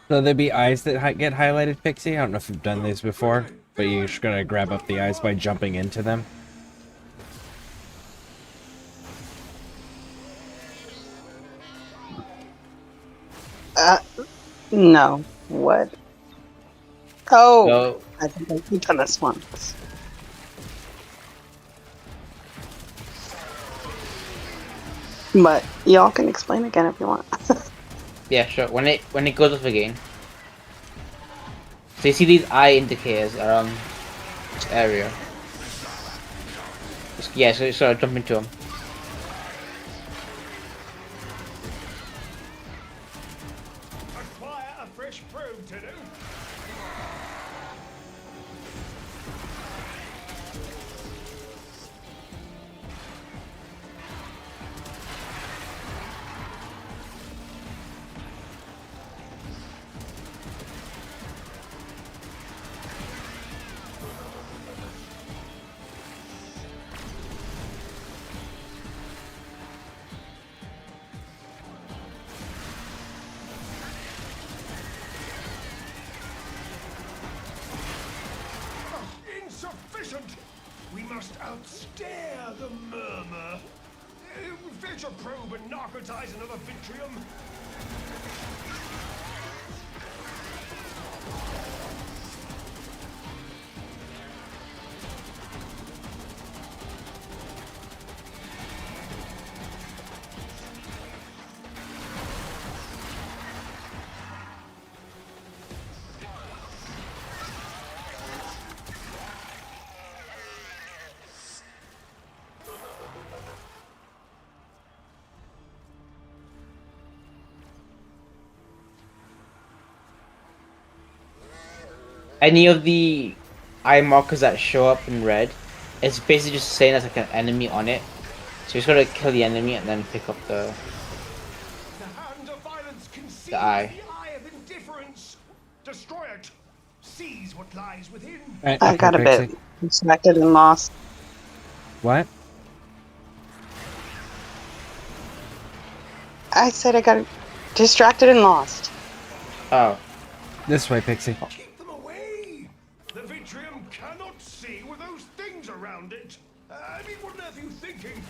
So there'd be eyes that get highlighted, Pixie? I don't know if you've done these before, but you're just gonna grab up the eyes by jumping into them. No. What? Oh, So, I think I've done this once. But y'all can explain again if you want. yeah, sure. When it goes off again. So you see these eye indicators around this area. Yeah, so jump into them. Acquire a fresh probe to do. Insufficient! We must outstare the murmur. Fetch a probe and narcotize another Vitrium. Any of the eye markers that show up in red, it's basically just saying there's like an enemy on it. So you just gotta kill the enemy and then pick up the hand of violence conceives the eye. the eye of indifference. Destroy it. Seize what lies within. I got a bit distracted and lost. What? I said I got distracted and lost. Oh. This way, Pixie. Keep them away. The Vitrium cannot see with those things around it. I mean, what on earth are you thinking?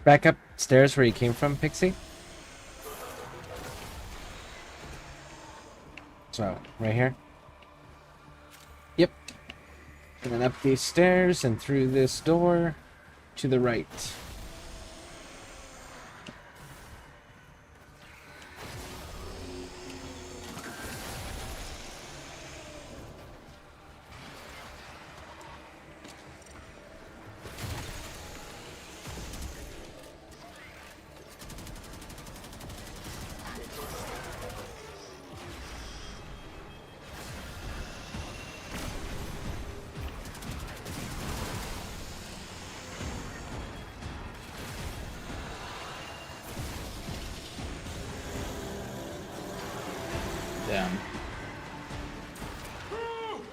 Back upstairs where you came from, Pixie. So, right here. Yep. And then up these stairs and through this door to the right. Damn.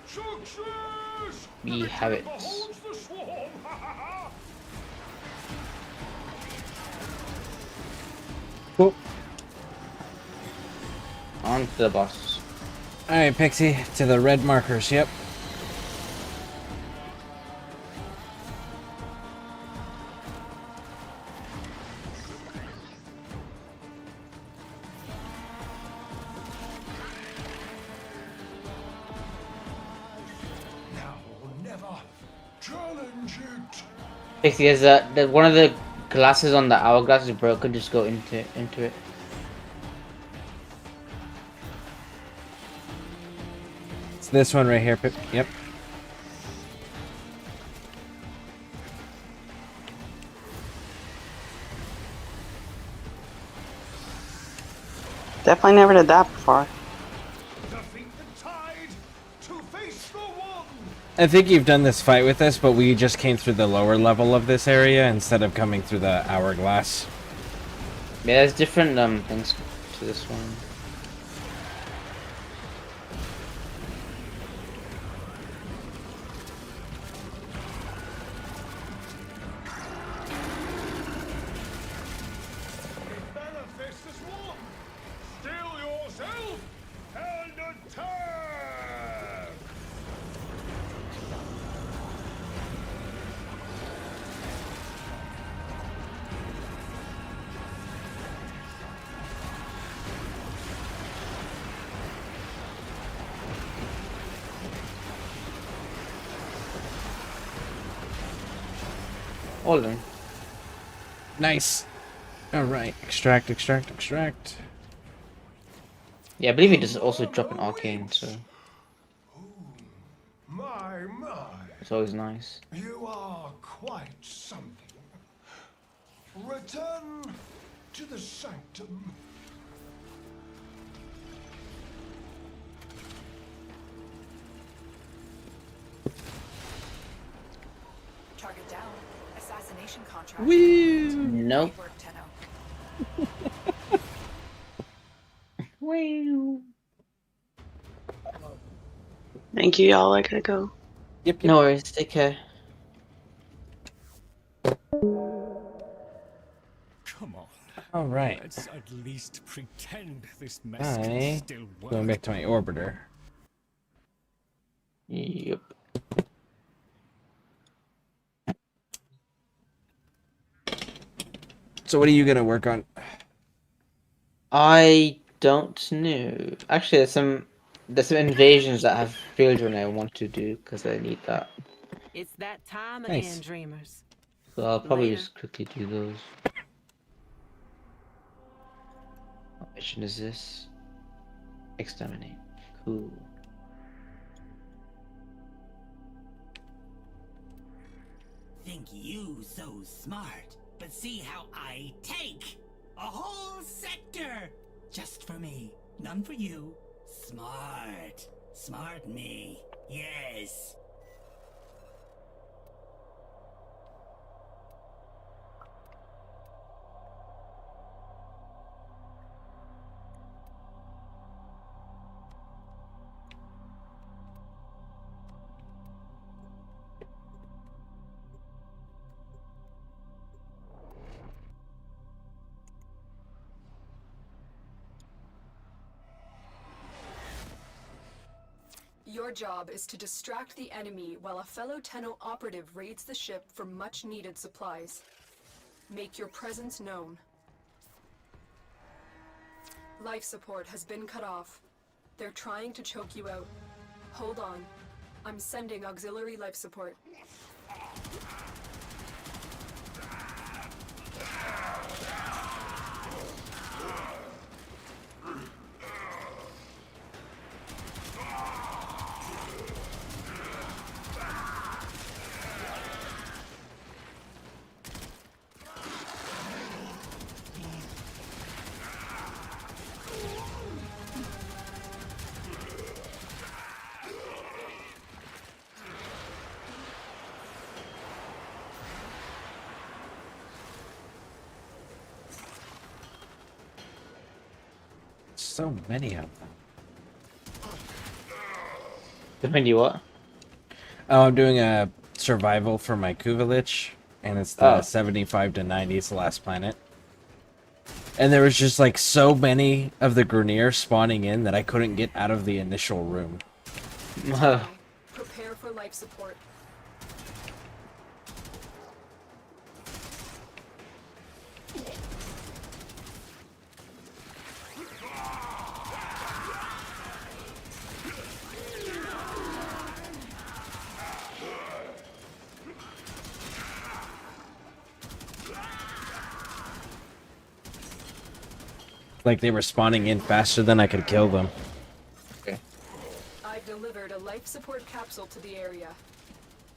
Success! We have it. Beholds the swarm. Cool. On to the boss. Alright, Pixie, to the red markers, yep. Now or never. Challenge it. Basically, there's one of the glasses on the hourglass is broken. Just go into it. It's this one right here, Pip. Yep. Definitely never did that before. Defeat the tide to face the one. I think you've done this fight with us, but we just came through the lower level of this area instead of coming through the hourglass. Yeah, there's different things to this one. Manifest as one. Steel yourself and attack. All in. Nice. Alright, extract. Yeah, I believe it does also drop an arcane, so My. it's always nice. You are quite something. Return to the sanctum. Target down. Assassination contract. Woo! Nope. Great work, Tenno. Thank you, y'all. I gotta go. Yep. No worries. Take care. Come on. Alright. Let's at least pretend this mess I can still work. going back to my orbiter. Yep. So what are you gonna work on? I don't know. Actually, there's some invasions that have children I want to do because I need that. It's that time Nice. again, dreamers. So I'll probably Later. just quickly do those. What mission is this? Exterminate. Cool. Think you so smart, but see how I take a whole sector just for me, none for you. Smart me. Yes. Your job is to distract the enemy while a fellow Tenno operative raids the ship for much-needed supplies. Make your presence known. Life support has been cut off. They're trying to choke you out. Hold on. I'm sending auxiliary life support. So many of them. The menu what? Oh, I'm doing a survival for my Kuvelich, and it's the 75 to 90 is the last planet. And there was just like so many of the Grenier spawning in that I couldn't get out of the initial room. Prepare for life support. Like they were spawning in faster than I could kill them. Okay. I've delivered a life support capsule to the area.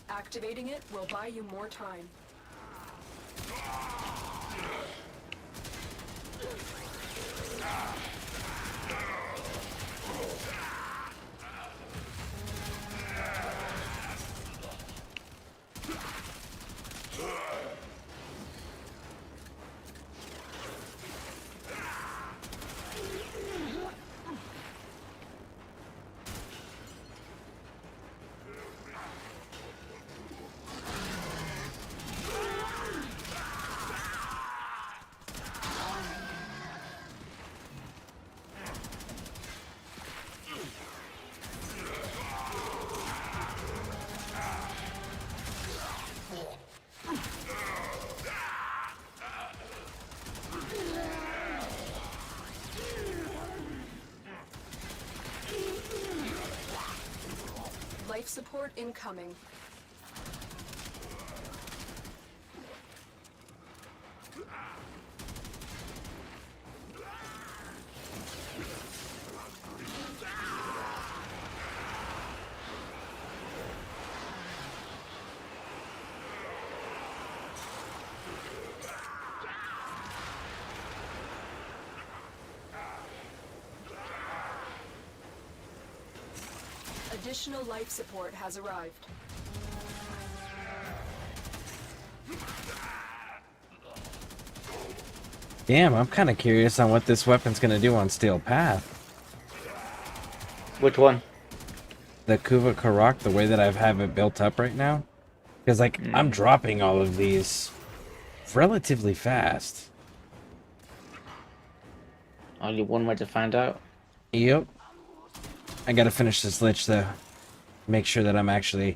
Activating it will buy you more time. Life support incoming. Additional life support has arrived. Damn, I'm kind of curious on what this weapon's gonna do on Steel Path. Which one? The Kuva Karak, the way that I have it built up right now. Because, like, I'm dropping all of these relatively fast. Only one way to find out. Yep. I gotta finish this lich, though. Make sure that I'm actually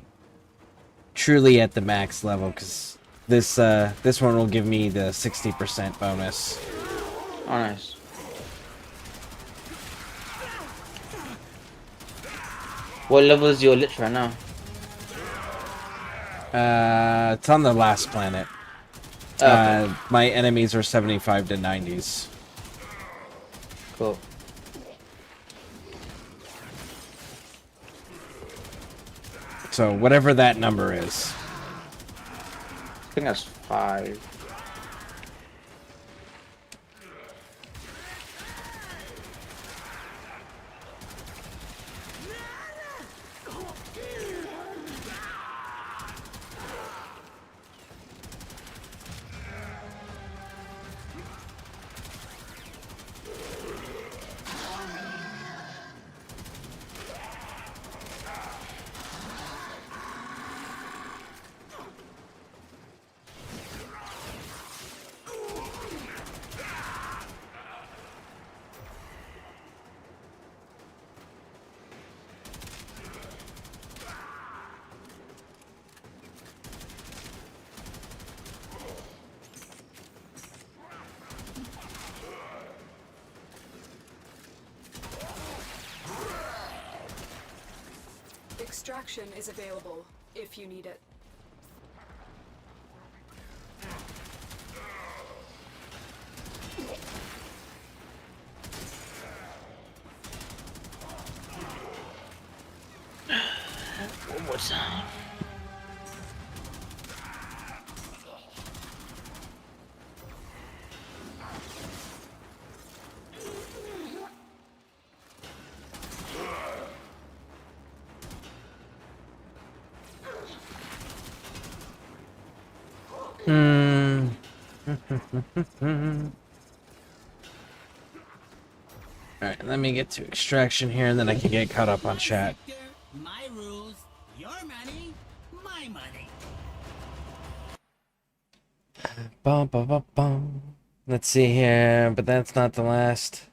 truly at the max level, because this one will give me the 60% bonus. Oh, nice. What level is your lich right now? It's on the last planet. Okay. My enemies are 75 to 90s. Cool. So whatever that number is. I think that's 5. Extraction is available if you need it. One more time. Alright, let me get to extraction here and then I can get caught up on chat. My rules, your money, my money. Bum, bum, bum, bum. Let's see here, but that's not the last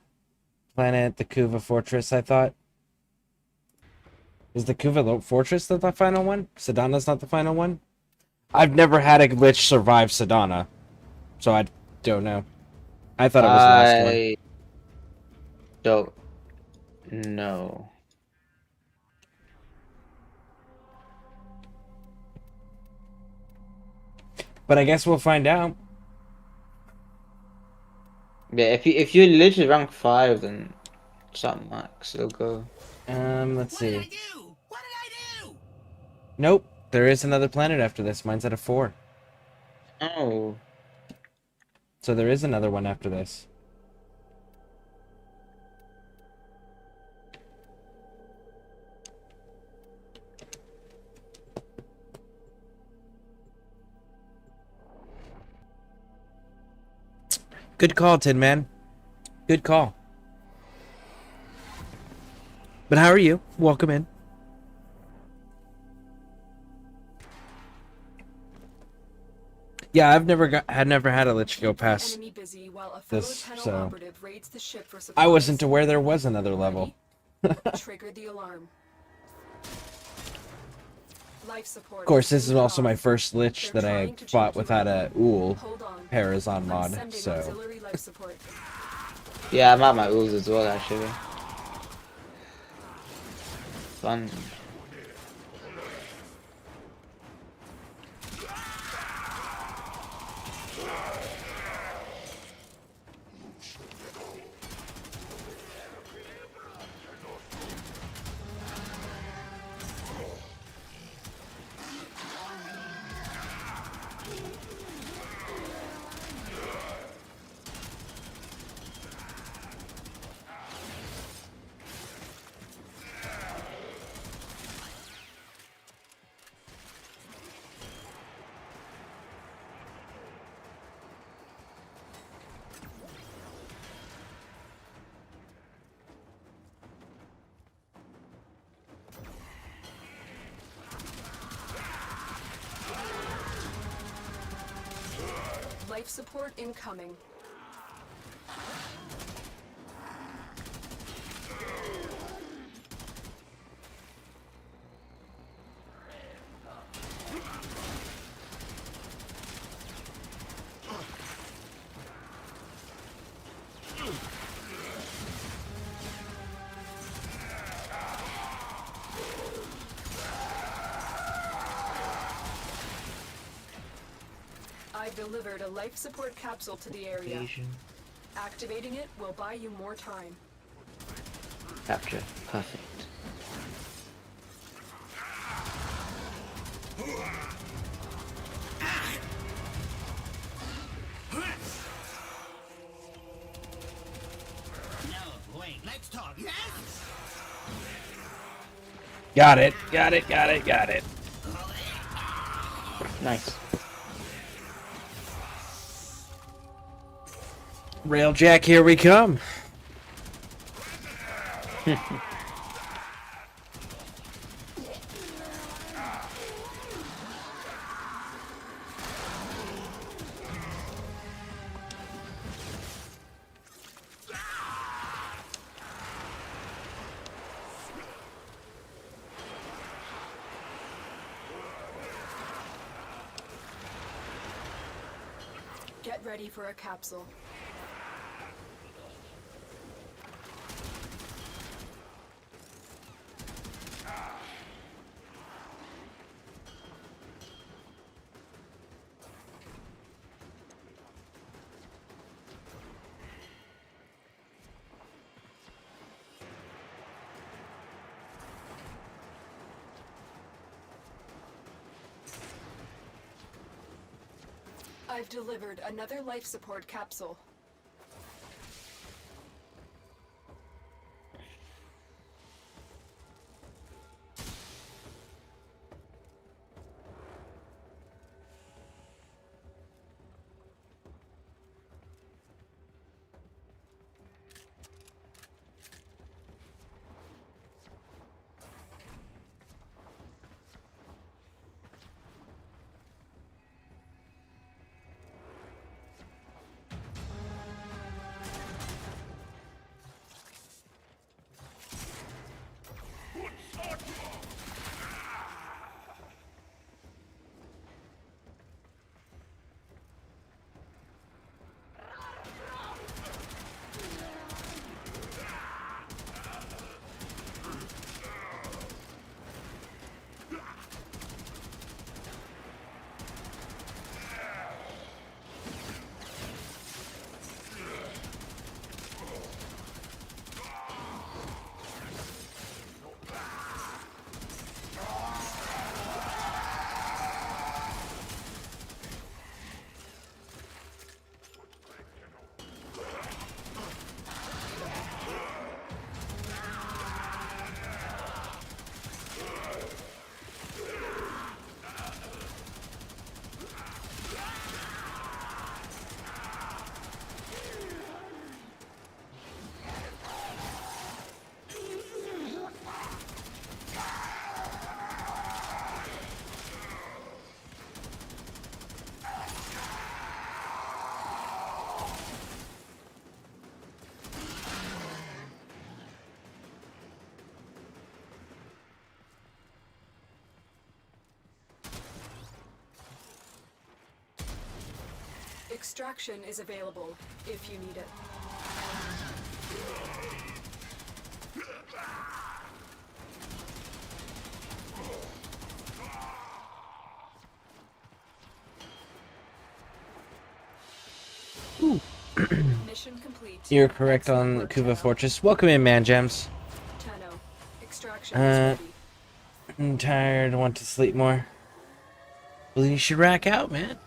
planet, the Kuva Fortress, I thought. Is the Kuva Fortress the final one? Sedana's not the final one? I've never had a glitch survive Sedana, so I don't know. I thought it was the last one. I don't know. But I guess we'll find out. Yeah, if you literally rank 5, then something max, it'll go. Let's see. Nope, there is another planet after this. Mine's at a 4. Oh. So there is another one after this. Good call, Tin Man. Good call. But how are you? Welcome in. Yeah, I've never had a lich go past this, so I wasn't aware there was another level. Trigger the alarm. Life support. Of course, this is also my first lich that I fought without a Ool Parazon mod, so. Yeah, I'm at my ools as well, actually. Fun. Life support incoming. I've delivered a life support capsule to the area. Activating it will buy you more time. Capture. Perfect. No, wait, let's talk, yes? Got it, got it, got it, got it. Nice. Railjack, here we come. Get ready for a capsule. I've delivered another life support capsule. Extraction is available if you need it. Mission complete. You're correct on Kuva Fortress. Welcome in, man, Gems. Tano, extraction is ready. I'm tired. I want to sleep more. Well, you should rack out, man.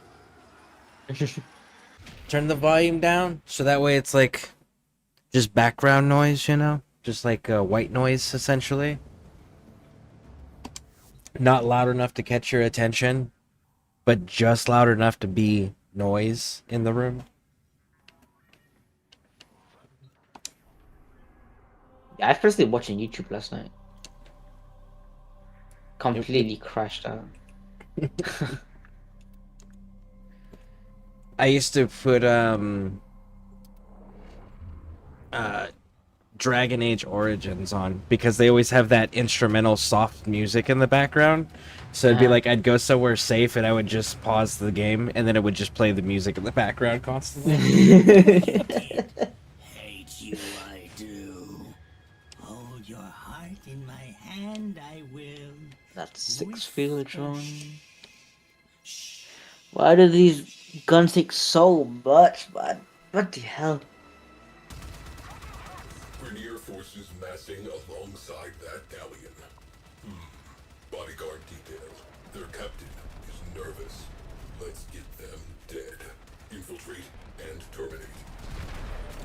Turn the volume down so that way it's like just background noise, you know, just like white noise essentially. Not loud enough to catch your attention, but just loud enough to be noise in the room. I was personally watching YouTube last night. Completely crashed out. I used to put Dragon Age Origins on because they always have that instrumental soft music in the background. So it'd be like I'd go somewhere safe and I would just pause the game and then it would just play the music in the background constantly. Hate you, I do. Hold your heart in my hand, I will. That's 6 village on. Why do these guns take so much, man? What the hell? Rainier forces massing alongside that galleon. Bodyguard detail. Their captain is nervous. Let's get them dead. Infiltrate and terminate.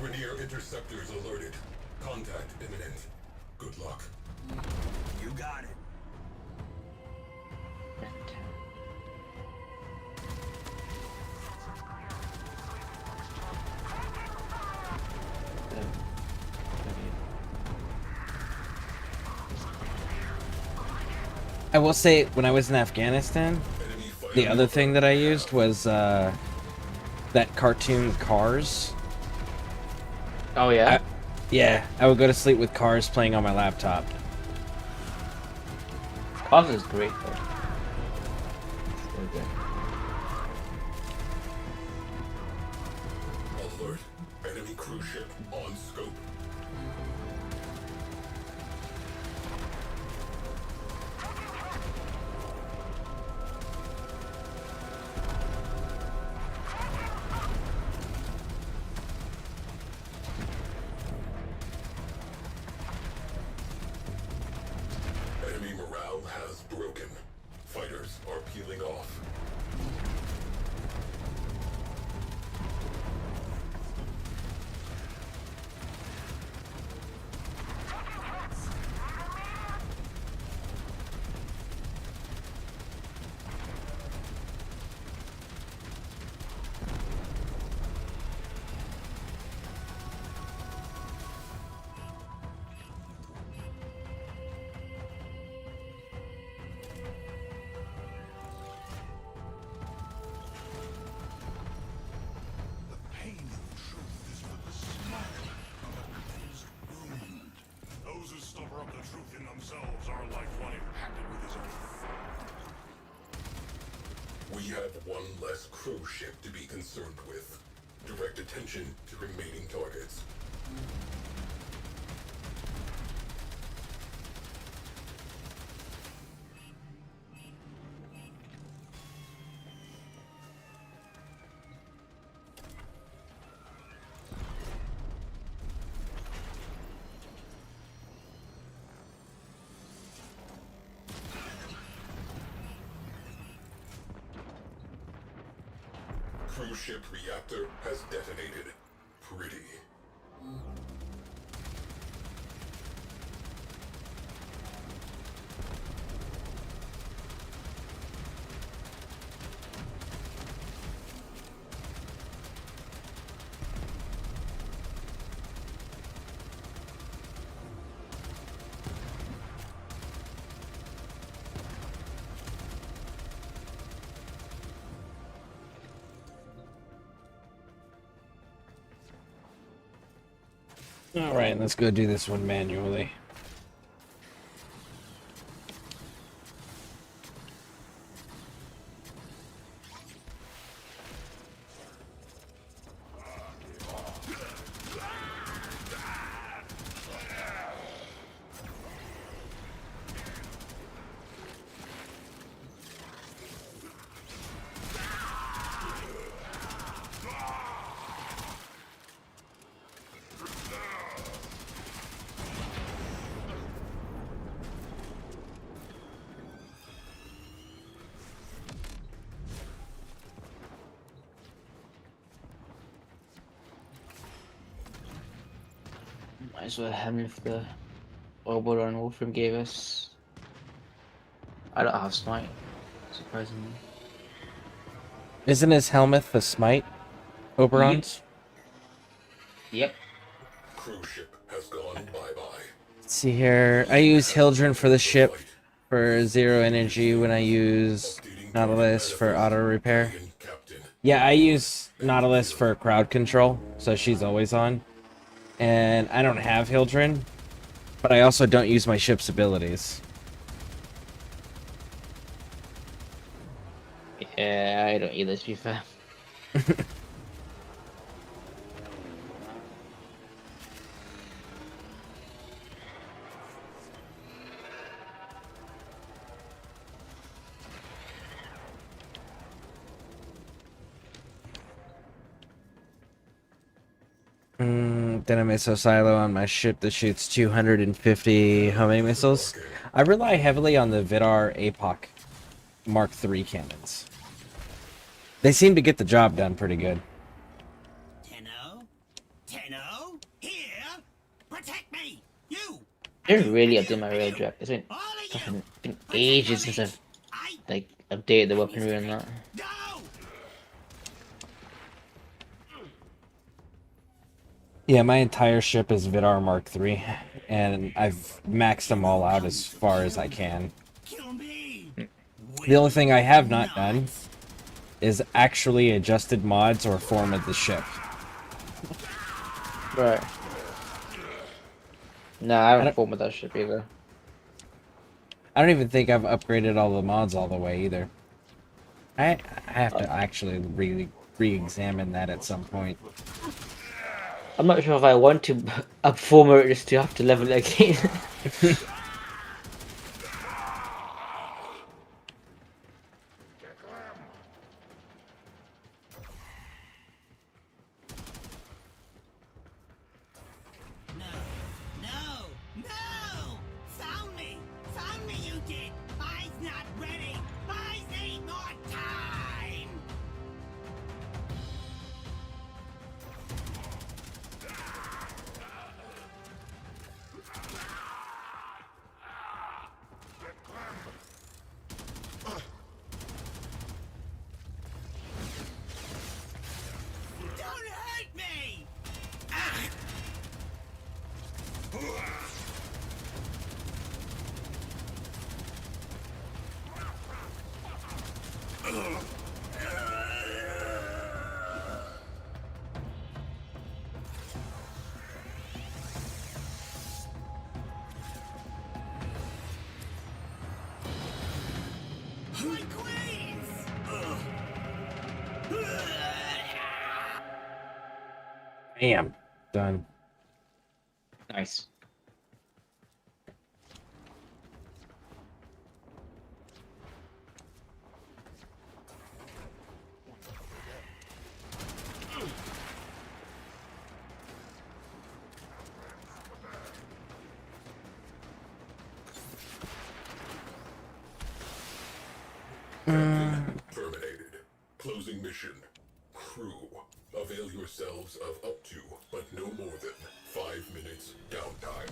Rainier interceptors alerted. Contact imminent. Good luck. You got it. I will say, when I was in Afghanistan, the other thing that I used was that cartoon Cars. Oh yeah? Yeah, I would go to sleep with Cars playing on my laptop. Cars is great though. Alert. Enemy cruise ship on scope. Enemy morale has broken. Fighters are peeling off. of the truth in themselves are like one impacted with his own. We have one less crew ship to be concerned with. Direct attention to remaining targets. Cruise ship reactor has detonated. Pretty. Alright, let's go do this one manually. Might as well have him if the Oberon Warframe gave us. I don't have smite, surprisingly. Isn't his helmet the smite? Oberon's? Yep. Cruise ship has gone bye-bye. Let's see here. I use Hildren for the ship for 0 energy when I use Nautilus for auto repair. Yeah, I use Nautilus for crowd control, so she's always on. And I don't have Hildren, but I also don't use my ship's abilities. Yeah, I don't either, to be fair. Missile silo on my ship that shoots 250 homing missiles. I rely heavily on the Vidar APOC Mark III cannons. They seem to get the job done pretty good. Tenno, here, protect me, you. They're really updating my rail draft. It's been ages since I've like updated the weaponry and that. Yeah, my entire ship is Vidar Mark III, and I've maxed them all out as far as I can. The only thing I have not done is actually adjusted mods or form of the ship. Right. No, I haven't formed with that ship either. I don't even think I've upgraded all the mods all the way either. I have to actually really re-examine that at some point. I'm not sure if I want to upform it just to have to level it again. Found me, you did. I's not ready. I need more time. Don't hurt me! Bam. Done. Nice. Terminated. Closing mission. Crew, avail yourselves of up to, but no more than, 5 minutes downtime.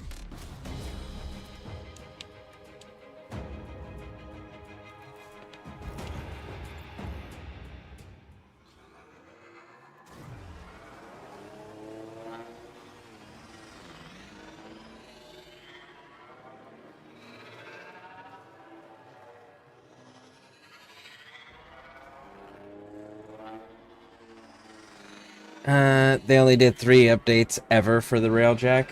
They only did 3 updates ever for the Railjack.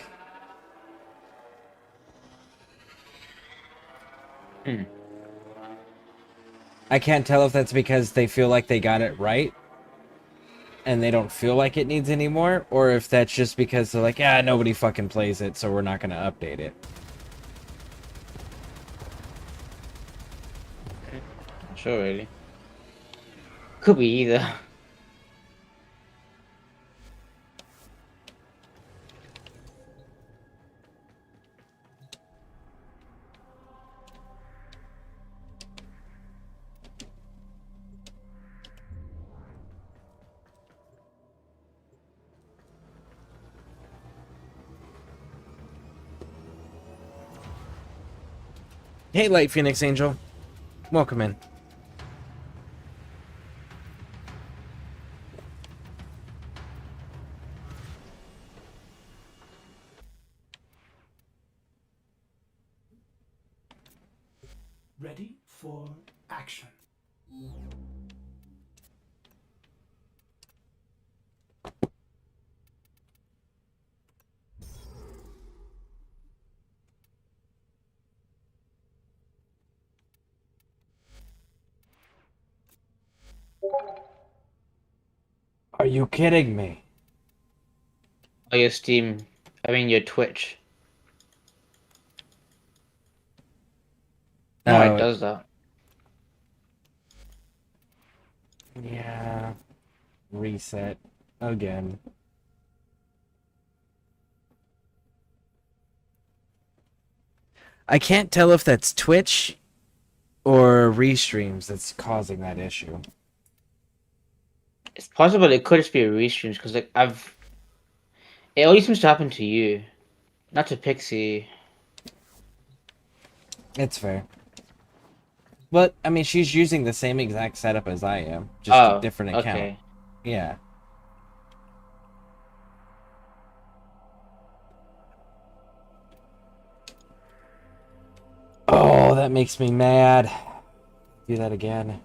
I can't tell if that's because they feel like they got it right and they don't feel like it needs any more, or if that's just because they're like, yeah, nobody fucking plays it, so we're not going to update it. Not sure, really. Could be either. Hey, Light Phoenix Angel. Welcome in. Ready for action. Are you kidding me? Oh, your Steam. I mean, your Twitch. No, Oh, it does that. Yeah. Reset. Again. I can't tell if that's Twitch or restreams that's causing that issue. It's possible it could just be a restream because like it always seems to happen to you, not to Pixie. It's fair. But, I mean, she's using the same exact setup as I am, just a different account. Okay. Yeah. Oh, that makes me mad. Do that again.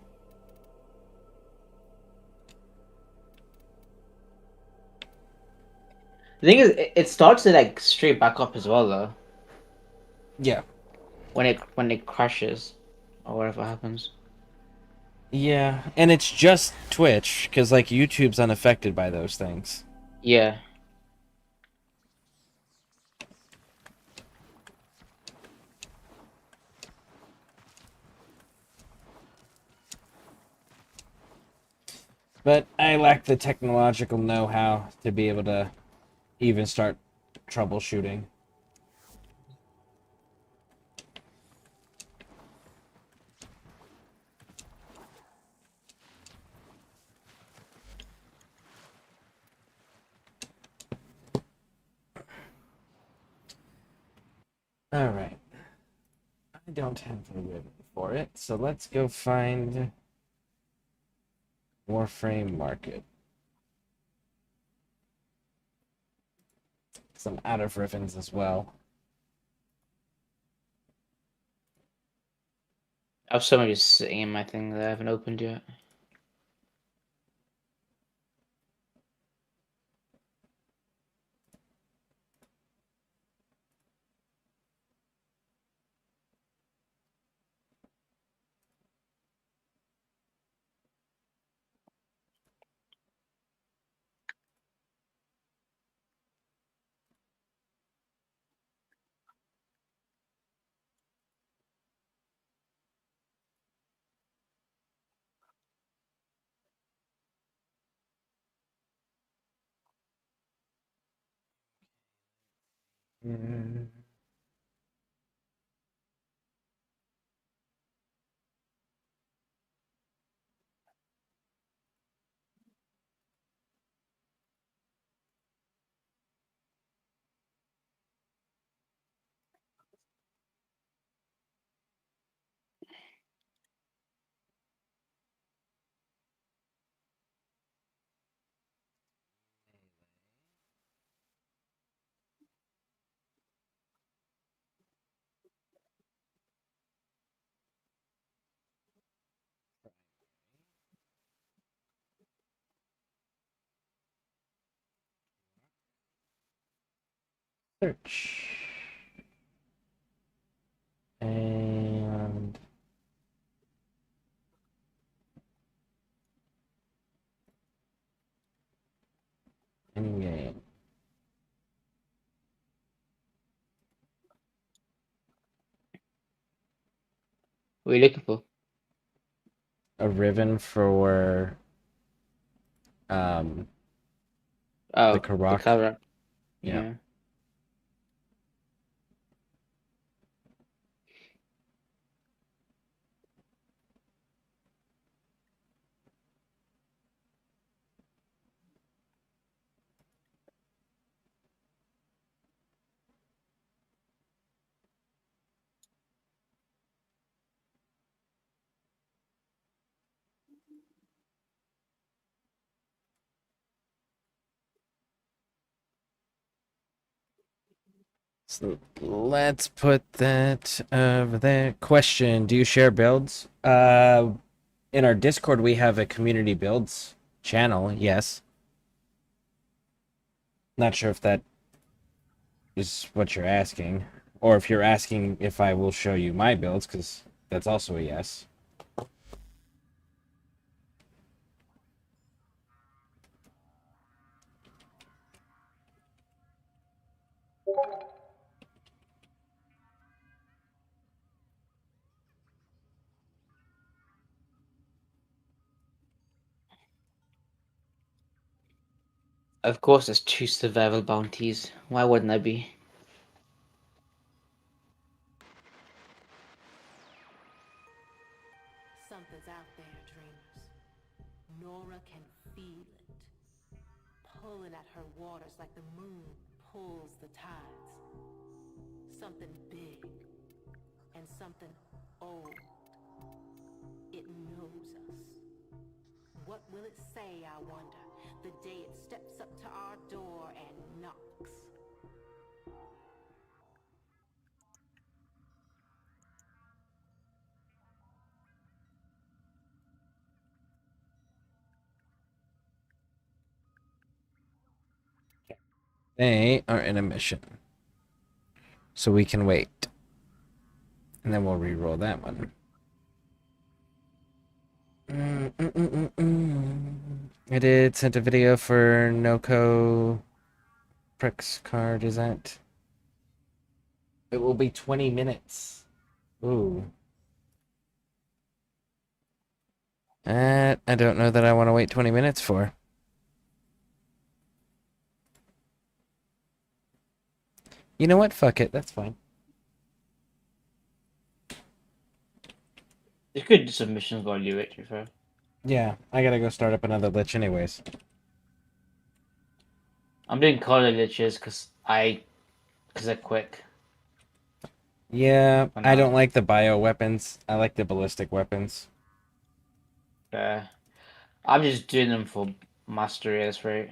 The thing is, it starts to like straight back up as well though. Yeah. When it crashes, or whatever happens. Yeah, and it's just Twitch, because, like, YouTube's unaffected by those things. Yeah. But I lack the technological know-how to be able to even start troubleshooting. Alright. I don't have the ribbon for it, so let's go find Warframe Market. Some out of ribbons as well. I have so many just sitting in my thing that I haven't opened yet. Search. And in game. What are you looking for? A ribbon for the The Karak. cover. Yeah. Yeah. So let's put that over there. Question: do you share builds? In our Discord, we have a community builds channel. Yes. Not sure if that is what you're asking, or if you're asking if I will show you my builds, because that's also a yes. Of course, there's 2 survival bounties. Why wouldn't I be? Something's out there, dreamers. Nora can feel it. Pulling at her waters like the moon pulls the tides. Something big and something old. It knows us. What will it say, I wonder, the day it steps up to our door and knocks? They are in a mission, so we can wait, and then we'll re-roll that one. I did send a video for Noko Prex card. Is that? It will be 20 minutes. Ooh. I don't know that I want to wait 20 minutes for. You know what? Fuck it. That's fine. You could do some missions while you wait, to be fair. Yeah, I gotta go start up another lich anyways. I'm doing color liches because they're quick. Yeah, Why I not? don't like the bio weapons. I like the ballistic weapons. I'm just doing them for mastery, that's right.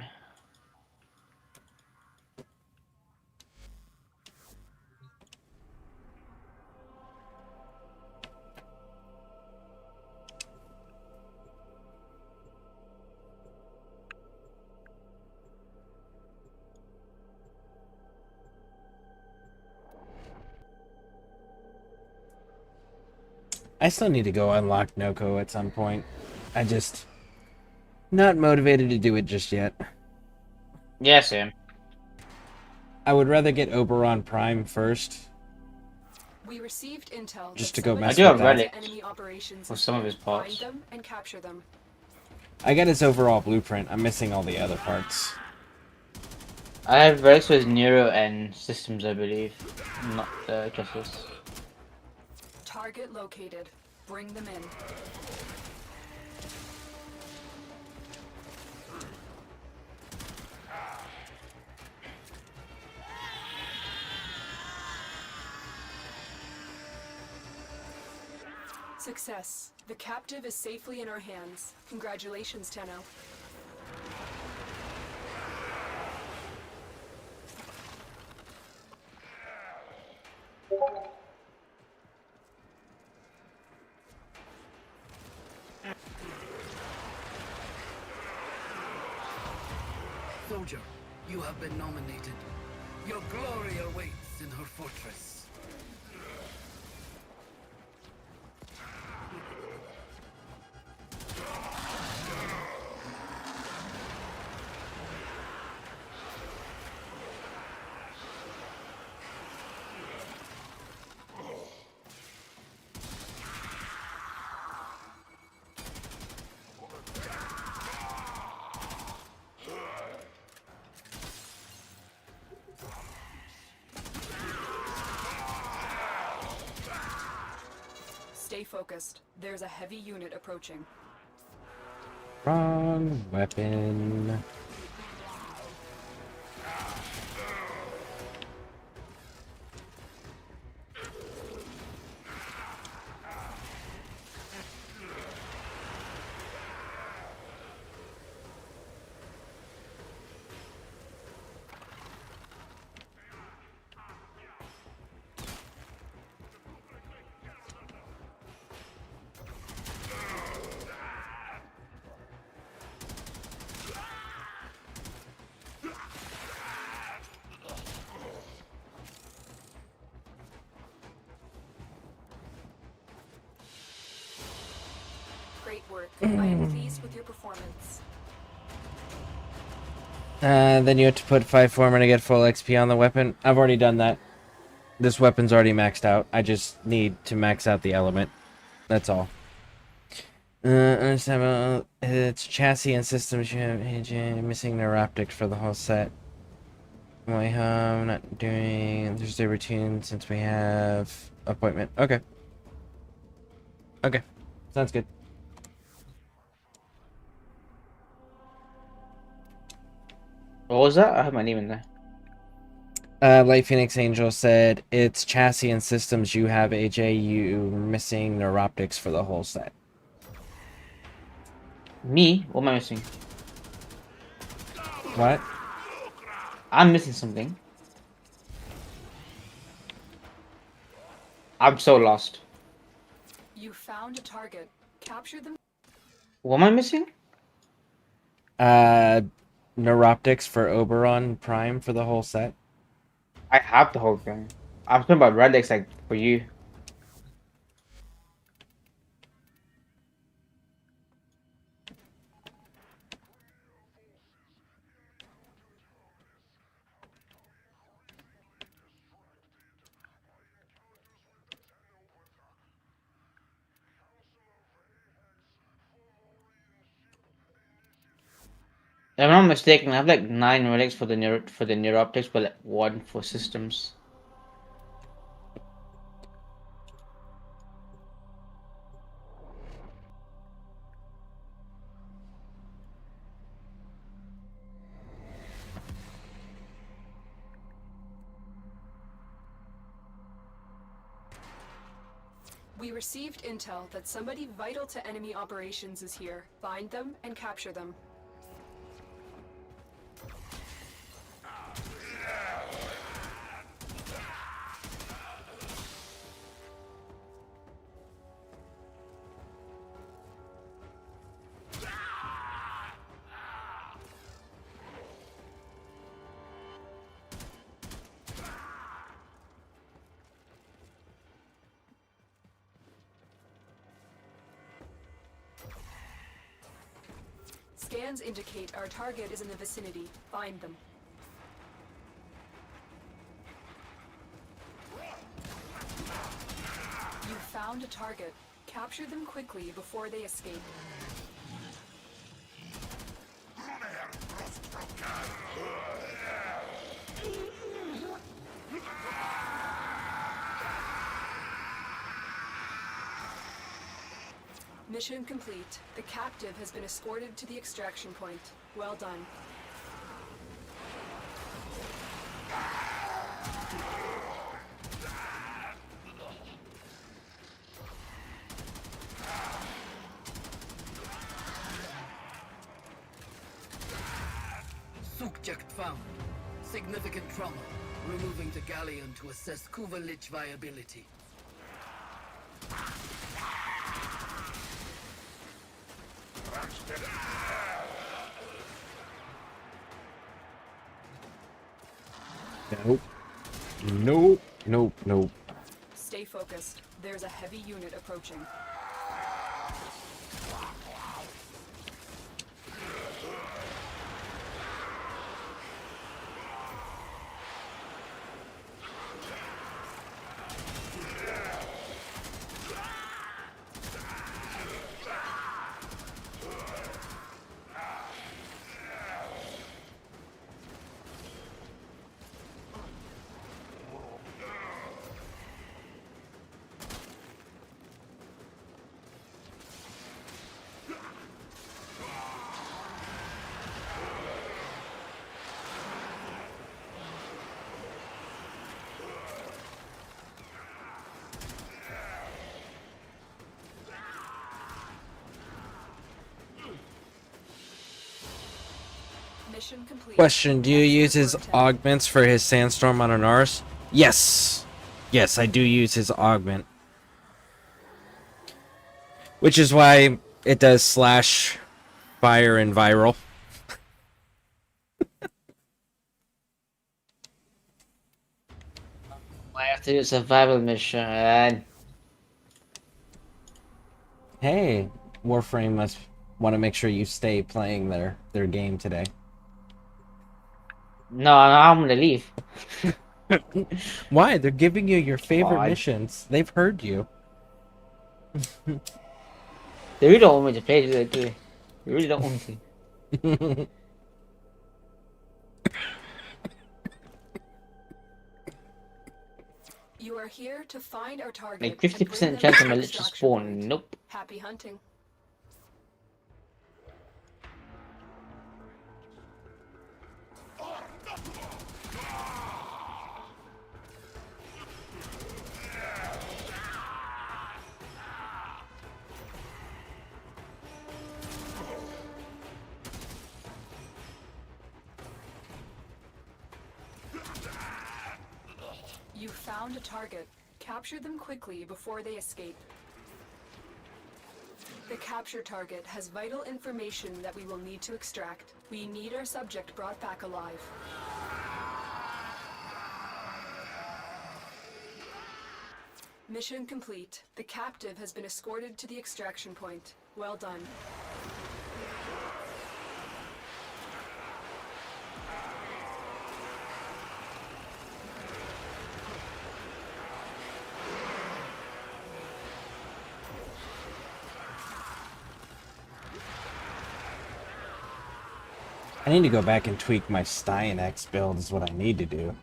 I still need to go unlock Noko at some point. I just not motivated to do it just yet. Yeah, same. I would rather get Oberon Prime first. We received intel Just that to go somebody mess I do with have that. relics enemy operations for is some of here. his parts. Find them and capture them. I got his overall blueprint. I'm missing all the other parts. I have relics with Neuro and Systems, I believe. Not Justice. Target located. Bring them in. Success. The captive is safely in our hands. Congratulations, Tenno. Soldier, you have been nominated. Your glory awaits in her fortress. Stay focused. There's a heavy unit approaching. Wrong weapon. Great work. I am pleased with your performance. Then you have to put 5 former to get full XP on the weapon. I've already done that. This weapon's already maxed out. I just need to max out the element. That's all. It's chassis and systems. You have missing neuroptics for the whole set. Why, I'm not doing Thursday routine since we have appointment. Okay. Okay. Sounds good. What was that? I have my name in there. Light Phoenix Angel said, it's chassis and systems you have, AJ. You missing neuroptics for the whole set. Me? What am I missing? What? I'm missing something. I'm so lost. You found a target. Capture them. What am I missing? Neuroptics for Oberon Prime for the whole set. I have the whole thing. I'm talking about relics, like, for you. If I'm not mistaken, I have like 9 relics for the neuroptics, but like 1 for systems. We received intel that somebody vital to enemy operations is here. Find them and capture them. Scans indicate our target is in the vicinity. Find them. You found a target. Capture them quickly before they escape. Mission complete. The captive has been escorted to the extraction point. Well done. Subject found. Significant trauma. Removing the galleon to assess Kuvalich viability. Nope. Nope. Nope. Nope. Stay focused. There's a heavy unit approaching. Mission complete. Question: do you use his augments for his sandstorm on an Ars? Yes. Yes, I do use his augment. Which is why it does slash fire and viral. I have to do a survival mission. Hey, Warframe must want to make sure you stay playing their game today. No, I'm gonna leave. Why? They're giving you your favorite Why? missions. They've heard you. They really don't want me to play, do they? They really don't want me to. You are here to find our target. Like and bring 50% them chance to of my the lich to extraction spawn. point. Nope. Happy hunting. You found a target. Capture them quickly before they escape. The capture target has vital information that we will need to extract. We need our subject brought back alive. Mission complete. The captive has been escorted to the extraction point. Well done. I need to go back and tweak my Stein X build is what I need to do.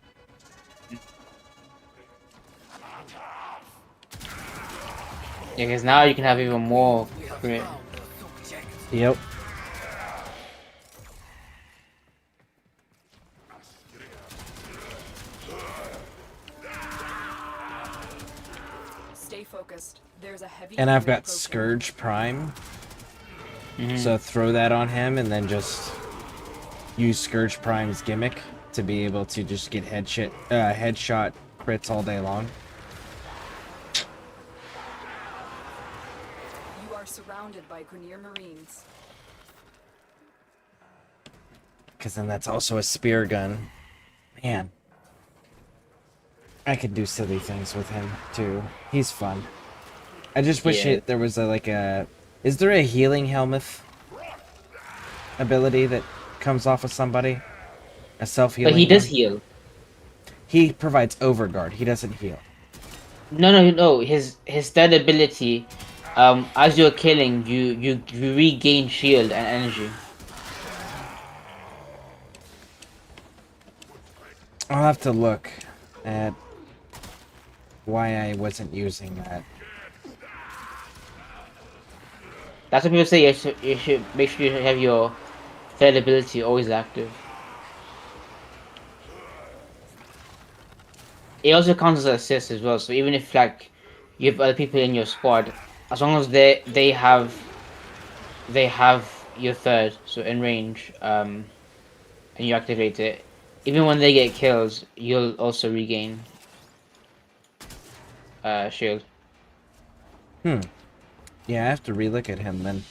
Yeah, because now you can have even more. Yep. Stay focused. There's a heavy And I've unit got approaching. Scourge Prime. Mhm. So throw that on him and then just use Scourge Prime's gimmick to be able to just get headshot crits all day long. You are surrounded by Grenier Marines. Because then that's also a spear gun. Man. I could do silly things with him, too. He's fun. I just wish Yeah. there was Is there a healing helmet ability that comes off of somebody? A self-healing But he does one? heal. He provides overguard. He doesn't heal. No. His third ability, as you're killing, you regain shield and energy. I'll have to look at why I wasn't using that. That's what people say. You should make sure you have your third ability always active. It also counts as an assist as well. So even if like you have other people in your squad, as long as they have your third, so in range, and you activate it, even when they get kills, you'll also regain shield. Yeah, I have to relook at him then.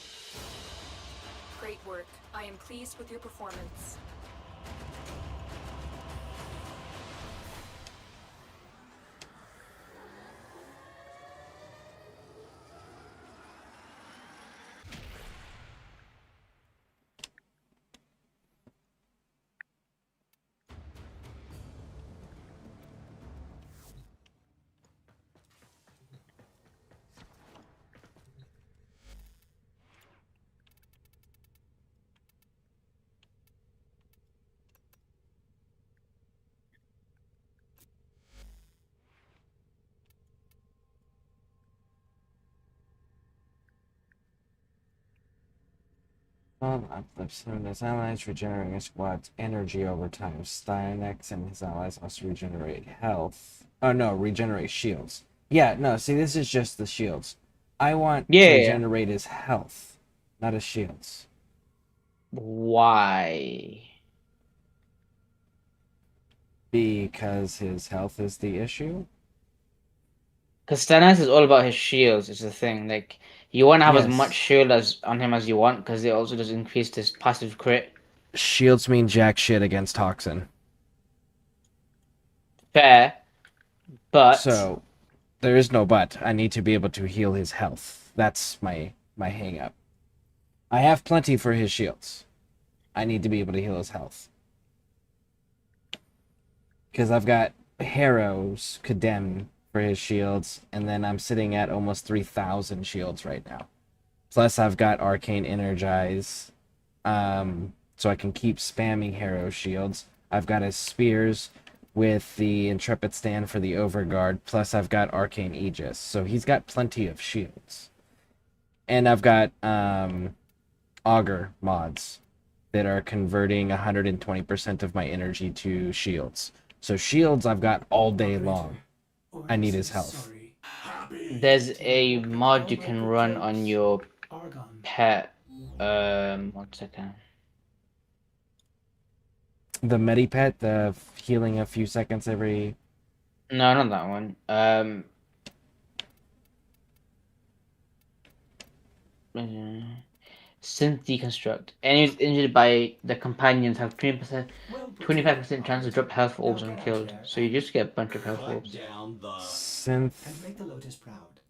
Great work. I am pleased with your performance. Uplifts him and his allies, regenerating his squad's energy over time. Stynex and his allies also regenerate health. Oh no, regenerate shields. Yeah, no, see, this is just the shields. I want to regenerate his health, not his shields. Why? Because his health is the issue? Because Stynex is all about his shields, is the thing. Like, you want to have as Yes. much shield as on him as you want, because it also does increase his passive crit. Shields mean jack shit against Toxin. Fair, but... So, there is no but. I need to be able to heal his health. That's my hang up. I have plenty for his shields. I need to be able to heal his health. Because I've got Harrow's Condemn for his shields, and then I'm sitting at almost 3,000 shields right now. Plus, I've got Arcane Energize, so I can keep spamming Harrow's shields. I've got his spears with the Intrepid Stand for the Overguard, plus I've got Arcane Aegis, so he's got plenty of shields. And I've got Augur mods that are converting 120% of my energy to shields. So shields I've got all day long. I need his health. There's a mod you can run on your pet. 1 second. The Medipet, the healing a few seconds every... No, not that one. Synth Deconstruct. Enemies injured by the companions have 25% chance to drop health orbs when killed. So you just get a bunch of health orbs. Synth... And make the Lotus proud.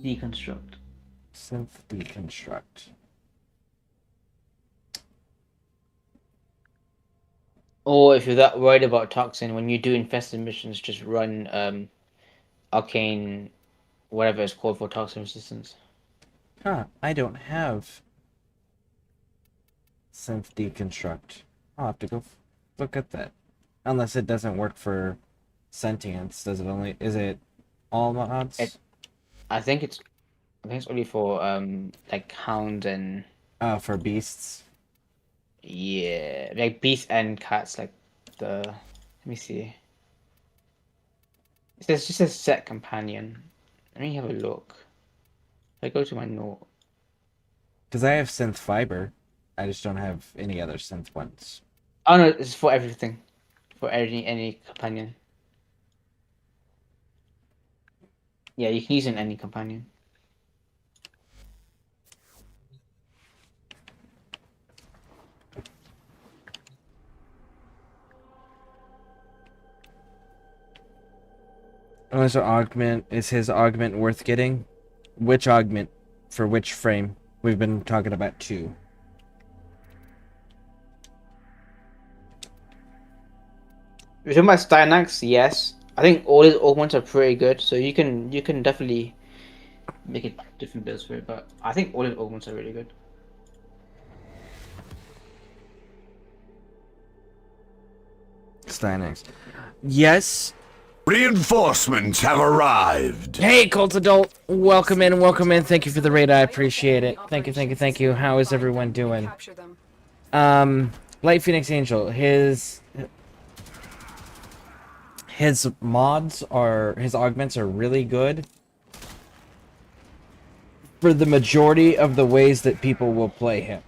Deconstruct. Synth Deconstruct. Or if you're that worried about Toxin, when you do infested missions, just run Arcane, whatever it's called for Toxin resistance. Huh, I don't have Synth Deconstruct. I'll have to go look at that. Unless it doesn't work for Sentience. Does it only... Is it all mods? I think it's only for like hounds and... Oh, for beasts? Yeah, like beasts and cats, like the... Let me see. It says just a set companion. Let me have a look. I go to my note. Because I have Synth Fiber. I just don't have any other synth ones. Oh no, it's for everything. For any companion. Yeah, you can use it in any companion. Oh, so augment, is his augment worth getting? Which augment? For which frame? We've been talking about 2. If you're talking about Stynax, yes. I think all his augments are pretty good, so you can definitely make it different builds for it, but I think all his augments are really good. Stynex. Yes, Reinforcements have arrived. Hey, Cult Adult. Welcome in, welcome in. Thank you for the raid. I appreciate it. Thank you, thank you, thank you. How is everyone doing? Light Phoenix Angel. His mods are, his augments are really good for the majority of the ways that people will play him.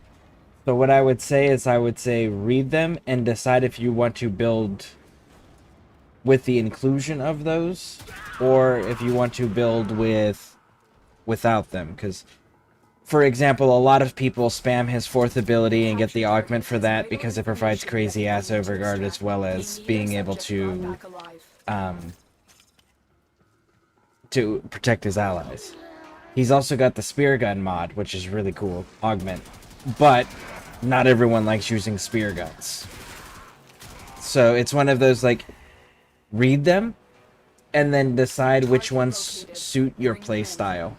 So what I would say is read them and decide if you want to build with the inclusion of those, or if you want to build without them. Because, for example, a lot of people spam his 4th ability and get the augment for that because it provides crazy ass overguard as well as being able to protect his allies. He's also got the spear gun mod, which is really cool augment, but not everyone likes using spear guns. So it's one of those, like, read them and then decide which ones suit your play style.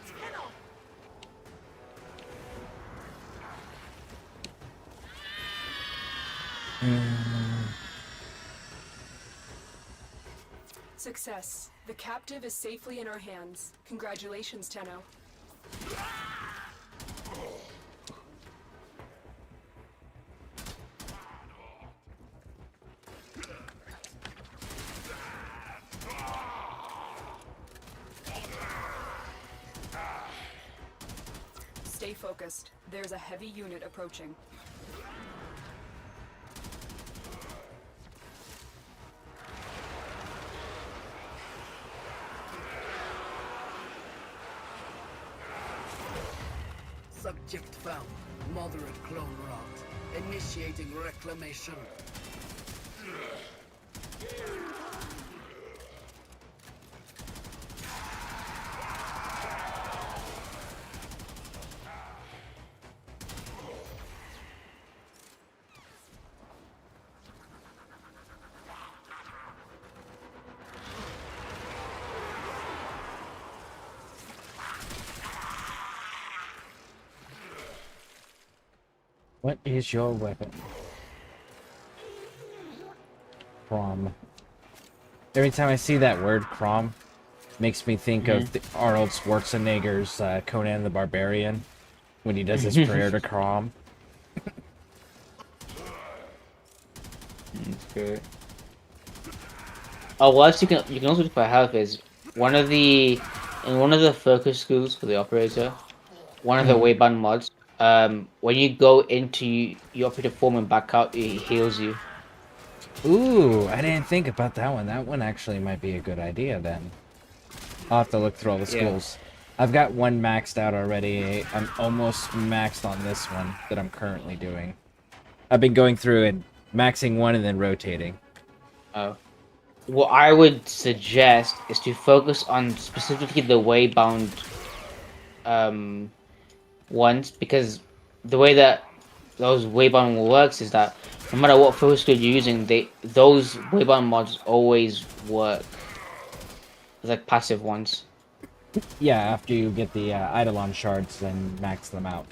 Success. The captive is safely in our hands. Congratulations, Tenno. Stay focused. There's a heavy unit approaching. Subject found. Moderate clone rot. Initiating reclamation. What is your weapon? Crom. Every time I see that word, crom, makes me think of Arnold Schwarzenegger's Conan the Barbarian, when he does his prayer to Crom. That's good. Oh, what you can also do for health is in one of the focus schools for the operator, one of the waybound mods. When you go into your operative form and back out, it heals you. Ooh, I didn't think about that one. That one actually might be a good idea then. I'll have to look through all the schools. I've got one maxed out already. I'm almost maxed on this one that I'm currently doing. I've been going through and maxing one and then rotating. Oh. What I would suggest is to focus on specifically the waybound ones, because the way that those waybound works is that no matter what focus skill you're using, those waybound mods always work. It's like passive ones. Yeah, after you get the Eidolon shards and max them out.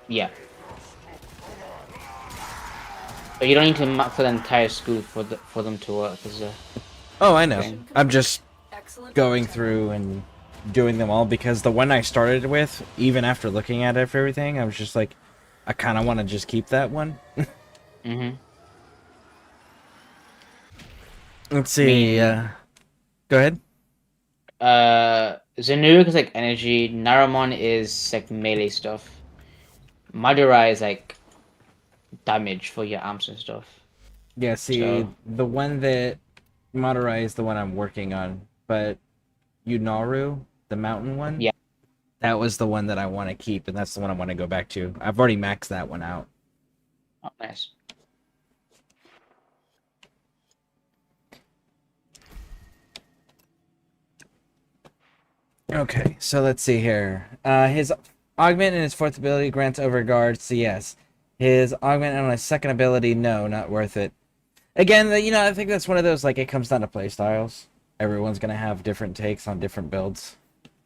Yeah. But you don't need to map for the entire school for them to work. Oh, I know. I'm just going through and doing them all because the one I started with, even after looking at it for everything, I was just like, I kind of want to just keep that one. Let's see. Go ahead. Zenurg is like energy. Naramon is like melee stuff. Madara is like damage for your arms and stuff. Yeah, see, the one that Madara is the one I'm working on, but Yunaru, the mountain one, that was the one that I want to keep, and that's the one I want to go back to. I've already maxed that one out. Oh, nice. Okay, so let's see here. His augment and his 4th ability grants overguard, so yes. His augment on his 2nd ability, no, not worth it. Again, I think that's one of those, like, it comes down to playstyles. Everyone's going to have different takes on different builds.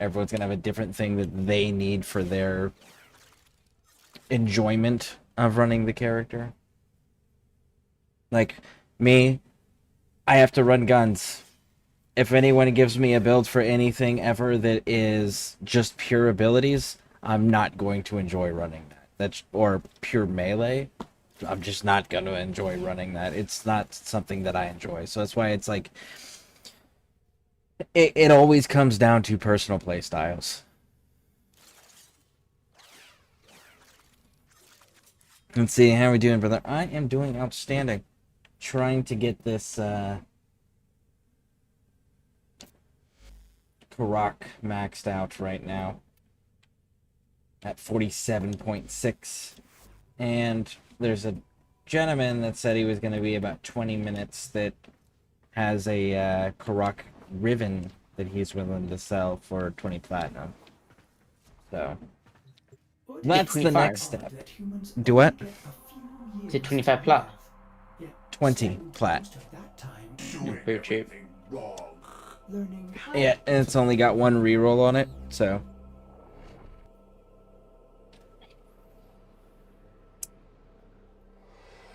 Everyone's going to have a different thing that they need for their enjoyment of running the character. Like, me, I have to run guns. If anyone gives me a build for anything ever that is just pure abilities, I'm not going to enjoy running that. That's or pure melee. I'm just not going to enjoy running that. It's not something that I enjoy. So that's why it's like it always comes down to personal play styles. Let's see, how are we doing, brother? I am doing outstanding. Trying to get this Karak maxed out right now at 47.6. And there's a gentleman that said he was going to be about 20 minutes that has a Karak Riven that he's willing to sell for 20 platinum. So that's the next step. Do what? Is it 25 plat? 20 plat. Pretty cheap. Yeah, and it's only got one reroll on it, so.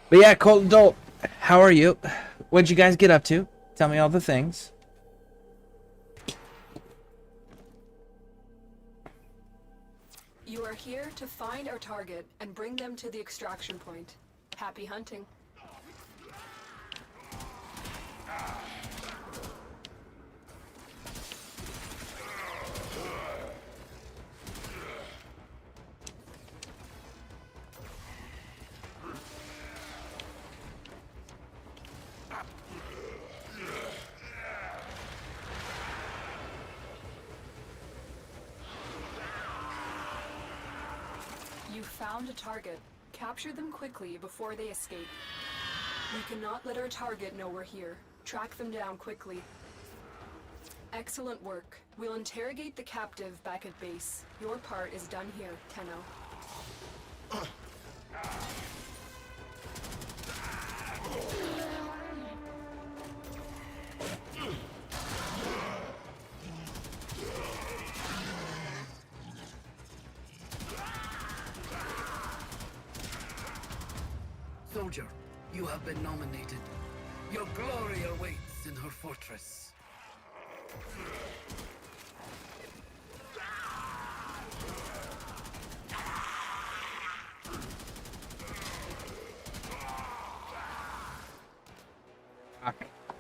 But yeah, Cold Adult, how are you? What'd you guys get up to? Tell me all the things. You are here to find our target and bring them to the extraction point. Happy hunting. You found a target. Capture them quickly before they escape. We cannot let our target know we're here. Track them down quickly. Excellent work. We'll interrogate the captive back at base. Your part is done here, Tenno. Soldier, you have been nominated. Your glory awaits in her fortress.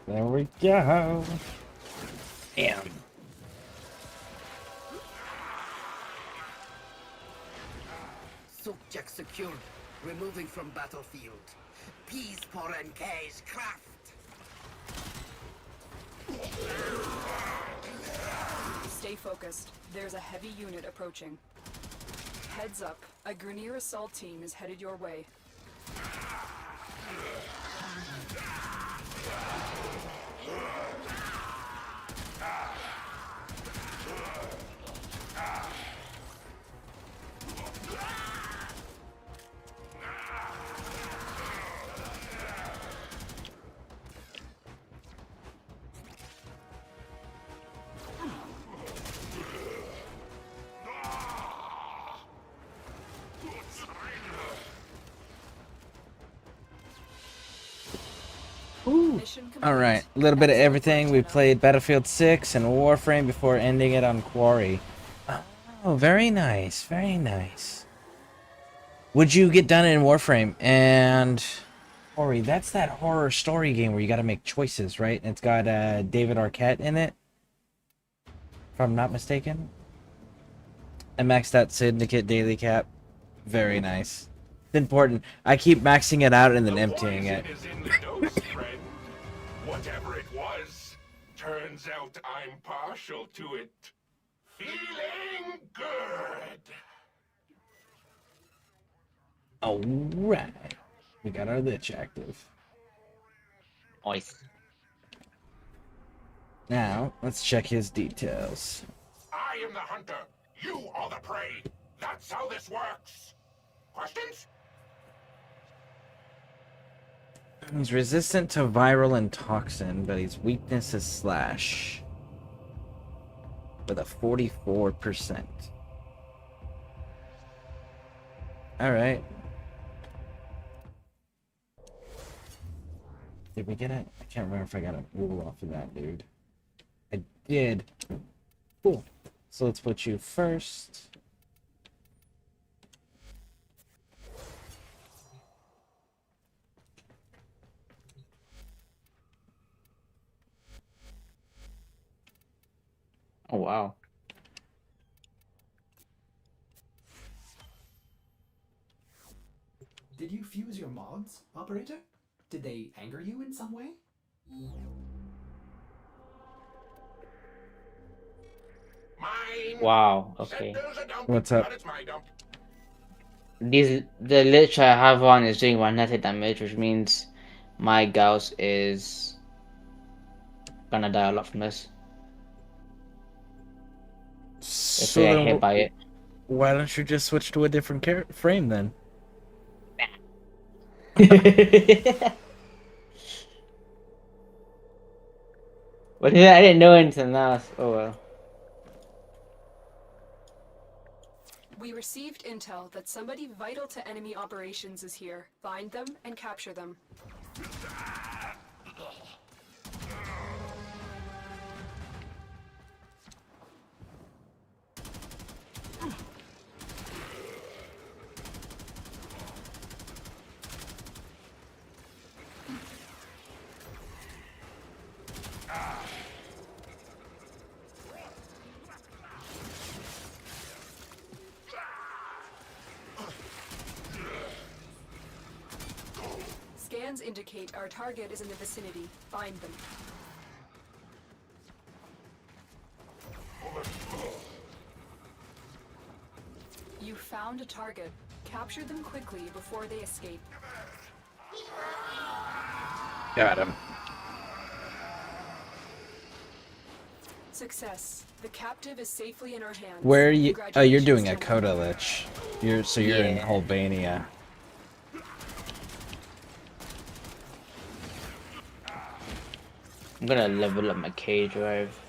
There we go. Damn. Subject secured. Removing from battlefield. Peace for Nk's craft. Stay focused. There's a heavy unit approaching. Heads up. A Grineer assault team is headed your way. Alright, a little bit of everything. We played Battlefield 6 and Warframe before ending it on Quarry. Oh, very nice, very nice. Would you get done in Warframe? And Quarry, that's that horror story game where you gotta make choices, right? And it's got David Arquette in it, if I'm not mistaken. I maxed out Syndicate Daily Cap. Very nice. It's important. I keep maxing it out and then emptying it. Whatever it was, turns out I'm partial to it. Feeling good. Alright. We got our Lich active. Nice. Now, let's check his details. I am the hunter. You are the prey. That's how this works. Questions? He's resistant to viral and toxin, but his weakness is slash. With a 44%. Alright. Did we get it? I can't remember if I got a wool off of that dude. I did. Cool. So let's put you first. Oh wow. Did you fuse your mods, operator? Did they anger you in some way? Wow. Okay. What's up? The lich I have on is doing magnetic damage, which means my Gauss is gonna die a lot from this. If I get hit by it. Why don't you just switch to a different frame then? But I didn't know anything else. Oh well. We received intel that somebody vital to enemy operations is here. Find them and capture them. Scans indicate our target is in the vicinity. Find them. You found a target. Capture them quickly before they escape. Got him. Success. The captive is safely in our hands. Where are you? Oh, you're doing a Congratulations, Coda Lich. You're in Albania. I'm gonna level up my K drive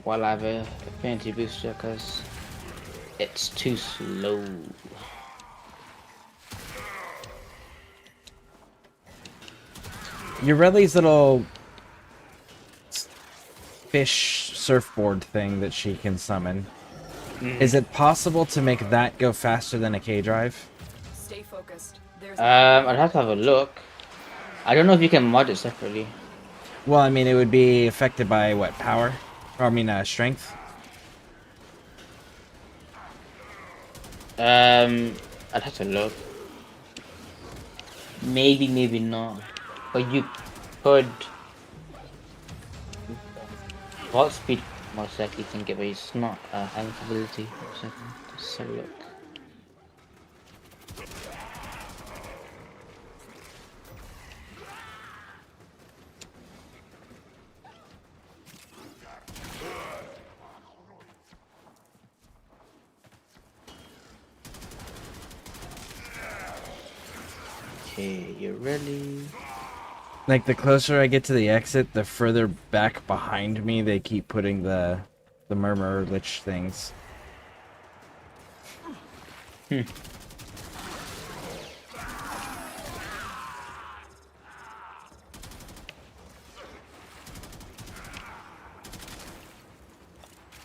while I have a fancy booster because it's too slow. Ureli's little fish surfboard thing that she can summon. Is it possible to make that go faster than a K drive? Stay focused. There's I'd have to have a look. I don't know if you can mod it separately. Well, I mean, it would be affected by what, power? Or I mean, strength? I'd have to look. Maybe, maybe not. But you could. Vault speed most likely can get, but it's not a high ability. Let's have a look. Okay, you're ready. Like, the closer I get to the exit, the further back behind me they keep putting the Murmur Lich things.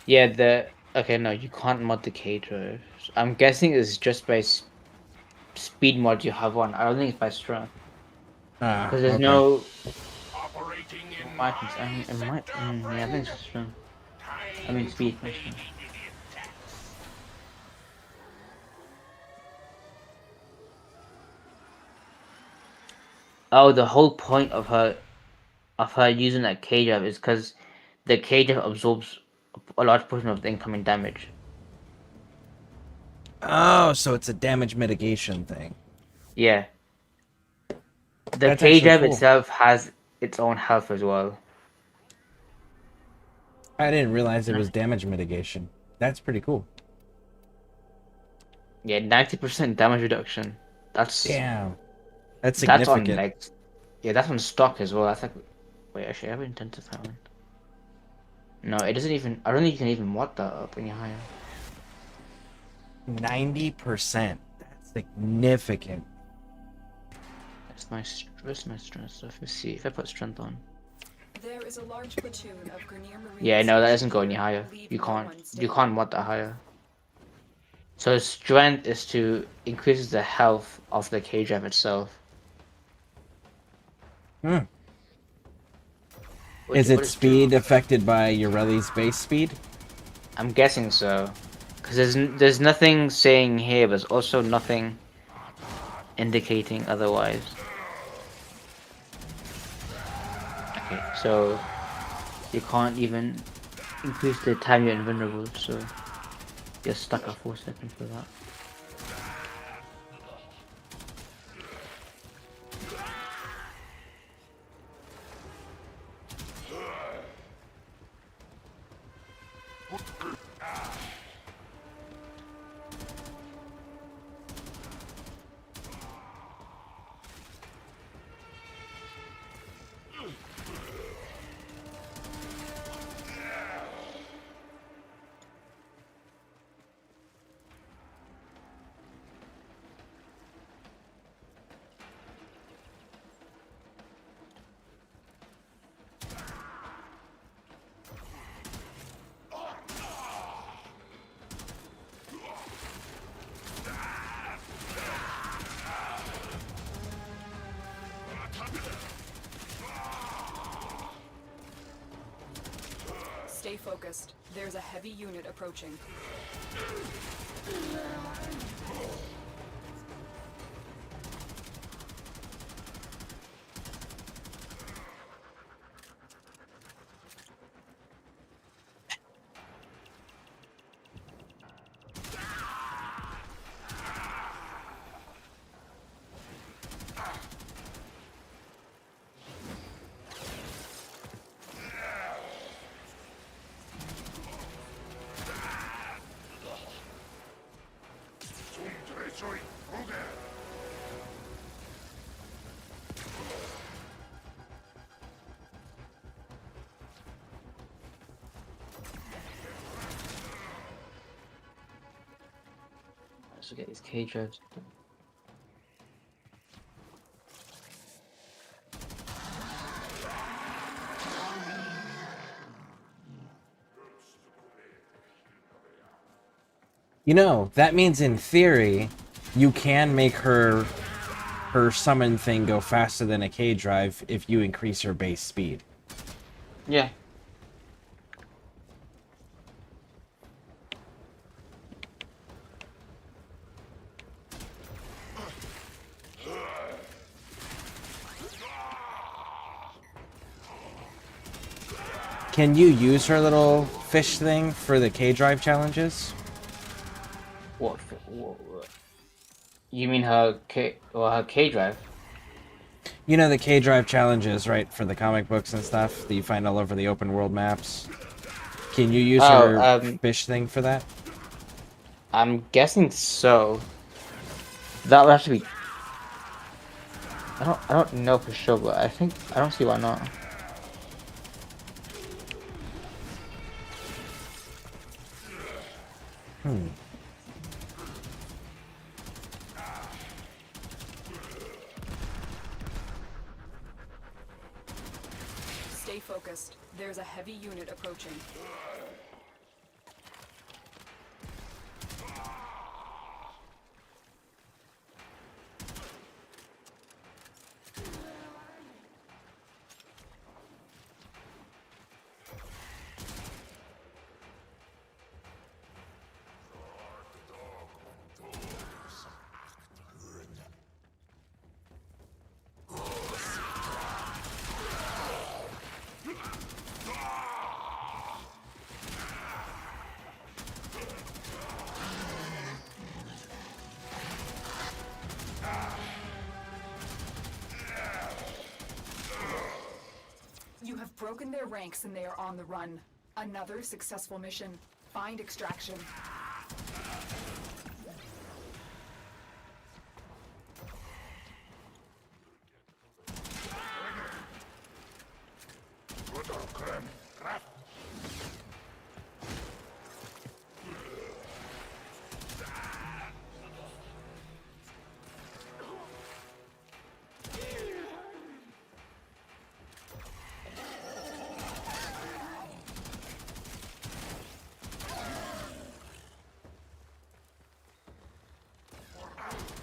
Yeah, okay, no, you can't mod the K drive. I'm guessing it's just by speed mod you have on. I don't think it's by strength. Because there's okay. no. It might, yeah, I think it's strength. I mean speed. Not strength. Oh, the whole point of her using that K drive is because the K drive absorbs a large portion of the incoming damage. Oh, so it's a damage mitigation thing. Yeah. The That's K actually drive cool. itself has its own health as well. I didn't realize it was damage mitigation. That's pretty cool. Yeah, 90% damage reduction. That's Damn. That's That's on significant. like, yeah, that's on stock as well. That's like, wait, actually, I have intent to that one. No, it doesn't even. I don't think you can even mod that up any higher. 90%. That's significant. Where's my strength stuff? Let's see if I put strength on. There is a large platoon of Grenier Marines. Yeah, no, that doesn't go any here. higher. Leave You no can't. one You standing. can't mod that higher. So strength is to increase the health of the K drive itself. Hmm. What Is what its speed affected by Ureli's base speed? I'm guessing so, because there's nothing saying here, but there's also nothing indicating otherwise. Okay, so you can't even increase the time you're invulnerable, so you're stuck at 4 seconds for that. Stay focused. There's a heavy unit approaching. Let's get these K drives. You know, that means in theory, you can make her summon thing go faster than a K drive if you increase her base speed. Yeah. Can you use her little fish thing for the K drive challenges? What? You mean her K drive? You know the K drive challenges, right, for the comic books and stuff that you find all over the open world maps? Can you use her fish thing for that? I'm guessing so. That would have to be. I don't know for sure, but I don't see why not. Stay focused. There's a heavy unit approaching. You have broken their ranks and they are on the run. Another successful mission. Find extraction.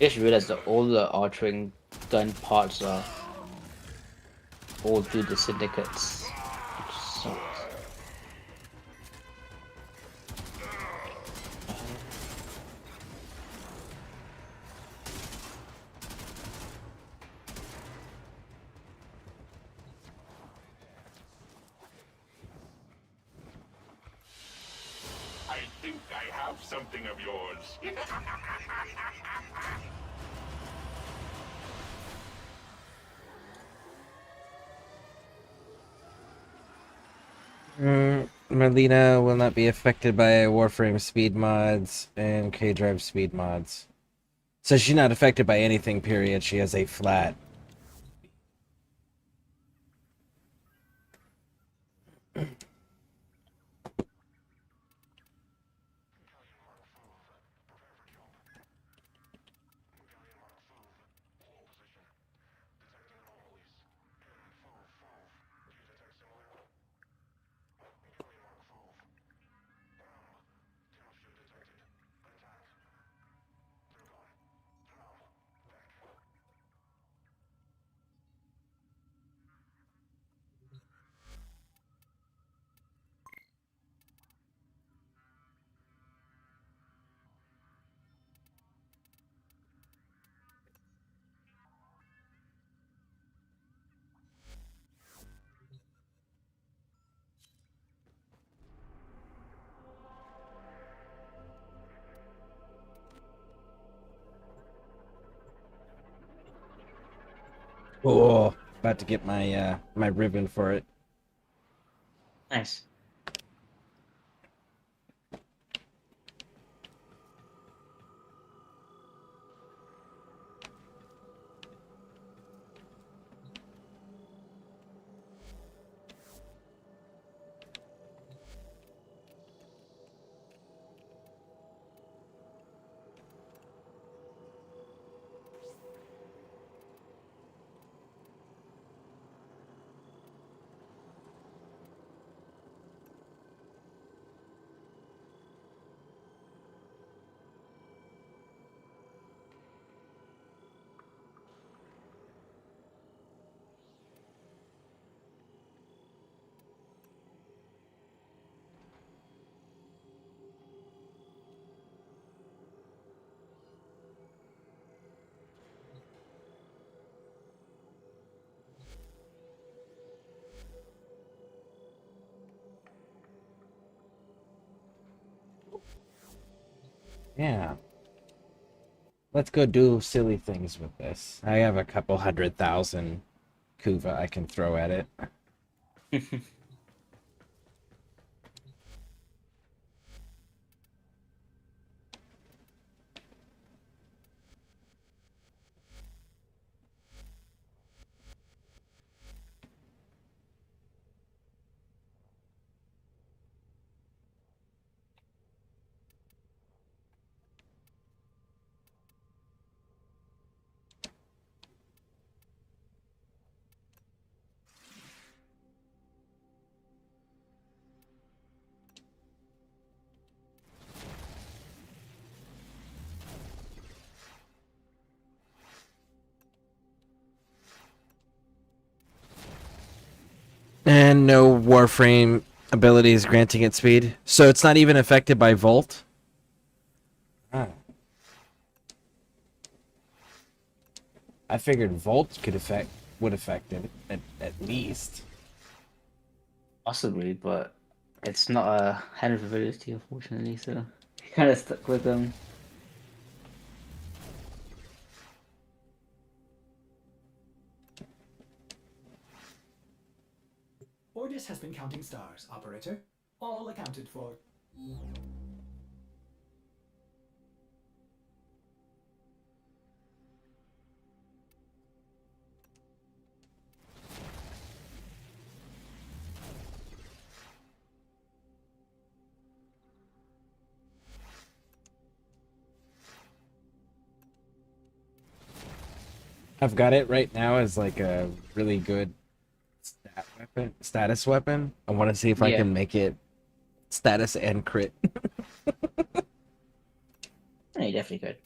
just realized that all the archering gun parts are all through the syndicates. Which sucks. I think I have something of yours. Melina will not be affected by Warframe speed mods and K-Drive speed mods. So she's not affected by anything, period. She has a flat. Oh, about to get my my ribbon for it. Nice. Yeah. Let's go do silly things with this. I have a couple 100,000 Kuva I can throw at it. And no Warframe abilities granting it speed. So it's not even affected by Volt? Ah. I figured Volt would affect it at least. Possibly, but it's not a hand ability, unfortunately, so kind of stuck with them. Ordis has been counting stars, operator. All accounted for. I've got it right now as like a really good status weapon. I want to see if I Yeah. can make it status and crit. Yeah, you definitely could.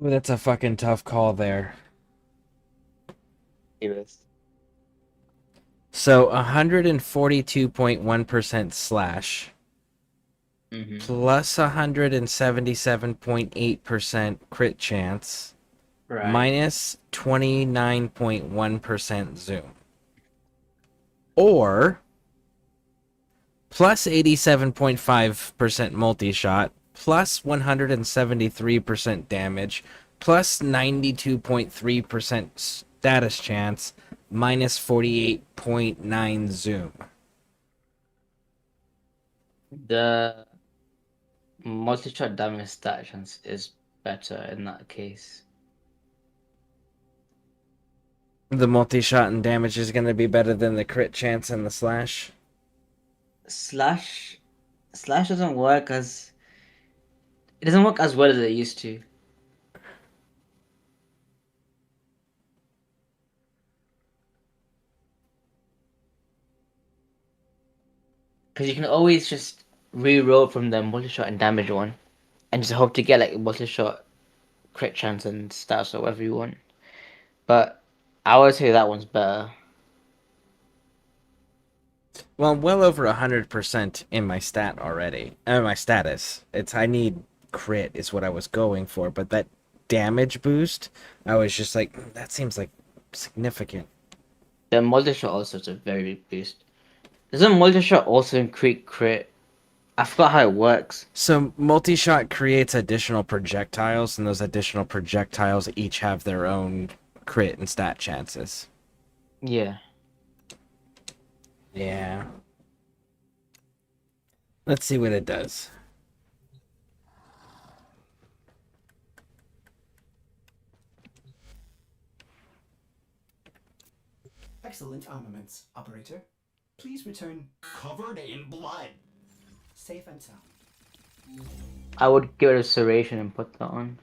Well, that's a fucking tough call there. It is. So 142.1% slash plus 177.8% crit chance minus 29.1% zoom. Or plus 87.5% multi-shot plus 173% damage plus 92.3% status chance minus 48.9 zoom. The multi-shot damage stat chance is better in that case. The multi-shot and damage is going to be better than the crit chance and the slash. Slash doesn't work as well as it used to. Because you can always just re-roll from the multi-shot and damage one, and just hope to get like multi-shot crit chance and stats or whatever you want. But I would say that one's better. Well, I'm well over 100% in my stat already. My status. I need crit is what I was going for, but that damage boost, I was just like, that seems like significant. The multi-shot also is a very big boost. Doesn't multi-shot also increase crit? I forgot how it works. So multi-shot creates additional projectiles, and those additional projectiles each have their own crit and stat chances. Yeah. Yeah. Let's see what it does. Excellent armaments, operator. Please return covered in blood. Safe and sound. I would give it a serration and put that on.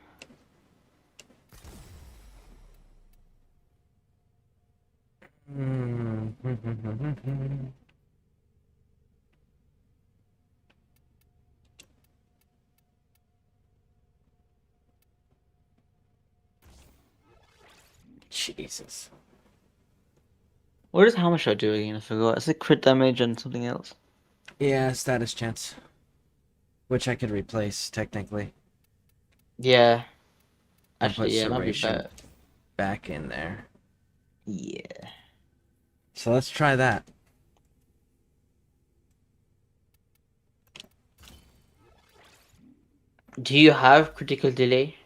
Jesus. What is how much I do again? I forgot. Is it crit damage and something else? Yeah, status chance. Which I could replace, technically. Yeah. And Actually, put yeah, it might be serration better. back in there. Yeah. So let's try that. Do you have critical delay?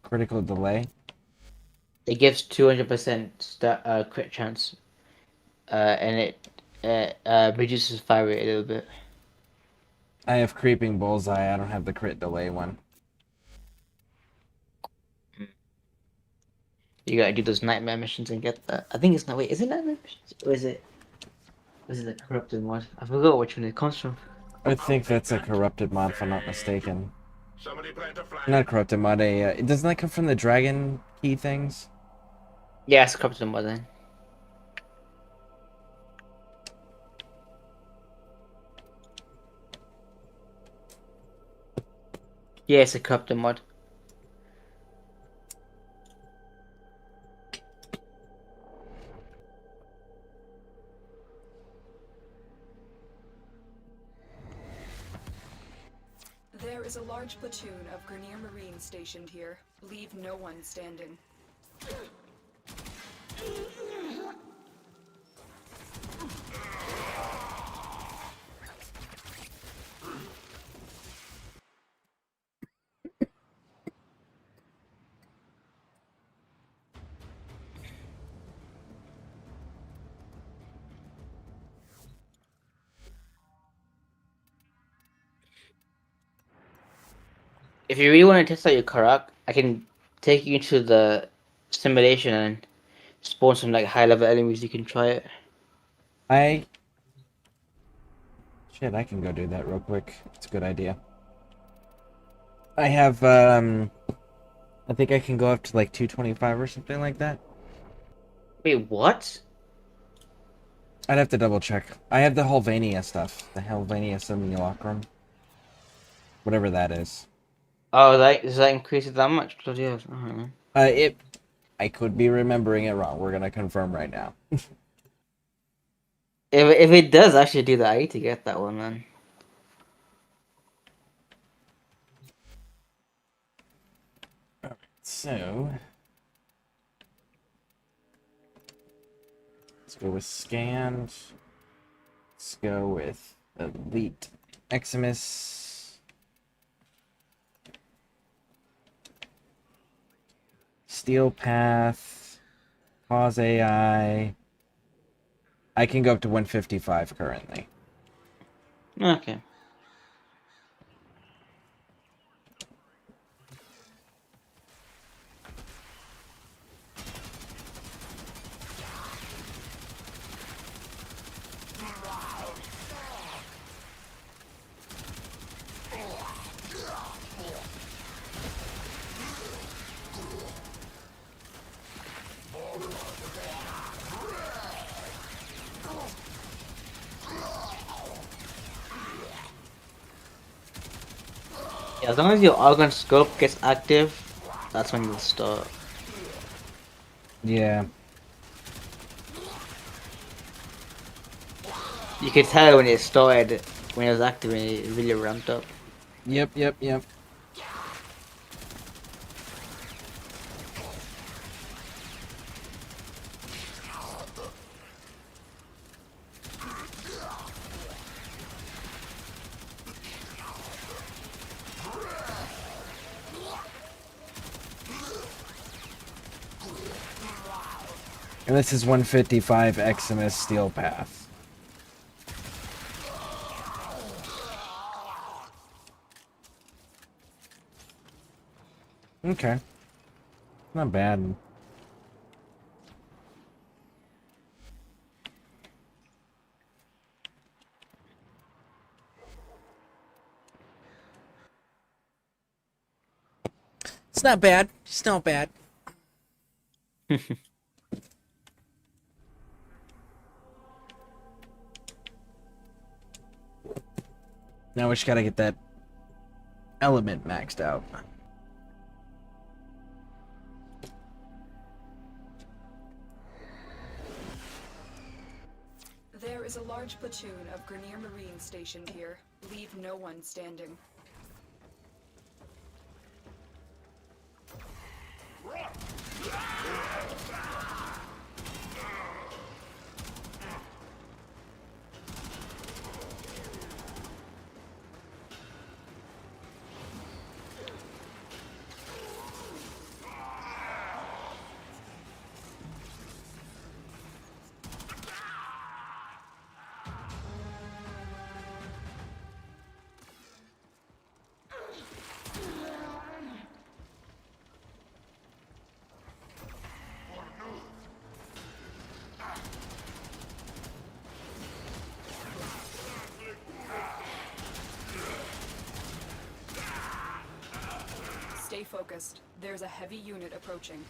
Critical delay? It gives 200% crit chance. And it reduces fire rate a little bit. I have creeping bullseye. I don't have the crit delay one. You gotta do those nightmare missions and get that. I think it's not. Wait, is it nightmare missions? Or is it the corrupted mod? I forgot which one it comes from. I think that's a corrupted mod, if I'm not mistaken. Somebody plant a flag. Not a corrupted mod. Doesn't that come from the dragon key things? Yeah, it's a corrupted mod then. Yeah, it's a corrupted mod. There is a large platoon of Grenier Marines stationed here. Leave no one standing. If you really want to test out your Karak, I can take you into the simulation and spawn some like high level enemies. You can try it. Shit, I can go do that real quick. It's a good idea. I have, I think I can go up to like 225 or something like that. Wait, what? I'd have to double check. I have the Helvania stuff. The Helvania Simulacrum. Whatever that is. Oh, does that increase it that much? Bloody hell. I don't know. I could be remembering it wrong. We're gonna confirm right now. If it does actually do that, I need to get that one, man. So let's go with scanned. Let's go with Elite Eximus. Steel Path. Pause AI. I can go up to 155 currently. Okay. Yeah, as long as your organ scope gets active, that's when you'll start. Yeah. You could tell when it started, when it was active and it really ramped up. Yep. And this is 155 Eximus Steel Path. Okay. Not bad. It's not bad. It's not bad. Now we just gotta get that element maxed out. There is a large platoon of Grenier Marines stationed here. Leave no one standing. Stay focused. There's a heavy unit approaching.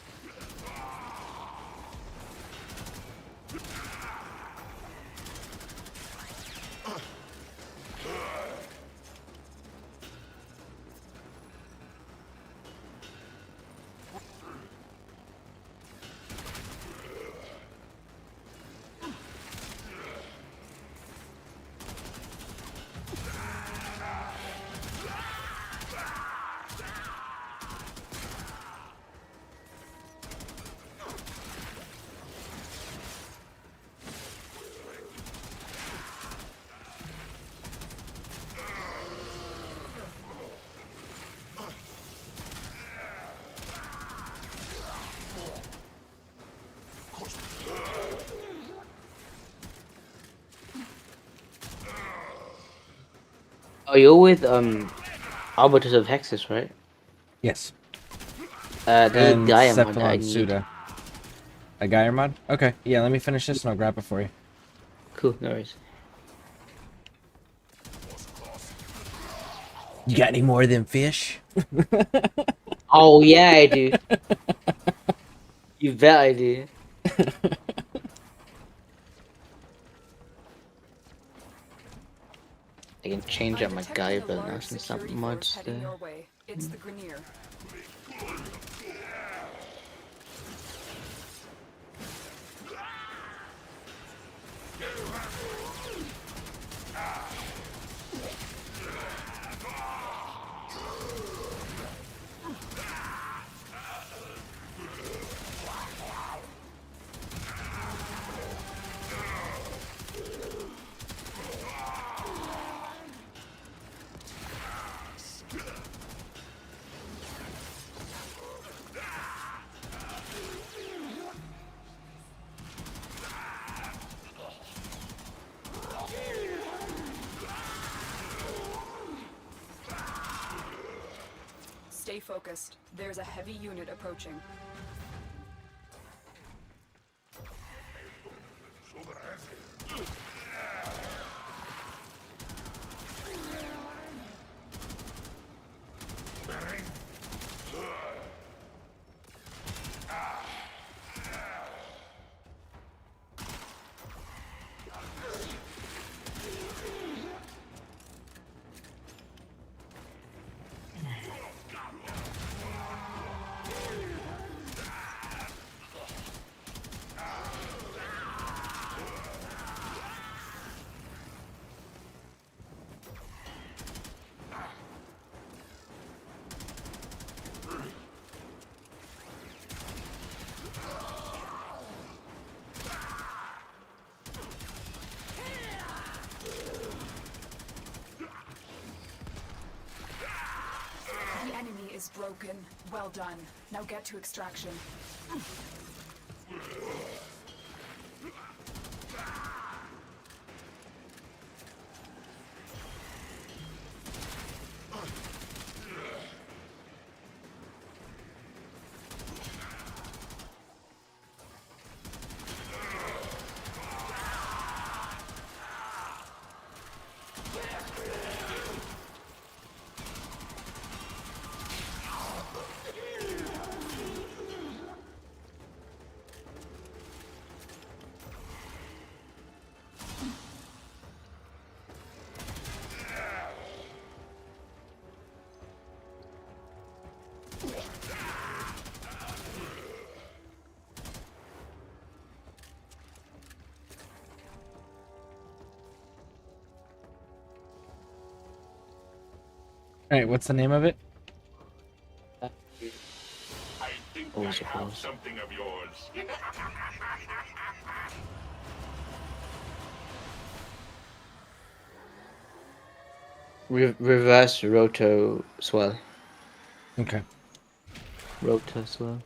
Oh, you're with Arbiters of Hexus, right? Yes. There's a And Gaia mod that I Cephalon need. Suda. A Gaia mod? Okay, yeah, let me finish this and I'll grab it for you. Cool, no worries. You got any more of them fish? Oh yeah, I do. You bet I do. I can change I'm up my detecting guy, a but large that's not security force much heading there. your way. It's the Grenier. Stay focused. There's a heavy unit approaching. The enemy is broken. Well done. Now get to extraction. All right, what's the name of it? I think I have something of yours. Reverse roto swell. Okay. Roto swell.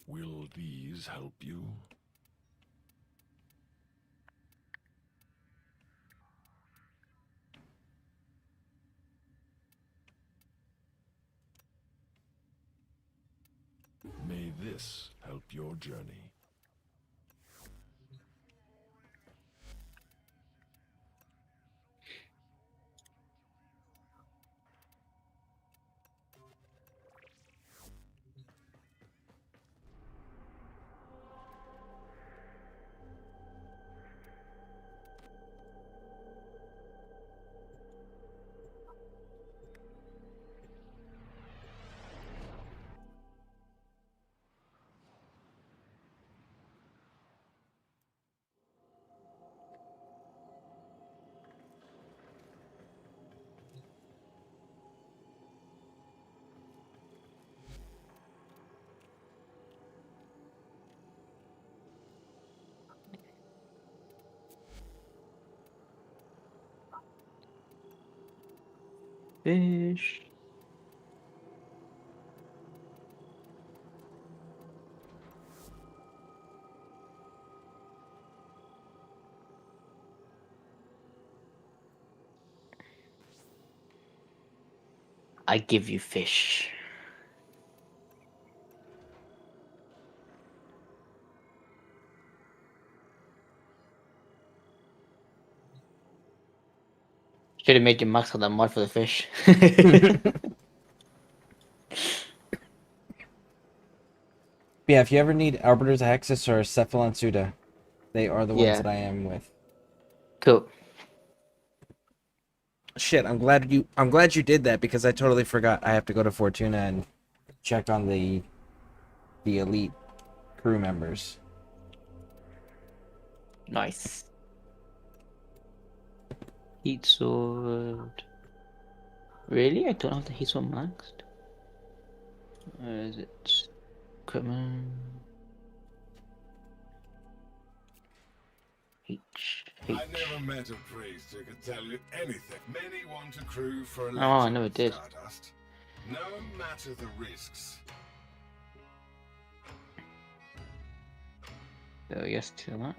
Will these help you? May this help your journey. Fish. I give you fish. Should have made you max out that mod for the fish. But yeah, if you ever need Arbiters Axis or Cephalon Suda, they are the ones Yeah. that I am with. Cool. Shit, I'm glad you did that because I totally forgot. I have to go to Fortuna and check on the elite crew members. Nice. Heat sword. Really? I don't have the heat sword maxed. Where is it? Equipment. I never met a priest who could tell you anything. Many want a crew for a Oh, I legend, never did. Stardust. No matter the risks. So yes to that.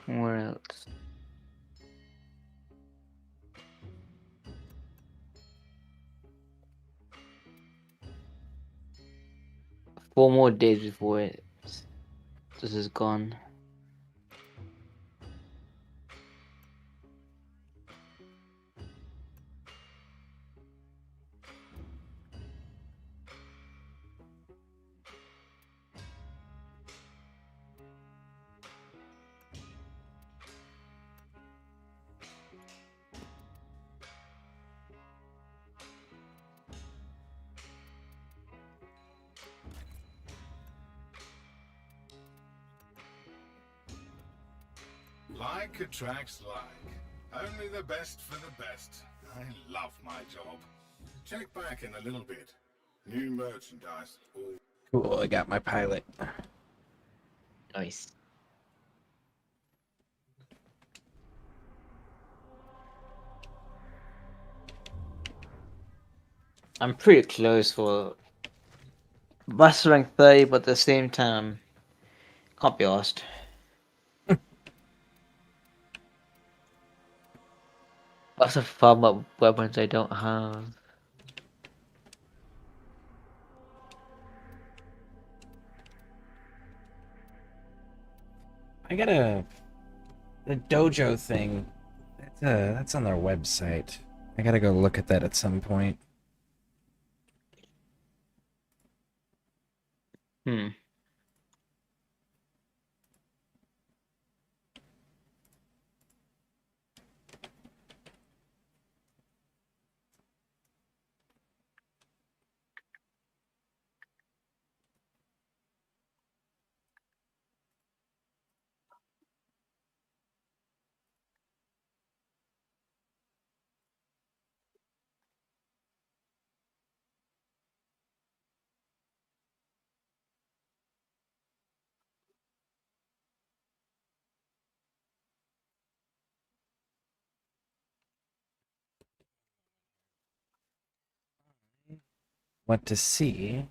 Where else? Four more days before this is gone. Like attracts like. Only the best for the best. I love my job. Check back in a little bit. New merchandise. Cool, I got my pilot. Nice. I'm pretty close for Master rank 30, but at the same time, can't be asked. Lots of farm up weapons I don't have. I got the dojo thing. That's on their website. I gotta go look at that at some point. Hmm. What to see?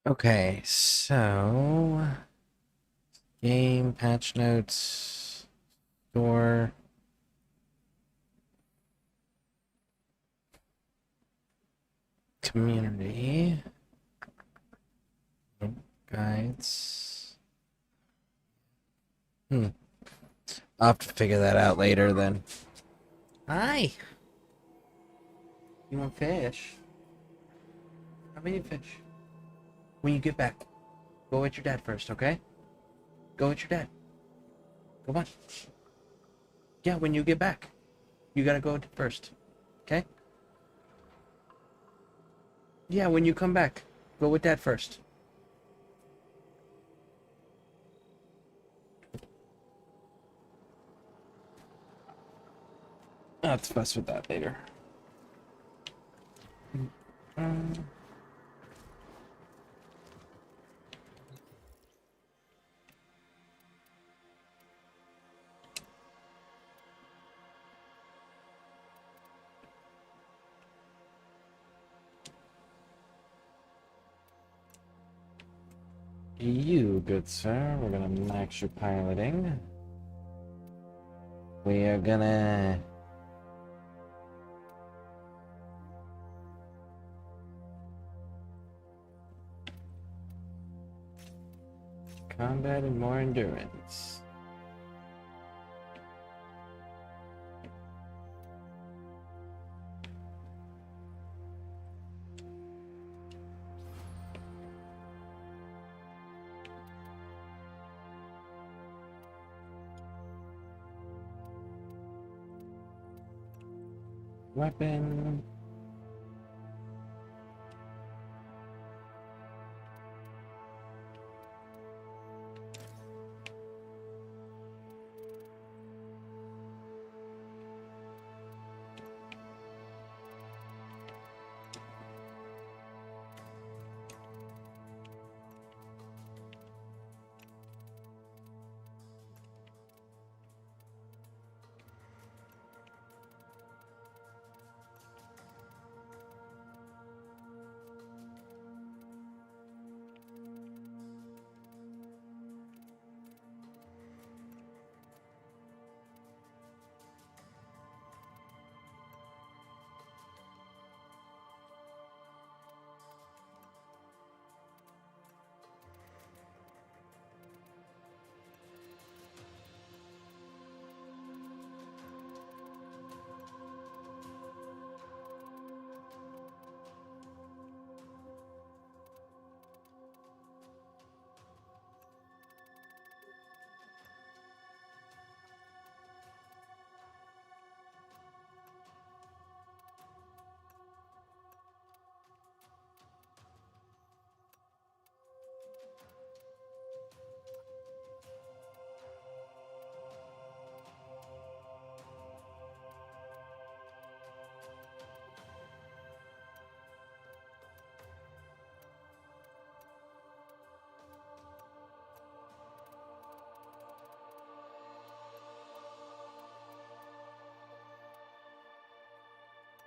Okay, so game patch notes store community guides. I'll have to figure that out later then. Hi. You want fish? How many fish? When you get back, go with your dad first, okay? Go with your dad. Come on. Yeah, when you get back. You gotta go first. Okay? Yeah, when you come back. Go with Dad first. I'll have to fuss with that later. You, good sir, we're gonna max your piloting. We are gonna... combat and more endurance. Weapon.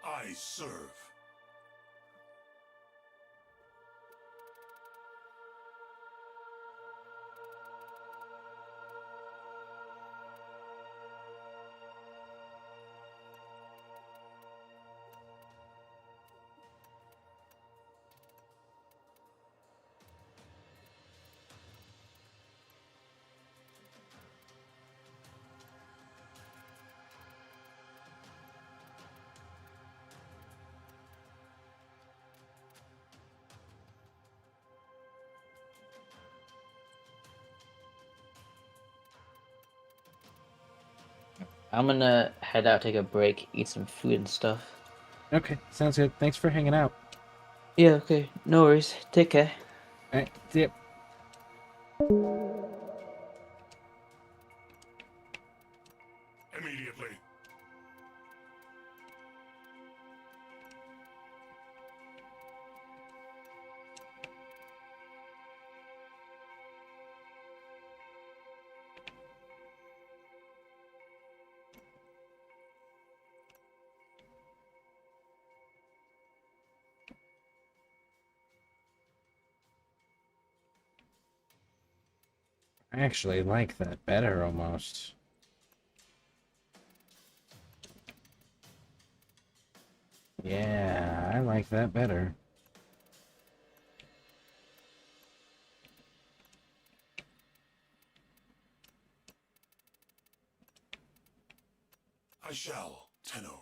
I serve. I'm gonna head out, take a break, eat some food and stuff. Okay, sounds good. Thanks for hanging out. Yeah, okay. No worries. Take care. Alright, see ya. Immediately. I actually like that better almost. Yeah, I like that better. I shall, Tenno.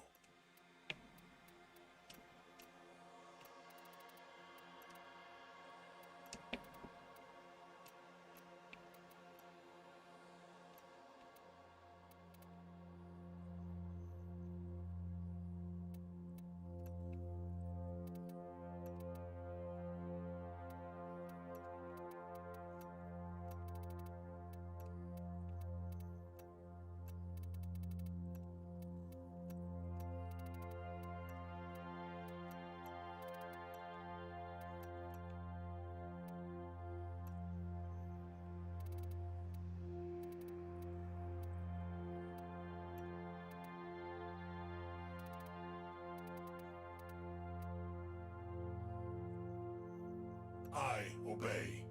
obey.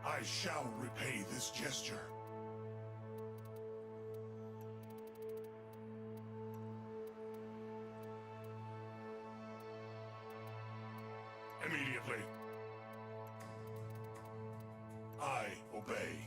I shall repay this gesture. Immediately. I obey.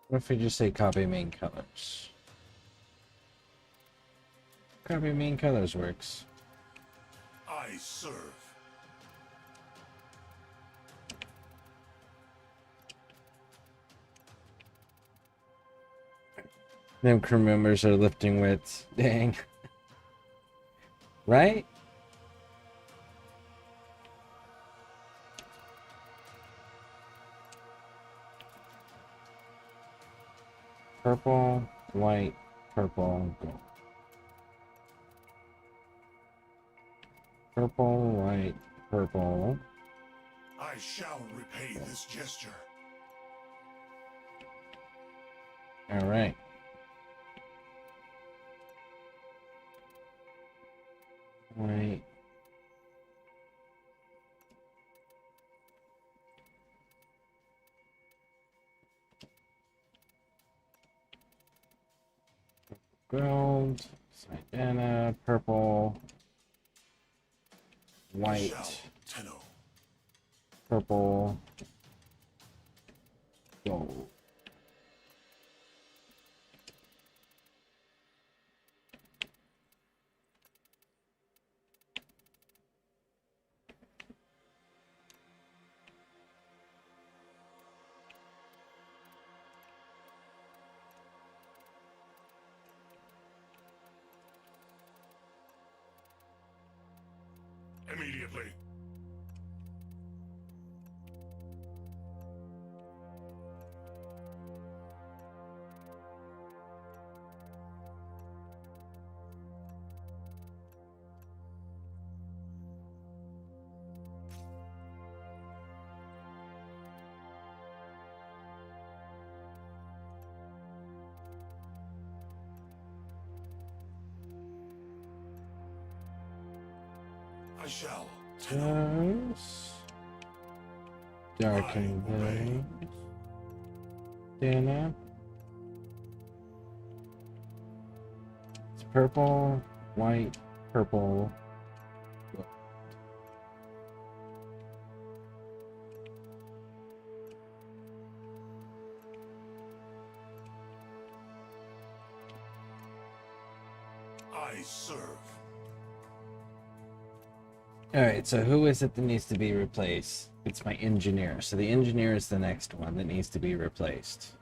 What if we just say copy main colors? Copy main colors works. I serve. Them crew members are lifting weights. Dang. Right? Purple, white, purple, gold. Purple, white, purple. I shall repay this gesture. All right. White. Gold, Sidana, purple, white, purple, gold. Immediately. I shall. Yes. Darken blue. Dana. It's purple, white, purple. I serve. Alright, so who is it that needs to be replaced? It's my engineer. So the engineer is the next one that needs to be replaced.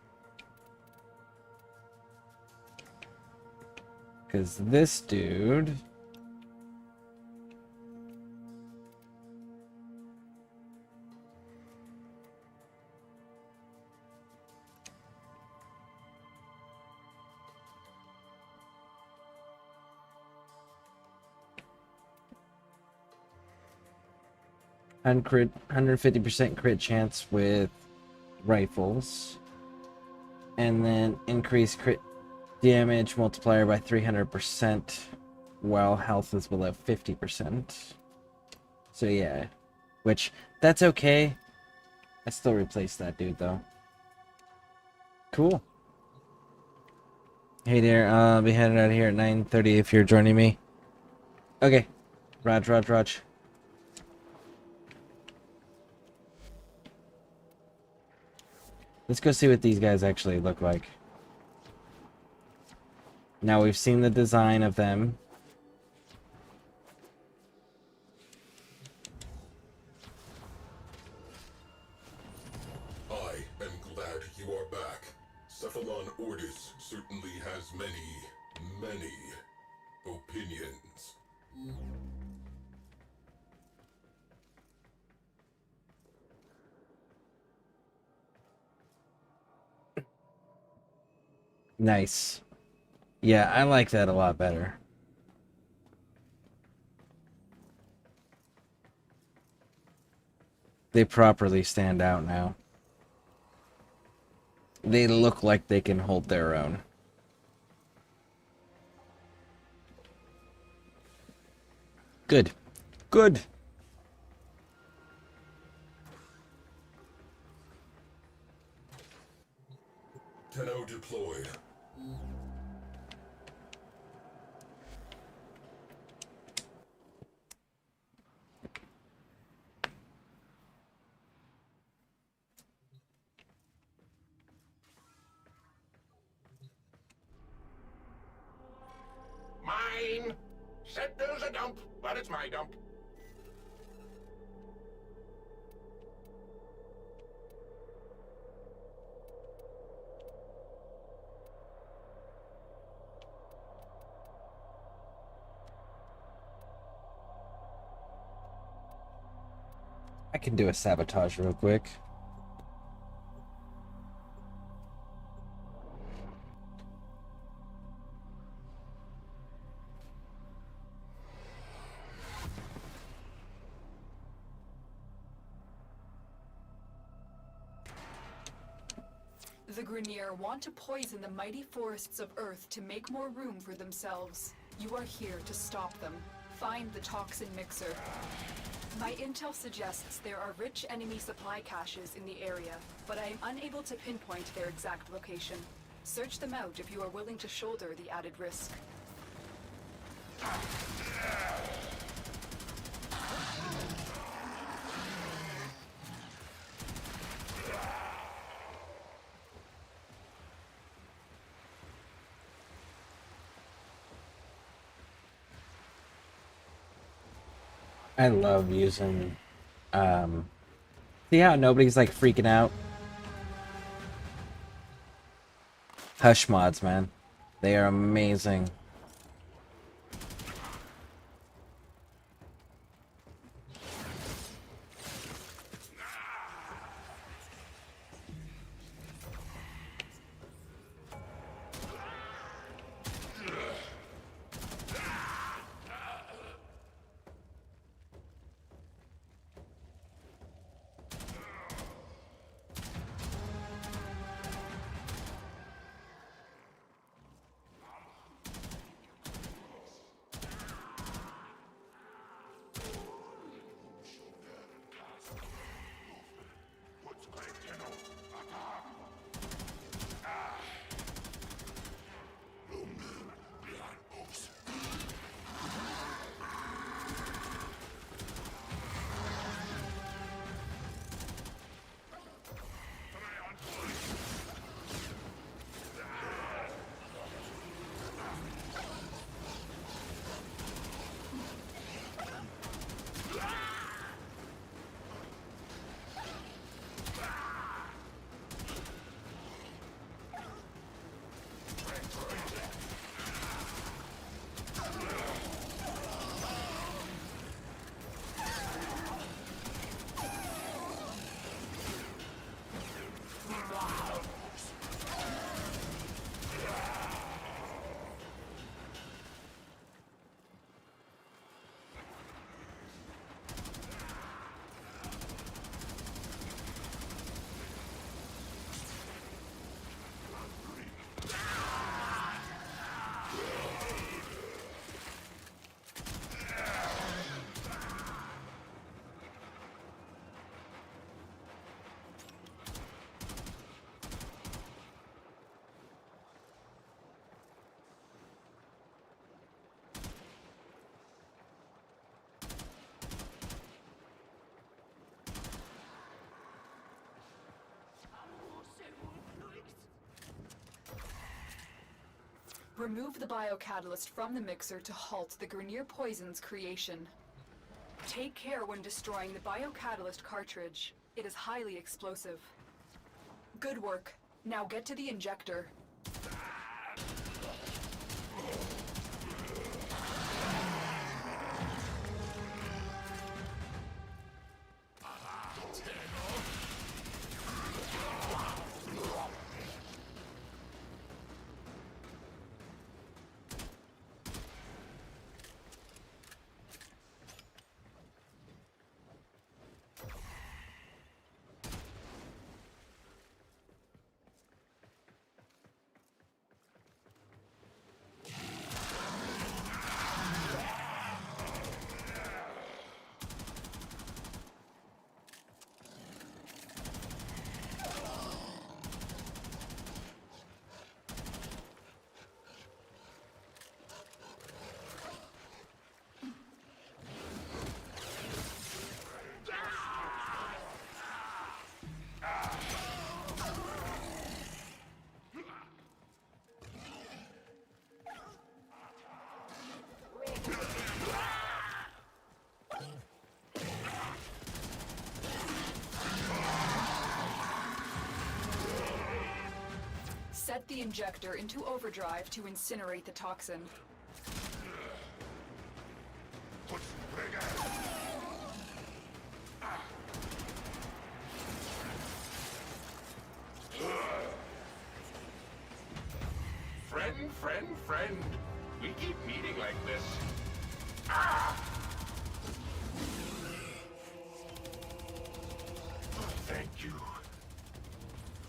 Because this dude 150% crit chance with rifles, and then increase crit damage multiplier by 300% while health is below 50%. So yeah, which that's okay. I still replace that dude though. Cool. Hey there, I'll be headed out of here at 9:30 if you're joining me. Okay. Raj. Let's go see what these guys actually look like. Now we've seen the design of them. I am glad you are back. Cephalon Ordis certainly has many opinions. Nice. Yeah, I like that a lot better. They properly stand out now. They look like they can hold their own. Good. Good. Tenno deployed. Mine! Said there's a dump, but it's my dump. I can do a sabotage real quick. The Grenier want to poison the mighty forests of Earth to make more room for themselves. You are here to stop them. Find the toxin mixer. My intel suggests there are rich enemy supply caches in the area, but I am unable to pinpoint their exact location. Search them out if you are willing to shoulder the added risk. I love using, see how nobody's like freaking out? Hush mods, man. They are amazing. Remove the biocatalyst from the mixer to halt the Grenier poison's creation. Take care when destroying the biocatalyst cartridge. It is highly explosive. Good work. Now get to the injector. Set the injector into overdrive to incinerate the toxin. Friend. We keep meeting like this. Ah! Thank you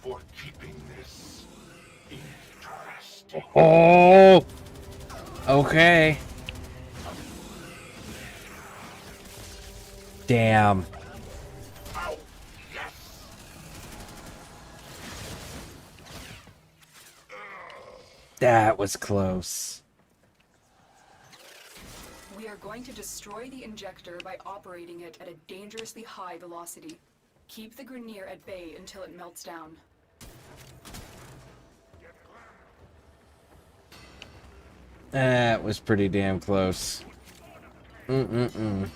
for keeping this interesting. Oh! Okay. Damn. Oh, yes. That was close. We are going to destroy the injector by operating it at a dangerously high velocity. Keep the Grenier at bay until it melts down. That was pretty damn close. Mm-mm-mm.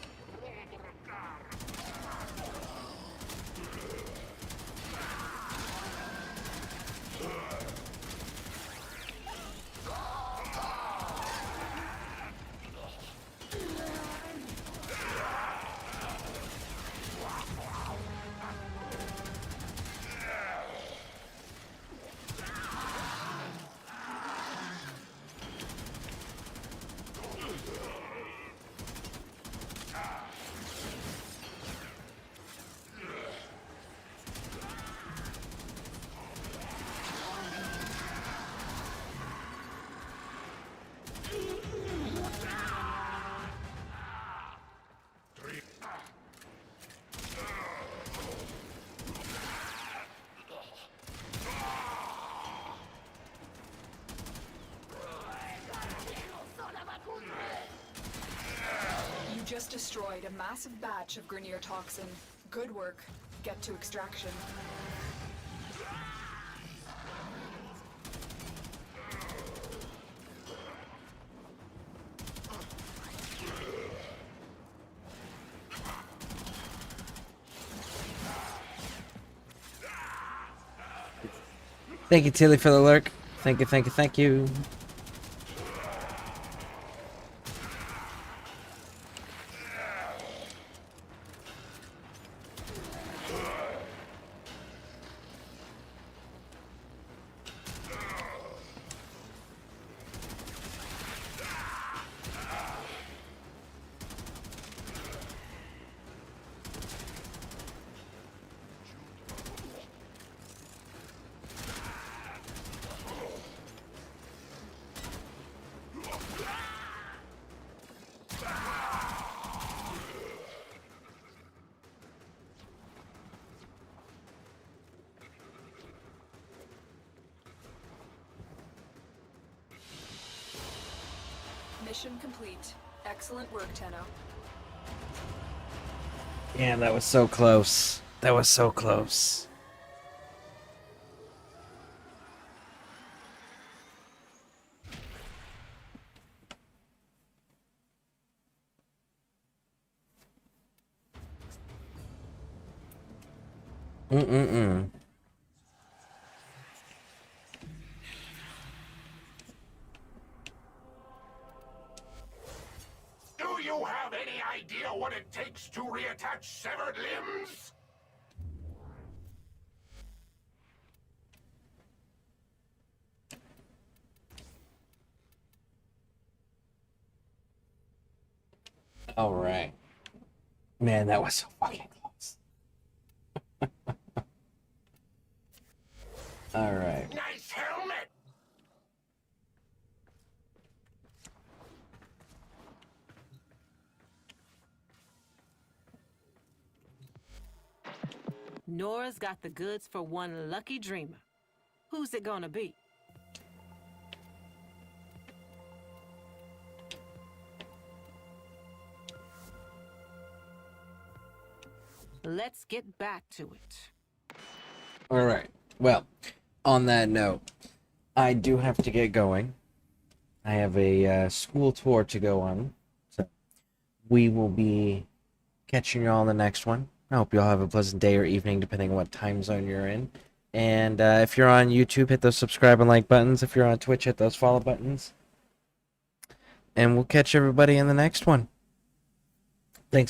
You just destroyed a massive batch of Grenier toxin. Good work. Get to extraction. Thank you, Tilly, for the lurk. Thank you, thank you, thank you. Mission complete. Excellent work, Tenno. Damn, that was so close. That was so close. Mm-mm-mm. Do you have any idea what it takes to reattach severed limbs? All right. Man, that was so fucking close. All right. Nice helmet! Nora's got the goods for one lucky dreamer. Who's it gonna be? Let's get back to it. All right. Well, on that note, I do have to get going. I have a school tour to go on. So we will be catching you all in the next one. I hope you all have a pleasant day or evening, depending on what time zone you're in. And if you're on YouTube, hit those subscribe and like buttons. If you're on Twitch, hit those follow buttons. And we'll catch everybody in the next one. Thanks for